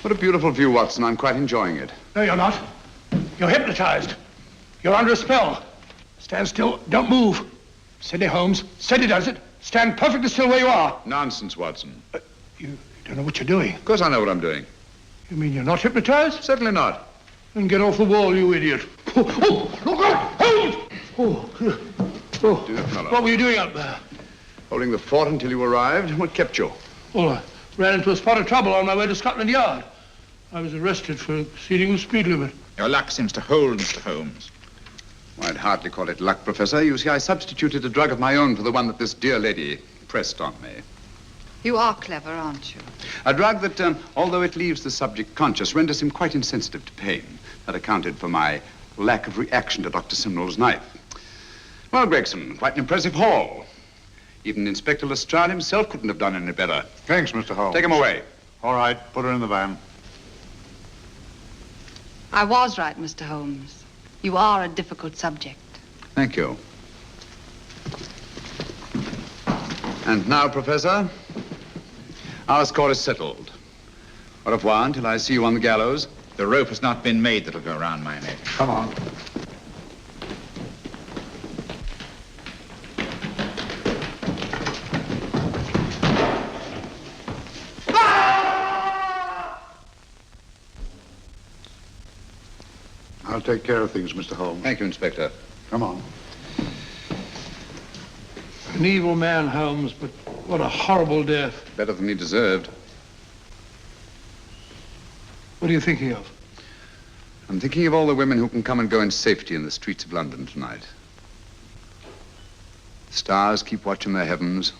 S10: What a beautiful view, Watson. I'm quite enjoying it.
S20: No, you're not. You're hypnotized. You're under a spell. Stand still. Don't move. Steady, Holmes. Steady does it. Stand perfectly still where you are.
S10: Nonsense, Watson.
S20: You don't know what you're doing.
S10: Of course I know what I'm doing.
S20: You mean you're not hypnotized?
S10: Certainly not.
S20: Then get off the wall, you idiot. Oh, look out! Holmes!
S10: Dear fellow.
S20: What were you doing up there?
S10: Holding the fort until you arrived. What kept you?
S20: Well, I ran into a spot of trouble on my way to Scotland Yard. I was arrested for exceeding the speed limit.
S3: Your luck seems to hold, Mr. Holmes.
S10: Well, I'd hardly call it luck, Professor. You see, I substituted a drug of my own for the one that this dear lady pressed on me.
S4: You are clever, aren't you?
S10: A drug that, although it leaves the subject conscious, renders him quite insensitive to pain. That accounted for my lack of reaction to Dr. Simnel's knife. Well, Gregson, quite an impressive haul. Even Inspector Lestrade himself couldn't have done any better.
S2: Thanks, Mr. Holmes.
S10: Take him away.
S2: All right, put her in the van.
S4: I was right, Mr. Holmes. You are a difficult subject.
S10: Thank you. And now, Professor, our score is settled. Au revoir until I see you on the gallows.
S3: The rope has not been made that'll go around my neck.
S20: Come on.
S2: I'll take care of things, Mr. Holmes.
S10: Thank you, Inspector.
S2: Come on.
S20: An evil man, Holmes, but what a horrible death.
S10: Better than he deserved.
S20: What are you thinking of?
S10: I'm thinking of all the women who can come and go in safety in the streets of London tonight. Stars keep watch in their heavens.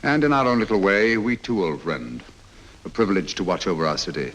S10: And in our own little way, we too, old friend, are privileged to watch over our city.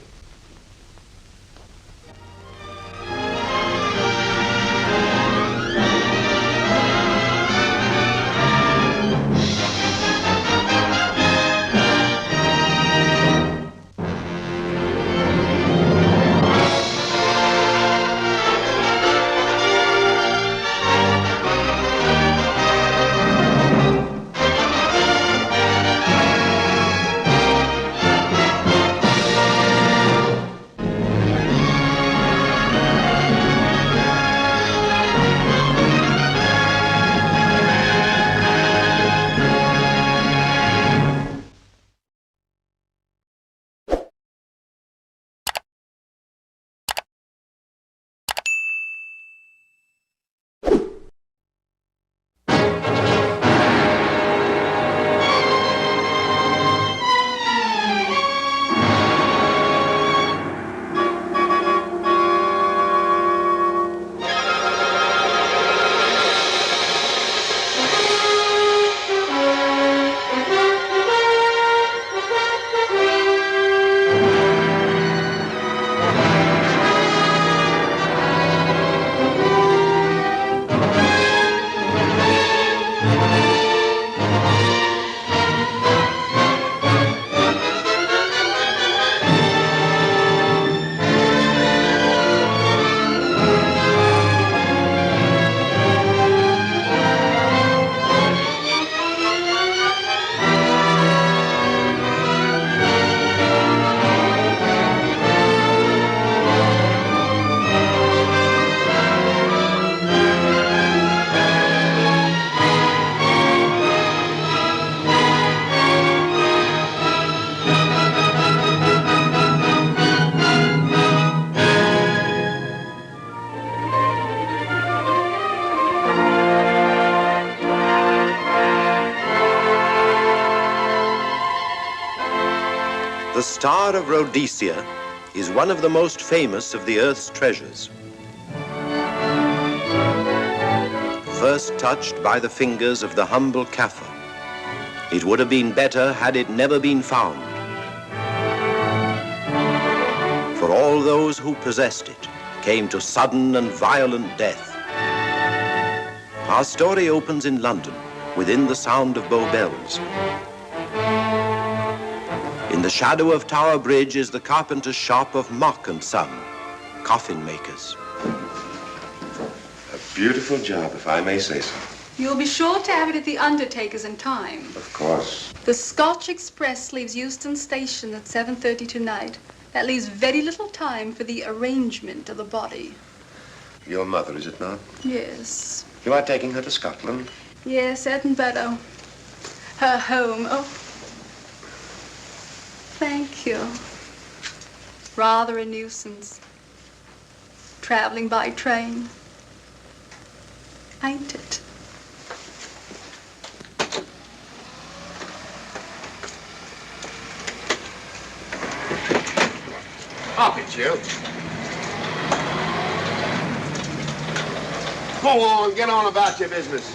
S24: The Star of Rhodesia is one of the most famous of the Earth's treasures. First touched by the fingers of the humble Kaffir, it would have been better had it never been found. For all those who possessed it came to sudden and violent death. Our story opens in London, within the sound of Bow Bells. In the shadow of Tower Bridge is the carpenter's shop of Mock and Son, coffin makers.
S7: A beautiful job, if I may say so. You'll be sure to have it at the undertaker's in time.
S2: Of course.
S7: The Scotch Express leaves Euston Station at 7:30 tonight. That leaves very little time for the arrangement of the body.
S5: Your mother, is it not?
S7: Yes.
S5: You are taking her to Scotland?
S7: Yes, Edinburgh. Her home. Oh. Thank you. Rather a nuisance. Traveling by train. Ain't it?
S17: Up it, you.
S5: Go on, get on about your business.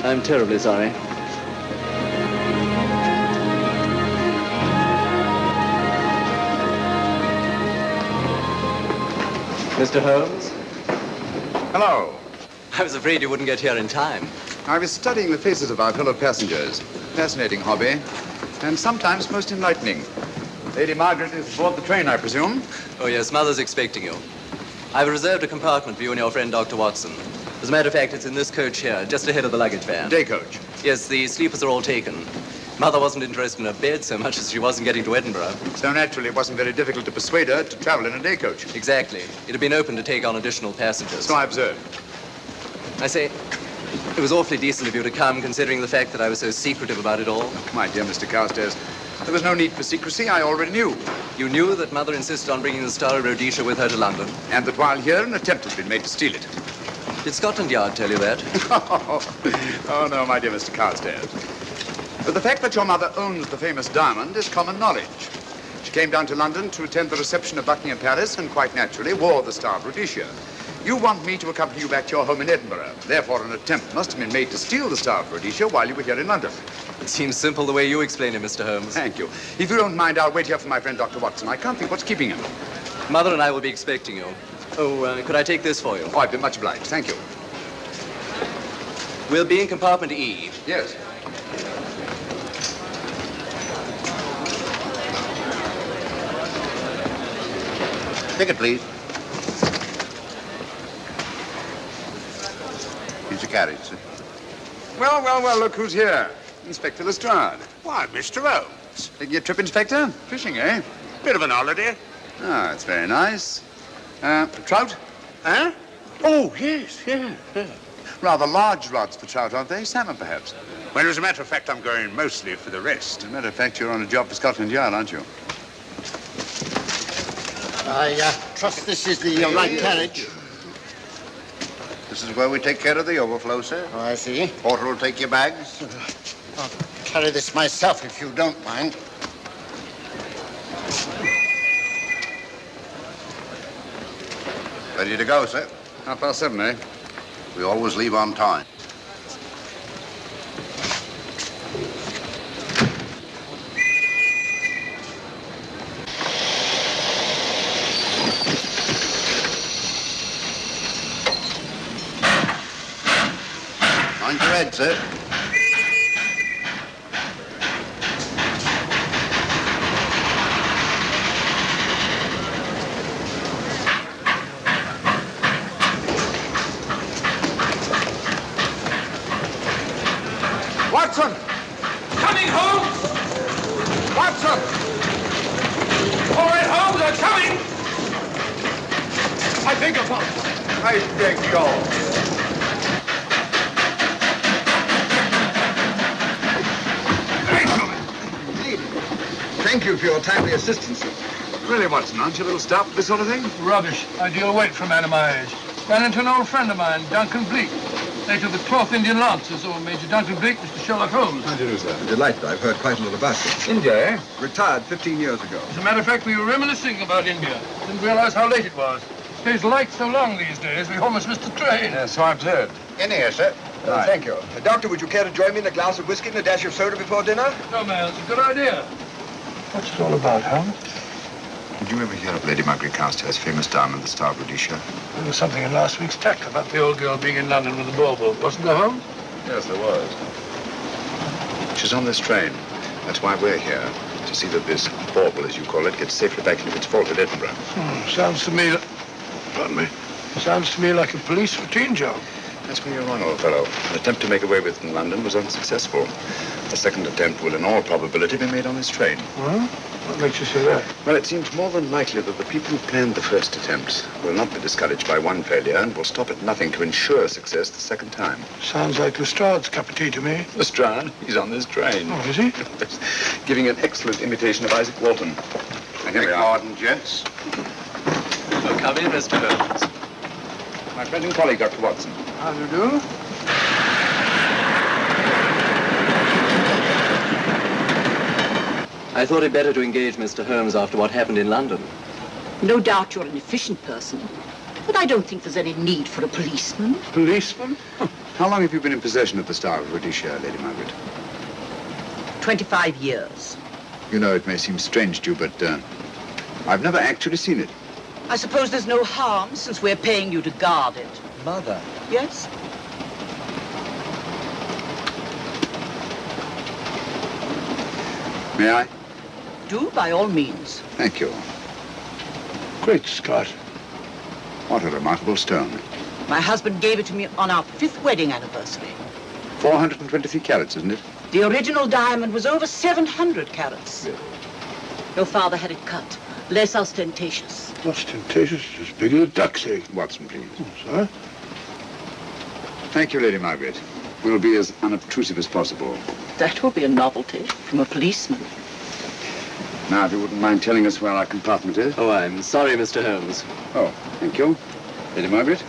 S14: I'm terribly sorry. Mr. Holmes?
S10: Hello.
S14: I was afraid you wouldn't get here in time.
S10: I was studying the faces of our fellow passengers. Fascinating hobby, and sometimes most enlightening. Lady Margaret is aboard the train, I presume?
S14: Oh, yes, Mother's expecting you. I've reserved a compartment for you and your friend, Dr. Watson. As a matter of fact, it's in this coach here, just ahead of the luggage van.
S10: Day coach?
S14: Yes, the sleepers are all taken. Mother wasn't interested in a bed so much as she wasn't getting to Edinburgh.
S10: So naturally, it wasn't very difficult to persuade her to travel in a day coach.
S14: Exactly. It had been open to take on additional passengers.
S10: So I observed.
S14: I say, it was awfully decent of you to come, considering the fact that I was so secretive about it all.
S10: My dear Mr. Carstairs, there was no need for secrecy. I already knew.
S14: You knew that Mother insisted on bringing the Star of Rhodesia with her to London?
S10: And that while here, an attempt has been made to steal it.
S14: Did Scotland Yard tell you that?
S10: Oh, no, my dear Mr. Carstairs. But the fact that your mother owns the famous diamond is common knowledge. She came down to London to attend the reception of Buckingham Palace and quite naturally wore the Star of Rhodesia. You want me to accompany you back to your home in Edinburgh. Therefore, an attempt must have been made to steal the Star of Rhodesia while you were here in London.
S14: It seems simple the way you explain it, Mr. Holmes.
S10: Thank you. If you don't mind, I'll wait here for my friend, Dr. Watson. I can't think what's keeping him.
S14: Mother and I will be expecting you. Oh, could I take this for you?
S10: Oh, I'd be much obliged. Thank you.
S14: We'll be in compartment E.
S10: Yes.
S2: Ticket, please. Here's your carriage, sir.
S10: Well, well, well, look who's here. Inspector Lestrade.
S20: Why, Mr. Holmes.
S10: Taking your trip, Inspector? Fishing, eh?
S20: Bit of an holiday.
S10: Ah, that's very nice. Trout?
S20: Huh? Oh, yes, yeah.
S10: Rather large rods for trout, aren't they? Salmon, perhaps?
S20: Well, as a matter of fact, I'm going mostly for the rest.
S10: As a matter of fact, you're on a job for Scotland Yard, aren't you?
S22: I trust this is the right carriage.
S2: This is where we take care of the overflow, sir.
S22: Oh, I see.
S2: Porter will take your bags.
S22: I'll carry this myself if you don't mind.
S2: Ready to go, sir?
S10: 7:30, eh?
S2: We always leave on time. Mind your head, sir.
S17: Watson! Coming, Holmes! Watson! All right, Holmes, they're coming!
S10: I beg your pardon. I beg your... Thank you for your timely assistance. Really, Watson, aren't you a little stout for this sort of thing?
S20: Rubbish. Ideal weight for a man of my age. Ran into an old friend of mine, Duncan Bleak. Late of the 12th Indian Lancers, or Major Duncan Blake, Mr. Sherlock Holmes.
S8: How do you do, sir? Delighted. I've heard quite a lot about you.
S20: India, eh?
S8: Retired 15 years ago.
S20: As a matter of fact, we were reminiscing about India. Didn't realize how late it was. Stays light so long these days, we almost missed the train.
S8: Yes, so I've heard.
S13: In here, sir.
S8: Right. Thank you. Doctor, would you care to join me in a glass of whiskey and a dash of soda before dinner?
S20: No, man, it's a good idea. What's it all about, Holmes?
S3: Did you ever hear of Lady Margaret Carstairs' famous diamond, the Star of Rhodesia?
S20: There was something in last week's tack about the old girl being in London with the bauble, wasn't there, Holmes?
S3: Yes, there was. She's on this train. That's why we're here, to see that this bauble, as you call it, gets safely back into its vault at Edinburgh.
S20: Sounds to me... Pardon me. Sounds to me like a police routine job.
S3: That's where you're wrong, old fellow. An attempt to make away with it in London was unsuccessful. A second attempt will, in all probability, be made on this train.
S20: Well, what makes you say that?
S3: Well, it seems more than likely that the people who planned the first attempt will not be discouraged by one failure and will stop at nothing to ensure success the second time.
S20: Sounds like Lestrade's cup of tea to me.
S3: Lestrade? He's on this train.
S20: Oh, is he?
S3: Giving an excellent imitation of Isaac Walton. And here we are.
S13: Pardon, gents.
S14: Oh, come in, Mr. Holmes.
S3: My friend and colleague, Dr. Watson.
S20: How do you do?
S14: I thought it better to engage Mr. Holmes after what happened in London.
S15: No doubt you're an efficient person, but I don't think there's any need for a policeman.
S20: Policeman?
S3: How long have you been in possession of the Star of Rhodesia, Lady Margaret?
S15: 25 years.
S3: You know, it may seem strange to you, but I've never actually seen it.
S15: I suppose there's no harm since we're paying you to guard it.
S12: Mother.
S15: Yes?
S3: May I?
S15: Do, by all means.
S3: Thank you.
S20: Great Scott.
S3: What a remarkable stone.
S15: My husband gave it to me on our 5th wedding anniversary.
S3: 423 carats, isn't it?
S15: The original diamond was over 700 carats.
S3: Really?
S15: Your father had it cut, less ostentatious.
S20: Ostentatious, as big as a duck's egg.
S3: Watson, please.
S20: Oh, sir?
S3: Thank you, Lady Margaret. We'll be as unobtrusive as possible.
S15: That will be a novelty from a policeman.
S3: Now, if you wouldn't mind telling us where our compartment is.
S14: Oh, I'm sorry, Mr. Holmes.
S3: Oh, thank you. Lady Margaret?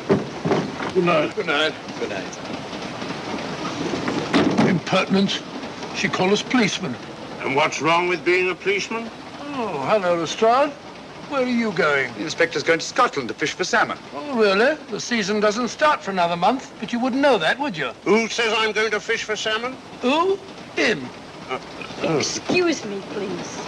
S20: Good night. Good night.
S14: Good night.
S20: Impertinence. She called us policemen.
S13: And what's wrong with being a policeman?
S20: Oh, hello, Lestrade. Where are you going?
S3: The inspector's going to Scotland to fish for salmon.
S20: Oh, really? The season doesn't start for another month, but you wouldn't know that, would you?
S13: Who says I'm going to fish for salmon?
S20: Who? Him.
S7: Excuse me, please.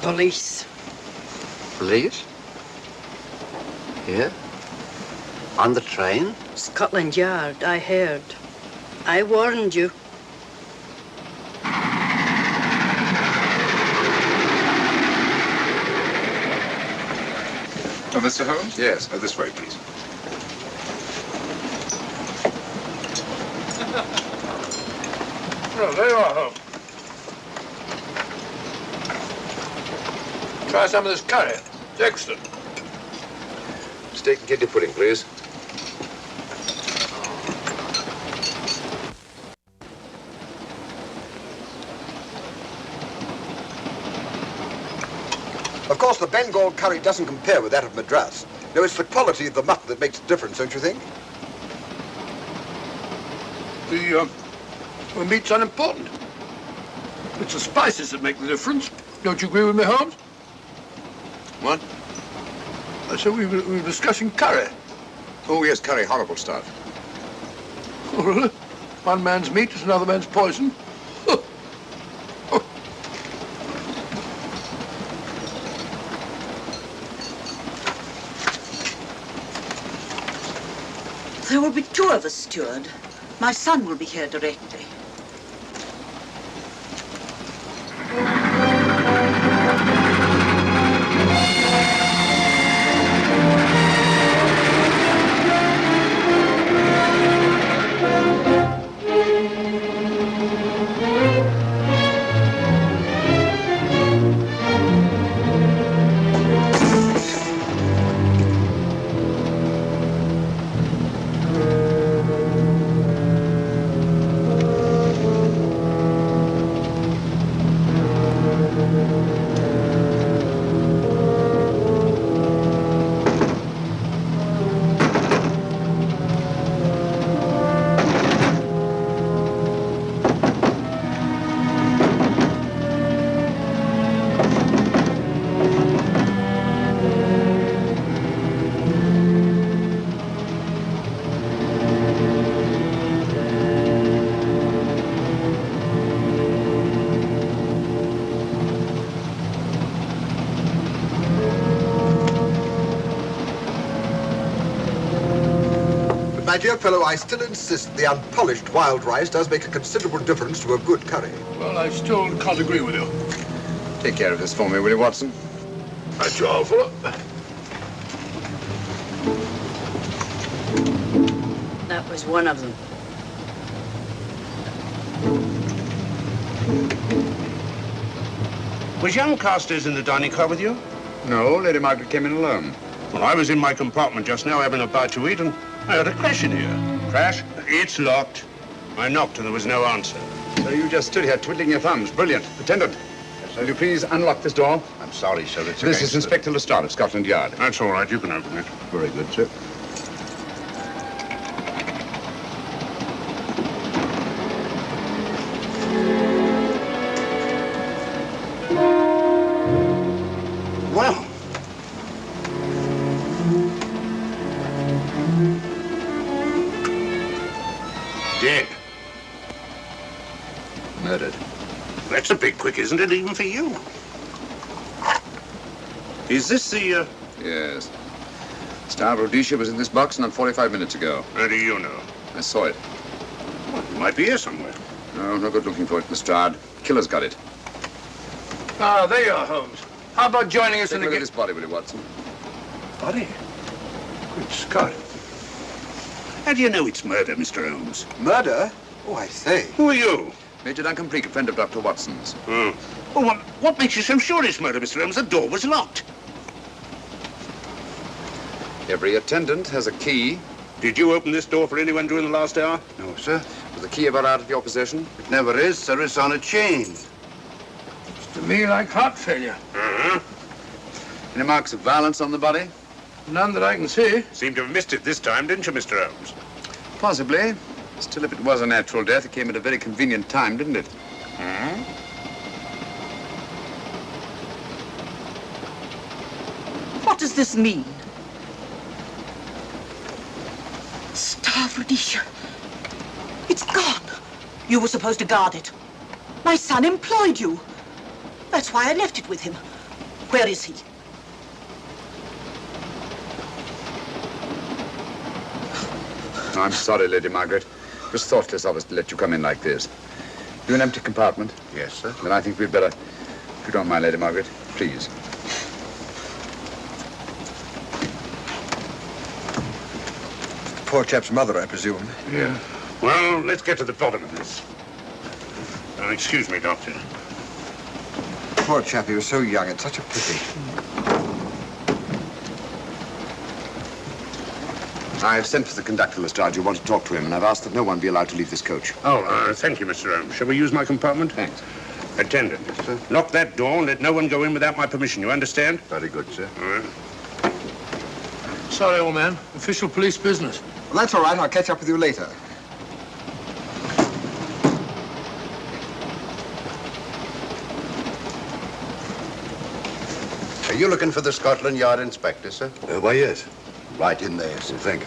S18: Police.
S13: Police? Here? On the train?
S15: Scotland Yard, I heard. I warned you.
S3: Oh, Mr. Holmes? Yes, this way, please.
S20: Oh, there you are, Holmes. Try some of this curry. It's excellent.
S3: Steak and kidney pudding, please.
S8: Of course, the Bengal curry doesn't compare with that of Madras. No, it's the quality of the mutton that makes the difference, don't you think?
S20: The meat's unimportant. It's the spices that make the difference. Don't you agree with me, Holmes?
S3: What?
S20: I said we were discussing curry.
S3: Oh, yes, curry, horrible stuff.
S20: Oh, really? One man's meat is another man's poison.
S15: There will be 2 of us, steward. My son will be here directly.
S8: my dear fellow, I still insist the unpolished wild rice does make a considerable difference to a good curry.
S20: Well, I still can't agree with you.
S10: Take care of this for me, will you, Watson?
S20: That's all, Philip.
S15: That was one of them.
S9: Was young Carstairs in the dining car with you?
S10: No, Lady Margaret came in alone.
S9: Well, I was in my compartment just now having a bite to eat, and I heard a crash in here. Crash? It's locked. I knocked and there was no answer.
S10: So you just stood here twiddling your thumbs. Brilliant. Attendant, will you please unlock this door?
S13: I'm sorry, sir.
S10: This is Inspector Lestrade of Scotland Yard.
S9: That's all right. You can open it.
S13: Very good, sir.
S9: Well. Dead.
S10: Murdered.
S9: That's a bit quick, isn't it, even for you? Is this the,
S10: Yes. Star Rhodesia was in this box not 45 minutes ago.
S9: How do you know?
S10: I saw it.
S9: Well, it might be here somewhere.
S10: No, no good looking for it, Lestrade. Killer's got it.
S20: Ah, there you are, Holmes. How about joining us
S10: Take
S20: in
S10: a
S20: the...
S10: look at this body, will you, Watson?
S20: Body? Good Scott.
S9: How do you know it's murder, Mr. Holmes?
S8: Murder? Oh, I say.
S9: Who are you?
S10: Major Duncan Preek, a friend of Dr. Watson's.
S9: Oh. Well, what makes you so sure it's murder, Mr. Holmes? The door was locked.
S10: Every attendant has a key.
S9: Did you open this door for anyone during the last hour?
S13: No, sir.
S10: Was the key ever out of your possession?
S13: It never is, sir. It's on a chain.
S20: Looks to me like heart failure.
S9: Uh-huh.
S10: Any marks of violence on the body?
S20: None that I can see.
S9: Seemed to have missed it this time, didn't you, Mr. Holmes?
S10: Possibly. Still, if it was a natural death, it came at a very convenient time, didn't it?
S9: Hmm?
S16: What does this mean? Star of Rhodesia. It's gone. You were supposed to guard it. My son employed you. That's why I left it with him. Where is he?
S10: I'm sorry, Lady Margaret. It was thoughtless of us to let you come in like this. You an empty compartment?
S13: Yes, sir.
S10: Then I think we'd better, if you don't mind, Lady Margaret, please.
S8: Poor chap's mother, I presume.
S9: Yeah. Well, let's get to the bottom of this. Excuse me, Doctor.
S8: Poor chap, he was so young. It's such a pity.
S10: I've sent for the conductor, Lestrade. You want to talk to him, and I've asked that no one be allowed to leave this coach.
S9: Oh, thank you, Mr. Holmes. Shall we use my compartment?
S10: Thanks.
S9: Attendant, sir. Lock that door and let no one go in without my permission. You understand?
S13: Very good, sir.
S9: All right.
S20: Sorry, old man. Official police business.
S8: Well, that's all right. I'll catch up with you later.
S13: Are you looking for the Scotland Yard inspector, sir?
S8: Why, yes.
S13: Right in there, sir.
S8: Thank you.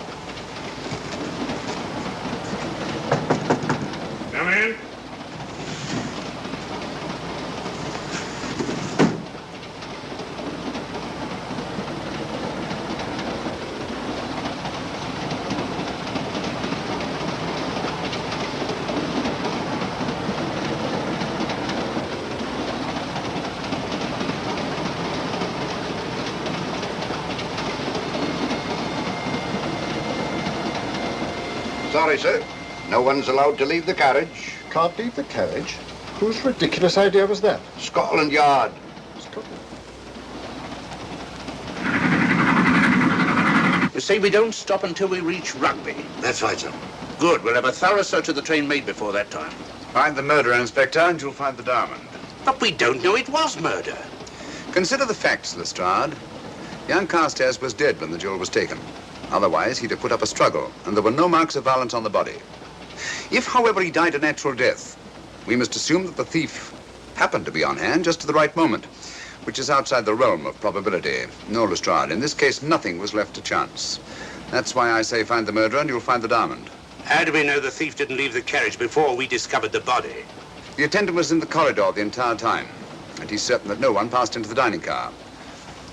S9: Come in.
S13: Sorry, sir. No one's allowed to leave the carriage.
S21: Can't leave the carriage? Whose ridiculous idea was that?
S13: Scotland Yard.
S9: You say we don't stop until we reach Rugby.
S13: That's right, sir.
S9: Good. We'll have a thorough search of the train made before that time.
S10: Find the murderer, Inspector, and you'll find the diamond.
S9: But we don't know it was murder.
S10: Consider the facts, Lestrade. Young Carstairs was dead when the jewel was taken. Otherwise, he'd have put up a struggle, and there were no marks of violence on the body. If, however, he died a natural death, we must assume that the thief happened to be on hand just at the right moment, which is outside the realm of probability. No, Lestrade, in this case, nothing was left to chance. That's why I say find the murderer and you'll find the diamond.
S9: How do we know the thief didn't leave the carriage before we discovered the body?
S10: The attendant was in the corridor the entire time, and he's certain that no one passed into the dining car.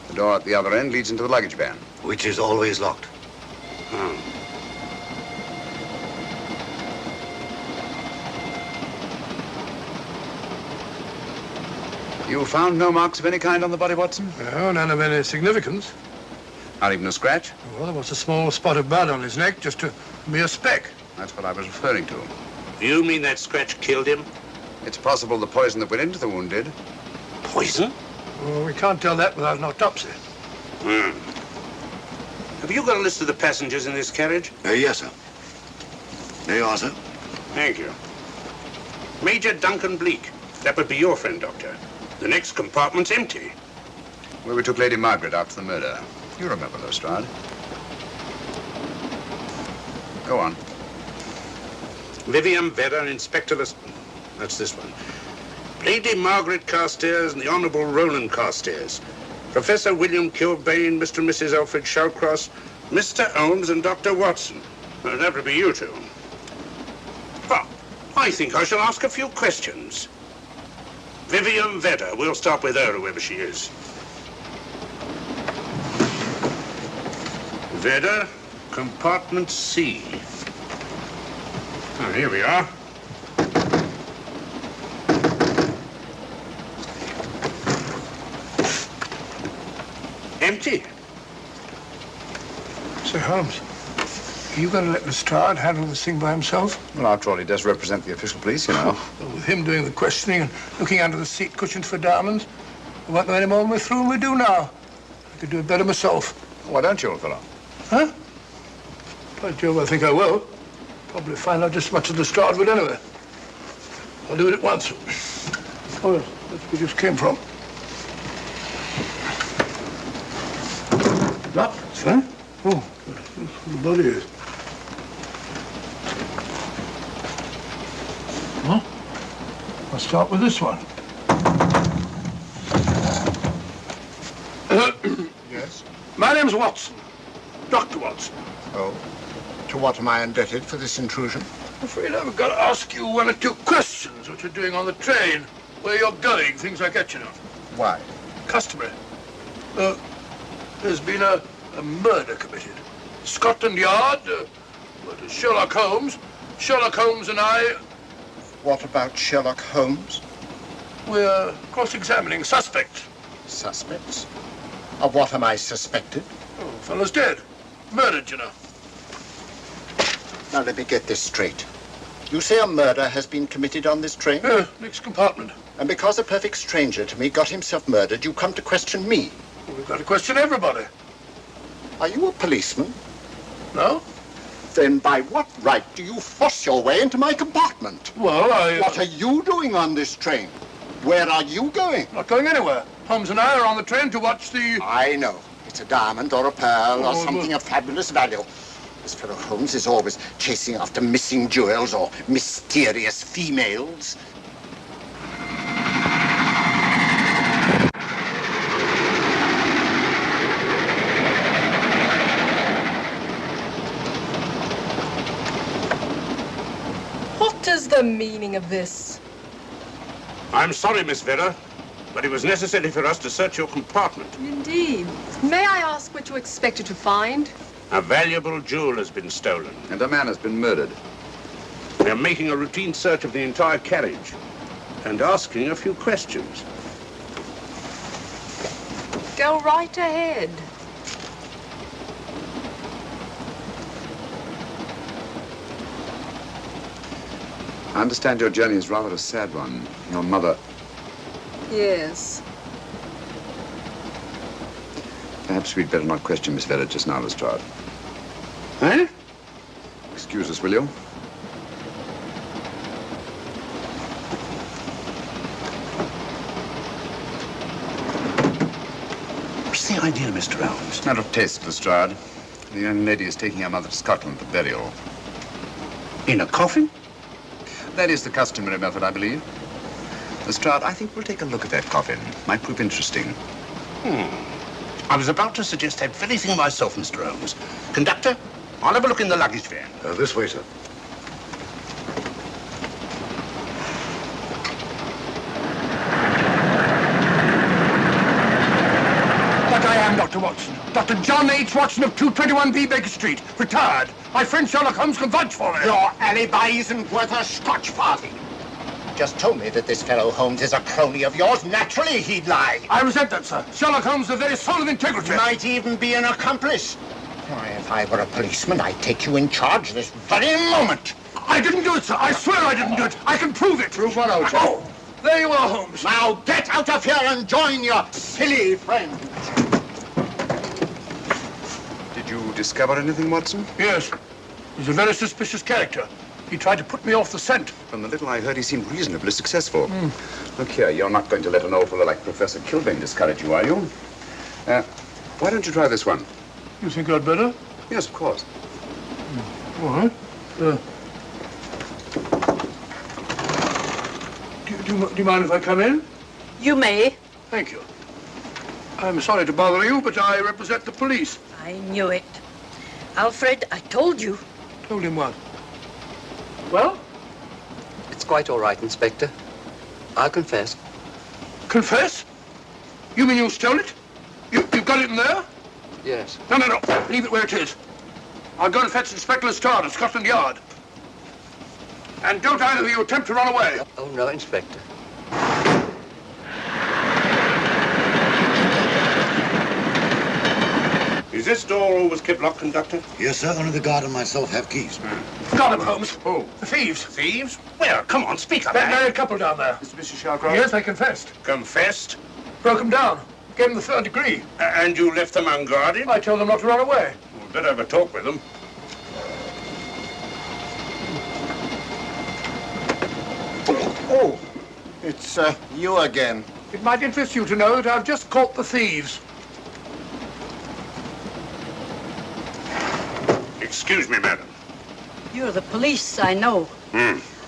S10: The door at the other end leads into the luggage van.
S13: Which is always locked.
S9: Hmm.
S10: You found no marks of any kind on the body, Watson?
S20: No, none of any significance.
S10: Not even a scratch?
S20: Well, there was a small spot of blood on his neck, just a mere speck.
S10: That's what I was referring to.
S9: You mean that scratch killed him?
S10: It's possible the poison that went into the wound did.
S9: Poison?
S20: Well, we can't tell that without an autopsy.
S9: Have you got a list of the passengers in this carriage?
S8: Yes, sir. There you are, sir.
S9: Thank you. Major Duncan Bleak. That would be your friend, Doctor. The next compartment's empty.
S10: Where we took Lady Margaret after the murder. You remember, Lestrade. Go on.
S9: Vivian Vedder, Inspector That's this one. Lady Margaret Carstairs and the Honourable Roland Carstairs. Professor William Kilbane, Mr. and Mrs. Alfred Shawcross, Mr. Holmes and Dr. Watson. Well, that would be you two. Well, I think I shall ask a few questions. Vivian Vedder, we'll start with her, whoever she is. Vedder, compartment C. Oh, here we are. Empty.
S20: Sir Holmes, are you going to let Lestrade handle this thing by himself?
S10: Well, after all, he does represent the official police, you know.
S20: Well, with him doing the questioning and looking under the seat cushions for diamonds, we won't know any more than we're through and we do now. I could do it better myself.
S10: Why don't you, old fellow?
S20: Huh? By Jove, I think I will. Probably find out just as much as Lestrade would anyway. I'll do it at once. Oh, yes, that's where we just came from. Locked, huh? Oh, good. That's where the body is. Huh? I'll start with this one.
S8: Yes?
S20: My name's Watson. Dr. Watson.
S8: Oh. To what am I indebted for this intrusion?
S20: I'm afraid I've got to ask you one or two questions. What you're doing on the train, where you're going, things like that, you know.
S8: Why?
S20: Customary. There's been a murder committed. Scotland Yard, murder Sherlock Holmes. Sherlock Holmes and I...
S8: What about Sherlock Holmes?
S20: We're cross-examining suspects.
S8: Suspects? Of what am I suspected?
S20: Oh, the fellow's dead. Murdered, you know.
S8: Now, let me get this straight. You say a murder has been committed on this train?
S20: Yeah, next compartment.
S8: And because a perfect stranger to me got himself murdered, you come to question me?
S20: Well, we've got to question everybody.
S8: Are you a policeman?
S20: No.
S8: Then by what right do you force your way into my compartment?
S20: Well,
S8: What are you doing on this train? Where are you going?
S20: Not going anywhere. Holmes and I are on the train to watch the...
S8: I know. It's a diamond or a pearl or something of fabulous value. This fellow Holmes is always chasing after missing jewels or mysterious females.
S1: What is the meaning of this?
S9: I'm sorry, Miss Vedder, but it was necessary for us to search your compartment.
S1: Indeed. May I ask what you expected to find?
S9: A valuable jewel has been stolen.
S10: And a man has been murdered.
S9: We are making a routine search of the entire carriage and asking a few questions.
S1: Go right ahead.
S10: I understand your journey is rather a sad one. Your mother...
S1: Yes.
S10: Perhaps we'd better not question Miss Vedder just now, Lestrade.
S9: Eh?
S10: Excuse us, will you?
S9: What's the idea, Mr. Holmes?
S10: Matter of taste, Lestrade. The young lady is taking her mother to Scotland for burial.
S9: In a coffin?
S10: That is the customary method, I believe. Lestrade, I think we'll take a look at that coffin. Might prove interesting.
S9: I was about to suggest that very thing myself, Mr. Holmes. Conductor, I'll have a look in the luggage van.
S13: This way, sir.
S20: But I am Dr. Watson. Dr. John H. Watson of 221B Baker Street. Retired. My friend Sherlock Holmes can vouch for me.
S8: Your alibi isn't worth a Scotch farthing. just told me that this fellow Holmes is a crony of yours. Naturally, he'd lie.
S20: I resent that, sir. Sherlock Holmes is the very soul of integrity.
S8: Might even be an accomplice. Why, if I were a policeman, I'd take you in charge this very moment.
S20: I didn't do it, sir. I swear I didn't do it. I can prove it.
S8: Prove what, old chap?
S20: Oh, there you are, Holmes.
S8: Now get out of here and join your silly friend.
S10: Did you discover anything, Watson?
S20: Yes. He's a very suspicious character. He tried to put me off the scent.
S10: From the little I heard, he seemed reasonably successful. Look here, you're not going to let an old fellow like Professor Kilbane discourage you, are you? Why don't you try this one?
S20: You think I'd better?
S10: Yes, of course.
S20: All right. Do you mind if I come in?
S16: You may.
S20: Thank you. I'm sorry to bother you, but I represent the police.
S16: I knew it. Alfred, I told you.
S20: Told him what? Well?
S14: It's quite all right, Inspector. I'll confess.
S20: Confess? You mean you stole it? You've got it in there?
S14: Yes.
S20: No. Leave it where it is. I'll go and fetch Inspector Lestrade at Scotland Yard. And don't either of you attempt to run away.
S14: Oh, no, Inspector.
S9: Is this door always kept locked, Conductor?
S6: Yes, sir. Only the guard and myself have keys.
S20: Got him, Holmes.
S9: Who?
S20: The thieves.
S9: Thieves? Where? Come on, speak up.
S20: That married couple down there.
S10: Mr. Shalcroft?
S20: Yes, they confessed.
S9: Confessed?
S20: Broke them down. Gave them the 3rd degree.
S9: And you left them unguarded?
S20: I told them not to run away.
S9: Well, better have a talk with them.
S8: Oh, it's you again.
S20: It might interest you to know that I've just caught the thieves.
S9: Excuse me, madam.
S16: You're the police, I know.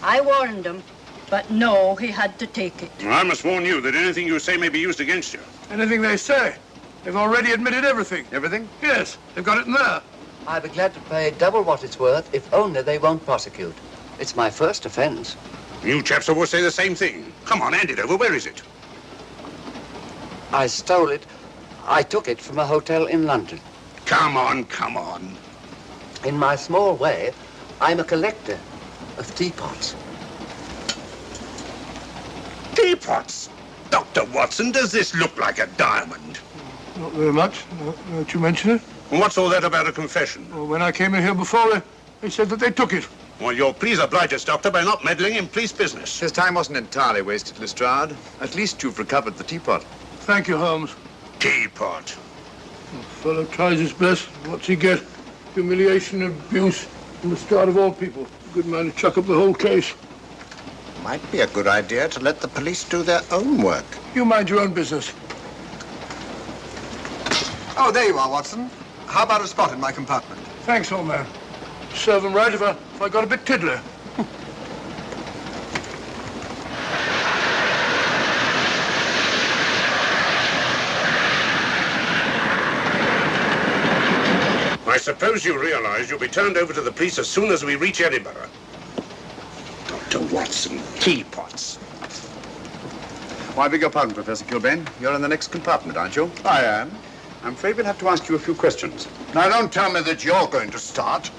S16: I warned him, but no, he had to take it.
S9: I must warn you that anything you say may be used against you.
S20: Anything they say. They've already admitted everything.
S10: Everything?
S20: Yes, they've got it in there.
S14: I'd be glad to pay double what it's worth if only they won't prosecute. It's my first offense.
S9: You chaps always say the same thing. Come on, hand it over. Where is it?
S14: I stole it. I took it from a hotel in London.
S9: Come on.
S14: In my small way, I'm a collector of teapots.
S9: Teapots? Dr. Watson, does this look like a diamond?
S20: Not very much, now that you mention it.
S9: And what's all that about a confession?
S20: Well, when I came in here before, they said that they took it.
S9: Well, you'll please oblige us, Doctor, by not meddling in police business.
S10: His time wasn't entirely wasted, Lestrade. At least you've recovered the teapot.
S20: Thank you, Holmes.
S9: Teapot.
S20: The fellow tries his best. What's he get? Humiliation, abuse, and the start of all people. A good man to chuck up the whole case.
S8: Might be a good idea to let the police do their own work.
S20: You mind your own business.
S11: Oh, there you are, Watson. How about a spot in my compartment?
S20: Thanks, old man. Serve him right if I got a bit tiddler.
S9: I suppose you realize you'll be turned over to the police as soon as we reach Edinburgh. Dr. Watson, teapots.
S10: Oh, I beg your pardon, Professor Kilbane. You're in the next compartment, aren't you?
S8: I am.
S10: I'm afraid we'll have to ask you a few questions.
S8: Now, don't tell me that you're going to start.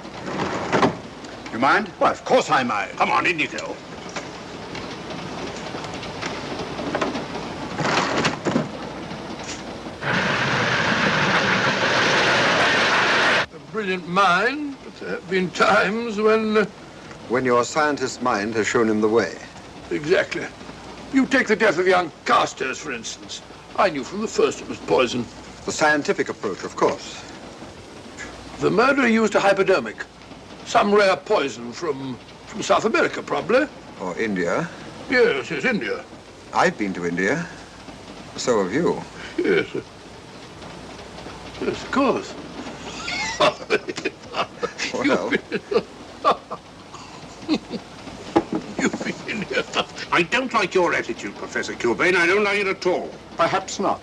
S10: You mind?
S8: Well, of course I mind.
S9: Come on, in you go.
S20: A brilliant mind, but there have been times when...
S11: When your scientist's mind has shown him the way.
S20: Exactly. You take the death of young Carstairs, for instance. I knew from the first it was poison.
S11: The scientific approach, of course.
S20: The murderer used a hypodermic. Some rare poison from South America, probably.
S11: Or India.
S20: Yes, India.
S11: I've been to India. So have you.
S20: Yes. Yes, of course.
S11: Well...
S20: You've been in here.
S9: I don't like your attitude, Professor Kilbane. I don't like it at all.
S8: Perhaps not.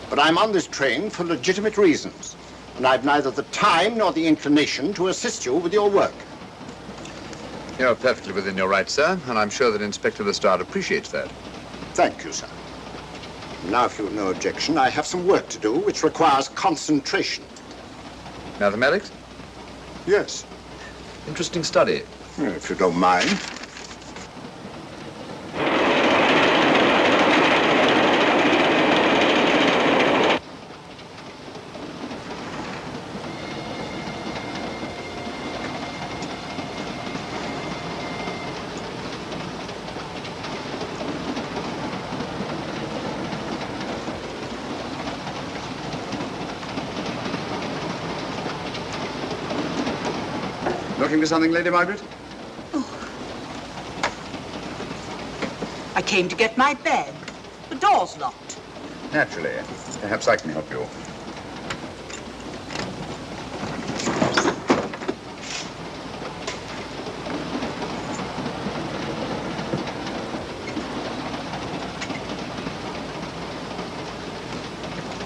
S8: But I'm on this train for legitimate reasons. And I've neither the time nor the inclination to assist you with your work.
S10: You're perfectly within your rights, sir, and I'm sure that Inspector Lestrade appreciates that.
S8: Thank you, sir. Now, if you've no objection, I have some work to do which requires concentration.
S10: Mathematics?
S8: Yes.
S10: Interesting study.
S8: If you don't mind.
S17: Looking for something, Lady Margaret?
S16: I came to get my bag. The door's locked.
S17: Naturally. Perhaps I can help you.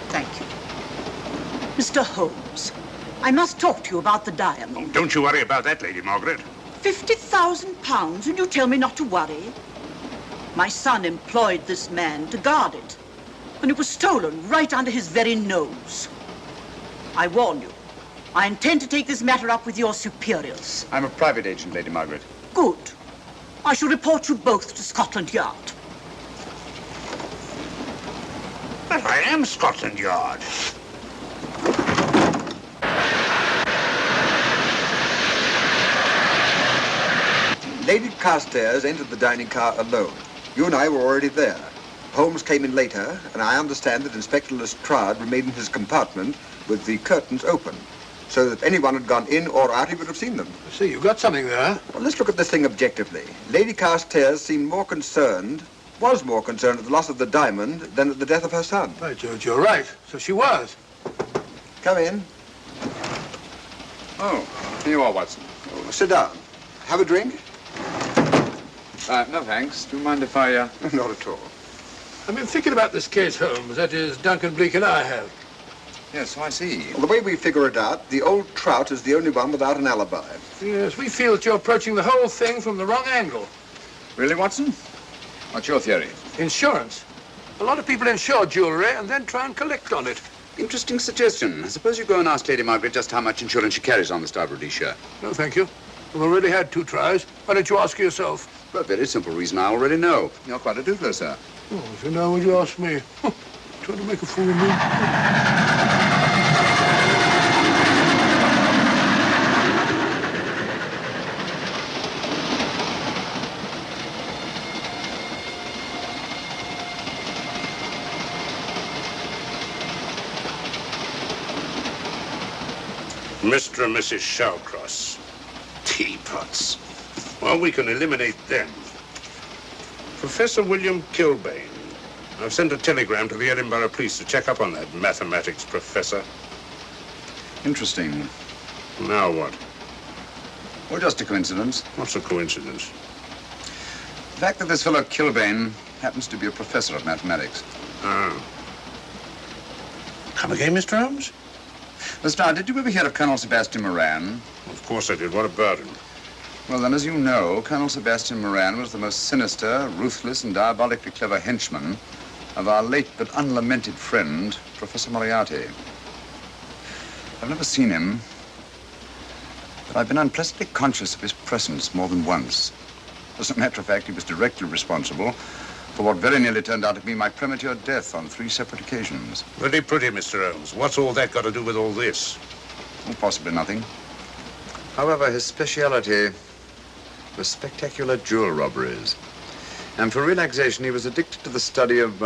S16: Thank you. Mr. Holmes, I must talk to you about the diamond.
S9: Oh, don't you worry about that, Lady Margaret.
S16: £50,000, and you tell me not to worry? My son employed this man to guard it, and it was stolen right under his very nose. I warn you, I intend to take this matter up with your superiors.
S17: I'm a private agent, Lady Margaret.
S16: Good. I shall report you both to Scotland Yard.
S9: But I am Scotland Yard.
S11: Lady Carstairs entered the dining car alone. You and I were already there. Holmes came in later, and I understand that Inspector Lestrade remained in his compartment with the curtains open, so that if anyone had gone in or out, he would have seen them.
S20: I see, you got something there.
S11: Well, let's look at this thing objectively. Lady Carstairs seemed was more concerned at the loss of the diamond than at the death of her son.
S20: By George, you're right. So she was.
S11: Come in.
S17: Oh, here you are, Watson.
S11: Oh, sit down. Have a drink?
S17: No, thanks. Do you mind if I,
S11: Not at all.
S20: I've been thinking about this case, Holmes. That is, Duncan Bleak and I have.
S17: Yes, so I see.
S11: Well, the way we figure it out, the old trout is the only one without an alibi.
S20: Yes, we feel that you're approaching the whole thing from the wrong angle.
S17: Really, Watson? What's your theory?
S20: Insurance. A lot of people insure jewelry and then try and collect on it.
S17: Interesting suggestion. Suppose you go and ask Lady Margaret just how much insurance she carries on the Star Rhodesia.
S20: No, thank you. We've already had 2 tries. Why don't you ask her yourself?
S17: For a very simple reason I already know. You're quite a doodler, sir.
S20: Oh, so now would you ask me? Trying to make a fool of me.
S9: Mr. and Mrs. Shawcross. Teapots. Well, we can eliminate them. Professor William Kilbane. I've sent a telegram to the Edinburgh police to check up on that mathematics professor.
S17: Interesting.
S9: Now what?
S17: Well, just a coincidence.
S9: What's a coincidence?
S17: The fact that this fellow Kilbane happens to be a professor of mathematics.
S9: Ah. Come again, Mr. Holmes?
S17: Lestrade, did you ever hear of Colonel Sebastian Moran?
S9: Of course I did. What about him?
S17: Well, then, as you know, Colonel Sebastian Moran was the most sinister, ruthless, and diabolically clever henchman of our late but unlamented friend, Professor Moriarty. I've never seen him, but I've been unpleasantly conscious of his presence more than once. As a matter of fact, he was directly responsible for what very nearly turned out to be my premature death on 3 separate occasions.
S9: Very pretty, Mr. Holmes. What's all that got to do with all this?
S17: Well, possibly nothing. However, his speciality was spectacular jewel robberies. And for relaxation, he was addicted to the study of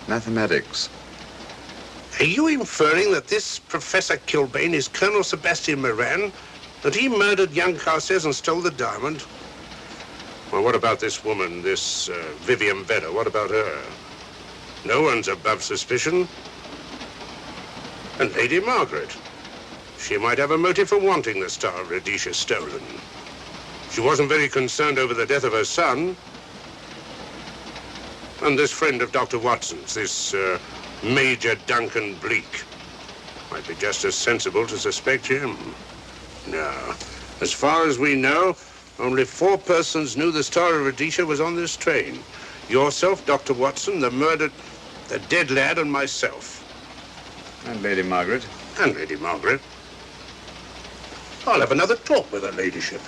S17: mathematics.
S9: Are you inferring that this Professor Kilbane is Colonel Sebastian Moran? That he murdered young Carstairs and stole the diamond? Well, what about this woman, this Vivian Vedder? What about her? No one's above suspicion. And Lady Margaret. She might have a motive for wanting the Star of Rhodesia stolen. She wasn't very concerned over the death of her son. And this friend of Dr. Watson's, this Major Duncan Bleak, might be just as sensible to suspect him. No. As far as we know, only 4 persons knew the Star of Rhodesia was on this train. Yourself, Dr. Watson, the dead lad, and myself.
S17: And Lady Margaret.
S9: And Lady Margaret. I'll have another talk with her ladyship.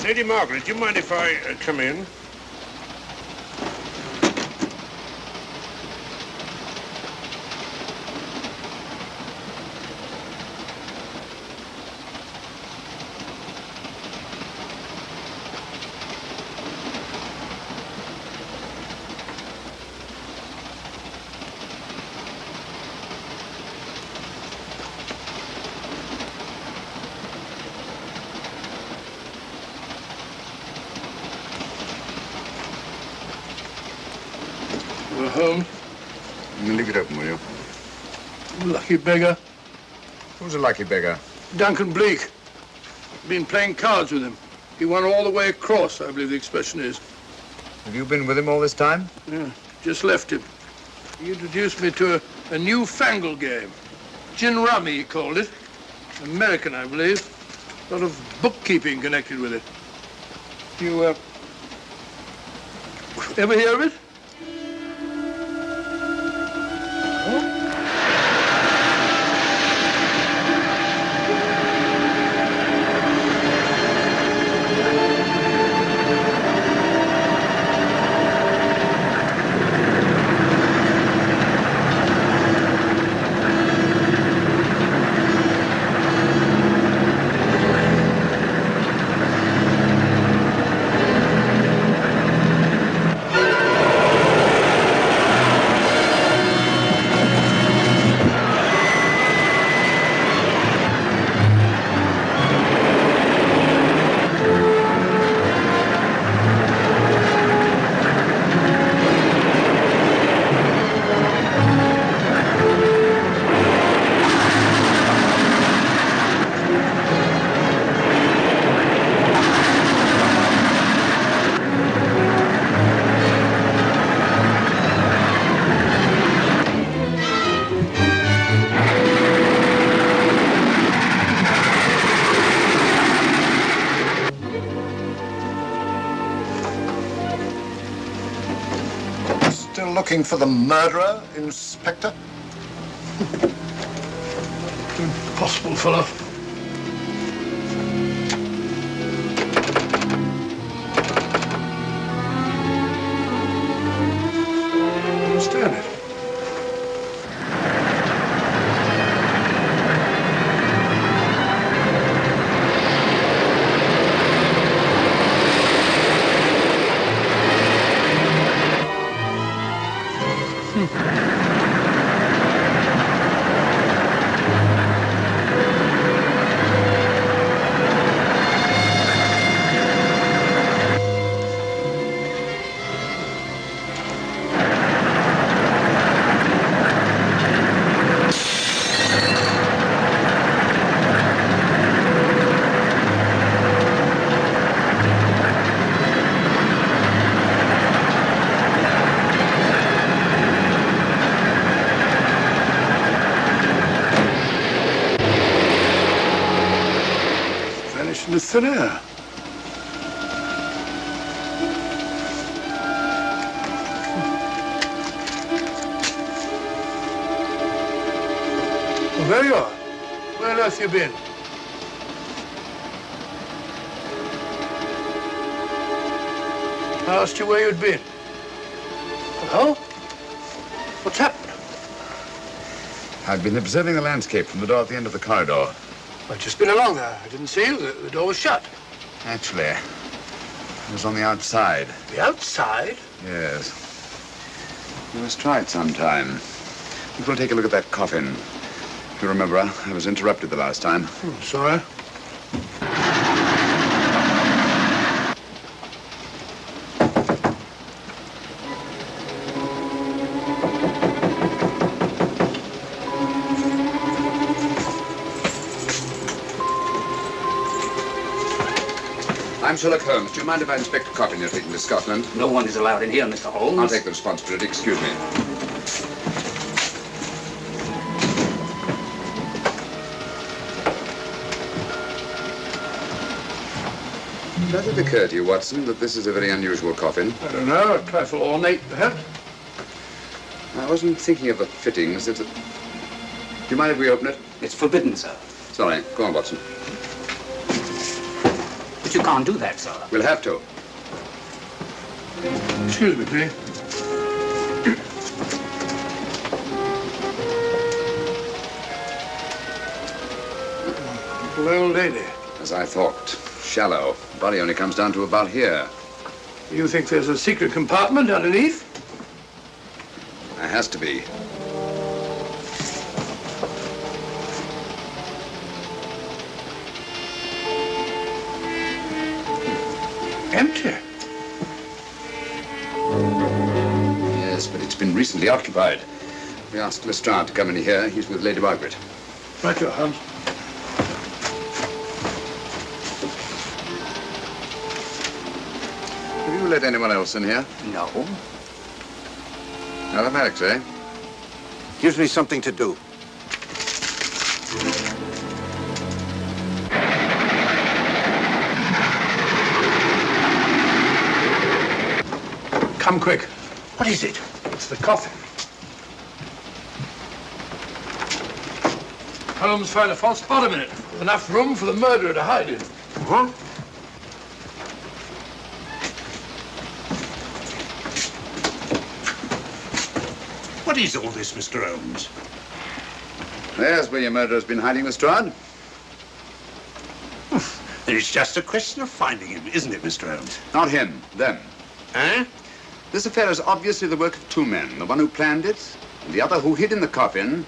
S9: Lady Margaret, do you mind if I come in?
S20: Holmes.
S3: Leave it open, will you?
S20: Lucky beggar.
S3: Who's a lucky beggar?
S20: Duncan Bleak. Been playing cards with him. He won all the way across, I believe the expression is.
S3: Have you been with him all this time?
S20: Yeah, just left him. He introduced me to a newfangled game. Gin rummy, he called it. American, I believe. A lot of bookkeeping connected with it. You, ever hear of it?
S13: Still looking for the murderer, Inspector?
S20: Impossible, fellow. I don't understand it. Vanished into thin air. Well, there you are. Where on earth you been? I asked you where you'd been. Hello? What's happened?
S3: I've been observing the landscape from the door at the end of the corridor.
S20: I've just been along there. I didn't see you. The door was shut.
S3: Actually, it was on the outside.
S20: The outside?
S3: Yes. You must try it sometime. We'll take a look at that coffin. If you remember, I was interrupted the last time.
S20: Sorry.
S17: I'm Sherlock Holmes. Do you mind if I inspect a coffin you're taking to Scotland?
S4: No one is allowed in here, Mr. Holmes.
S17: I'll take the responsibility. Excuse me. Does it occur to you, Watson, that this is a very unusual coffin?
S20: I don't know. A trifle ornate, perhaps.
S17: I wasn't thinking of the fittings. Do you mind if we open it?
S4: It's forbidden, sir.
S17: Sorry. Go on, Watson.
S4: But you can't do that, sir.
S17: We'll have to.
S20: Excuse me, please. Little old lady.
S17: As I thought. Shallow. Body only comes down to about here.
S20: You think there's a secret compartment underneath?
S17: There has to be.
S20: Empty.
S17: Yes, but it's been recently occupied. We asked Lestrade to come in here. He's with Lady Margaret.
S20: Right, your Holmes.
S17: Have you let anyone else in here?
S9: No.
S17: Mathematics, eh?
S9: Gives me something to do.
S20: Come quick.
S9: What is it?
S20: It's the coffin. Holmes found a false bottom in it. Enough room for the murderer to hide in.
S9: Huh? What is all this, Mr. Holmes?
S17: There's where your murderer's been hiding, Lestrade.
S9: It's just a question of finding him, isn't it, Mr. Holmes?
S17: Not him, them.
S9: Eh?
S17: This affair is obviously the work of two men, the one who planned it, and the other who hid in the coffin,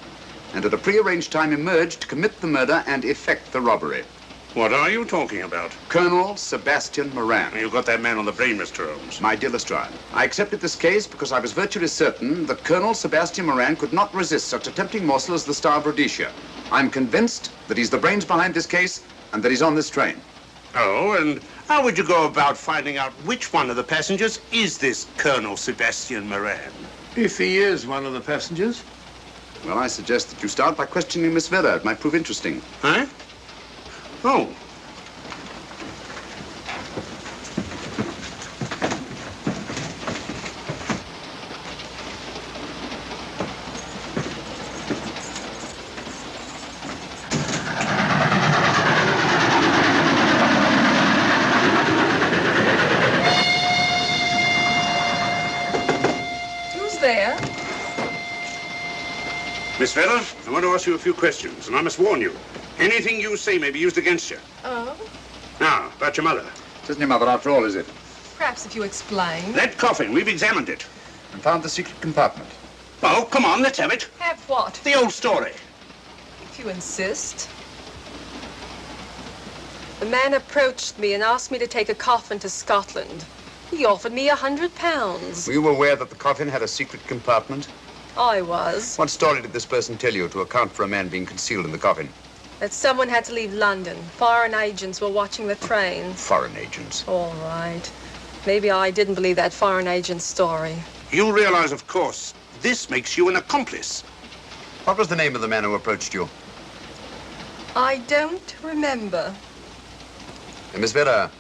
S17: and at a prearranged time emerged to commit the murder and effect the robbery.
S9: What are you talking about?
S17: Colonel Sebastian Moran.
S9: You've got that man on the brain, Mr. Holmes.
S17: My dear Lestrade, I accepted this case because I was virtually certain that Colonel Sebastian Moran could not resist such a tempting morsel as the Star of Rhodesia. I'm convinced that he's the brains behind this case and that he's on this train.
S9: Oh, and how would you go about finding out which one of the passengers is this Colonel Sebastian Moran?
S20: If he is one of the passengers.
S17: Well, I suggest that you start by questioning Miss Vera. It might prove interesting.
S9: Huh? Oh.
S1: Who's there?
S9: Miss Vera, I want to ask you a few questions, and I must warn you. Anything you say may be used against you.
S1: Oh?
S9: Now, about your mother.
S17: It isn't your mother after all, is it?
S1: Perhaps if you explain.
S9: That coffin, we've examined it.
S17: And found the secret compartment.
S9: Oh, come on, let's have it.
S1: Have what?
S9: The old story.
S1: If you insist. The man approached me and asked me to take a coffin to Scotland. He offered me £100.
S17: Were you aware that the coffin had a secret compartment?
S1: I was.
S17: What story did this person tell you to account for a man being concealed in the coffin?
S1: That someone had to leave London. Foreign agents were watching the trains.
S17: Foreign agents.
S1: All right. Maybe I didn't believe that foreign agent story.
S9: You realize, of course, this makes you an accomplice.
S17: What was the name of the man who approached you?
S1: I don't remember.
S17: Miss Vera,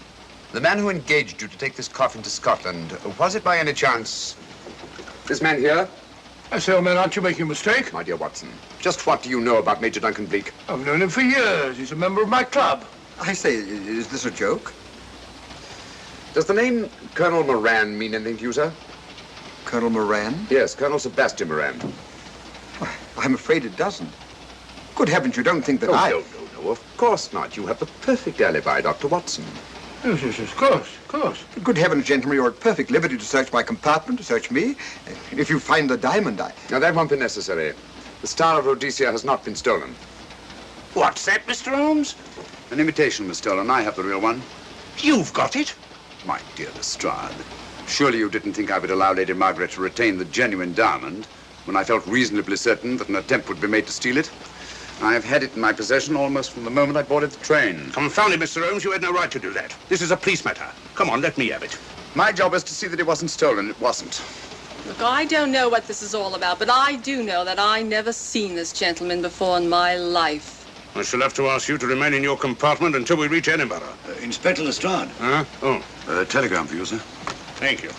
S17: the man who engaged you to take this coffin to Scotland, was it by any chance this man here?
S20: I say, old man, aren't you making a mistake?
S17: My dear Watson, just what do you know about Major Duncan Bleak?
S20: I've known him for years. He's a member of my club.
S11: I say, is this a joke?
S17: Does the name Colonel Moran mean anything to you, sir?
S11: Colonel Moran?
S17: Yes, Colonel Sebastian Moran.
S11: I'm afraid it doesn't. Good heavens, you don't think that
S17: No, of course not. You have the perfect alibi, Dr. Watson.
S20: Yes, of course.
S11: Good heavens, gentlemen, you're at perfect liberty to search my compartment, to search me. If you find the diamond,
S17: Now, that won't be necessary. The Star of Rhodesia has not been stolen.
S9: What's that, Mr. Holmes?
S17: An imitation was stolen. I have the real one.
S9: You've got it?
S17: My dear Lestrade, surely you didn't think I would allow Lady Margaret to retain the genuine diamond when I felt reasonably certain that an attempt would be made to steal it? I've had it in my possession almost from the moment I boarded the train.
S9: Confound it, Mr. Holmes, you had no right to do that. This is a police matter. Come on, let me have it.
S17: My job is to see that it wasn't stolen. It wasn't.
S1: Look, I don't know what this is all about, but I do know that I never seen this gentleman before in my life.
S9: I shall have to ask you to remain in your compartment until we reach Edinburgh.
S13: Inspector Lestrade.
S9: Huh? Oh.
S13: Telegram for you, sir.
S9: Thank you.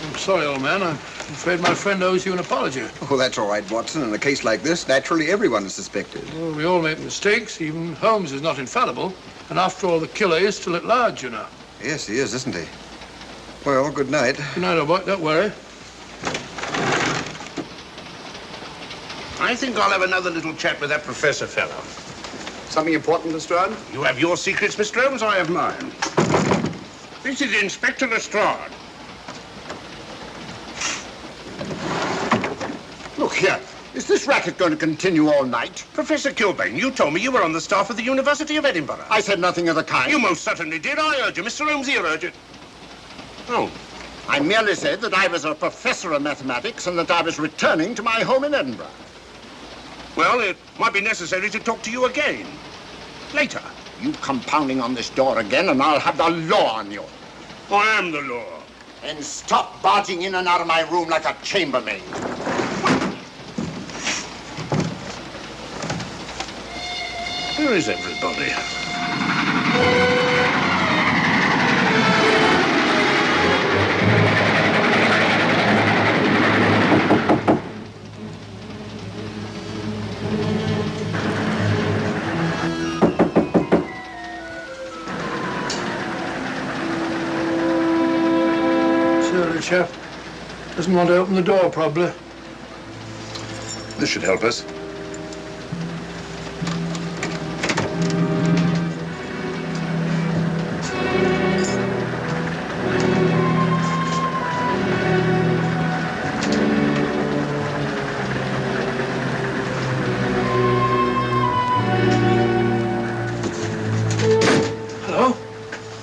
S20: I'm sorry, old man. I'm afraid my friend owes you an apology.
S11: Oh, that's all right, Watson. In a case like this, naturally everyone is suspected.
S20: Well, we all make mistakes. Even Holmes is not infallible. And after all, the killer is still at large, you know.
S11: Yes, he is, isn't he? Well, good night.
S20: Good night, old boy. Don't worry.
S9: I think I'll have another little chat with that professor fellow.
S17: Something important, Lestrade?
S9: You have your secrets, Mr. Holmes, I have mine. This is Inspector Lestrade.
S8: Look here. Is this racket going to continue all night?
S9: Professor Kilbane, you told me you were on the staff of the University of Edinburgh.
S8: I said nothing of the kind.
S9: You most certainly did. I urge you. Mr. Holmes here urged it. Oh,
S8: I merely said that I was a professor of mathematics and that I was returning to my home in Edinburgh.
S9: Well, it might be necessary to talk to you again. Later.
S8: You come pounding on this door again and I'll have the law on you.
S9: I am the law.
S8: And stop barging in and out of my room like a chambermaid.
S9: Where is everybody?
S20: Sorry, chap. Doesn't want to open the door, probably.
S9: This should help us.
S20: Hello?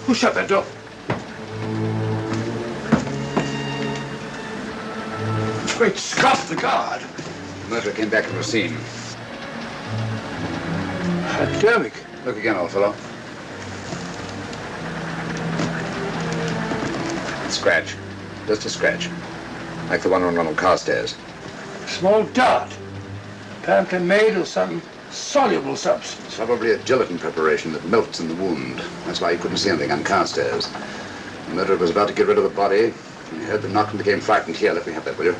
S20: Who shut that door? Great Scott, the guard.
S17: The murderer came back from the scene.
S20: Academic.
S17: Look again, old fellow. Scratch. Just a scratch. Like the one on Ronald Carstairs.
S20: Small dart. Apparently made of some soluble substance.
S17: Probably a gelatin preparation that melts in the wound. That's why you couldn't see anything on Carstairs. The murderer was about to get rid of the body. He heard the knock and became frightened. Here, let me have that, will you?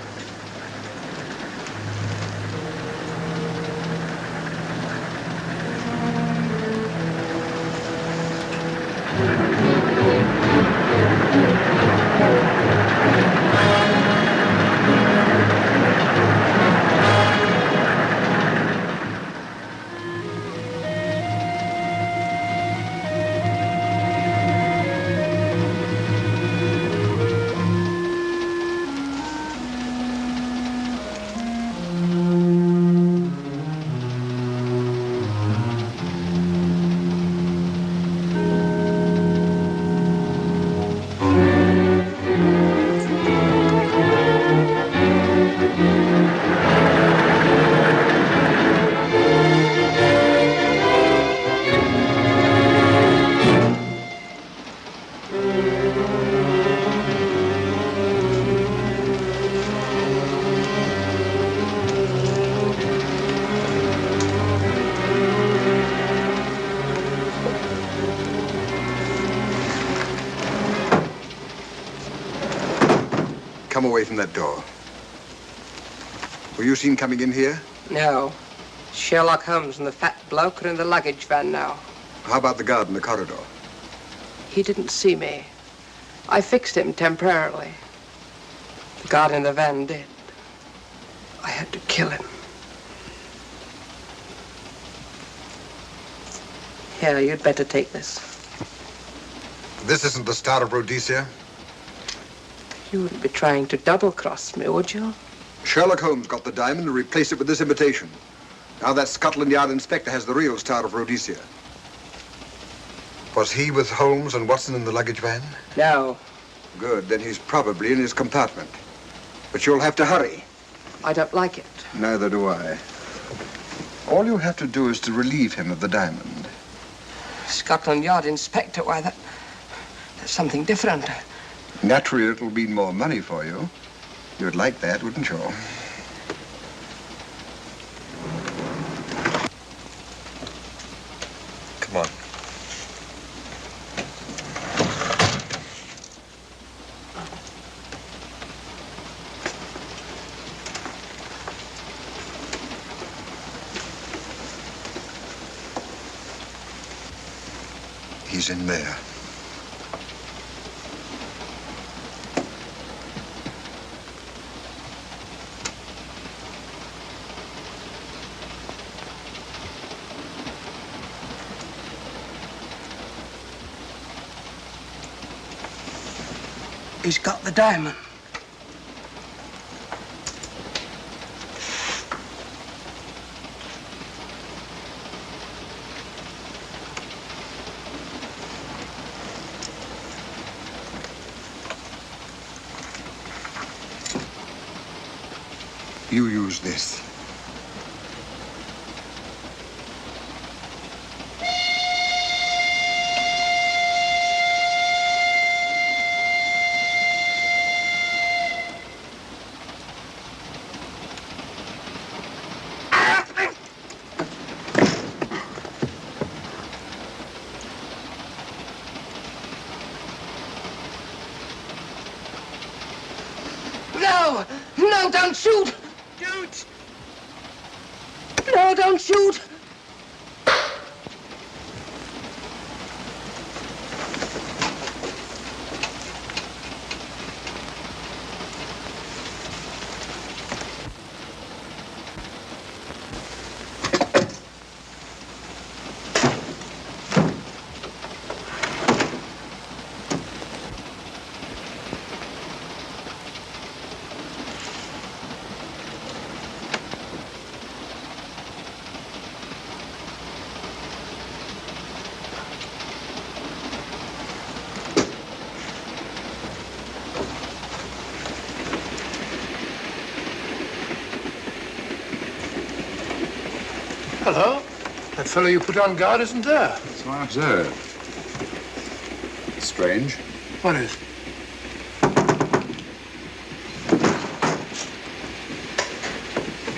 S11: Come away from that door. Were you seen coming in here?
S5: No. Sherlock Holmes and the fat bloke are in the luggage van now.
S11: How about the guard in the corridor?
S5: He didn't see me. I fixed him temporarily. The guard in the van did. I had to kill him. Here, you'd better take this.
S11: This isn't the Star of Rhodesia?
S5: You wouldn't be trying to double-cross me, would you?
S11: Sherlock Holmes got the diamond and replaced it with this imitation. Now that Scotland Yard inspector has the real Star of Rhodesia. Was he with Holmes and Watson in the luggage van?
S5: No.
S11: Good, then he's probably in his compartment. But you'll have to hurry.
S5: I don't like it.
S11: Neither do I. All you have to do is to relieve him of the diamond.
S5: Scotland Yard inspector, why, that's something different.
S11: Naturally, it'll mean more money for you. You'd like that, wouldn't you? Come on. He's in there.
S5: He's got the diamond.
S11: You use this.
S5: No! No, don't shoot!
S20: Shoot!
S5: No, don't shoot!
S20: Hello? That fellow you put on guard isn't there.
S10: So I observe. Strange.
S20: What is?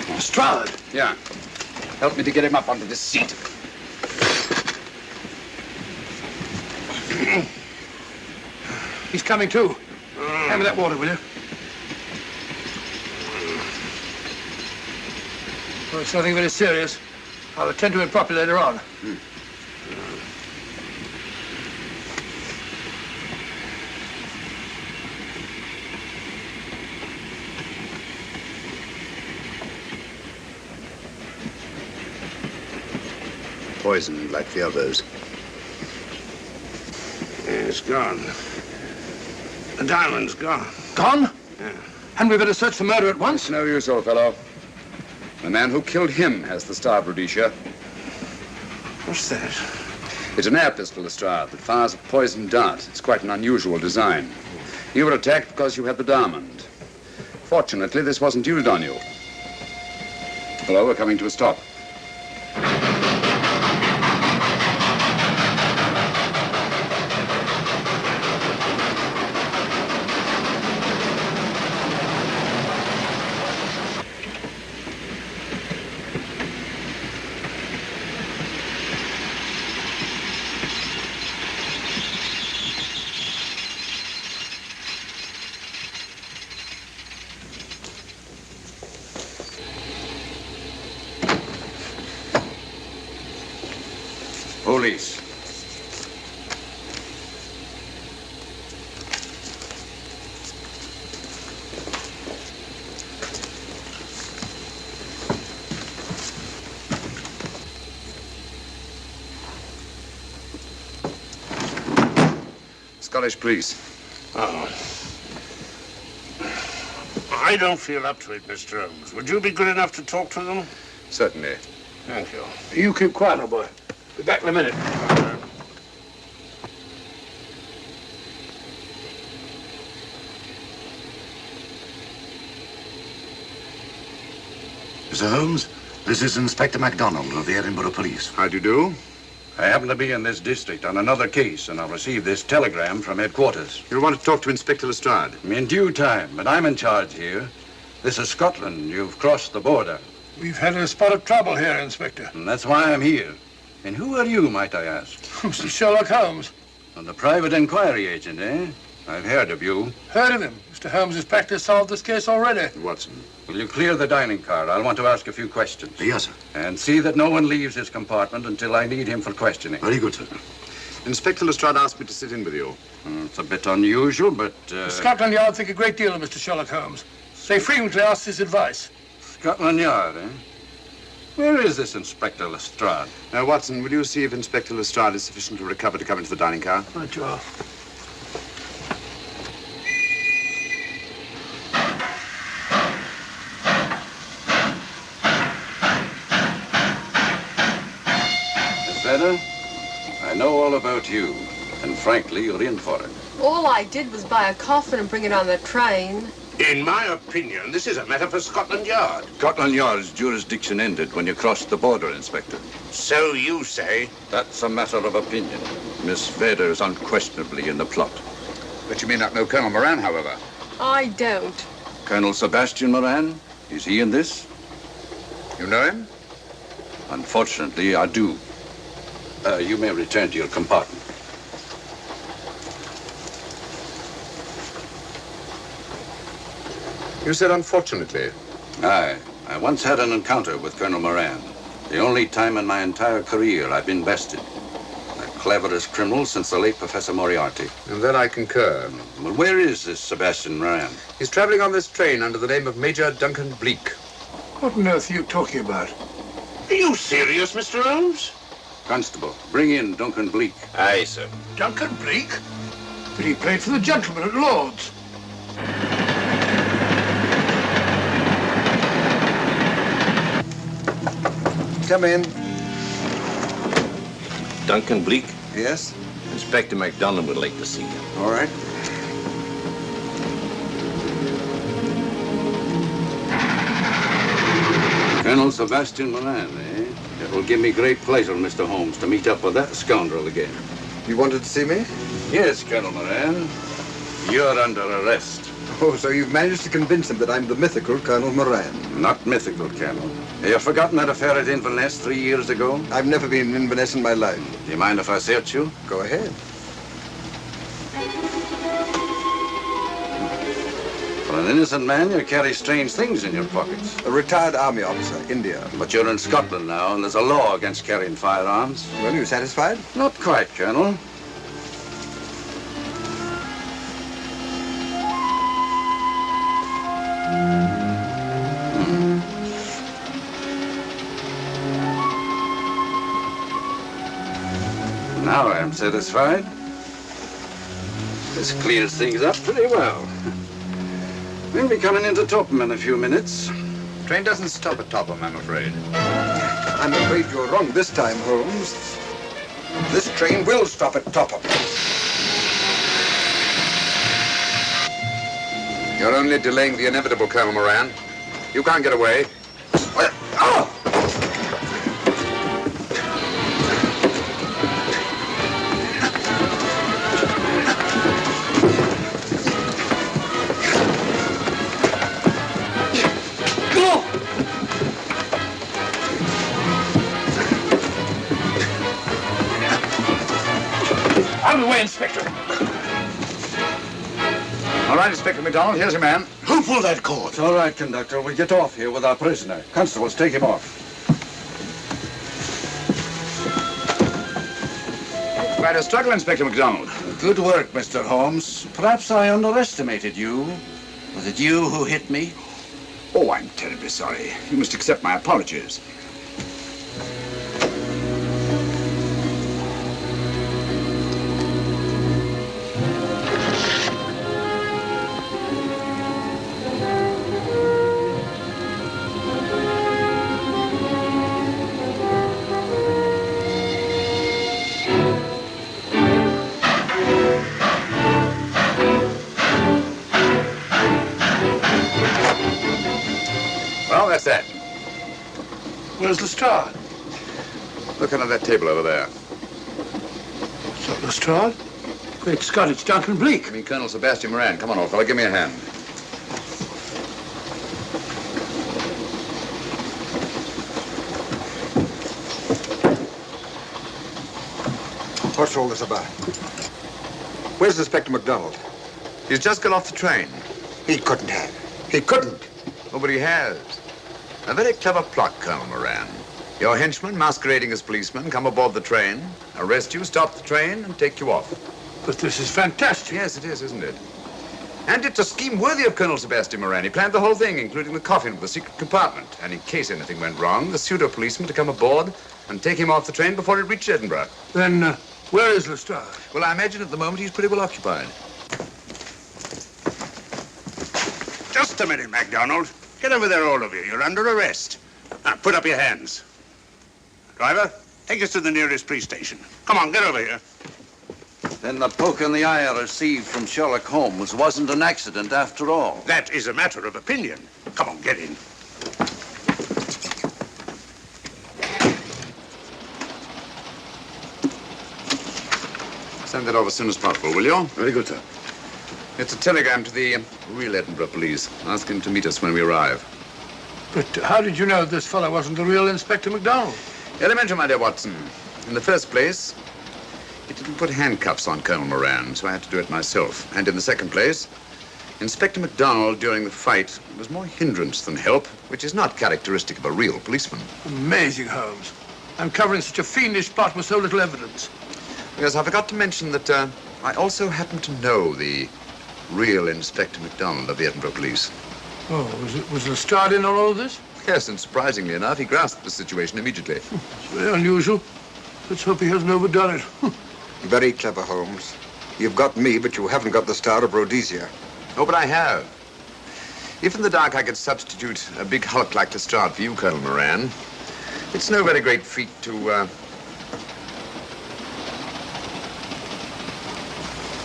S20: Lestrade.
S10: Yeah. Help me to get him up onto this seat.
S20: He's coming too. Hand me that water, will you? Well, it's nothing very serious. I'll attend to it properly later on.
S9: Poisoned like the others. Yeah, it's gone. The diamond's gone.
S20: Gone?
S9: Yeah.
S20: Hadn't we better search the murder at once?
S10: It's no use, old fellow. The man who killed him has the star of Rhodesia.
S9: What's that?
S10: It's an air pistol, Lestrade, that fires a poisoned dart. It's quite an unusual design. You were attacked because you had the diamond. Fortunately, this wasn't used on you. Hello, we're coming to a stop. Police. Scottish police.
S9: Oh. I don't feel up to it, Mr. Holmes. Would you be good enough to talk to them?
S10: Certainly.
S9: Thank you.
S20: You keep quiet, old boy. Be back in a minute.
S13: Mr. Holmes, this is Inspector MacDonald of the Edinburgh Police.
S19: How do you do? I happen to be in this district on another case, and I'll receive this telegram from headquarters.
S10: You want to talk to Inspector Lestrade?
S19: In due time, but I'm in charge here. This is Scotland. You've crossed the border.
S20: We've had a spot of trouble here, Inspector.
S19: And that's why I'm here. And who are you, might I ask?
S20: Mr. Sherlock Holmes.
S19: And the private inquiry agent, eh? I've heard of you.
S20: Heard of him. Mr. Holmes has practically solved this case already.
S19: Watson, will you clear the dining car? I'll want to ask a few questions.
S13: Yes, sir.
S19: And see that no one leaves his compartment until I need him for questioning.
S13: Very good, sir.
S10: Inspector Lestrade asked me to sit in with you.
S19: It's a bit unusual, but...
S20: Scotland Yard think a great deal of Mr. Sherlock Holmes. They frequently ask his advice.
S19: Scotland Yard, eh? Where is this Inspector Lestrade?
S10: Now, Watson, will you see if Inspector Lestrade is sufficiently recovered to come into the dining car?
S20: Right, you are.
S19: Miss Vedder, I know all about you, and frankly, you're in for it.
S1: All I did was buy a coffin and bring it on the train.
S9: In my opinion, this is a matter for Scotland Yard.
S19: Scotland Yard's jurisdiction ended when you crossed the border, Inspector.
S9: So you say?
S19: That's a matter of opinion. Miss Vader is unquestionably in the plot.
S17: But you may not know Colonel Moran, however.
S1: I don't.
S19: Colonel Sebastian Moran, is he in this?
S17: You know him?
S19: Unfortunately, I do. You may return to your compartment.
S17: You said unfortunately.
S19: Aye. I once had an encounter with Colonel Moran. The only time in my entire career I've been bested. The cleverest criminal since the late Professor Moriarty.
S17: And that I concur.
S19: Well, where is this Sebastian Moran?
S17: He's traveling on this train under the name of Major Duncan Bleak.
S20: What on earth are you talking about?
S9: Are you serious, Mr. Holmes?
S19: Constable, bring in Duncan Bleak.
S9: Aye, sir.
S20: Duncan Bleak? But he played for the gentleman at Lord's.
S11: Come in.
S2: Duncan Bleak?
S11: Yes?
S2: Inspector MacDonald would like to see you.
S11: All right.
S19: Colonel Sebastian Moran, eh? It will give me great pleasure, Mr. Holmes, to meet up with that scoundrel again.
S11: You wanted to see me?
S19: Yes, Colonel Moran. You're under arrest.
S11: Oh, so you've managed to convince him that I'm the mythical Colonel Moran.
S19: Not mythical, Colonel. You've forgotten that affair at Inverness 3 years ago?
S11: I've never been in Inverness in my life.
S19: Do you mind if I search you?
S11: Go ahead.
S19: For an innocent man, you carry strange things in your pockets.
S11: A retired army officer, India.
S19: But you're in Scotland now, and there's a law against carrying firearms.
S11: Well, you satisfied?
S19: Not quite, Colonel. Now I am satisfied. This clears things up pretty well. We'll be coming into Topham in a few minutes.
S17: Train doesn't stop at Topham, I'm afraid.
S11: I'm afraid you're wrong this time, Holmes. This train will stop at Topham.
S17: You're only delaying the inevitable, Colonel Moran. You can't get away.
S11: Oh!
S20: Out of the way, Inspector.
S17: All right, Inspector MacDonald, here's your man.
S20: Who pulled that cord?
S19: It's all right, conductor. We'll get off here with our prisoner. Constables, take him off.
S17: Quite a struggle, Inspector MacDonald.
S19: Good work, Mr. Holmes. Perhaps I underestimated you. Was it you who hit me?
S17: Oh, I'm terribly sorry. You must accept my apologies. Well, that's that.
S20: Where's Lestrade?
S17: Look under that table over there.
S20: Is that Lestrade? Great Scott, it's Duncan Bleak.
S17: I mean, Colonel Sebastian Moran. Come on, old fellow, give me a hand.
S11: What's all this about? Where's Inspector MacDonald?
S17: He's just got off the train.
S11: He couldn't have. He couldn't.
S17: Oh, but he has. A very clever plot, Colonel Moran. Your henchmen, masquerading as policemen, come aboard the train, arrest you, stop the train, and take you off.
S20: But this is fantastic.
S17: Yes, it is, isn't it? And it's a scheme worthy of Colonel Sebastian Moran. He planned the whole thing, including the coffin with the secret compartment. And in case anything went wrong, the pseudo-policeman to come aboard and take him off the train before it reached Edinburgh.
S20: Then, where is Lestrade?
S17: Well, I imagine at the moment he's pretty well occupied.
S9: Just a minute, MacDonald. Get over there, all of you. You're under arrest. Now, put up your hands. Driver, take us to the nearest police station. Come on, get over here.
S19: Then the poke in the eye I received from Sherlock Holmes wasn't an accident after all.
S9: That is a matter of opinion. Come on, get in.
S17: Send that off as soon as possible, will you?
S9: Very good, sir.
S17: It's a telegram to the real Edinburgh police. Ask him to meet us when we arrive.
S20: But how did you know this fellow wasn't the real Inspector MacDonald?
S17: Elementary, my dear Watson. In the first place, he didn't put handcuffs on Colonel Moran, so I had to do it myself. And in the second place, Inspector MacDonald, during the fight, was more hindrance than help, which is not characteristic of a real policeman.
S20: Amazing, Holmes. I'm covering such a fiendish spot with so little evidence.
S17: Yes, I forgot to mention that I also happen to know the real Inspector MacDonald of the Edinburgh Police.
S20: Oh, was Lestrade in on all of this?
S17: Yes, and surprisingly enough, he grasped the situation immediately.
S20: It's very unusual. Let's hope he hasn't overdone it.
S11: Very clever, Holmes. You've got me, but you haven't got the Star of Rhodesia.
S17: Oh, but I have. If in the dark I could substitute a big hulk like Lestrade for you, Colonel Moran, it's no very great feat to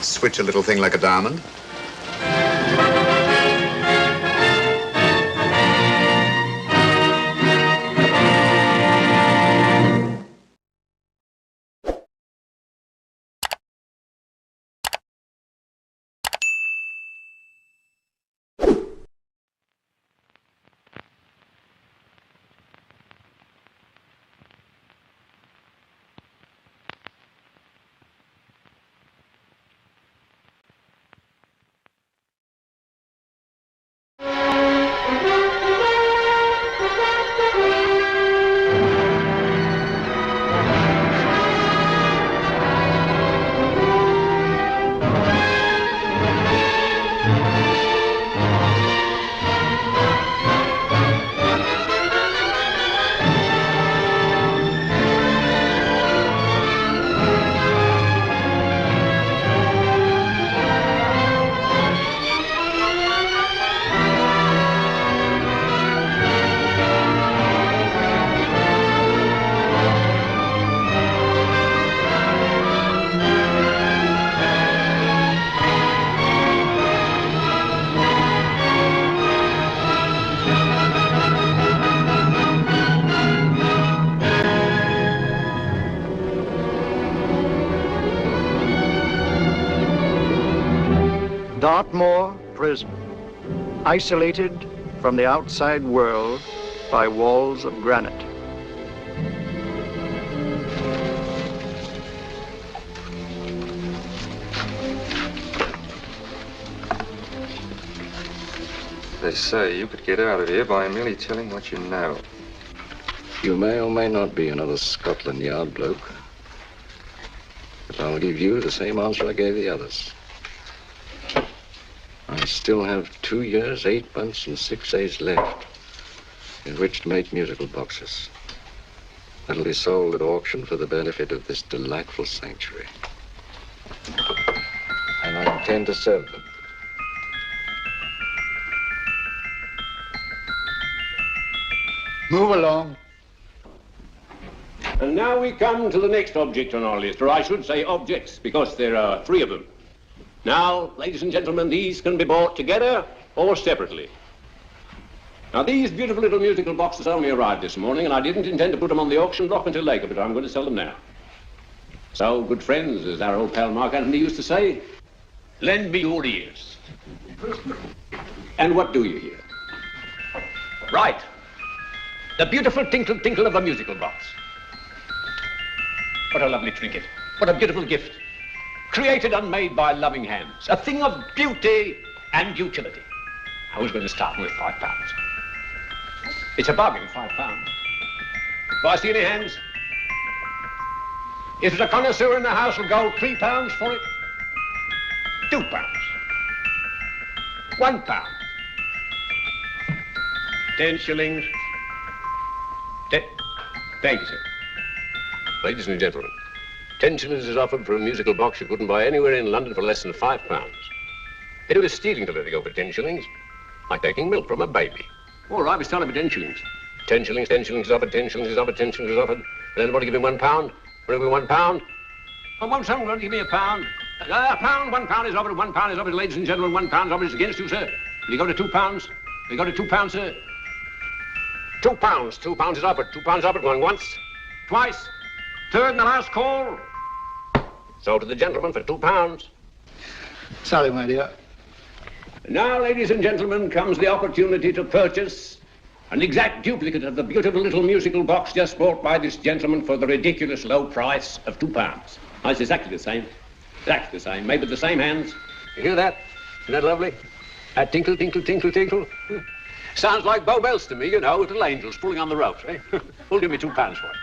S17: switch a little thing like a diamond.
S12: Dartmoor Prison, isolated from the outside world by walls of granite.
S22: They say you could get out of here by merely telling what you know.
S19: You may or may not be another Scotland Yard bloke, but I'll give you the same answer I gave the others. I still have 2 years, 8 months, and 6 days left in which to make musical boxes. That'll be sold at auction for the benefit of this delightful sanctuary. And I intend to serve them.
S12: Move along.
S23: And now we come to the next object on our list, or I should say objects, because there are 3 of them. Now, ladies and gentlemen, these can be bought together or separately. Now, these beautiful little musical boxes only arrived this morning, and I didn't intend to put them on the auction block until later, but I'm going to sell them now. So, good friends, as our old pal Mark Antony used to say, lend me your ears. And what do you hear? Right. The beautiful tinkle tinkle of a musical box. What a lovely trinket. What a beautiful gift. Created and made by loving hands. A thing of beauty and utility. I was going to start with £5. It's a bargain, £5. Do I see any hands? If there's a connoisseur in the house, will go £3 for it. £2. £1. 10 shillings. Thank you, sir.
S24: Ladies and gentlemen, 10 shillings is offered for a musical box you couldn't buy anywhere in London for less than £5. It was stealing to let it go for 10 shillings, like taking milk from a baby.
S23: All right, we started with 10 shillings.
S24: 10 shillings is offered, 10 shillings is offered, 10 shillings is offered. And anybody give me £1? Will you give me £1?
S23: I want someone to give me £1.
S24: £1 is offered, £1 is offered, ladies and gentlemen, £1 offered is against you, sir. Will you go to £2? Will you go to £2, sir? £2 is offered, £2 offered, going once, twice, third and the last call. Sold to the gentleman for £2.
S12: Sorry, my dear.
S23: Now, ladies and gentlemen, comes the opportunity to purchase an exact duplicate of the beautiful little musical box just bought by this gentleman for the ridiculous low price of £2. Oh, it's exactly the same. Exactly the same. Made with the same hands.
S24: You hear that? Isn't that lovely? That tinkle, tinkle, tinkle, tinkle. Sounds like Bow Bells to me, you know, little angels pulling on the ropes, eh? Who'll give me £2 for it?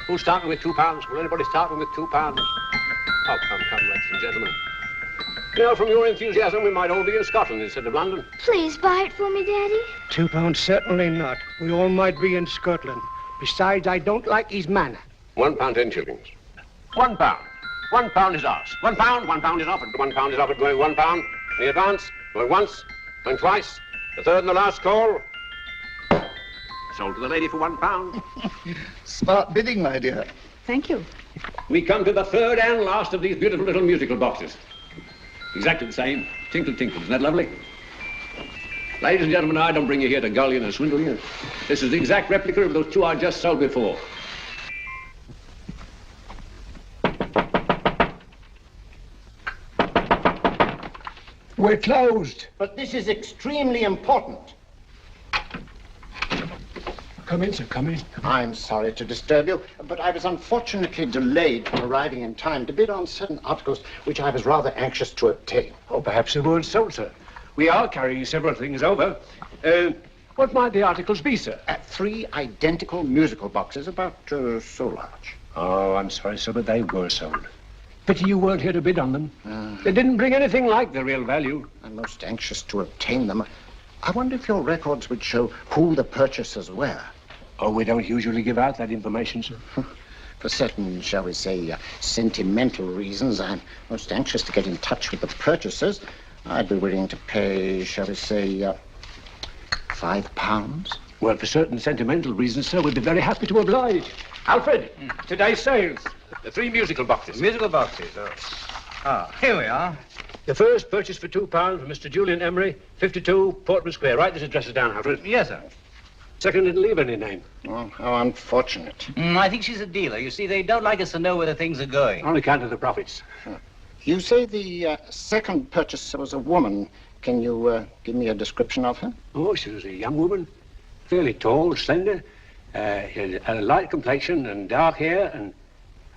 S24: Who's starting with £2? Will anybody start with £2? Oh, come, ladies and gentlemen. You know, from your enthusiasm, we might all be in Scotland instead of London.
S7: Please buy it for me, Daddy.
S12: £2, certainly not. We all might be in Scotland. Besides, I don't like his manner.
S24: £1, 10 shillings. £1. £1 is ours. £1 is offered. £1 is offered, going £1. In advance, going once, going twice, the third and the last call. Sold to the lady for £1.
S12: Smart bidding, my dear.
S16: Thank you.
S23: We come to the third and last of these beautiful little musical boxes. Exactly the same. Tinkle, tinkle. Isn't that lovely? Ladies and gentlemen, I don't bring you here to gull you and swindle you. This is the exact replica of those two I just sold before.
S12: We're closed.
S8: But this is extremely important.
S12: Come in, sir, come in.
S8: I'm sorry to disturb you, but I was unfortunately delayed from arriving in time to bid on certain articles which I was rather anxious to obtain.
S24: Oh, perhaps they weren't sold, sir. We are carrying several things over. What might the articles be, sir?
S8: 3 identical musical boxes about so large.
S24: Oh, I'm sorry, sir, but they were sold. Pity you weren't here to bid on them. They didn't bring anything like the real value.
S8: I'm most anxious to obtain them. I wonder if your records would show who the purchasers were.
S24: Oh, we don't usually give out that information, sir.
S8: For certain, shall we say, sentimental reasons, I'm most anxious to get in touch with the purchasers. I'd be willing to pay, shall we say, £5.
S24: Well, for certain sentimental reasons, sir, we'd be very happy to oblige. Alfred, today's sales. The 3 musical boxes.
S15: Musical boxes, oh. Ah, here we are.
S24: The first purchased for £2 from Mr. Julian Emery, 52 Portman Square. Write this address down, Alfred.
S15: Yes, sir.
S24: Second didn't leave any name.
S8: Oh, how unfortunate.
S15: I think she's a dealer. You see, they don't like us to know where the things are going.
S24: On account of the profits.
S8: You say the second purchaser was a woman. Can you give me a description of her?
S24: Oh, she was a young woman. Fairly tall, slender. Had a light complexion and dark hair,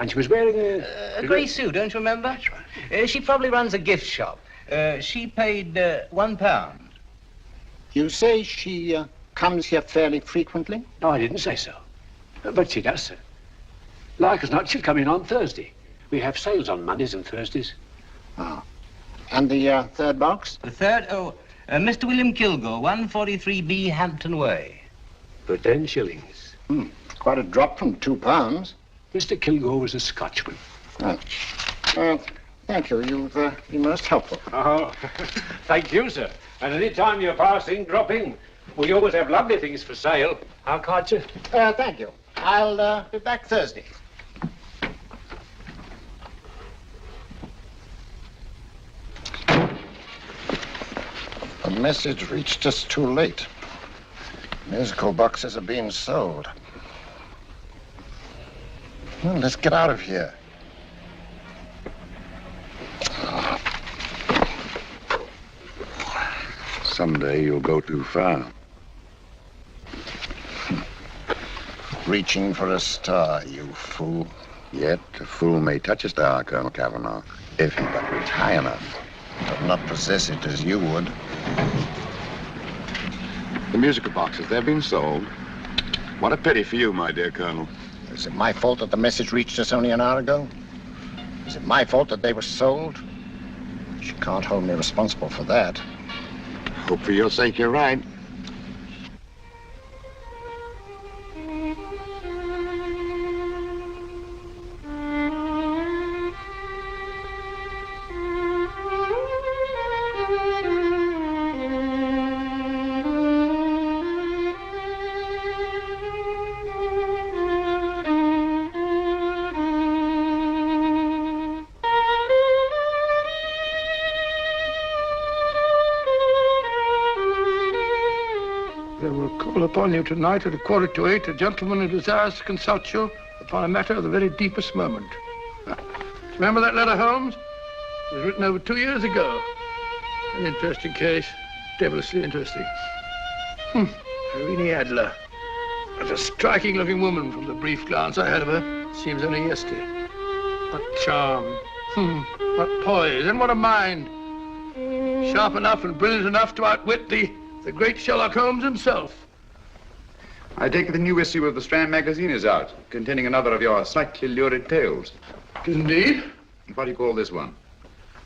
S24: and she was wearing
S15: a grey suit, don't you remember? That's right. She probably runs a gift shop. She paid £1.
S8: You say she comes here fairly frequently?
S24: No, I didn't say so. But she does, sir. Like as not, she'll come in on Thursday. We have sales on Mondays and Thursdays.
S8: Ah. And the third box?
S15: The third? Oh, Mr. William Kilgore, 143B Hampton Way.
S24: For 10 shillings.
S8: Quite a drop from £2.
S24: Mr. Kilgore was a Scotchman.
S8: Thank you. You've been most helpful.
S24: Oh, thank you, sir. And any time you're passing, drop in. We always have lovely things for sale. How can't you?
S8: Thank you. I'll be back Thursday.
S18: The message reached us too late. Musical boxes are being sold. Well, let's get out of here.
S10: Someday you'll go too far.
S18: Reaching for a star, you fool.
S10: Yet a fool may touch a star, Colonel Cavanaugh, if he but reach high enough.
S18: But not possess it as you would.
S10: The musical boxes, they've been sold. What a pity for you, my dear Colonel.
S8: Is it my fault that the message reached us only an hour ago? Is it my fault that they were sold? You can't hold me responsible for that.
S10: Hope for your sake you're right.
S20: Call upon you tonight at 7:45, a gentleman who desires to consult you upon a matter of the very deepest moment. Remember that letter, Holmes? It was written over 2 years ago. An interesting case. Devilishly interesting. Irene Adler. What a striking-looking woman from the brief glance I had of her. Seems only yesterday. What charm. What poise, and what a mind. Sharp enough and brilliant enough to outwit the great Sherlock Holmes himself.
S10: I take it the new issue of the Strand magazine is out, containing another of your slightly lurid tales.
S20: Indeed.
S10: What do you call this one?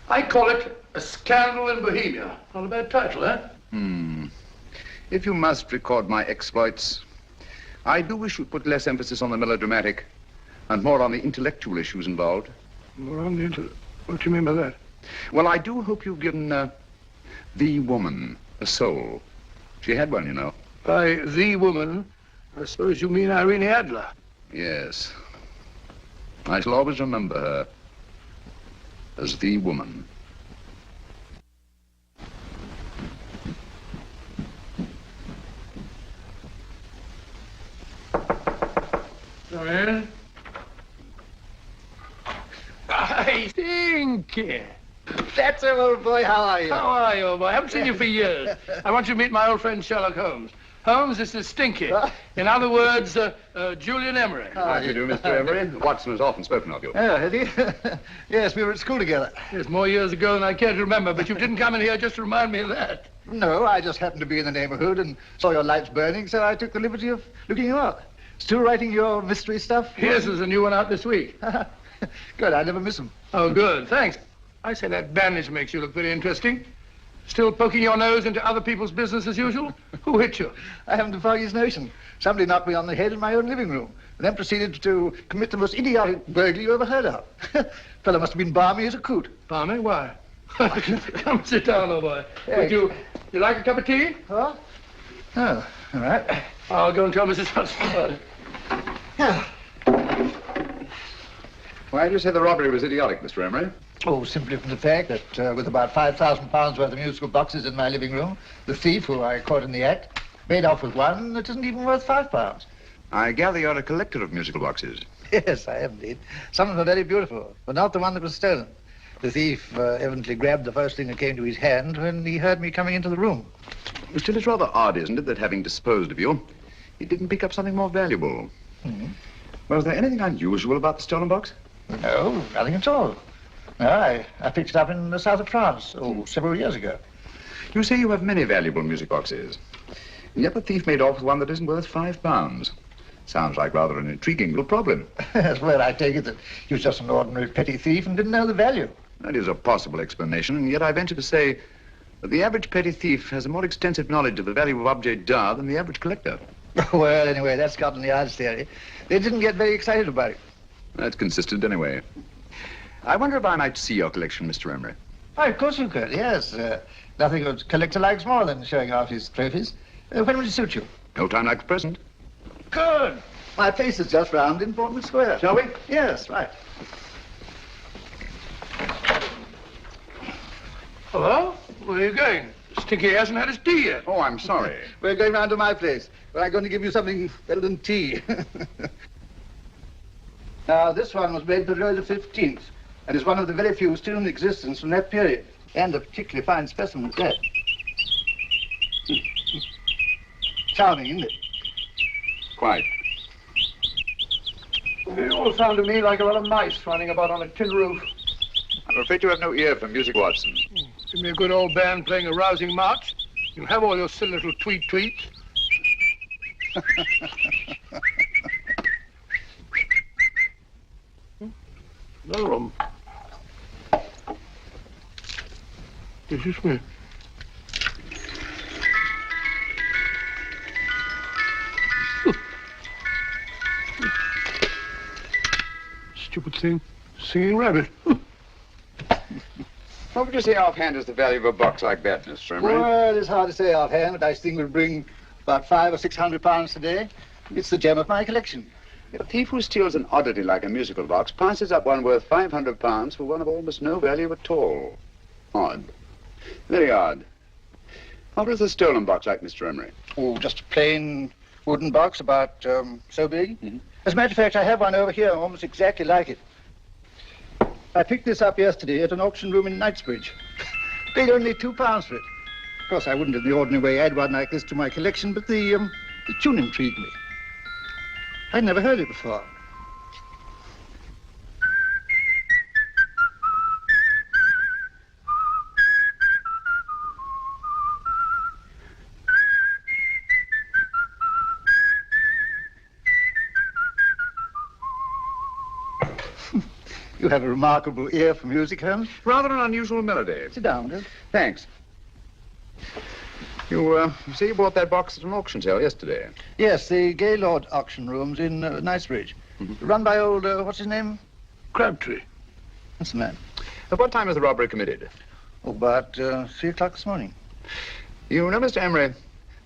S20: I call it A Scandal in Bohemia. Not a bad title, eh?
S10: If you must record my exploits, I do wish you'd put less emphasis on the melodramatic and more on the intellectual issues involved.
S20: More on the What do you mean by that?
S10: Well, I do hope you've given the woman a soul. She had one, you know.
S20: By the woman, I suppose you mean Irene Adler.
S10: Yes. I shall always remember her as the woman.
S20: Come in. I think.
S12: That's him, old boy. How are you?
S20: How are you, old boy? I haven't seen you for years. I want you to meet my old friend Sherlock Holmes. Holmes, this is Stinky. In other words, Julian Emery.
S10: How do you do, Mr. Emery? Watson has often spoken of you.
S12: Oh, has he? Yes, we were at school together.
S20: Yes, more years ago than I care to remember, but you didn't come in here just to remind me of that.
S12: No, I just happened to be in the neighborhood and saw your lights burning, so I took the liberty of looking you up. Still writing your mystery stuff?
S20: Yes, there's a new one out this week.
S12: Good, I never miss them.
S20: Oh, good, thanks. I say that bandage makes you look very interesting. Still poking your nose into other people's business as usual? Who hit you?
S12: I haven't the foggiest notion. Somebody knocked me on the head in my own living room, and then proceeded to commit the most idiotic burglary you ever heard of. Fellow must have been balmy as a coot.
S20: Balmy? Why? Come sit down, old boy. Would you like a cup of tea?
S12: Huh? Oh, all right.
S20: I'll go and tell Mrs. Hudson.
S10: Why do you say the robbery was idiotic, Mr. Emery?
S12: Oh, simply from the fact that with about £5,000 worth of musical boxes in my living room, the thief, who I caught in the act, made off with one that isn't even worth £5.
S10: I gather you're a collector of musical boxes.
S12: Yes, I am indeed. Some of them are very beautiful, but not the one that was stolen. The thief evidently grabbed the first thing that came to his hand when he heard me coming into the room.
S10: Still, it's rather odd, isn't it, that having disposed of you, he didn't pick up something more valuable. Was there anything unusual about the stolen box?
S12: No, nothing at all. No, I picked it up in the south of France, several years ago.
S10: You say you have many valuable music boxes, and yet the thief made off with one that isn't worth £5. Sounds like rather an intriguing little problem.
S12: Well, I take it that he was just an ordinary petty thief and didn't know the value.
S10: That is a possible explanation, and yet I venture to say that the average petty thief has a more extensive knowledge of the value of object d'art than the average collector.
S12: Well, anyway, that's Scotland Yard's theory. They didn't get very excited about it.
S10: That's consistent anyway. I wonder if I might see your collection, Mr. Emery.
S12: Why, of course you could, yes. Nothing a collector likes more than showing off his trophies. When will it suit you?
S10: No time like the present.
S12: Good. My place is just round in Portman Square.
S20: Shall we?
S12: Yes, right.
S20: Hello? Where are you going? Stinky hasn't had his tea yet.
S10: Oh, I'm sorry.
S12: We're going round to my place, where I'm going to give you something better than tea. Now, this one was made for Louis XV, and is one of the very few still in existence from that period, and a particularly fine specimen at that. Charming, isn't it?
S10: Quite.
S20: It all sounded to me like a lot of mice running about on a tin roof.
S10: I'm afraid you have no ear for music, Watson.
S20: Give me a good old band playing a rousing march. You have all your silly little tweets. Another one. This is me. Stupid thing. Singing rabbit.
S10: What would you say offhand is the value of a box like that, Mr. Emery?
S12: Well, it's hard to say offhand, but I think we'll bring about £500 or £600 today. It's the gem of my collection.
S10: A thief who steals an oddity like a musical box passes up one worth £500 for one of almost no value at all. Odd. Very odd. What was the stolen box like, Mr. Emery?
S12: Oh, just a plain wooden box about so big. As a matter of fact, I have one over here almost exactly like it. I picked this up yesterday at an auction room in Knightsbridge. Paid only £2 for it. Of course, I wouldn't in the ordinary way add one like this to my collection, but the tune intrigued me. I'd never heard it before. You have a remarkable ear for music, Holmes.
S10: Rather an unusual melody.
S12: Sit down, Will.
S10: Thanks. You say you bought that box at an auction sale yesterday?
S12: Yes, the Gaylord auction rooms in Knightsbridge. Run by old, what's his name?
S20: Crabtree.
S12: That's the man.
S10: At what time was the robbery committed?
S12: Oh, about 3 o'clock this morning.
S10: You know, Mr. Emery,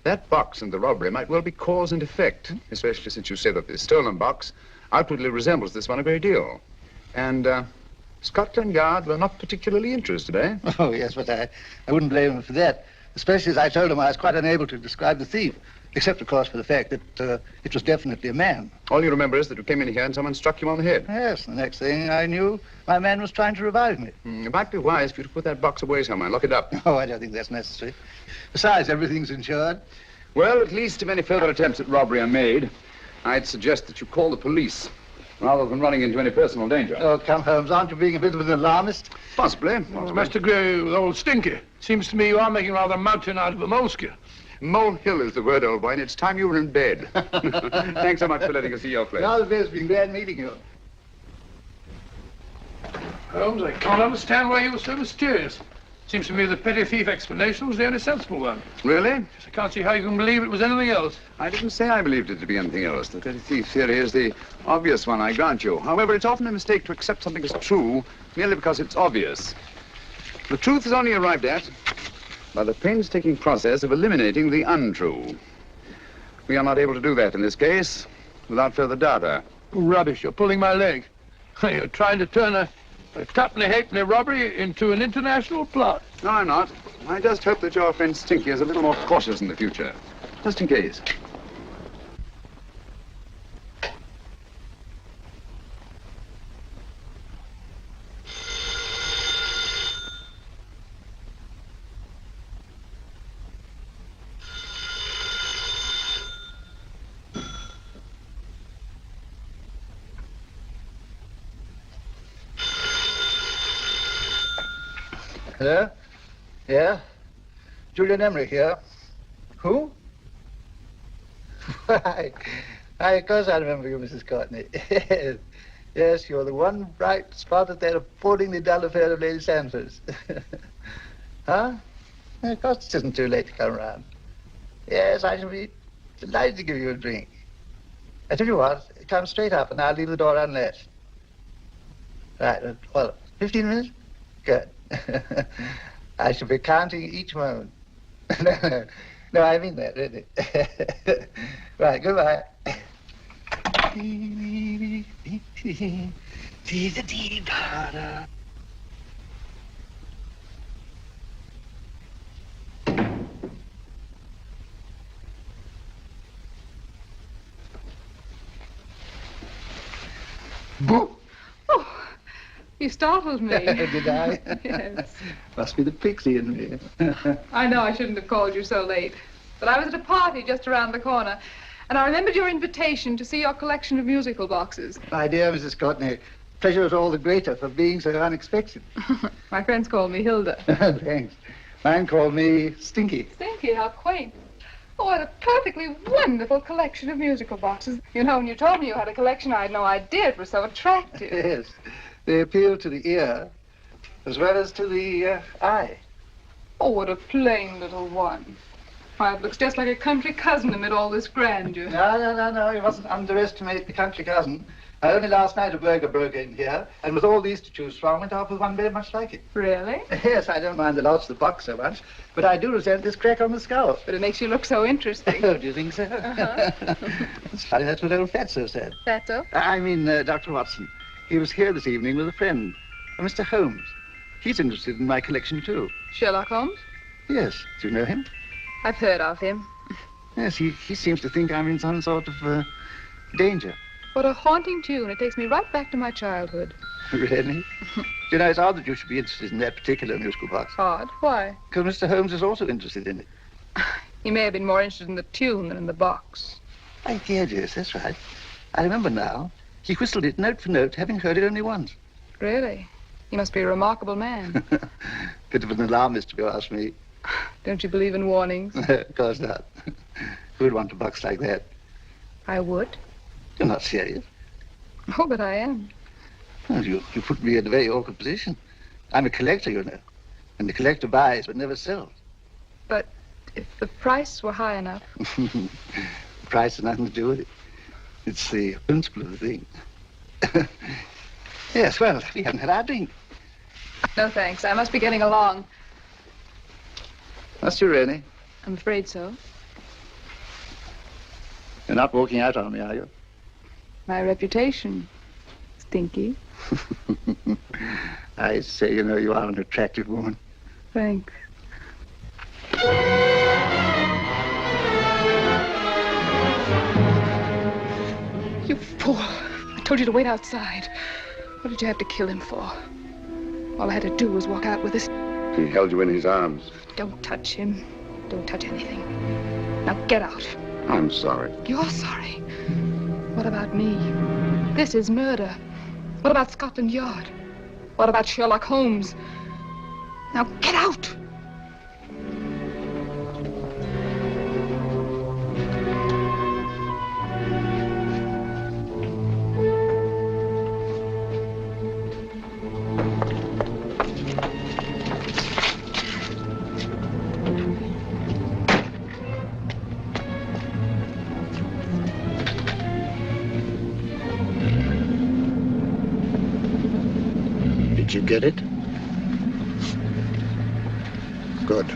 S10: that box and the robbery might well be cause and effect, especially since you say that the stolen box outwardly resembles this one a great deal. And Scotland Yard were not particularly interested, eh?
S12: Oh, yes, but I wouldn't blame him for that. Especially as I told him I was quite unable to describe the thief. Except, of course, for the fact that it was definitely a man.
S10: All you remember is that you came in here and someone struck you on the head.
S12: Yes, the next thing I knew, my man was trying to revive me.
S10: It might be wise for you to put that box away somewhere and lock it up.
S12: Oh, I don't think that's necessary. Besides, everything's insured.
S10: Well, at least if any further attempts at robbery are made, I'd suggest that you call the police, rather than running into any personal danger.
S12: Oh, come, Holmes, aren't you being a bit of an alarmist?
S10: Possibly.
S20: Well, Mr. Gray with old Stinky. Seems to me you are making rather a mountain out of a moleskin.
S10: Molehill is the word, old boy, and it's time you were in bed. Thanks so much for letting us see your place.
S12: All the best. Been glad meeting you.
S20: Holmes, I can't understand why he was so mysterious. Seems to me the petty thief explanation was the only sensible one.
S10: Really?
S20: I can't see how you can believe it was anything else.
S10: I didn't say I believed it to be anything else. The petty thief theory is the obvious one, I grant you. However, it's often a mistake to accept something as true merely because it's obvious. The truth is only arrived at by the painstaking process of eliminating the untrue. We are not able to do that in this case without further data.
S20: Rubbish, you're pulling my leg. You're trying to turn a tuppenny halfpenny robbery into an international plot.
S10: No, I'm not. I just hope that your friend Stinky is a little more cautious in the future. Just in case.
S12: Hello? Yeah? Julian Emery here. Who? Why, of course I remember you, Mrs. Courtney. Yes, you're the one bright spot at that appallingly dull affair of Lady Sanford's. Huh? Of course it isn't too late to come around. Yes, I shall be delighted to give you a drink. I tell you what, come straight up and I'll leave the door unlatched. Right, well, 15 minutes? Good. I shall be counting each moment. No, I mean that, really. Right, goodbye.
S5: Boo! Oh, you startled me.
S12: Did I?
S5: Yes.
S12: Must be the pixie in me.
S5: I know I shouldn't have called you so late, but I was at a party just around the corner, and I remembered your invitation to see your collection of musical boxes.
S12: My dear Mrs. Courtney, pleasure is all the greater for being so unexpected.
S5: My friends call me Hilda.
S12: Thanks. Mine called me Stinky.
S5: Stinky, how quaint. Oh, what a perfectly wonderful collection of musical boxes. You know, when you told me you had a collection, I had no idea it was so attractive.
S12: Yes. They appeal to the ear as well as to the eye.
S5: Oh, what a plain little one. Why, it looks just like a country cousin amid all this grandeur.
S12: No. You mustn't underestimate the country cousin. Only last night a burglar broke in here, and with all these to choose from, went off with one very much like it.
S5: Really?
S12: Yes, I don't mind the loss of the box so much, but I do resent this crack on the skull.
S5: But it makes you look so interesting.
S12: Oh, do you think so?
S5: Uh-huh.
S12: It's funny, that's what old Fatso said.
S5: Fatso?
S12: I mean, Dr. Watson. He was here this evening with a friend, Mr. Holmes. He's interested in my collection, too.
S5: Sherlock Holmes?
S12: Yes. Do you know him?
S3: I've heard of him.
S12: Yes, he seems to think I'm in some sort of danger.
S3: What a haunting tune. It takes me right back to my childhood.
S12: Really? You know, it's odd that you should be interested in that particular musical box.
S3: Odd? Why?
S12: Because Mr. Holmes is also interested in it.
S3: He may have been more interested in the tune than in the box.
S12: My dear, yes, that's right. I remember now. He whistled it note for note, having heard it only once.
S3: Really? He must be a remarkable man.
S12: Bit of an alarmist, if you ask me.
S3: Don't you believe in warnings?
S12: Of course not. Who'd want a box like that?
S3: I would.
S12: You're not serious.
S3: Oh, but I am.
S12: Well, you put me in a very awkward position. I'm a collector, you know. And the collector buys but never sells.
S3: But if the price were high enough...
S12: The price has nothing to do with it. It's the principle of the thing. Yes, well, we haven't had our drink.
S3: No, thanks. I must be getting along.
S12: Must you really?
S3: I'm afraid so.
S12: You're not walking out on me, are you?
S3: My reputation. Stinky.
S12: I say, you know, you are an attractive woman.
S3: Thanks. You fool. I told you to wait outside. What did you have to kill him for? All I had to do was walk out with this.
S10: He held you in his arms.
S3: Don't touch him. Don't touch anything. Now get out.
S10: I'm sorry.
S3: You're sorry. What about me? This is murder. What about Scotland Yard? What about Sherlock Holmes? Now get out!
S18: Did you get it? Good.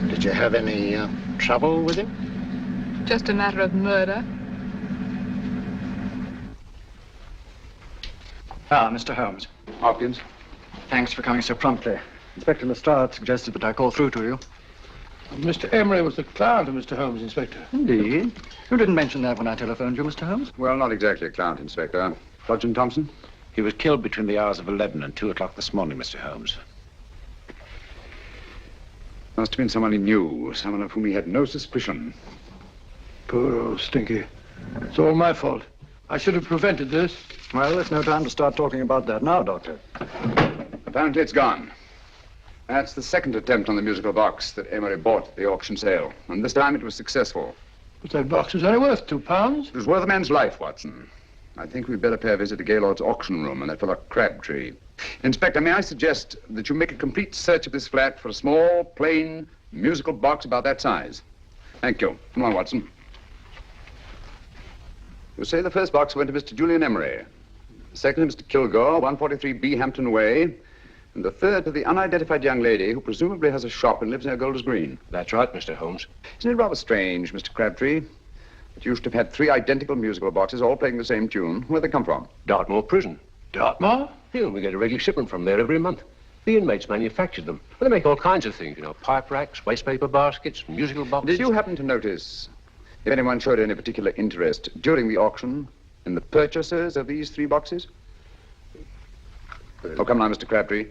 S18: Did you have any trouble with him?
S3: Just a matter of murder.
S6: Ah, Mr. Holmes.
S10: Hopkins.
S6: Thanks for coming so promptly. Inspector Lestrade suggested that I call through to you.
S20: Mr. Emery was the client of Mr. Holmes, Inspector.
S6: Indeed. You didn't mention that when I telephoned you, Mr. Holmes.
S10: Well, not exactly a client, Inspector. Sergeant Thompson?
S14: He was killed between the hours of 11 and 2 o'clock this morning, Mr. Holmes.
S10: Must have been someone he knew, someone of whom he had no suspicion.
S20: Poor old Stinky. It's all my fault. I should have prevented this.
S6: Well, there's no time to start talking about that now, Doctor.
S10: Apparently it's gone. That's the second attempt on the musical box that Emery bought at the auction sale. And this time it was successful.
S20: But that box was only worth £2.
S10: It was worth a man's life, Watson. I think we'd better pay a visit to Gaylord's auction room and that fellow Crabtree. Inspector, may I suggest that you make a complete search of this flat for a small, plain, musical box about that size? Thank you. Come on, Watson. You say the first box went to Mr. Julian Emery. The second to Mr. Kilgore, 143B Hampton Way. And the third to the unidentified young lady who presumably has a shop and lives near Golders Green.
S22: That's right, Mr. Holmes.
S10: Isn't it rather strange, Mr. Crabtree, that you should have had 3 identical musical boxes all playing the same tune? Where'd they come from?
S22: Dartmoor Prison.
S20: Dartmoor?
S22: Yeah, we get a regular shipment from there every month. The inmates manufactured them. Well, they make all kinds of things, you know, pipe racks, waste paper baskets, musical boxes.
S10: Did you happen to notice if anyone showed any particular interest during the auction in the purchasers of these 3 boxes? Oh, come now, Mr. Crabtree.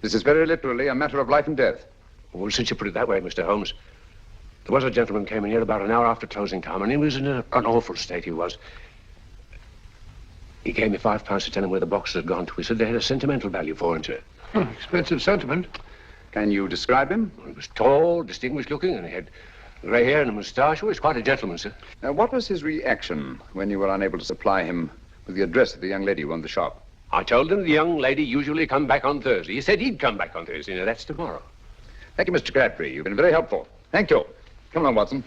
S10: This is very literally a matter of life and death.
S22: Well, since you put it that way, Mr. Holmes, there was a gentleman came in here about an hour after closing time, and he was in an awful state, he was. He gave me £5 to tell him where the boxes had gone to. He said they had a sentimental value for him, sir.
S20: Expensive sentiment.
S10: Can you describe him?
S22: Well, he was tall, distinguished looking, and he had grey hair and a moustache. He was quite a gentleman, sir.
S10: Now, what was his reaction when you were unable to supply him with the address of the young lady who owned the shop?
S22: I told him the young lady usually come back on Thursday. He said he'd come back on Thursday. Now, that's tomorrow.
S10: Thank you, Mr. Crabtree. You've been very helpful. Thank you. Come along, Watson.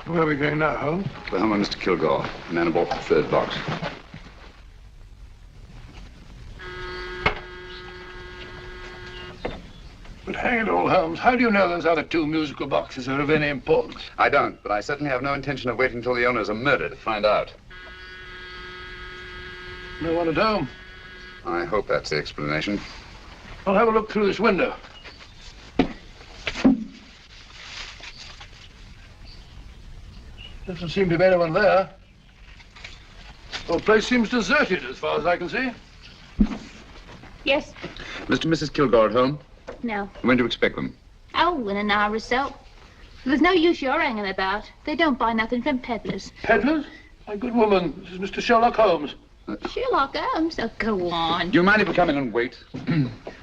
S20: Where are we going now, Holmes?
S10: To the home of Mr. Kilgore, the man who bought the 3rd box.
S20: But hang it all, Holmes, how do you know those other 2 musical boxes are of any importance?
S10: I don't, but I certainly have no intention of waiting until the owners are murdered to find out.
S20: No one at home.
S10: I hope that's the explanation.
S20: I'll have a look through this window. Doesn't seem to be anyone there. The place seems deserted as far as I can see.
S1: Yes.
S10: Mr. and Mrs. Kilgore at home?
S1: No.
S10: When do you expect them?
S1: Oh, in an hour or so. There's no use you're hanging about. They don't buy nothing from peddlers.
S20: Peddlers? My good woman, this is Mr. Sherlock Holmes.
S1: Sherlock Holmes? Oh, go on.
S10: Do you mind if we come in and wait?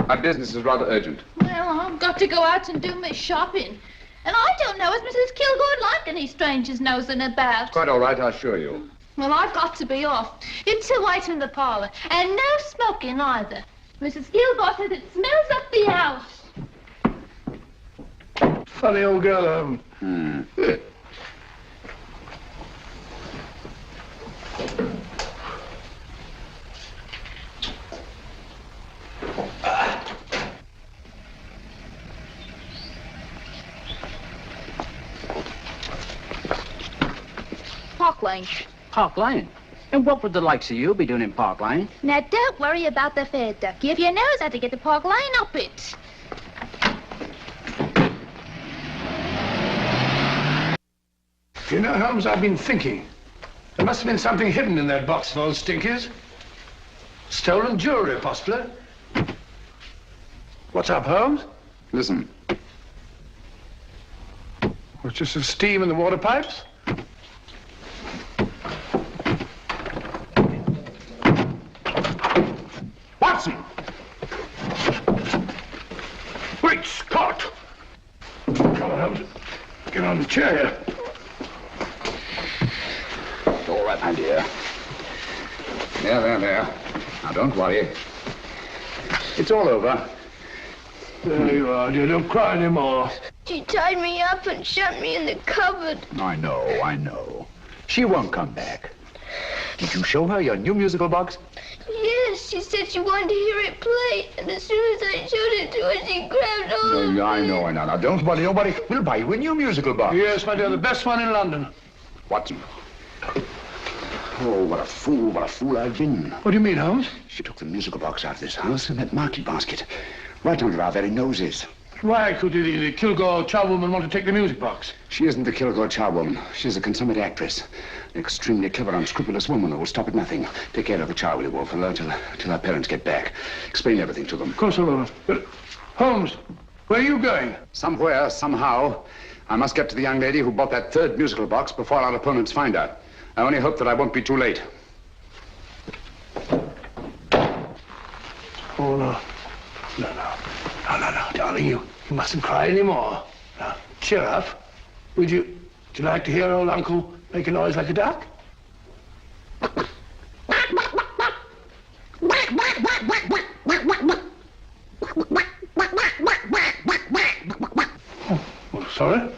S10: Our business is rather urgent.
S1: Well, I've got to go out and do my shopping. And I don't know if Mrs. Kilgore like any strangers nosing about.
S10: Quite all right, I assure you.
S1: Well, I've got to be off. You two wait in the parlour. And no smoking either. Mrs. Kilgore says it smells up the house.
S20: Funny old girl,
S1: Park Lane.
S4: Park Lane? And what would the likes of you be doing in Park Lane?
S1: Now, don't worry about the fare, Ducky. If you knows how to get to Park Lane, up it.
S20: You know, Holmes, I've been thinking. There must have been something hidden in that box of old stinkers. Stolen jewelry, possibly. What's up, Holmes?
S10: Listen.
S20: What's just the steam in the water pipes? Watson! Great Scott! Come on, Holmes. Get on the chair here.
S10: All right, my dear. There. Now, don't worry. It's all over.
S20: There you are, dear. Don't cry anymore.
S7: She tied me up and shut me in the cupboard.
S10: I know. She won't come back. Did you show her your new musical box?
S7: Yes, she said she wanted to hear it play, and as soon as I showed it to her, she grabbed hold of
S10: No, I know. Now, don't worry. Nobody will buy you a new musical box.
S20: Yes, my dear, the best one in London.
S10: Watson. Oh, what a fool I've been.
S20: What do you mean, Holmes?
S10: She took the musical box out of this house in that market basket, right under our very noses.
S20: Why could the Kilgore charwoman want to take the music box?
S10: She isn't the Kilgore charwoman. She's a consummate actress. An extremely clever, unscrupulous woman who will stop at nothing. Take care of the child, will you, Wolf, till our parents get back. Explain everything to them.
S20: Of course I will. But, Holmes, where are you going?
S10: Somewhere, somehow, I must get to the young lady who bought that third musical box before our opponents find her. I only hope that I won't be too late.
S20: Oh, no. No, darling, you mustn't cry anymore. Now, cheer up. Would you like to hear old Uncle make a noise like a duck? Oh, sorry.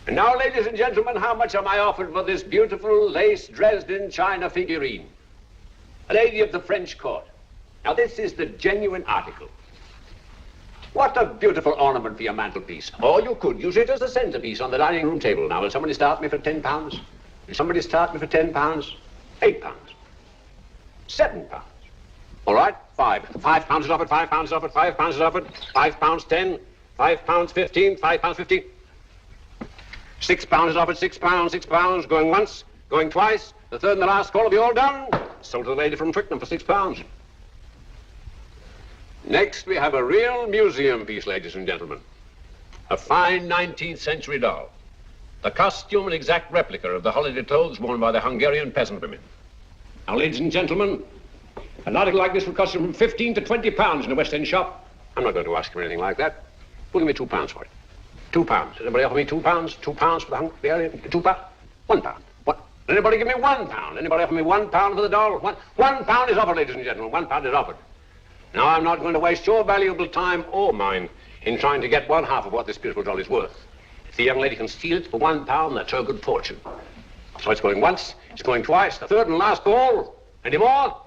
S23: And now, ladies and gentlemen, how much am I offered for this beautiful lace Dresden china figurine? A lady of the French court. Now, this is the genuine article. What a beautiful ornament for your mantelpiece. Or you could use it as a centerpiece on the dining room table. Now, will somebody start me for £10? Will somebody start me for £10? £8? £7? All right, £5 is offered, £5 is offered, £5 is offered, £5, 10, £5, 15, £5, 15. £6 is offered, £6, going once, going twice, the third and the last call will be all done. Sold to the lady from Twickenham for £6. Next, we have a real museum piece, ladies and gentlemen. A fine 19th century doll. The costume an exact replica of the holiday clothes worn by the Hungarian peasant women. Now, ladies and gentlemen, an article like this will cost you from £15 to £20 in a West End shop. I'm not going to ask you anything like that. Well, give me £2 for it. £2. Anybody offer me £2? £2 for the Hungarian? £2? £1. What? Anybody give me £1? Anybody offer me £1 for the doll? £1 is offered, ladies and gentlemen. £1 is offered. Now, I'm not going to waste your valuable time or mine in trying to get one half of what this beautiful doll is worth. If the young lady can steal it for £1, that's her good fortune. So it's going once, it's going twice, the third and last call. Any more?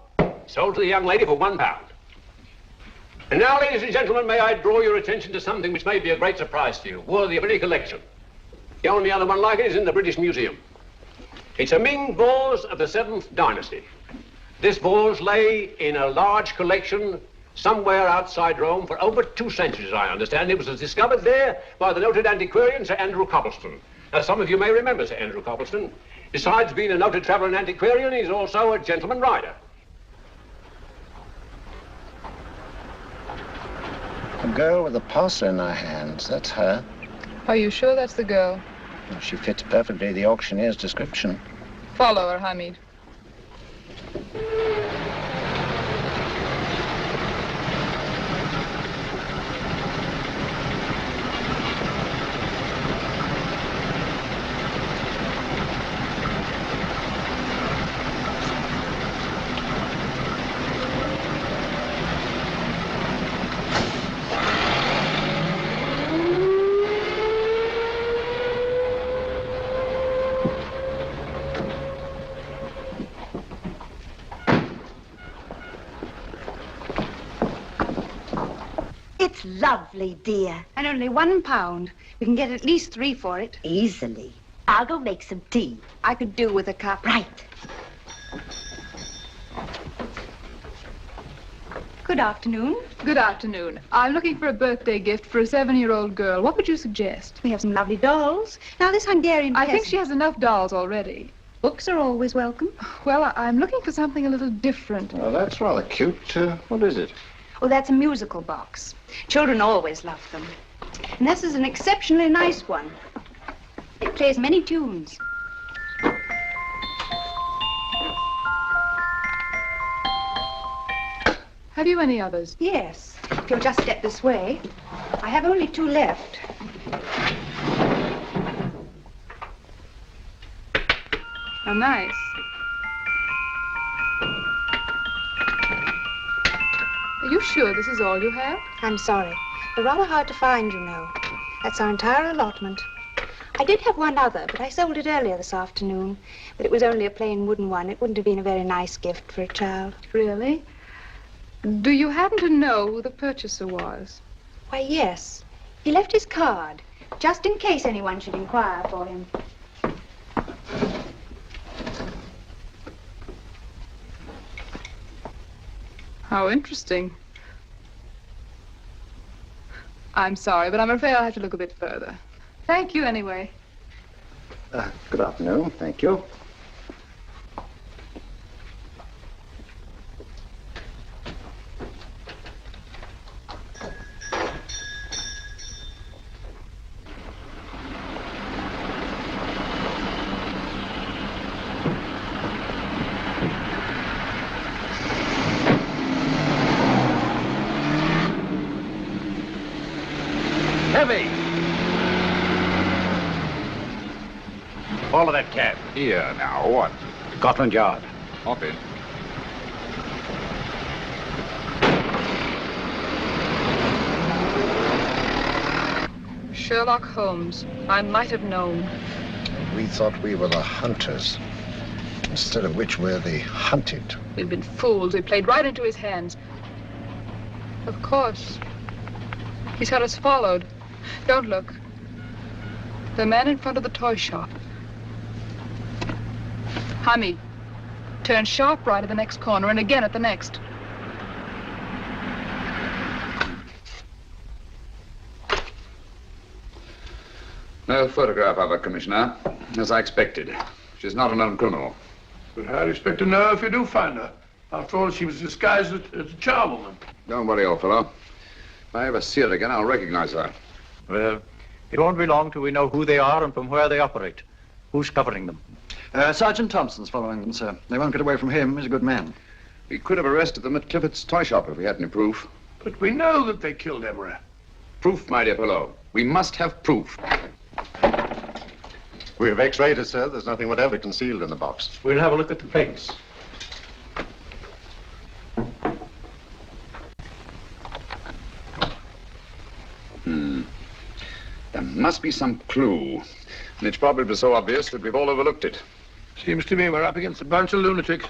S24: Sold to the young lady for £1. And now, ladies and gentlemen, may I draw your attention to something which may be a great surprise to you, worthy of any collection. The only other one like it is in the British Museum. It's a Ming vase of the 7th dynasty. This vase lay in a large collection somewhere outside Rome for over 2 centuries, I understand. It was discovered there by the noted antiquarian Sir Andrew Coppleston. Now, some of you may remember Sir Andrew Coppleston. Besides being a noted traveller and antiquarian, he's also a gentleman rider.
S18: A girl with a parcel in her hands, that's her.
S3: Are you sure that's the girl?
S18: Well, she fits perfectly the auctioneer's description.
S3: Follow her, Hamid.
S2: It's lovely, dear.
S9: And only £1. We can get at least 3 for it.
S2: Easily. I'll go make some tea.
S9: I could do with a cup.
S2: Right.
S9: Good afternoon.
S3: Good afternoon. I'm looking for a birthday gift for a 7-year-old girl. What would you suggest?
S9: We have some lovely dolls. Now, this Hungarian
S3: I think she has enough dolls already.
S9: Books are always welcome.
S3: Well, I'm looking for something a little different.
S18: Well, that's rather cute. What is it?
S9: Oh, that's a musical box. Children always love them. And this is an exceptionally nice one. It plays many tunes.
S3: Have you any others?
S9: Yes. If you'll just step this way. I have only 2 left.
S3: How nice. Are you sure this is all you have?
S9: I'm sorry. They're rather hard to find, you know. That's our entire allotment. I did have one other, but I sold it earlier this afternoon. But it was only a plain wooden one. It wouldn't have been a very nice gift for a child.
S3: Really? Do you happen to know who the purchaser was?
S9: Why, yes. He left his card, just in case anyone should inquire for him.
S3: How interesting. I'm sorry, but I'm afraid I'll have to look a bit further. Thank you anyway.
S18: Good afternoon. Thank you.
S24: Heavy! Follow that cab.
S17: Here, now, what?
S24: Scotland Yard.
S17: Hop in.
S3: Sherlock Holmes. I might have known.
S18: We thought we were the hunters, instead of which we're the hunted.
S3: We've been fools. We played right into his hands. Of course. He's had us followed. Don't look. The man in front of the toy shop. Hamid, turn sharp right at the next corner and again at the next.
S17: No photograph of her, Commissioner, as I expected. She's not a known criminal.
S20: But how do you expect to know if you do find her? After all, she was disguised as a charwoman.
S17: Don't worry, old fellow. If I ever see her again, I'll recognize her.
S13: Well, it won't be long till we know who they are and from where they operate. Who's covering them?
S6: Sergeant Thompson's following them, sir. They won't get away from him. He's a good man.
S17: We could have arrested them at Clifford's toy shop if we had any proof.
S20: But we know that they killed Emery.
S17: Proof, my dear fellow. We must have proof.
S18: We have x-rayed it, sir. There's nothing whatever concealed in the box.
S13: We'll have a look at the plates.
S17: There must be some clue. And it's probably so obvious that we've all overlooked it.
S20: Seems to me we're up against a bunch of lunatics.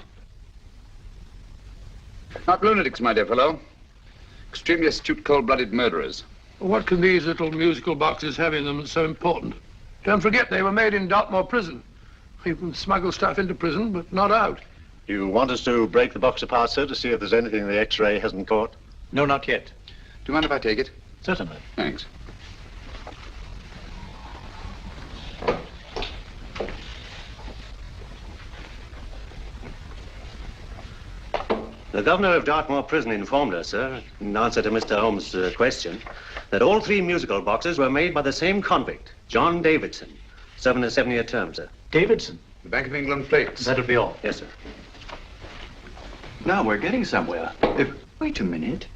S17: Not lunatics, my dear fellow. Extremely astute, cold-blooded murderers.
S20: What can these little musical boxes have in them that's so important? Don't forget, they were made in Dartmoor prison. You can smuggle stuff into prison, but not out.
S13: You want us to break the box apart, sir, to see if there's anything the X-ray hasn't caught?
S24: No, not yet.
S17: Do you mind if I take it?
S24: Certainly.
S17: Thanks.
S13: The governor of Dartmoor Prison informed us, sir, in answer to Mr. Holmes' question, that all 3 musical boxes were made by the same convict, John Davidson, serving a 7-year term, sir.
S24: Davidson?
S17: The Bank of England plates.
S24: That'll be all.
S13: Yes, sir.
S6: Now we're getting somewhere. Wait a minute.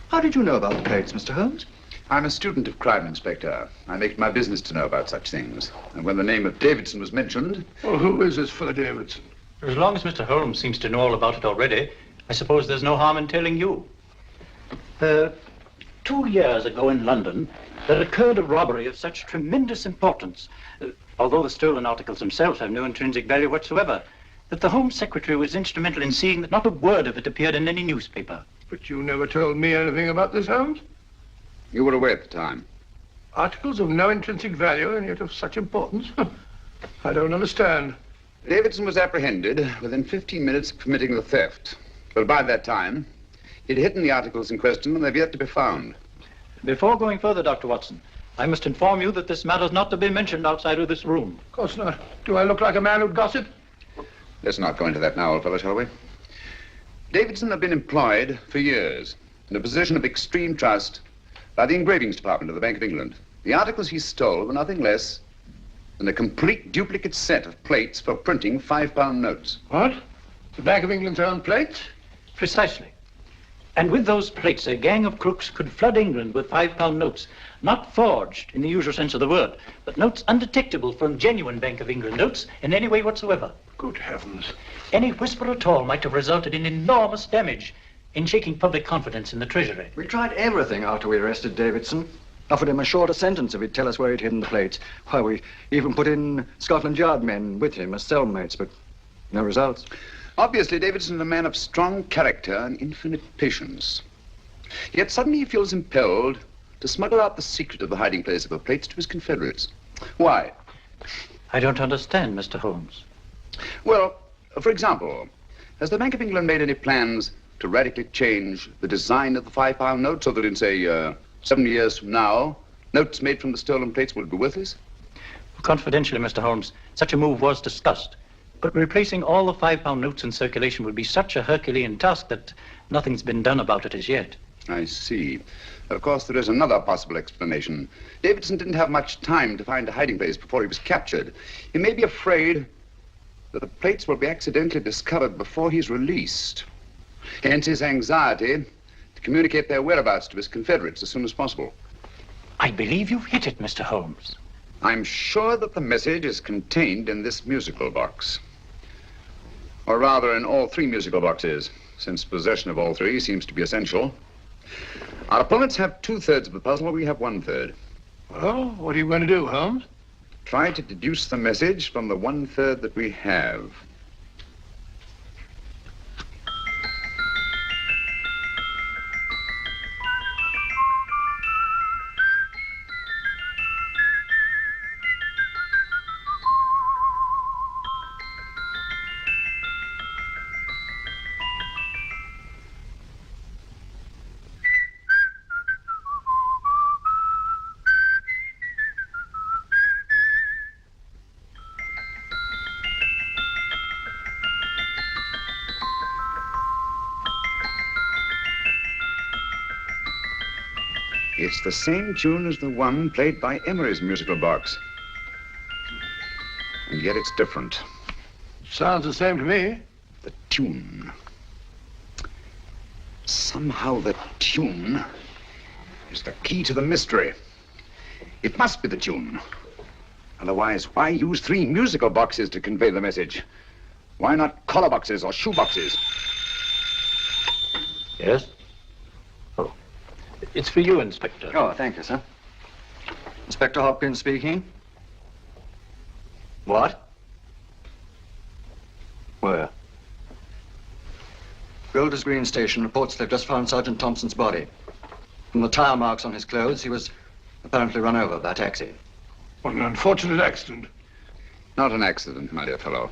S6: How did you know about the plates, Mr. Holmes?
S17: I'm a student of crime, Inspector. I make it my business to know about such things. And when the name of Davidson was mentioned...
S20: Well, who is this fellow Davidson?
S24: As long as Mr. Holmes seems to know all about it already, I suppose there's no harm in telling you. 2 years ago in London, there occurred a robbery of such tremendous importance, although the stolen articles themselves have no intrinsic value whatsoever, that the Home Secretary was instrumental in seeing that not a word of it appeared in any newspaper.
S20: But you never told me anything about this, Holmes.
S17: You were away at the time.
S20: Articles of no intrinsic value and yet of such importance? I don't understand.
S17: Davidson was apprehended within 15 minutes of committing the theft. But by that time, he'd hidden the articles in question and they've yet to be found.
S24: Before going further, Dr. Watson, I must inform you that this matter's not to be mentioned outside of this room.
S20: Of course not. Do I look like a man who'd gossip?
S17: Let's not go into that now, old fellow, shall we? Davidson had been employed for years in a position of extreme trust by the engravings department of the Bank of England. The articles he stole were nothing less than a complete duplicate set of plates for printing £5 notes.
S20: What? The Bank of England's own plates?
S24: Precisely. And with those plates, a gang of crooks could flood England with £5 notes, not forged in the usual sense of the word, but notes undetectable from genuine Bank of England notes in any way whatsoever.
S20: Good heavens.
S24: Any whisper at all might have resulted in enormous damage in shaking public confidence in the Treasury.
S6: We tried everything after we arrested Davidson. Offered him a shorter sentence if he'd tell us where he'd hidden the plates. Why, we even put in Scotland Yard men with him as cellmates, but no results.
S17: Obviously, Davidson is a man of strong character and infinite patience. Yet suddenly he feels impelled to smuggle out the secret of the hiding place of the plates to his confederates. Why?
S24: I don't understand, Mr. Holmes.
S17: Well, for example, has the Bank of England made any plans to radically change the design of the £5 note so that in, say, 7 years from now, notes made from the stolen plates will be worthless?
S24: Confidentially, Mr. Holmes, such a move was discussed. But replacing all the £5 notes in circulation would be such a Herculean task that nothing's been done about it as yet.
S17: I see. Of course, there is another possible explanation. Davidson didn't have much time to find a hiding place before he was captured. He may be afraid that the plates will be accidentally discovered before he's released. Hence his anxiety to communicate their whereabouts to his confederates as soon as possible.
S24: I believe you've hit it, Mr. Holmes.
S17: I'm sure that the message is contained in this musical box. Or rather, in all 3 musical boxes, since possession of all 3 seems to be essential. Our opponents have 2/3 of the puzzle, we have 1/3.
S20: Well, what are you going to do, Holmes?
S17: Try to deduce the message from the 1/3 that we have. It's the same tune as the one played by Emery's musical box. And yet it's different.
S20: Sounds the same to me.
S17: The tune. Somehow the tune is the key to the mystery. It must be the tune. Otherwise, why use 3 musical boxes to convey the message? Why not collar boxes or shoe boxes?
S24: Yes? Oh. It's for you, Inspector.
S6: Oh, thank you, sir. Inspector Hopkins speaking. What? Where? Golders Green Station reports they've just found Sergeant Thompson's body. From the tire marks on his clothes, he was apparently run over by a taxi.
S20: What an unfortunate accident.
S10: Not an accident, my dear fellow.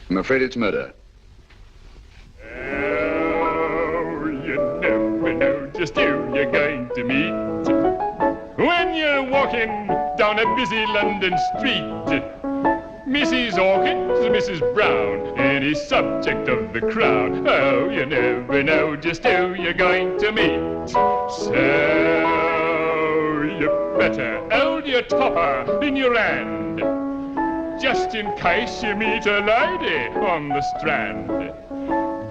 S10: I'm afraid it's murder.
S11: Oh, you never know just who you're going to meet when you're walking down a busy London street. Mrs. Hawkins, Mrs. Brown, any subject of the crowd. Oh, you never know just who you're going to meet. So you better hold your topper in your hand, just in case you meet a lady on the Strand.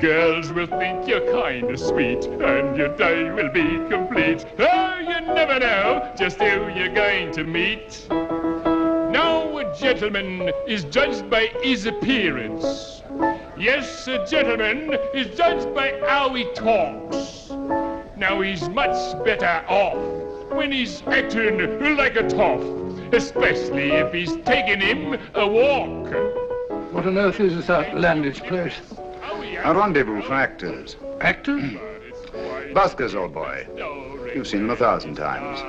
S11: Girls will think you're kind of sweet, and your day will be complete. Oh, you never know just who you're going to meet. Now a gentleman is judged by his appearance. Yes, a gentleman is judged by how he talks. Now he's much better off when he's acting like a toff, especially if he's taking him a walk.
S20: What on earth is this outlandish place?
S10: A rendezvous for actors.
S20: Actors?
S10: Buskers, old boy. You've seen them 1,000 times.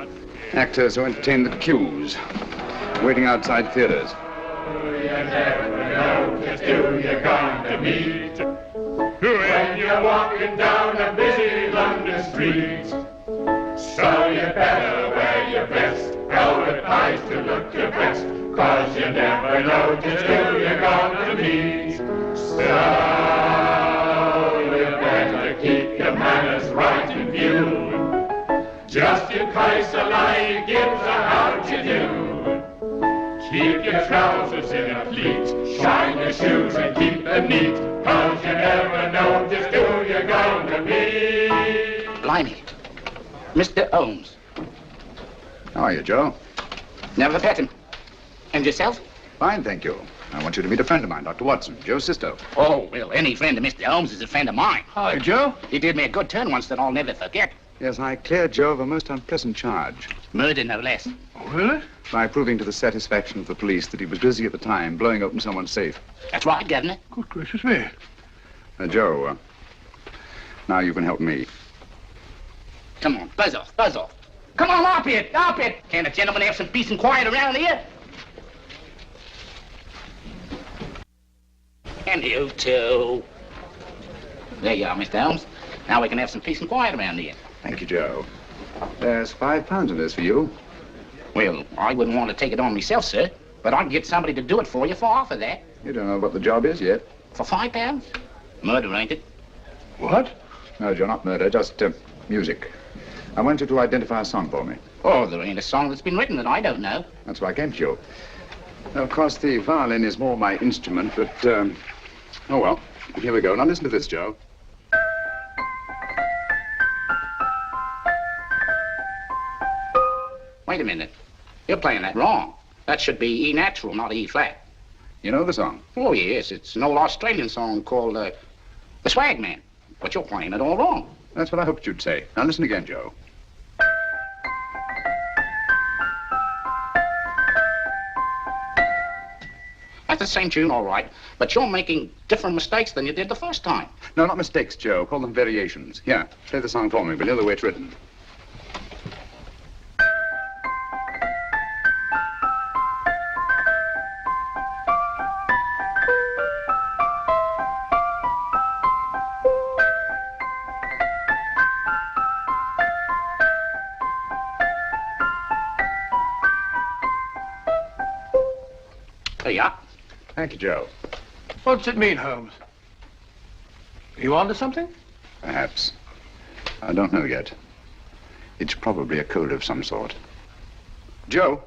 S10: Actors who entertain the queues, waiting outside theaters.
S11: You never know just who you're going to meet when you're walking down a busy London street. So you better wear your vest, hold it nice to look your best, 'cause you never know just who you're going to meet. So you better keep your manners right in view, just in case a lady gives a how'd you do. Keep your trousers in a pleat, shine your shoes and keep them neat, 'cause you never know just who you're going to meet.
S14: Blimey. Mr. Holmes.
S10: How are you, Joe?
S14: Never met him. And yourself?
S10: Fine, thank you. I want you to meet a friend of mine, Dr. Watson, Joe's sister.
S14: Oh, well, any friend of Mr. Holmes is a friend of mine.
S20: Hi, Joe.
S14: He did me a good turn once that I'll never forget.
S10: Yes, I cleared Joe of a most unpleasant charge.
S14: Murder, no less.
S20: Oh, really?
S10: By proving to the satisfaction of the police that he was busy at the time blowing open someone's safe.
S14: That's right, Governor.
S20: Good gracious me.
S10: Joe, now you can help me.
S14: Come on, buzz off, buzz off. Come on, up it, up it. Can't a gentleman have some peace and quiet around here? And you too. There you are, Mr. Holmes. Now we can have some peace and quiet around here.
S10: Thank you, Joe. There's £5 in this for you.
S14: Well, I wouldn't want to take it on myself, sir, but I can get somebody to do it for you for half of that.
S10: You don't know what the job is yet.
S14: For £5? Murder, ain't it?
S20: What?
S10: No, Joe, not murder, just music. I want you to identify a song for me.
S14: Oh, there ain't a song that's been written that I don't know.
S10: That's why I came to you. Of course, the violin is more my instrument, but, oh, well, here we go. Now, listen to this, Joe.
S14: Wait a minute. You're playing that wrong. That should be E natural, not E flat.
S10: You know the song?
S14: Oh, yes. It's an old Australian song called, The Swag Man. But you're playing it all wrong.
S10: That's what I hoped you'd say. Now, listen again, Joe.
S14: That's the same tune, all right, but you're making different mistakes than you did the first time.
S10: No, not mistakes, Joe. Call them variations. Here, play the song for me, but the other way it's written.
S14: There you are.
S10: Thank you, Joe.
S20: What's it mean, Holmes? Are you onto something?
S10: Perhaps. I don't know yet. It's probably a code of some sort. Joe,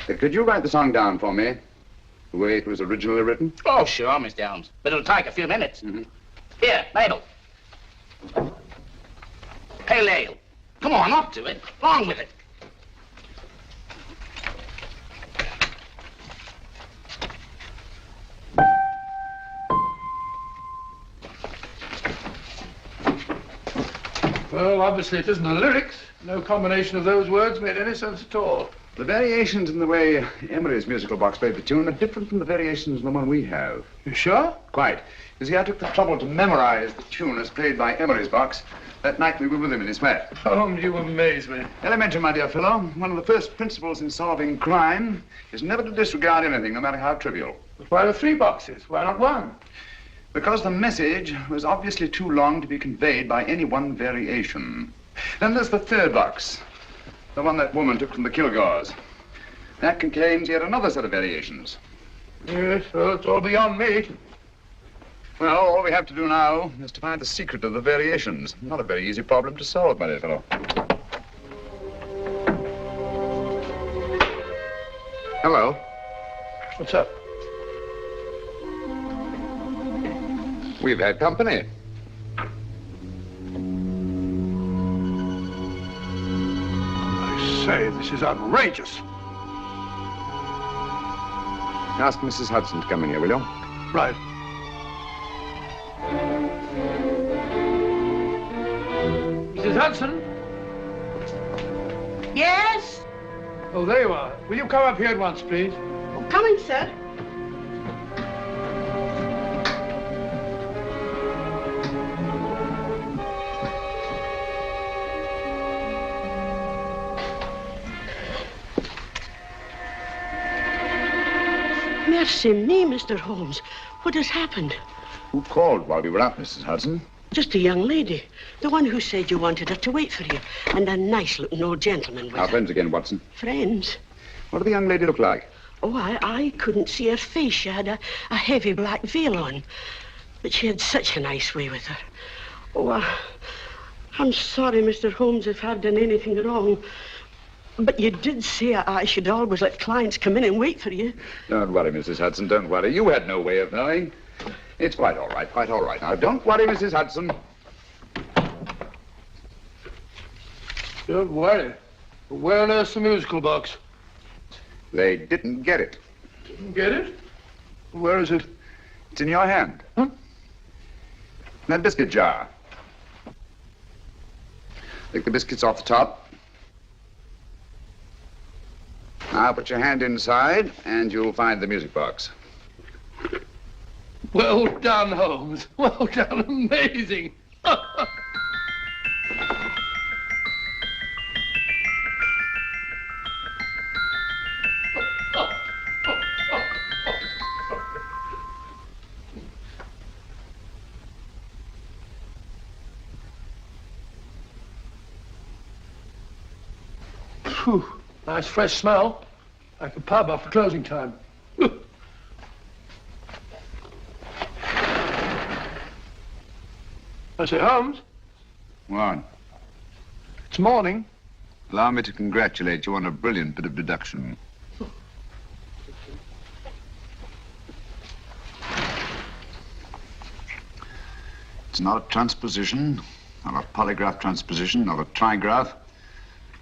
S10: could you write the song down for me, the way it was originally written?
S14: Oh, sure, Mr. Holmes. But it'll take a few minutes. Here, Mabel. Pale ale. Come on, up to it. Along with it.
S20: Well, obviously it isn't the lyrics. No combination of those words made any sense at all.
S10: The variations in the way Emery's musical box played the tune are different from the variations in the one we have.
S20: You sure?
S10: Quite. You see, I took the trouble to memorize the tune as played by Emery's box that night we were with him in his flat.
S20: Holmes, you amaze me.
S10: Elementary, my dear fellow. One of the first principles in solving crime is never to disregard anything, no matter how trivial.
S20: But why the 3 boxes? Why not 1?
S10: Because the message was obviously too long to be conveyed by any one variation. Then there's the 3rd box, the one that woman took from the Kilgores. That contains yet another set of variations.
S20: Yes, well, it's all beyond me.
S10: Well, all we have to do now is to find the secret of the variations. Not a very easy problem to solve, my dear fellow. Hello.
S20: What's up?
S10: We've had company.
S20: I say, this is outrageous.
S10: Ask Mrs. Hudson to come in here, will you?
S20: Right. Mrs. Hudson?
S15: Yes?
S20: Oh, there you are. Will you come up here at once, please?
S15: Oh, coming, sir. Mercy me, Mr. Holmes. What has happened?
S10: Who called while we were out, Mrs. Hudson?
S15: Just a young lady. The one who said you wanted her to wait for you. And a nice-looking old gentleman with
S10: Our
S15: her.
S10: friends again, Watson.
S15: Friends?
S10: What did the young lady look like?
S15: Oh, I couldn't see her face. She had a heavy black veil on. But she had such a nice way with her. Oh, I'm sorry, Mr. Holmes, if I've done anything wrong. But you did say I should always let clients come in and wait for you.
S10: Don't worry, Mrs. Hudson, don't worry. You had no way of knowing. It's quite all right, quite all right. Now, don't worry, Mrs. Hudson.
S20: Don't worry. Where on earth's the musical box?
S10: They didn't get it.
S20: Didn't get it? Where is it?
S10: It's in your hand. Huh? That biscuit jar. Take the biscuits off the top. Now put your hand inside, and you'll find the music box.
S20: Well done, Holmes. Well done. Amazing. Phew. Nice fresh smell. Like a pub after closing time. I say, Holmes.
S10: What?
S20: It's morning.
S10: Allow me to congratulate you on a brilliant bit of deduction. It's not a transposition, not a polygraph transposition, not a trigraph,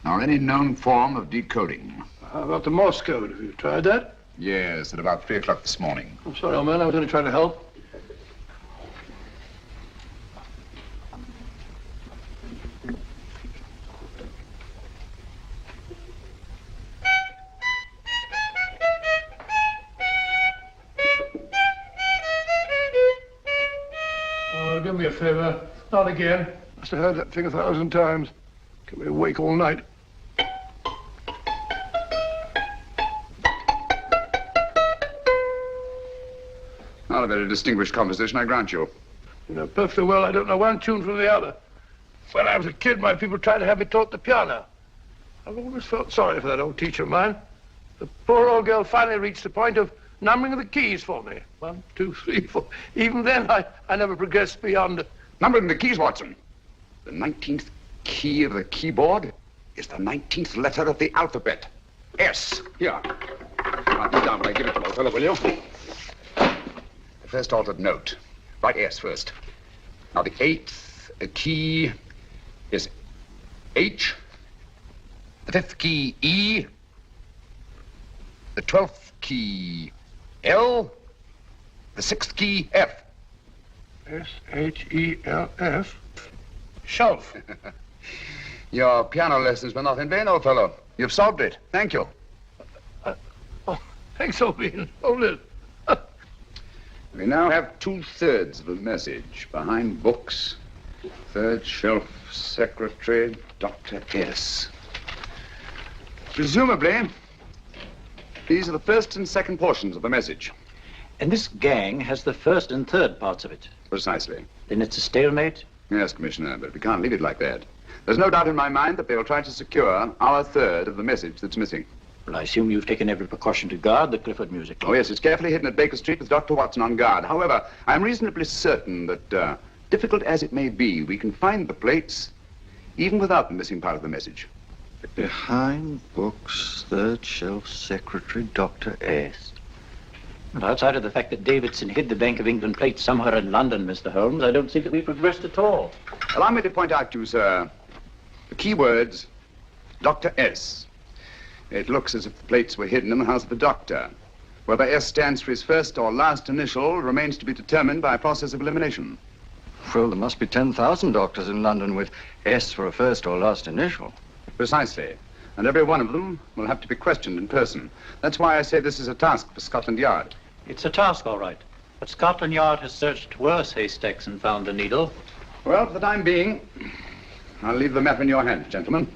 S10: nor any known form of decoding.
S20: How about the Morse code? Have you tried that?
S10: Yes, at about 3 o'clock this morning.
S20: I'm sorry, old man. I was only trying to help. Oh, do me a favor. Not again. Must have heard that thing 1,000 times. Kept me awake all night.
S10: Not a very distinguished composition, I grant you.
S20: You know perfectly well I don't know one tune from the other. When I was a kid, my people tried to have me taught the piano. I've always felt sorry for that old teacher of mine. The poor old girl finally reached the point of numbering the keys for me. 1, 2, 3, 4. Even then, I never progressed beyond...
S10: Numbering the keys, Watson. The 19th key of the keyboard is the 19th letter of the alphabet. S. Here. Write it down when I give it to you, old fellow, will you? The first altered note. Write S first. Now, the 8th key is H. The 5th key, E. The 12th key, L. The 6th key, F.
S20: S-H-E-L-F. Shelf.
S10: Your piano lessons were not in vain, old fellow. You've solved it. Thank you.
S20: Thanks, O'Bean. Hold it.
S10: We now have 2/3 of the message. Behind books, third shelf, secretary, Dr. S. Presumably, these are the first and second portions of the message.
S4: And this gang has the first and third parts of it.
S10: Precisely.
S4: Then it's a stalemate?
S10: Yes, Commissioner, but we can't leave it like that. There's no doubt in my mind that they'll try to secure our third of the message that's missing.
S4: Well, I assume you've taken every precaution to guard the Clifford music.
S10: Oh, yes, it's carefully hidden at Baker Street with Dr. Watson on guard. However, I'm reasonably certain that, difficult as it may be, we can find the plates even without the missing part of the message.
S6: Behind books, third shelf, secretary, Dr. S.
S4: Well, outside of the fact that Davidson hid the Bank of England plates somewhere in London, Mr. Holmes, I don't think that we've progressed at all.
S10: Allow me to point out to you, sir, the key words, Dr. S. It looks as if the plates were hidden in the house of the doctor. Whether S stands for his first or last initial remains to be determined by a process of elimination.
S6: Well, there must be 10,000 doctors in London with S for a first or last initial.
S10: Precisely. And every one of them will have to be questioned in person. That's why I say this is a task for Scotland Yard.
S4: It's a task, all right. But Scotland Yard has searched worse haystacks and found the needle.
S10: Well, for the time being, I'll leave the matter in your hands, gentlemen.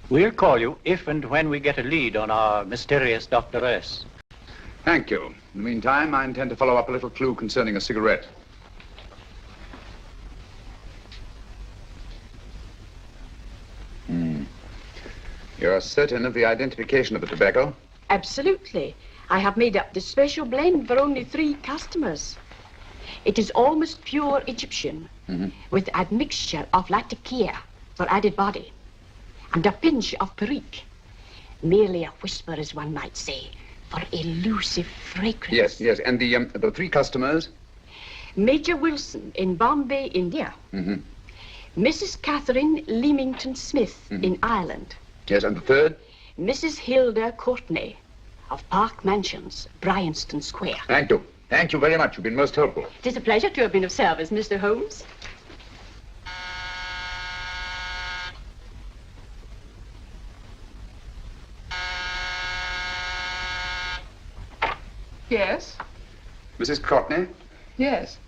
S4: We'll call you if and when we get a lead on our mysterious Dr. S.
S10: Thank you. In the meantime, I intend to follow up a little clue concerning a cigarette. You're certain of the identification of the tobacco?
S15: Absolutely. I have made up this special blend for only 3 customers. It is almost pure Egyptian, with admixture of latakia for added body, and a pinch of perique. Merely a whisper, as one might say, for elusive fragrance.
S10: Yes. And the 3 customers?
S15: Major Wilson in Bombay, India. Mrs. Catherine Leamington Smith in Ireland.
S10: Yes, and the third?
S15: Mrs. Hilda Courtney of Park Mansions, Bryanston Square.
S10: Thank you. Thank you very much. You've been most helpful.
S15: It is a pleasure to have been of service, Mr. Holmes.
S3: Yes?
S10: Mrs. Courtney?
S3: Yes.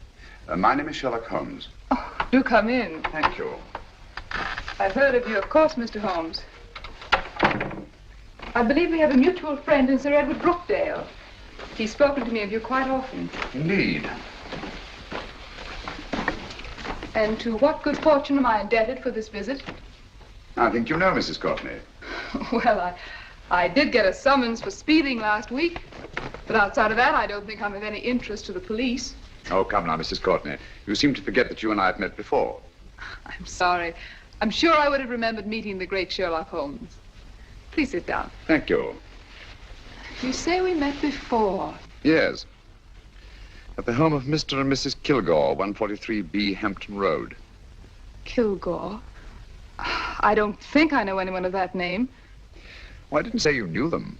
S10: My name is Sherlock Holmes.
S3: Do come in.
S10: Thank you.
S3: I've heard of you, of course, Mr. Holmes. I believe we have a mutual friend in Sir Edward Brookdale. He's spoken to me of you quite often.
S10: Indeed.
S3: And to what good fortune am I indebted for this visit?
S10: I think you know Mrs. Courtney.
S3: Well, I did get a summons for speeding last week. But outside of that, I don't think I'm of any interest to the police.
S10: Oh, come now, Mrs. Courtney. You seem to forget that you and I have met before.
S3: I'm sorry. I'm sure I would have remembered meeting the great Sherlock Holmes. Please sit down.
S10: Thank you.
S3: You say we met before.
S10: Yes. At the home of Mr. and Mrs. Kilgore, 143B Hampton Road.
S3: Kilgore? I don't think I know anyone of that name.
S10: Well, I didn't say you knew them.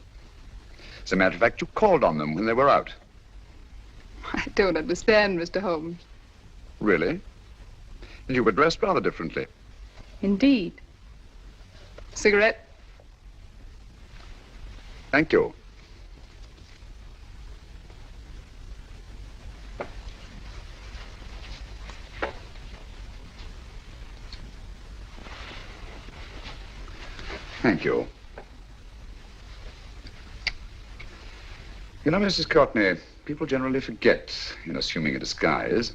S10: As a matter of fact, you called on them when they were out.
S3: I don't understand, Mr. Holmes.
S10: Really? And you were dressed rather differently.
S3: Indeed. Cigarette?
S10: Thank you. Thank you. You know, Mrs. Courtney, people generally forget, in assuming a disguise,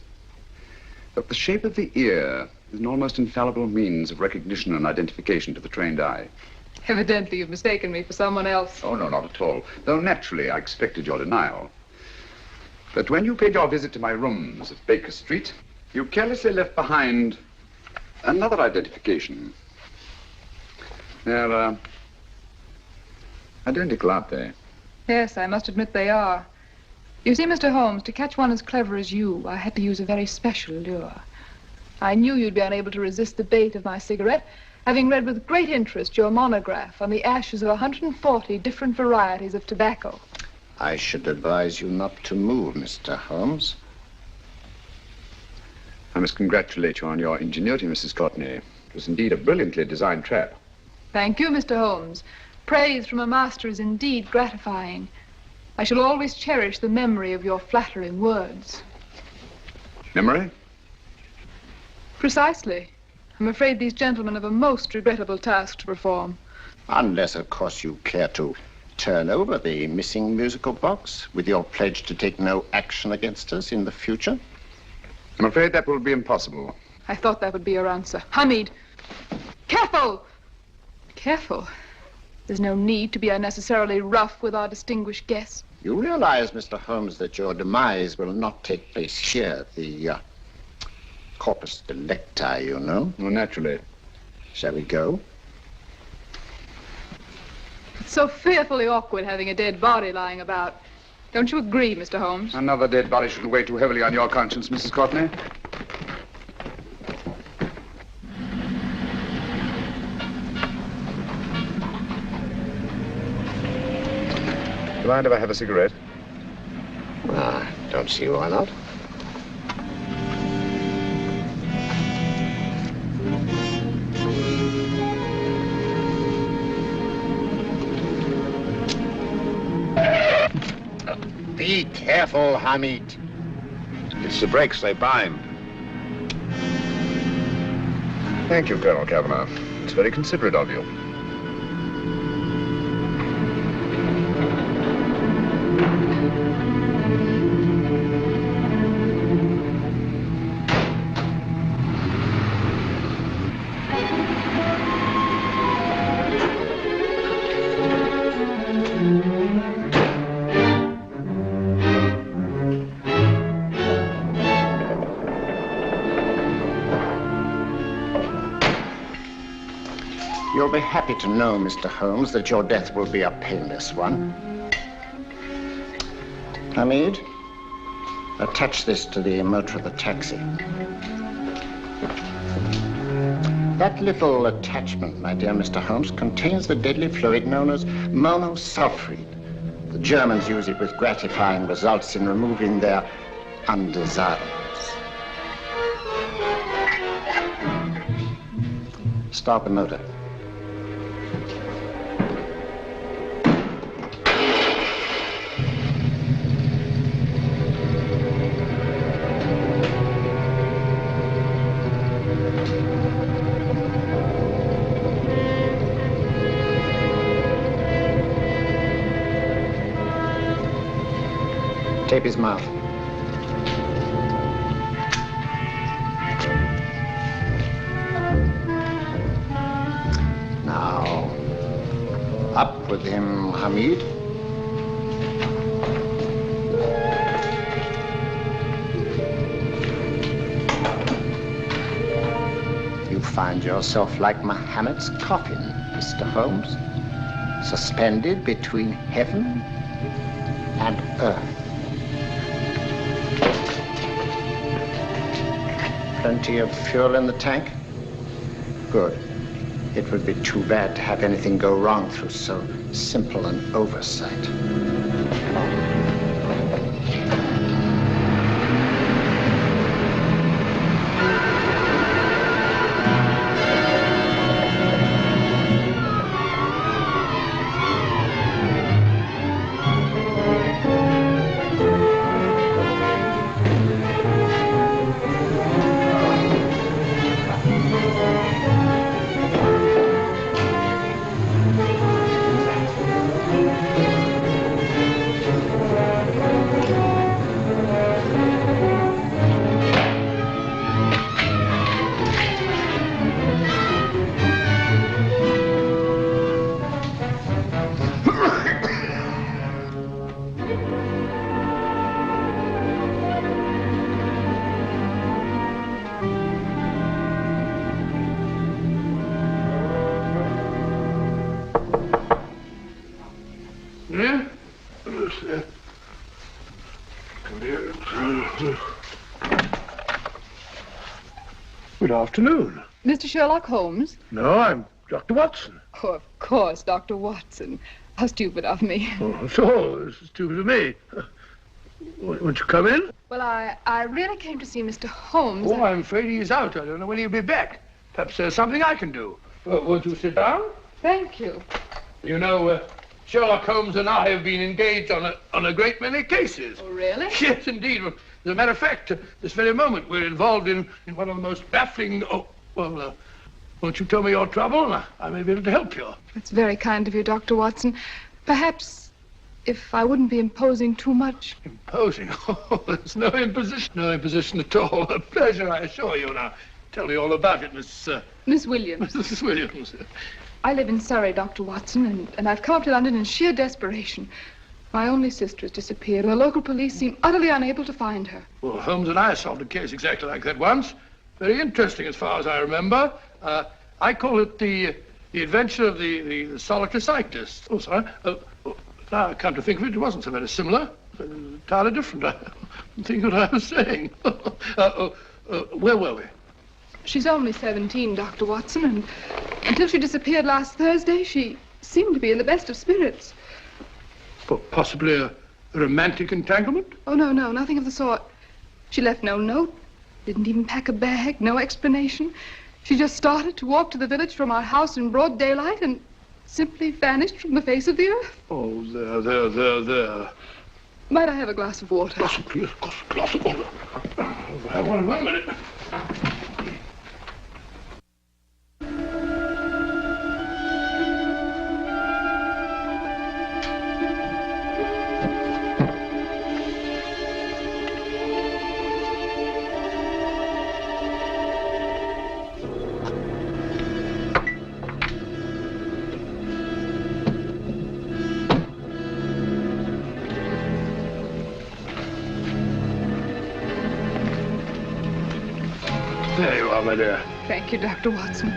S10: that the shape of the ear is an almost infallible means of recognition and identification to the trained eye.
S3: Evidently, you've mistaken me for someone else.
S10: Oh, no, not at all. Though naturally, I expected your denial. But when you paid your visit to my rooms at Baker Street, you carelessly left behind another identification. They're identical, aren't they?
S3: Yes, I must admit they are. You see, Mr. Holmes, to catch one as clever as you, I had to use a very special lure. I knew you'd be unable to resist the bait of my cigarette, having read with great interest your monograph on the ashes of 140 different varieties of tobacco.
S18: I should advise you not to move, Mr. Holmes.
S10: I must congratulate you on your ingenuity, Mrs. Courtney. It was indeed a brilliantly designed trap.
S3: Thank you, Mr. Holmes. Praise from a master is indeed gratifying. I shall always cherish the memory of your flattering words.
S10: Memory?
S3: Precisely. I'm afraid these gentlemen have a most regrettable task to perform.
S18: Unless, of course, you care to turn over the missing musical box with your pledge to take no action against us in the future.
S10: I'm afraid that will be impossible.
S3: I thought that would be your answer. Hamid! Careful! Careful. There's no need to be unnecessarily rough with our distinguished guest.
S18: You realize, Mr. Holmes, that your demise will not take place here. The corpus delicti, you know.
S10: Well, naturally.
S18: Shall we go?
S3: It's so fearfully awkward having a dead body lying about. Don't you agree, Mr. Holmes?
S10: Another dead body shouldn't weigh too heavily on your conscience, Mrs. Courtney. Do you mind if I have a cigarette?
S18: Don't see why not. Be careful, Hamid.
S10: It's the brakes, they bind. Thank you, Colonel Kavanagh. It's very considerate of you.
S18: You'll be happy to know, Mr. Holmes, that your death will be a painless one. Hamid, attach this to the motor of the taxi. That little attachment, my dear Mr. Holmes, contains the deadly fluid known as monosulfide. The Germans use it with gratifying results in removing their undesirables. Start the motor. Tape his mouth. Now, up with him, Hamid. You find yourself like Muhammad's coffin, Mr. Holmes, suspended between heaven and earth. Plenty of fuel in the tank? Good. It would be too bad to have anything go wrong through so simple an oversight.
S20: Yeah? Good afternoon.
S3: Mr. Sherlock Holmes?
S20: No, I'm Dr. Watson.
S3: Oh, of course, Dr. Watson. How stupid of me.
S20: Oh, so, this is stupid of me. Won't you come in?
S3: Well, I really came to see Mr. Holmes.
S20: Oh, I'm afraid he's out. I don't know when he'll be back. Perhaps there's something I can do. Won't you sit down?
S3: Thank you.
S20: You know, Sherlock Holmes and I have been engaged on a great many cases.
S3: Oh, really?
S20: Yes, indeed. As a matter of fact, this very moment, we're involved in one of the most baffling... Oh, well, won't you tell me your trouble? I may be able to help you.
S3: It's very kind of you, Dr. Watson. Perhaps if I wouldn't be imposing too much.
S20: Imposing? Oh, there's no imposition. No imposition at all. A pleasure, I assure you. Now, tell me all about it, Miss
S3: Williams.
S20: Mrs. Williams.
S3: I live in Surrey, Dr. Watson, and I've come up to London in sheer desperation. My only sister has disappeared, and the local police seem utterly unable to find her.
S20: Well, Holmes and I solved a case exactly like that once. Very interesting, as far as I remember. I call it the adventure of the solitary cyclist. Oh, sorry. Now I come to think of it, it wasn't so very similar. Entirely different. I don't think what I was saying. Where were we?
S3: She's only 17, Dr. Watson, and until she disappeared last Thursday, she seemed to be in the best of spirits.
S20: Possibly a romantic entanglement?
S3: Oh, no, nothing of the sort. She left no note, didn't even pack a bag, no explanation. She just started to walk to the village from our house in broad daylight and simply vanished from the face of the earth.
S20: Oh, there.
S3: Might I have a glass of water?
S20: Glass of water. Have one in 1 minute. There you are, my dear.
S3: Thank you, Dr. Watson.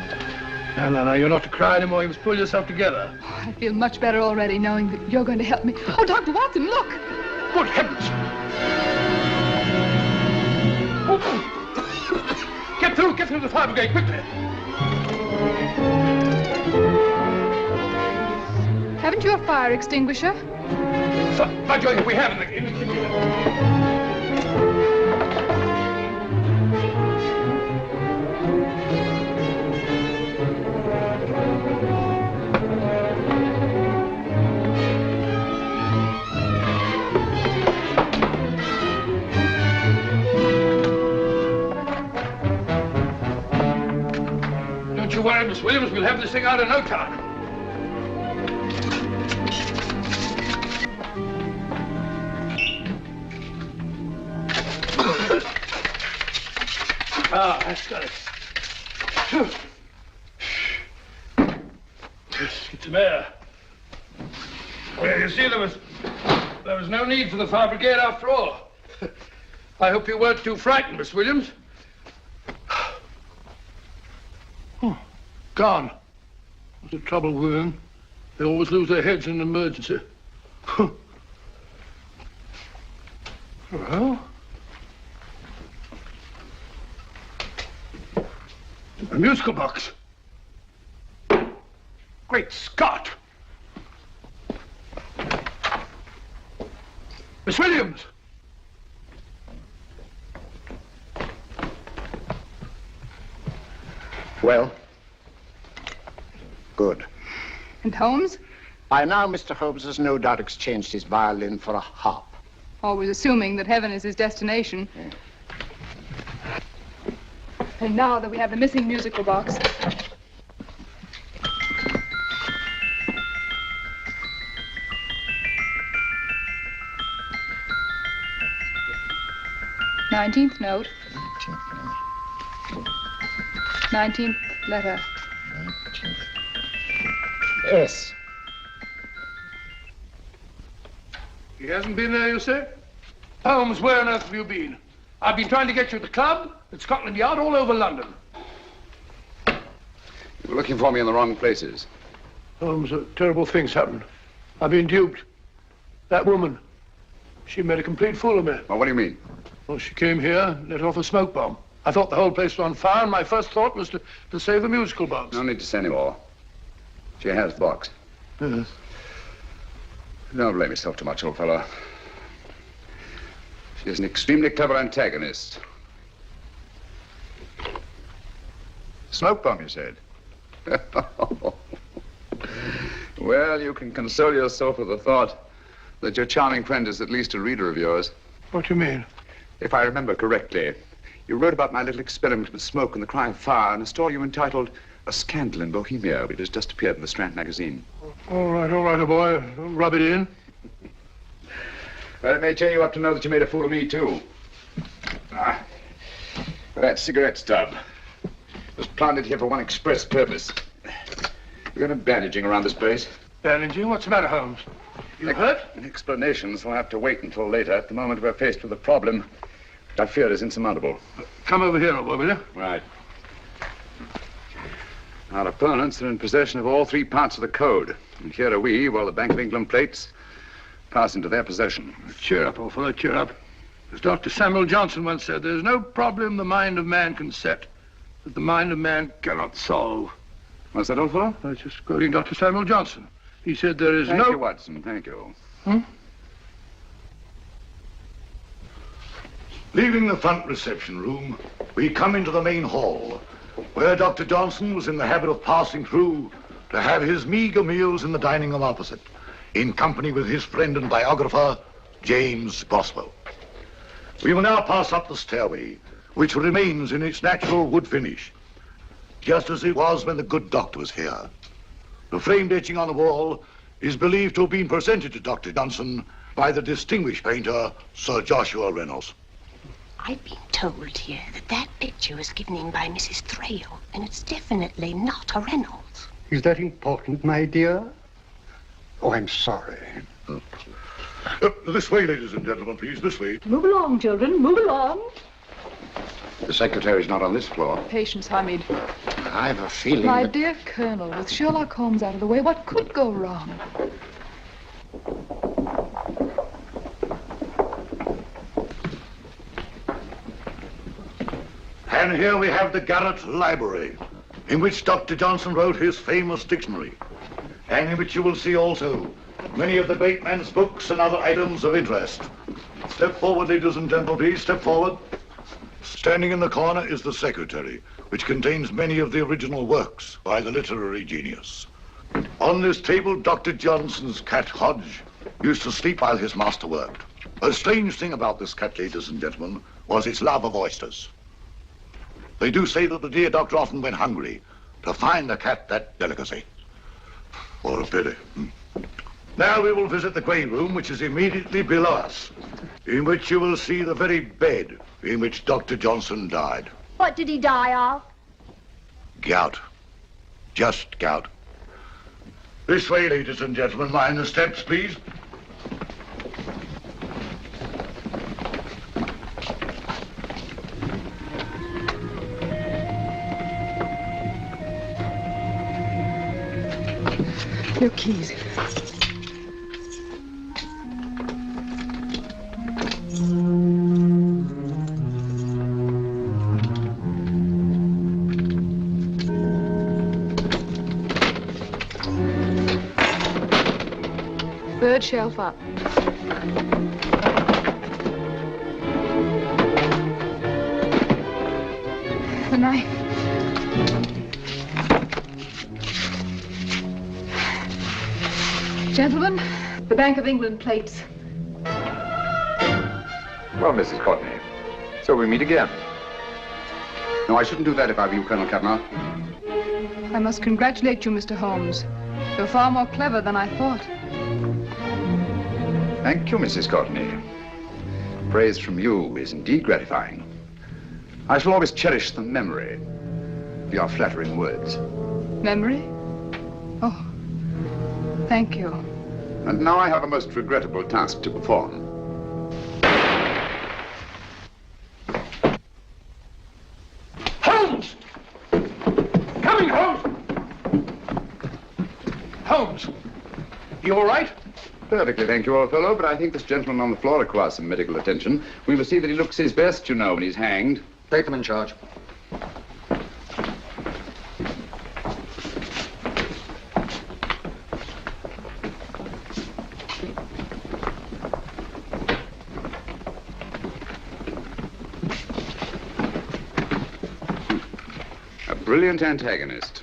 S20: No, you're not to cry anymore. You must pull yourself together.
S3: I feel much better already knowing that you're going to help me. Oh, Dr. Watson, look!
S20: Good heavens! Oh. Get through the fire brigade, quickly!
S3: Haven't you a fire extinguisher?
S20: By Jove, we have in the kitchen. Don't you worry, Miss Williams. We'll have this thing out in no time. That's got it. Just get some air. Well, you see, there was no need for the fire brigade after all. I hope you weren't too frightened, Miss Williams. Oh, gone. What's the trouble with them? They always lose their heads in an emergency. Well? A musical box. Great Scott! Miss Williams!
S18: Well? Good.
S3: And Holmes?
S18: By now, Mr. Holmes has no doubt exchanged his violin for a harp.
S3: Always assuming that heaven is his destination. And now that we have the missing musical box. Nineteenth note. 19th letter.
S18: Yes.
S20: He hasn't been there, you say? Holmes, where on earth have you been? I've been trying to get you at the club, at Scotland Yard, all over London.
S17: You were looking for me in the wrong places.
S20: Holmes, terrible things happened. I've been duped. That woman, she made a complete fool of me.
S17: Well, what do you mean?
S20: Well, she came here, let off a smoke bomb. I thought the whole place was on fire, and my first thought was to save the musical box.
S17: No need to say any more. She has the box.
S20: Yes.
S17: Don't blame yourself too much, old fellow. She's an extremely clever antagonist. Smoke bomb, you said? Well, you can console yourself with the thought that your charming friend is at least a reader of yours.
S20: What do you mean?
S17: If I remember correctly, you wrote about my little experiment with smoke and the cry of fire in a story you entitled A Scandal in Bohemia, which has just appeared in the Strand magazine.
S20: All right, boy. Don't rub it in.
S17: Well, it may cheer you up to know that you made a fool of me, too. That cigarette stub was planted here for one express purpose. We're going to bandaging around this place.
S20: Bandaging? What's the matter, Holmes? You hurt?
S17: Explanations will have to wait until later. At the moment, we're faced with a problem that I fear is insurmountable.
S20: Come over here, old boy, will you?
S17: Right. Our opponents are in possession of all three parts of the code. And here are we, while the Bank of England plates pass into their possession.
S20: Cheer up, old fellow, cheer up. As Dr. Samuel Johnson once said, there's no problem the mind of man can set that the mind of man cannot solve.
S17: What's that, old fellow?
S20: I was just quoting Dr. Samuel Johnson. He said there is
S17: Thank
S20: no...
S17: you, Watson. Thank you.
S8: Leaving the front reception room, we come into the main hall, where Dr. Johnson was in the habit of passing through to have his meager meals in the dining room opposite, in company with his friend and biographer, James Boswell. We will now pass up the stairway, which remains in its natural wood finish, just as it was when the good doctor was here. The framed etching on the wall is believed to have been presented to Dr. Johnson by the distinguished painter, Sir Joshua Reynolds.
S16: I've been told here that that picture was given in by Mrs. Thrale, and it's definitely not a Reynolds.
S19: Is that important, my dear? Oh, I'm sorry.
S8: This way, ladies and gentlemen, please, this way.
S16: Move along, children, move along.
S17: The secretary's not on this floor.
S3: Patience, Hamid.
S17: I have a feeling
S3: My
S17: that...
S3: dear Colonel, with Sherlock Holmes out of the way, what could go wrong?
S8: And here we have the Garrett Library, in which Dr. Johnson wrote his famous dictionary, and in which you will see also many of the great man's books and other items of interest. Step forward, ladies and gentlemen, please, step forward. Standing in the corner is the secretary, which contains many of the original works by the literary genius. On this table, Dr. Johnson's cat, Hodge, used to sleep while his master worked. A strange thing about this cat, ladies and gentlemen, was its love of oysters. They do say that the dear doctor often went hungry to find the cat that delicacy. What a pity. Now we will visit the grey room, which is immediately below us, in which you will see the very bed in which Dr. Johnson died.
S7: What did he die of?
S8: Gout. Just gout. This way, ladies and gentlemen. Mind the steps, please.
S15: Your keys.
S3: Third shelf up. The knife. Gentlemen, the Bank of England plates.
S17: Well, Mrs. Courtney, so we meet again. No, I shouldn't do that if I were you, Colonel Cavanaugh.
S3: I must congratulate you, Mr. Holmes. You're far more clever than I thought.
S17: Thank you, Mrs. Courtney. Praise from you is indeed gratifying. I shall always cherish the memory of your flattering words.
S3: Memory? Oh, thank you.
S17: And now I have a most regrettable task to perform.
S20: Holmes! Coming, Holmes! Holmes! You all right?
S17: Perfectly, thank you, old fellow, but I think this gentleman on the floor requires some medical attention. We must see that he looks his best, you know, when he's hanged.
S6: Take them in charge.
S17: A brilliant antagonist.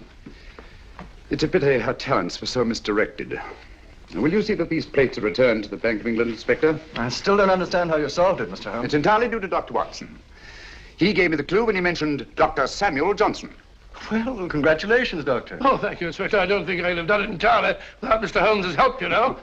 S10: It's a pity her talents were so misdirected. Will you see that these plates are returned to the Bank of England, Inspector?
S6: I still don't understand how you solved it, Mr. Holmes.
S10: It's entirely due to Dr. Watson. He gave me the clue when he mentioned Dr. Samuel Johnson.
S6: Well, congratulations, Doctor.
S20: Oh, thank you, Inspector. I don't think I'd have done it entirely without Mr. Holmes' help, you know.